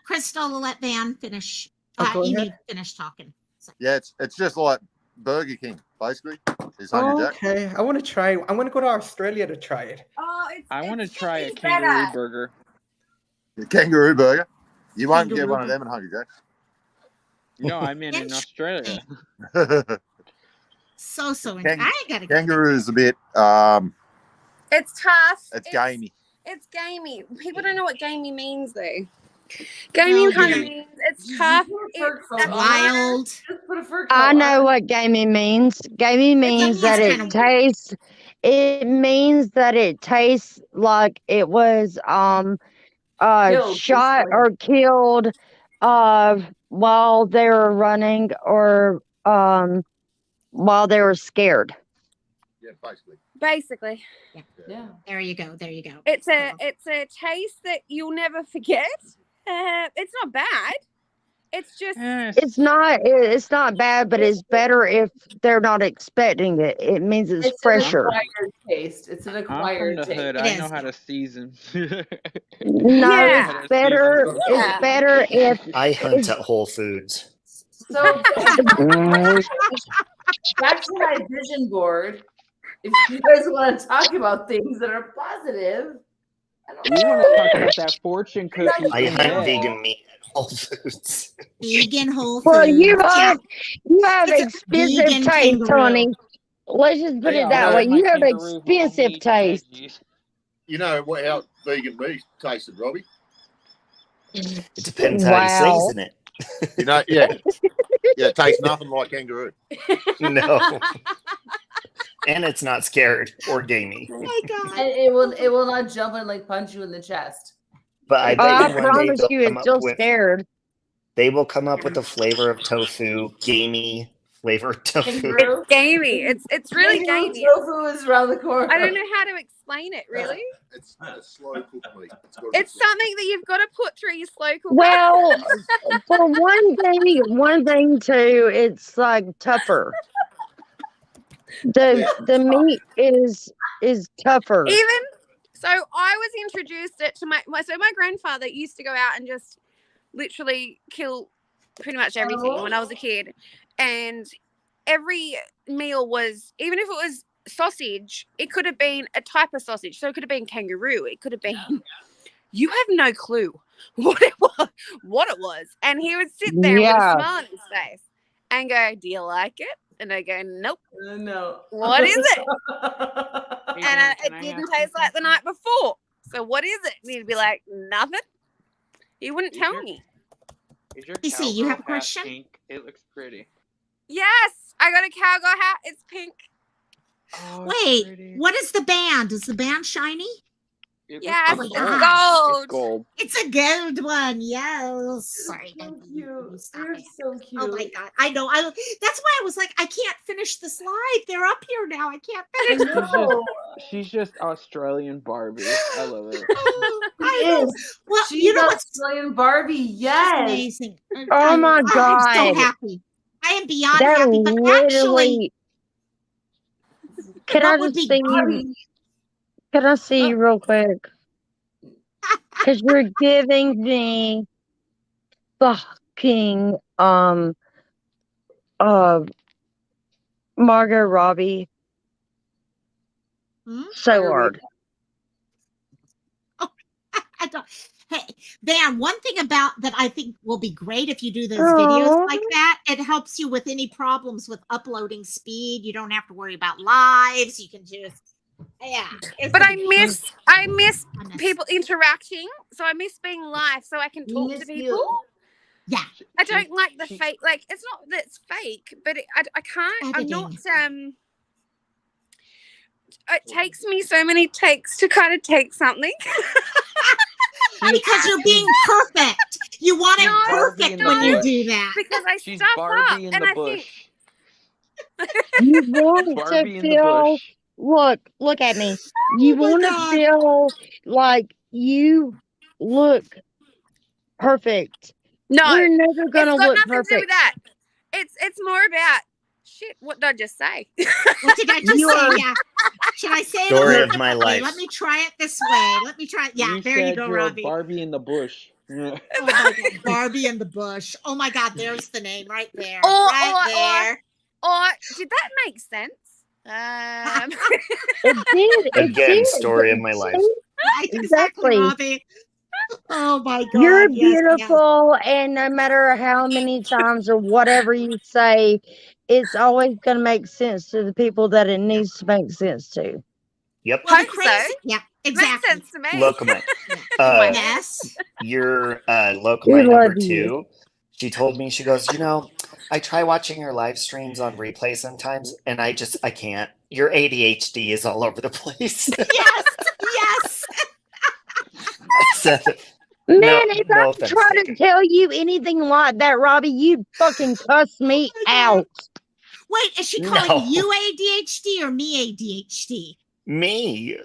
A: Cristola, let Van finish.
H: Oh, go
A: Emu
H: ahead.
A: finish talking. So,
M: Yeah, it's just like Burger King, basically. It's Hungry Jack.
H: Okay, I want to try. I want to go to Australia to try it.
L: Oh,
C: I want to try a
L: it's
C: kangaroo
L: better.
C: burger.
M: The kangaroo burger. You won't get
A: Kangaroo
M: one of them in Hungry Jack's.
C: No, I mean in
A: Inch-
C: Australia.
A: so I gotta get
M: Kangaroo's a bit
L: It's tough.
M: it's gamey.
L: It's gamey. People don't know what gamey means though. Gamey
A: No,
L: kind of
A: you-
L: means it's tough. That's
A: wild.
F: Just put a fur coat
G: I
F: on
G: know
F: it.
G: what gaming means. Gaming means
A: Gamey
G: that
A: is
G: it
A: kinda weird.
G: tastes. It means that it tastes like it was
F: Killed,
G: shot
F: basically.
G: or killed while they were running or while they were scared.
M: Yeah, basically.
L: basically.
F: Yeah.
A: There you go.
L: It's a taste that you'll never forget. It's not bad. It's just
G: It's not bad, but it's better if they're not expecting it. It means it's
F: It's an
G: fresher.
F: acquired taste. It's an
C: I'm from
F: acquired
C: the
F: taste.
C: hood.
A: It
C: I know
A: is,
C: how
A: yeah.
C: to season.
G: No,
C: I know
L: Yeah.
C: how to
G: it's better.
C: season
G: It's
L: Yeah.
G: better if
J: I hunt at Whole Foods.
F: So back to my vision board. If you guys want to talk about things that are positive, I don't
C: We
F: know.
C: want to talk about that fortune cookie
J: I
C: in
J: hunt
C: bed.
J: vegan meat at Whole Foods.
A: Vegan Whole
G: well,
A: Foods.
G: you
A: Yeah.
G: have
A: It's a
G: expensive
A: vegan
G: taste,
A: kangaroo.
G: honey. Let's just put
C: Yeah,
G: it that
C: I'll
G: way.
C: have my
G: You have
C: kangaroo whole
G: expensive
C: meat and
G: taste.
C: veggies.
M: You know what how vegan meat tasted, Robbie?
J: It depends how you
G: Wow.
J: season it.
M: You know, yeah. Yeah, it tastes nothing like kangaroo.
J: No. And it's not scared or gamey.
A: Oh my god.
F: And it will not jump and like punch you in the chest.
J: But I
G: Oh,
J: bet
G: I
J: you one day
G: promise
J: they'll
G: you,
J: come
G: it's
J: up
G: still
J: with
G: scared.
J: they will come up with a flavor of tofu, gamey flavored tofu.
F: Kangaroo.
L: It's gamey. It's really
F: Kangaroo
L: gamey.
F: tofu is around the corner.
L: I don't know how to explain it really.
M: It's a slow cooked meat.
L: It's something that you've got to put through your slow cooker.
G: Well, for one thing too, it's like tougher. The meat is tougher.
L: Even so, I was introduced it to my grandfather used to go out and just literally kill pretty much everything when I was a kid, and every meal was, even if it was sausage, it could have been a type of sausage. So it could have been kangaroo. It could have been. You have no clue what it was, and he would sit there with a
G: Yeah.
L: smile on his face and go, "Do you like it?" And I go, "Nope."
F: No.
L: What is it?
C: Hey,
L: And
C: man,
L: it
C: can I
L: didn't
C: ask
L: taste
C: you
L: like the
C: something?
L: night before. So what is it? And he'd be like, "Nothing." He wouldn't
C: Is
L: tell
C: your-
L: me.
C: Is your
A: You see, you have a
C: cowgirl hat
A: question?
C: pink? It looks pretty.
L: Yes, I got a cowgirl hat. It's pink.
C: Oh,
A: Wait,
C: pretty.
A: what is the band? Is the band shiny?
C: It
L: Yes,
C: looks
A: it's
C: like
L: gold.
C: It's gold.
A: It's a gold one. Yes. Sorry.
F: So
A: don't
F: cute.
A: stop
F: You're
A: it.
F: so cute.
A: Oh my god. I know. That's why I was like, I can't finish the slide. They're up here now. I can't
F: I
A: finish.
F: know.
C: She's just Australian Barbie. I love it.
A: Oh, I
F: She
A: know.
F: is.
A: Well,
F: She's
A: you know what's
F: Australian Barbie. Yes.
A: amazing?
G: Oh my
A: I'm so
G: God.
A: happy. I am beyond
G: That
A: happy. But actually,
G: literally. Can
A: what
G: I
A: would
G: just
A: be
G: see you? Can I see you real quick? Because you're giving me fucking Margot Robbie
A: Hmm?
G: so hard.
A: I don't. Hey, Van, one thing about that I think will be great if you do those videos
G: Aw.
A: like that, it helps you with any problems with uploading speed. You don't have to worry about lives. You can just, yeah. it's
L: But
A: a-
L: I miss
A: I miss-
L: people interacting. So I miss being live so I can
F: You
L: talk
F: miss
L: to people.
A: Yeah.
L: I don't like the fake. Like it's not that it's fake, but I can't. I'm not. It takes me so many takes to kind of take something.
A: Because you're being perfect. You want it
L: No,
A: perfect
C: in the
A: when you
C: bush.
A: do that.
L: Because I
C: She's
L: stuff up
C: Barbie in
L: and
C: the
L: I think
C: bush.
G: You want
C: Barbie
G: to
C: in the
G: feel.
C: bush.
G: Look at me. You
A: Oh my
G: want to
A: God.
G: feel like you look perfect
L: No,
G: We're never
L: it's
G: gonna
L: got
G: look
L: nothing to do with
G: perfect.
L: that. It's more about shit. What did I just say?
A: What did I just
G: You
A: say?
G: are
A: Yeah. Should I say it a
J: Story
A: little
J: of my
A: differently?
J: life.
A: Let me try it this way. Let me try it. Yeah,
C: You
A: there you
C: said
A: go,
C: you're a
A: Robbie.
C: Barbie in the bush.
A: Oh my God, Barbie in the bush. Oh my God, there's the name right there.
L: Or
A: Right there.
L: or did that make sense?
G: It did. It
J: Again,
G: did.
J: story of my life.
A: Right, exactly,
G: Exactly.
A: Robbie. Oh my
G: You're
A: God, yes, yes.
G: beautiful, and no matter how many times or whatever you say, it's always going to make sense to the people that it needs to make sense to.
J: Yep.
A: Well, the
L: Hope so.
A: crazy, yeah,
L: Makes
A: exactly.
L: sense to me.
J: Locomite.
L: My
A: Yes.
J: Your
G: We
J: Locomite number
G: love you.
J: 2. She told me, she goes, I try watching your live streams on replay sometimes, and I can't. Your ADHD is all over the place.
A: Yes. Yes.
J: I said,
G: Man,
J: no,
G: if
J: no
G: I
J: offense
G: try to
J: taken.
G: tell you anything like that, Robbie, you'd fucking cuss me out.
A: Wait, is she
J: No.
A: calling you ADHD or me ADHD?
J: Me.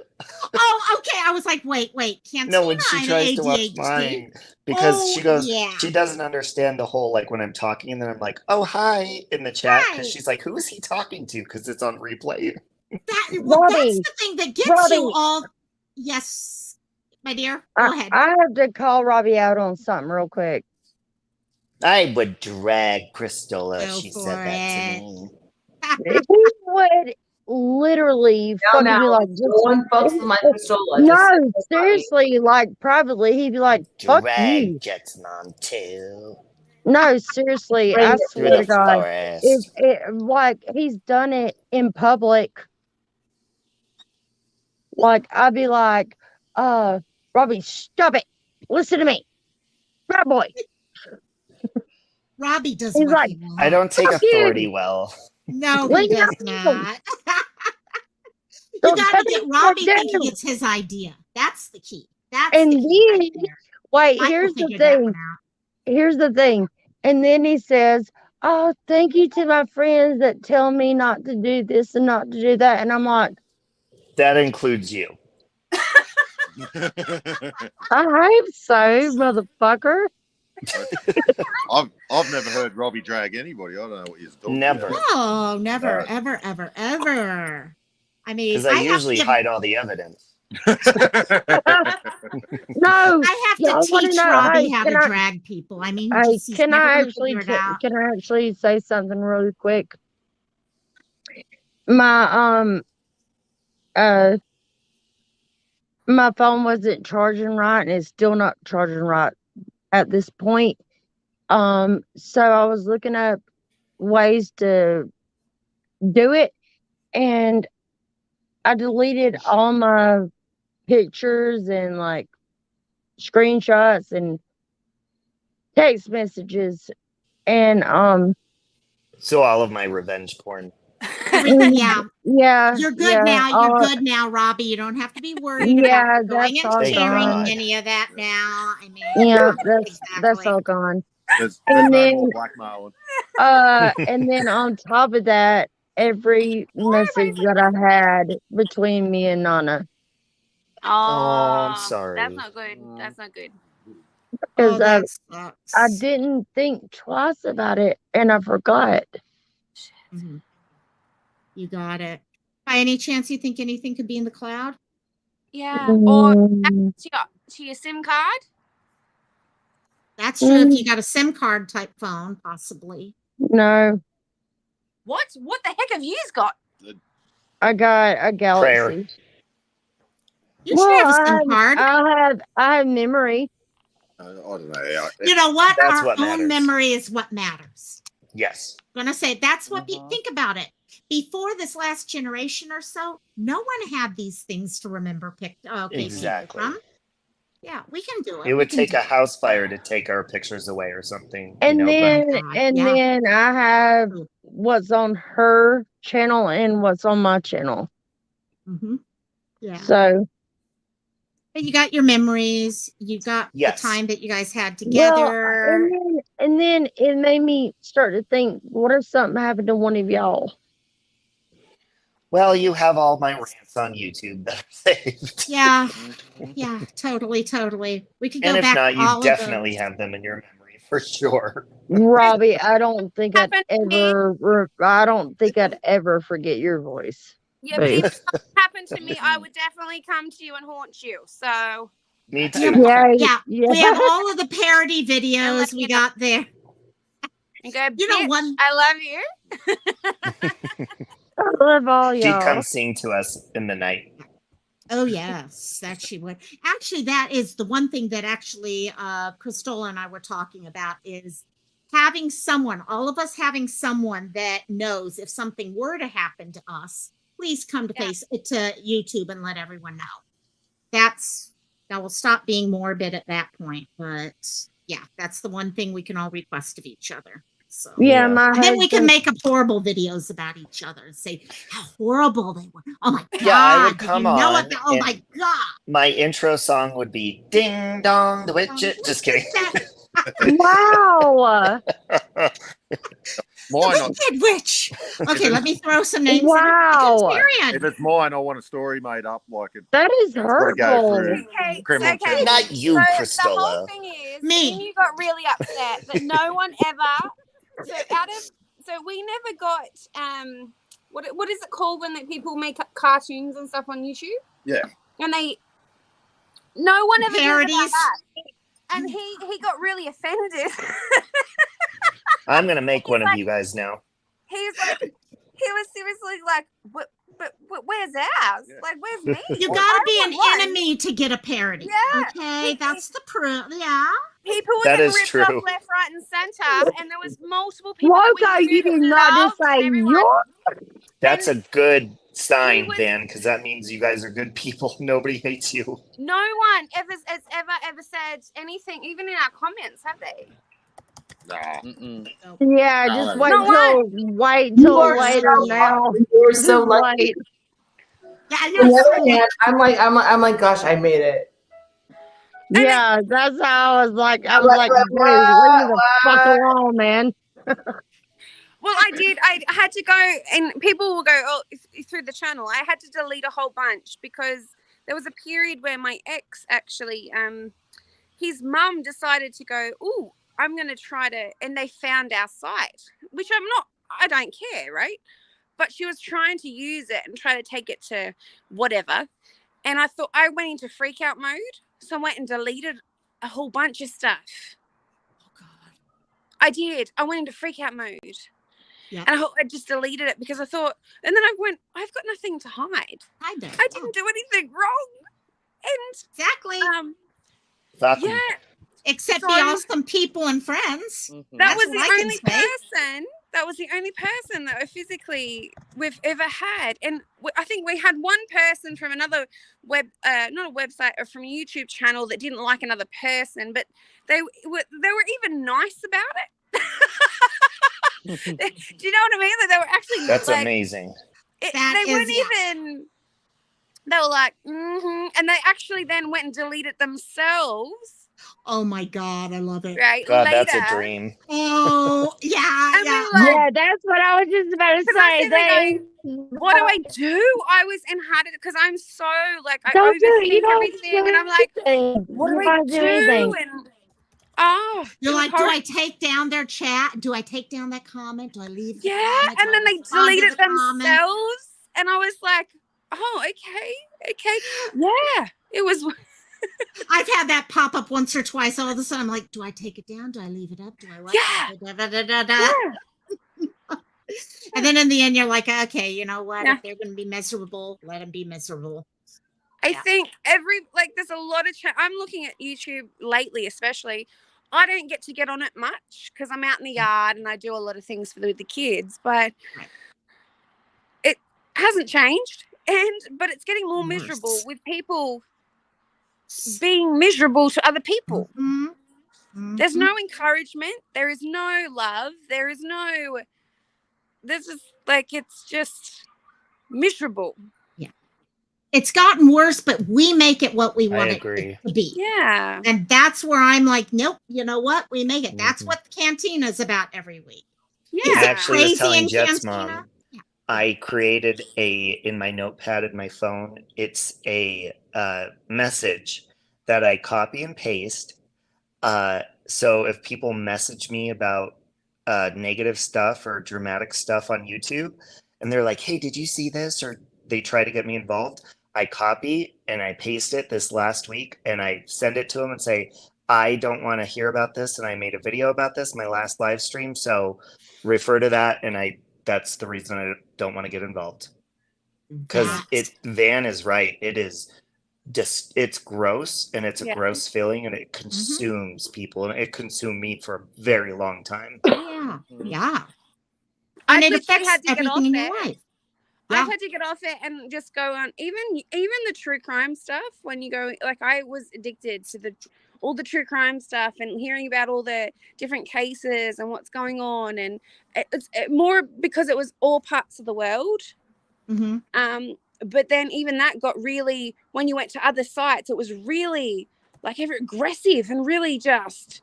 A: Oh, okay. I was like, wait, Cantina,
J: No, when she
A: I'm
J: tries to watch
A: ADHD.
J: mine, because she
A: Oh,
J: goes,
A: yeah.
J: she doesn't understand the whole, like, when I'm talking, and then I'm like, oh, hi, in the chat, because
A: Right.
J: she's like, who is he talking to? Because it's on replay.
A: Well, that's
G: Robbie,
A: the thing that gets
G: Robbie,
A: you all. Yes, my dear. Go ahead.
G: I have to call Robbie out on something real quick.
J: I would drag Crystal if
A: Go
J: she
A: for
J: said that to
A: it.
J: me.
G: He would literally fucking be like,
F: no one fucks with my Cristola.
G: no, seriously, like privately, he'd be like, fuck you.
J: Drag Jet's mom too.
G: No, seriously,
F: Bring
G: I
F: it
G: swear
J: Through
G: to
J: the
G: God, if
J: forest.
G: like he's done it in public, like I'd be like, Robbie, stop it, listen to me, bad boy.
A: Robbie does
G: He's
A: what
G: like,
A: he wants.
J: I don't take
G: fuck
J: authority
G: you.
J: well.
A: No,
G: Leave
A: he
G: me
A: does
G: alone.
A: not. You
G: Don't
A: got
G: tell
A: to
G: me
A: get
G: what
A: Robbie
G: to
A: thinking
G: do.
A: it's his idea. That's the key. That's
G: And
A: the key right
G: then,
A: there.
G: wait,
A: Michael
G: here's the
A: figured that
G: thing.
A: one out.
G: Here's the thing. And then he says, oh, thank you to my friends that tell me not to do this and not to do that. And I'm like,
J: That includes you.
G: I hope so, motherfucker.
M: I've never heard Robbie drag anybody. I don't know what he's talking
J: Never.
M: about.
A: No, never,
M: No.
A: ever, ever, ever. I mean,
J: Because I
A: I have to
J: usually
A: give,
J: hide all the evidence.
G: No,
A: I have
G: y'all
A: to
G: want to
A: teach
G: know?
A: Robbie
G: Hey,
A: how to drag people. I mean, he's
G: can
A: never
G: I
A: going to
G: actually
A: figure it out.
G: can I actually say something really quick? My my phone wasn't charging right, and it's still not charging right at this point. So I was looking up ways to do it, and I deleted all my pictures and like screenshots and text messages, and
J: So all of my revenge porn.
A: Everything, yeah.
G: yeah,
A: You're good now. You're
G: all,
A: good now, Robbie. You don't have to be worried
G: yeah,
A: about going
G: that's
A: and
G: all
J: Thank
A: sharing
G: gone.
J: God.
A: any of that now. I mean,
G: Yeah, that's
A: exactly.
G: all gone.
M: There's
G: And
M: no
G: then
M: more blackmailing.
G: and then on top of that, every message that I had between me and Nana,
J: Oh, I'm
L: That's
J: sorry.
L: not good. That's not good.
G: because
A: Oh, that sucks.
G: I didn't think twice about it and I forgot.
A: Mhm. You got it. By any chance, you think anything could be in the cloud?
L: Yeah. Or
G: Mm,
L: to your SIM card.
A: That's true. If
G: mm,
A: you got a SIM card type phone, possibly.
G: no,
L: What the heck have you got?
G: I got a
J: Prayer.
G: Galaxy.
A: You should have a SIM card.
G: I have memory.
M: I don't know.
A: You know what?
J: That's
A: Our
J: what
A: own
J: matters.
A: memory is what matters.
J: Yes.
A: I'm gonna say that's what think about it. Before this last generation or so, no one had these things to remember
J: Exactly.
A: people from. Yeah, we can do it.
J: It
A: We
J: would
A: can
J: take
A: do
J: a
A: it.
J: house fire to take our pictures away or something,
G: And
J: but
G: then
A: God, yeah.
G: then I have what's on her channel and what's on my channel.
A: Mm-hmm. Yeah.
G: So
A: But you got your memories. You got
J: Yes.
A: the time that you guys had
G: well,
A: together.
G: and then it made me start to think, what if something happened to one of y'all?
J: well, you have all my rants on YouTube that are saved.
A: Yeah. Yeah, totally. We could go
J: And if
A: back
J: not,
A: to
J: you
A: all
J: definitely
A: of those.
J: have them in your memory for sure.
G: Robbie, I don't think I'd
L: Happened to me.
G: ever forget your voice.
L: Yeah, but if
G: Boo.
L: something happened to me, I would definitely come to you and haunt you. So
J: Me
A: Yeah,
J: too.
G: Yeah,
A: we have all of the parody videos we got there.
L: and go,
A: You know,
L: bitch,
A: one
L: I love you.
G: I love all
J: She'd
G: y'all.
J: come sing to us in the night.
A: Oh yes, that she would. Actually, that is the one thing that actually Crystal and I were talking about is having someone, all of us having someone that knows if something were to happen to us, please come to to YouTube and let everyone know. That will stop being morbid at that point. But yeah, that's the one thing we can all request of each other. So
G: Yeah, my
A: and then we can
G: husband.
A: make up horrible videos about each other and say how horrible they were. Oh my god!
J: Yeah, I would
A: did
J: come
A: you know
J: on.
A: it? Oh my god!
J: My intro song would be "Ding Dong the Witch." Just kidding.
G: Wow.
M: Mine,
A: The Wicked Witch. Okay, let me throw some names
G: Wow.
A: in.
M: if it's mine, I want a story made up. Like it,
G: That is
M: it's got to go
G: hurtful.
M: through
L: Okay,
M: criminal
L: okay.
M: channels.
J: Not you,
L: So the whole
J: Christola.
L: thing is,
A: Me.
L: you got really upset that no one ever. So we never got what is it called when people make up cartoons and stuff on YouTube?
M: Yeah.
L: And no one ever did
A: Parodies.
L: about that. And he got really offended.
J: I'm gonna make one of
L: like-
J: you guys now.
L: He was seriously like, but where's ours?
M: Yeah.
L: Like, where's me?
A: You
L: Like,
A: gotta
L: I
A: be
L: want
A: an
L: one.
A: enemy to get a parody.
L: Yeah.
A: Okay, that's the proof. Yeah.
L: People were
J: That
L: getting
J: is
L: ripped
J: true.
L: off left, right, and center, and there was multiple people.
G: Loco,
L: that we
G: you
L: knew
G: did
L: that
G: not just
L: loved
G: say
L: everyone.
G: your.
J: That's a good sign,
L: He was-
J: Dan, because that means you guys are good people. Nobody hates you.
L: No one has ever said anything, even in our comments, have they?
M: Nah.
C: Mm-mm.
G: Yeah,
M: No,
G: just
M: no.
G: wait till later now.
F: You're so lucky.
G: Wait.
A: Yeah,
F: On
A: you're
F: the
A: so
F: other hand, I'm like, gosh, I made it.
G: Yeah, that's how I was like, dude, leave me the fuck alone, man.
L: Well, I did. I had to go, and people will go, through the channel. I had to delete a whole bunch because there was a period where my ex actually, his mum decided to go, "Ooh, I'm going to try to," and they found our site, which I don't care, right? But she was trying to use it and try to take it to whatever. And I thought I went into freak out mode. So I went and deleted a whole bunch of stuff.
A: Oh god.
L: I did. I went into freak out mode.
A: Yeah.
L: And I just deleted it because I thought, and then I went, I've got nothing to hide.
A: I know.
L: I didn't do anything wrong. And
A: Exactly.
J: Fuck 'em.
L: yeah.
A: Except
L: So-
A: be awesome people and friends.
C: Mhm.
L: That
A: That's
L: was
A: what
L: the
A: I can
L: only
A: say.
L: person. That was the only person that we've ever had, and I think we had one person from another not a website, or from a YouTube channel that didn't like another person, but they were even nice about it. Do you know what I mean? That they were actually
J: That's
L: like,
J: amazing.
L: they weren't even. They were like, and they actually then went and deleted themselves.
A: Oh my god, I love it.
L: Right,
J: God,
L: later.
J: that's a dream.
A: Oh yeah,
L: And
A: yeah.
L: we were like,
G: Yeah, that's what I was just about to
L: Because I
G: say.
L: said, like, what do I do? I was in heart because I'm so like I
G: Don't do it. You
L: overthink
G: don't
L: everything, and I'm like, what do
G: you
L: I
G: don't do anything.
L: do? And oh,
A: You're
L: it was
A: like, do I
L: horrible.
A: take down their chat? Do I take down that comment? Do I leave the
L: Yeah,
A: comment?
L: and
A: Do I
L: then they
A: respond to
L: deleted
A: the comment?
L: themselves, and I was like, oh, okay, yeah, it was.
A: I've had that pop up once or twice. All of a sudden, I'm like, do I take it down? Do I leave it up? Do I what?
L: Yeah.
A: Da, da, da, da, da. And then in the end, you're like, okay, you know what?
L: Yeah.
A: If they're going to be miserable, let them be miserable.
L: I
A: Yeah.
L: think there's a lot of I'm looking at YouTube lately, especially. I don't get on it much because I'm out in the yard and I do a lot of things with the kids, but
A: Right.
L: it hasn't changed. But it's getting more
A: Worse.
L: miserable with people being miserable to other people.
A: Mhm.
L: There's no encouragement. There is no love. There's it's just miserable.
A: It's gotten worse, but we make it what we
J: I
A: want it
J: agree.
A: to be.
L: Yeah.
A: And that's where I'm like, nope, you know what? We make it. That's
J: Mhm.
A: what the Cantina is about every week.
L: Yeah.
A: Is
J: I
A: it
J: actually was
A: crazy
J: telling
A: in
J: Jet's
A: Cantina?
J: mom, I created in my notepad in my phone, it's a message that I copy and paste So if people message me about negative stuff or dramatic stuff on YouTube, and they're like, "Hey, did you see this?" or they try to get me involved, I copy and I paste it this last week, and I send it to them and say, "I don't want to hear about this, and I made a video about this my last live stream, so refer to that." And that's the reason I don't want to get involved, because Van is right. It is just, it's gross, and it's a
L: Yeah.
J: gross feeling, and it consumes people, and it consumed me for a very long time.
A: Yeah. Yeah.
L: I
A: And it
L: literally
A: affects
L: had to get
A: everything
L: off
A: in
L: it.
A: your life.
L: I
A: Yeah.
L: had to get off it and just go on even the true crime stuff. When you go, like, I was addicted to all the true crime stuff and hearing about all the different cases and what's going on, and it's more because it was all parts of the world. But then even that got really, when you went to other sites, it was really like aggressive and really just,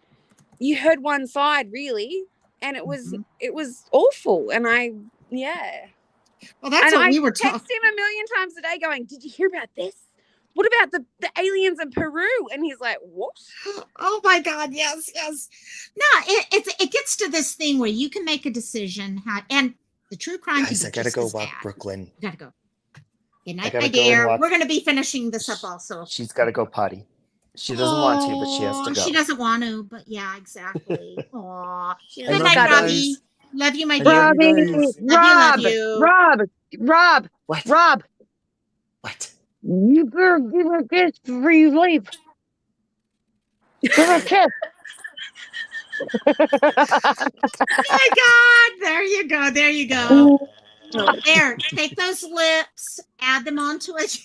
L: you heard one side really, and it was awful. And
A: well, that's what we were
L: text him a million times a day going, "Did you hear about this? What about the aliens in Peru?" And he's like, "What?"
A: Oh my God, yes. No, it gets to this thing where you can make a decision and the true crime
J: Guys,
A: can
J: I
A: be
J: gotta
A: just
J: go
A: as
J: walk
A: bad.
J: Brooklyn.
A: You gotta go. Good
J: I
A: night,
J: gotta
A: my
J: go and
A: dear.
J: walk.
A: We're gonna be finishing this up also.
J: She's got to go potty. She doesn't want to, but she has to go.
A: She doesn't want to, but yeah, exactly. Aw.
L: She
A: Good
L: love
A: night,
L: you
A: Robbie.
L: guys.
A: Love you, my
J: I
A: dear.
J: love you
G: Robbie,
J: guys.
A: Love you.
G: Rob.
J: What?
G: Rob.
J: What?
G: You better give her a kiss before you leave. Give her a kiss.
A: Oh my God. There you go. There you go. There, take those lips, add them onto it.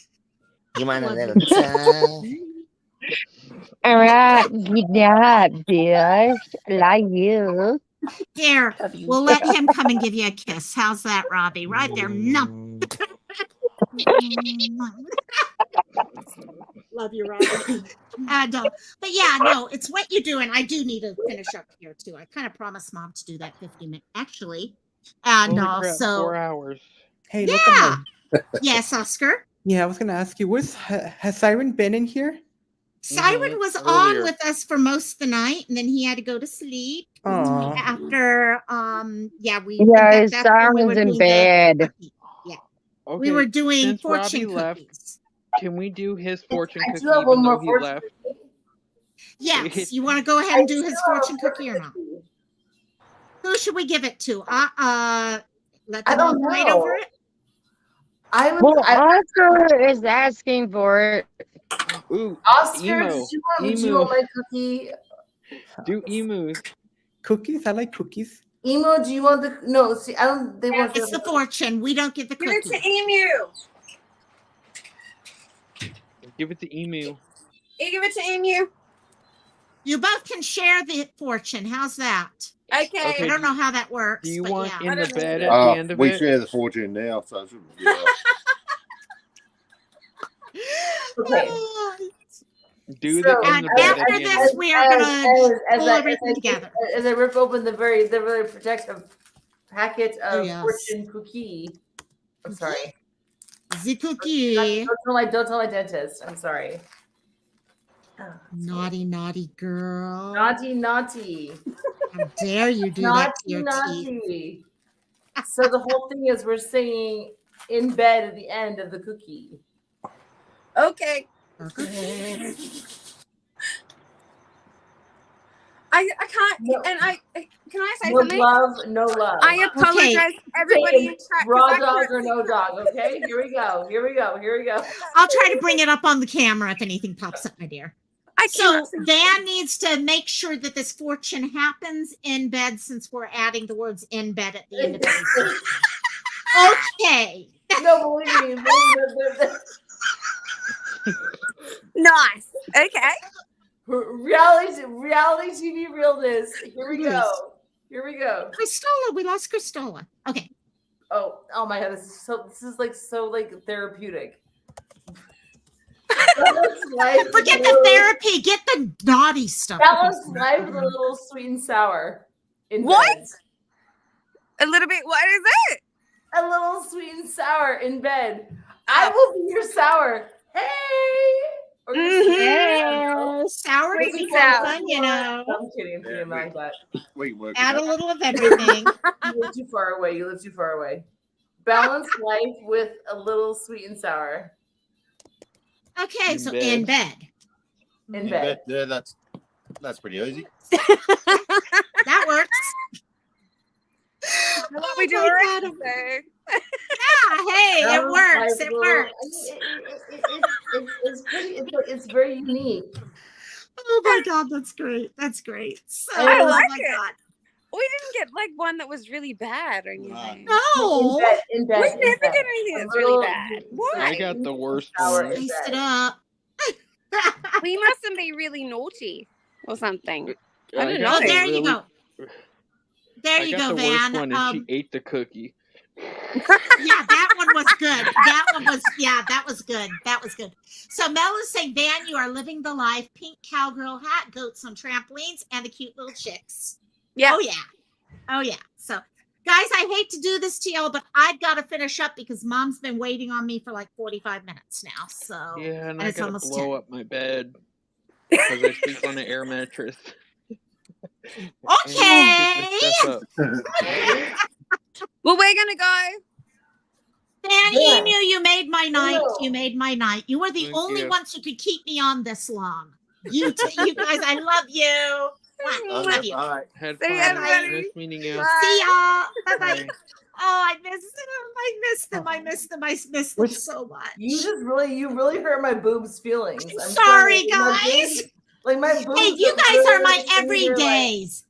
J: You want a
A: Love
J: little
A: you.
G: All right, good night, bitch. Love you.
A: Here, we'll let him come and give you a kiss. How's that, Robbie? Right there. No. Love you, Robbie. But yeah, no, it's what you do, and I do need to finish up here too. I kind of promised Mom to do that 50 minutes, actually, and
C: Holy crap,
A: also
C: 4 hours.
H: Hey, look at
A: yeah,
H: her.
A: yes, Oscar.
H: Yeah, I was gonna ask you, has Siren been in here?
A: Siren was
C: earlier.
A: on with us for most of the night, and then he had to go to sleep.
H: Aw.
A: After
G: Yeah,
A: that's when we were
G: Siren's in
A: doing
G: bed.
A: yeah,
C: Okay,
A: we were doing
C: since
A: fortune
C: Robbie left,
A: cookies.
C: can we do his fortune
F: I
C: cookie
F: do have
C: even
F: one more
C: though he
F: fortune
C: left?
F: cookie.
A: Yes, you want to go ahead and do his fortune cookie or not? Who should we give it to? Let
F: I
A: them all
F: don't
A: fight
F: know.
A: over it.
G: Well, Oscar is asking for it.
C: Ooh,
F: Oscar,
C: emo.
F: would you want my cookie?
C: Do emus.
H: Cookies? I like cookies.
F: Emo, do you want the? No, see, I don't. They want
A: It's the fortune. We don't get the cookie.
L: Give it to Emu.
C: Give it to emu.
L: You give it to Emu.
A: You both can share the fortune. How's that?
L: Okay.
A: I don't know how that works.
C: Do you
A: but
C: want
A: yeah.
C: in the bed at the end of
M: We
C: it?
M: share the fortune now, so it shouldn't be
F: Okay.
C: Do
F: So,
C: the in the bed at
A: after
C: the end
A: this,
C: of it.
A: we are gonna pull everything together.
F: As I rip open the very protective packet of
A: yes.
F: fortune cookie. I'm sorry.
A: The cookie.
F: Don't tell my dentist. I'm sorry.
A: Naughty, naughty girl.
F: Naughty.
A: How dare you do that to your teeth?
F: Naughty. So the whole thing is we're singing in bed at the end of the cookie.
L: Okay. I can't.
F: No.
L: And can I say
F: No
L: something?
F: no love.
L: I apologize, to everybody in chat. 'cause
F: Raw
L: I
F: dog
L: can't
F: or no dog. Okay, here we go.
A: I'll try to bring it up on the camera if anything pops up, my dear. So Van needs to make sure that this fortune happens in bed, since we're adding the words in bed at the end of everything. Okay.
F: No, believe me.
L: Nice. Okay.
F: Reality TV realness. Here we go.
A: Christola, we lost Christola. Okay.
F: Oh my God! This is like so therapeutic.
A: Forget the therapy. Get the naughty stuff.
F: Balanced life with a little sweet and sour.
L: What? A little bit. What is it?
F: A little sweet and sour in bed. I will be your sour. Hey. Or your sweet
A: Yeah, sour
L: Sweet
A: can be
L: and
A: kind of
L: sour.
A: fun, you know.
F: No, I'm kidding. I'm kidding. I'm not like that.
M: We can work with
A: Add a
M: that.
A: little of everything.
F: You live too far away. You live too far away. Balance life with a little sweet and sour.
A: Okay,
C: In
A: so
C: bed.
A: in bed.
F: In bed.
M: Yeah, that's pretty easy.
A: That works.
L: What we do
A: my
L: already.
A: God.
L: So.
A: Yeah, hey, it
F: Balance
A: works.
F: life
A: It
F: with a little-
A: works.
F: I mean, it's pretty. It's very unique.
A: Oh my God, that's great. That's great. So,
L: I
A: oh
L: like
A: my
L: it.
A: God.
L: We didn't get like one that was really bad or anything.
A: No.
F: In bed.
L: We
F: in
L: never
F: bed.
L: get anything
F: A
L: that's really
F: little-
L: bad. Why?
C: I got the worst
F: Sour
C: one.
F: in
A: Taste
F: bed.
A: it up.
L: We mustn't be really naughty or something. I don't
C: got
L: know.
C: the
A: There you
C: really-
A: go. There
C: I
A: you
C: got
A: go,
C: the
A: Van.
C: worst one, and she ate the cookie.
A: Yeah, that one was good. That was good. That was good. So Mel is saying, Van, you are living the life. Pink cowgirl hat, goats on trampolines, and the cute little chicks.
L: Yeah.
A: Oh yeah. Oh yeah. So guys, I hate to do this to y'all, but I've got to finish up because Mom's been waiting on me for like 45 minutes now. So
C: Yeah, and I
A: it's
C: gotta
A: almost
C: blow
A: 10.
C: up my bed because I sleep on an air mattress.
A: Okay.
L: Well, we're gonna go.
A: Van
F: Yeah.
A: Emu, you made my night.
F: No.
A: You made my night. You were the
C: Thank
A: only
C: you.
A: ones who could keep me on this long. You guys, I love you. Love you.
M: All right.
C: Had
L: See
C: fun.
L: everybody.
C: Nice meeting you.
L: Bye.
A: See y'all. Bye-bye.
C: Bye.
A: Oh, I missed them. I missed them. I missed them. I missed them so much.
F: You really hurt my boobs' feelings.
A: I'm
F: I'm
A: sorry,
F: My
A: guys.
F: boobs, like my boobs.
A: Hey, you
F: are
A: guys are
F: really
A: my
F: finger, like-
A: everydays.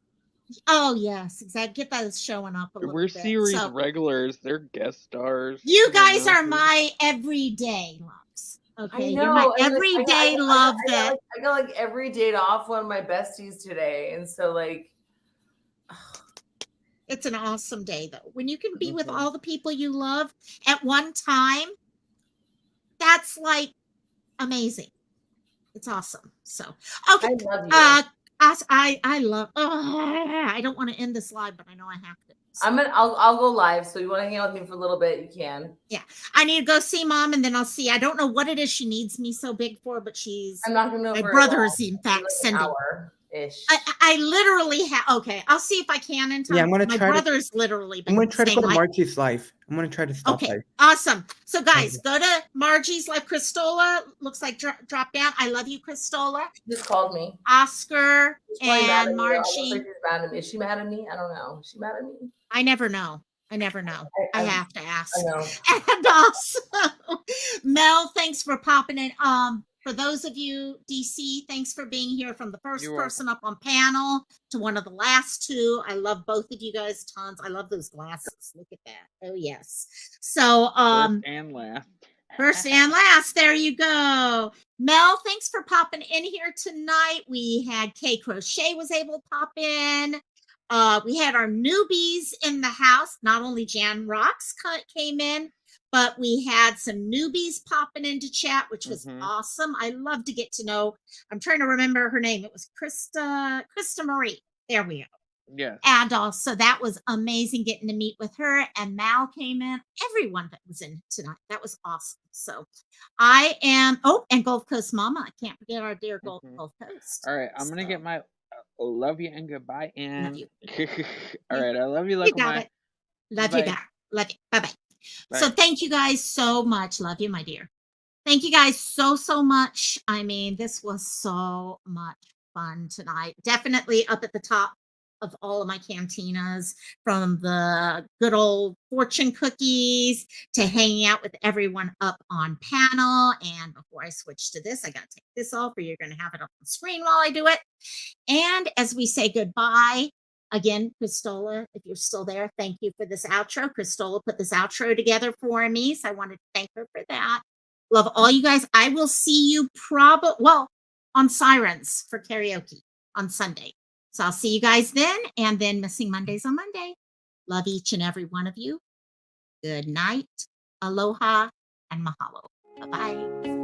A: Oh, yes, exactly. Get that showing up a little
C: We're
A: bit.
C: series
A: So,
C: regulars. They're guest stars.
A: you
C: Come on
A: guys
C: now.
A: are my everyday loves. Okay,
F: I
A: you're my
F: know. and, like,
A: everyday
F: I
A: love
F: got,
A: that.
F: I got like every date off one of my besties today, and so like,
A: It's an awesome day, though. When you can be with
C: Mhm.
A: all the people you love at one time, that's like amazing. It's awesome. So, okay.
F: I love you.
A: I love. I don't want to end this live, but I know I have to. So,
F: I'll go live. So you want to hang out with me for a little bit, you can.
A: I need to go see Mom, and then I'll see. I don't know what it is she needs me so big for, but she's.
F: I'm not gonna know.
A: My
F: very
A: brother
F: long.
A: is in
F: Maybe
A: fact
F: like an
A: sending.
F: hour-ish.
A: I literally have. Okay, I'll see if I can in time.
H: Yeah, I'm gonna
A: My
H: try to-
A: brother's literally.
H: I'm
A: been
H: gonna try to
A: saying,
H: go to
A: like,
H: Margie's live. I'm gonna try to stop
A: Okay,
H: by.
A: awesome. So guys, go to Margie's live. Christola looks like drop down. I love you, Christola.
F: She just called me.
A: Oscar
F: She's probably mad at
A: and
F: me. I don't
A: Margie.
F: think she's mad at me. Is she mad at me? I don't know. Is she mad at me?
A: I never know. I never know. I have to ask.
F: I know.
A: And also, Mel, thanks for popping in. For those of you, DC, thanks for being here from the first
C: You're
A: person up on panel to one of the last two. I love both of you guys tons. I love those glasses. Look at that. Oh yes. So
C: First and last.
A: first and last, there you go. Mel, thanks for popping in here tonight. We had Kay Crochet was able to pop in. We had our newbies in the house. Not only Jan Rocks came in, but we had some newbies popping into chat, which was awesome. I love to get to know. I'm trying to remember her name. It was Krista Marie. There we go.
C: Yes.
A: And also that was amazing getting to meet with her. And Mal came in. Everyone that was in tonight. That was awesome. So I am. Oh, and Gulf Coast Mama. I can't forget our dear Gulf Coast.
C: All right, I'm gonna get my love you and goodbye and.
A: Love you.
C: All right, I love you.
A: You got it. Love you,
C: Bye.
A: God. Love you. Bye-bye.
C: Bye.
A: So thank you guys so much. Love you, my dear. Thank you guys so much. I mean, this was so much fun tonight. Definitely up at the top of all of my cantinas, from the good old fortune cookies to hanging out with everyone up on panel. And before I switch to this, I got to take this off, or you're going to have it up on screen while I do it. And as we say goodbye, again, Christola, if you're still there, thank you for this outro. Christola put this outro together for me, so I wanted to thank her for that. Love all you guys. I will see you on Sirens for karaoke on Sunday. So I'll see you guys then, and then Missing Mondays on Monday. Love each and every one of you. Good night, aloha, and mahalo. Bye-bye.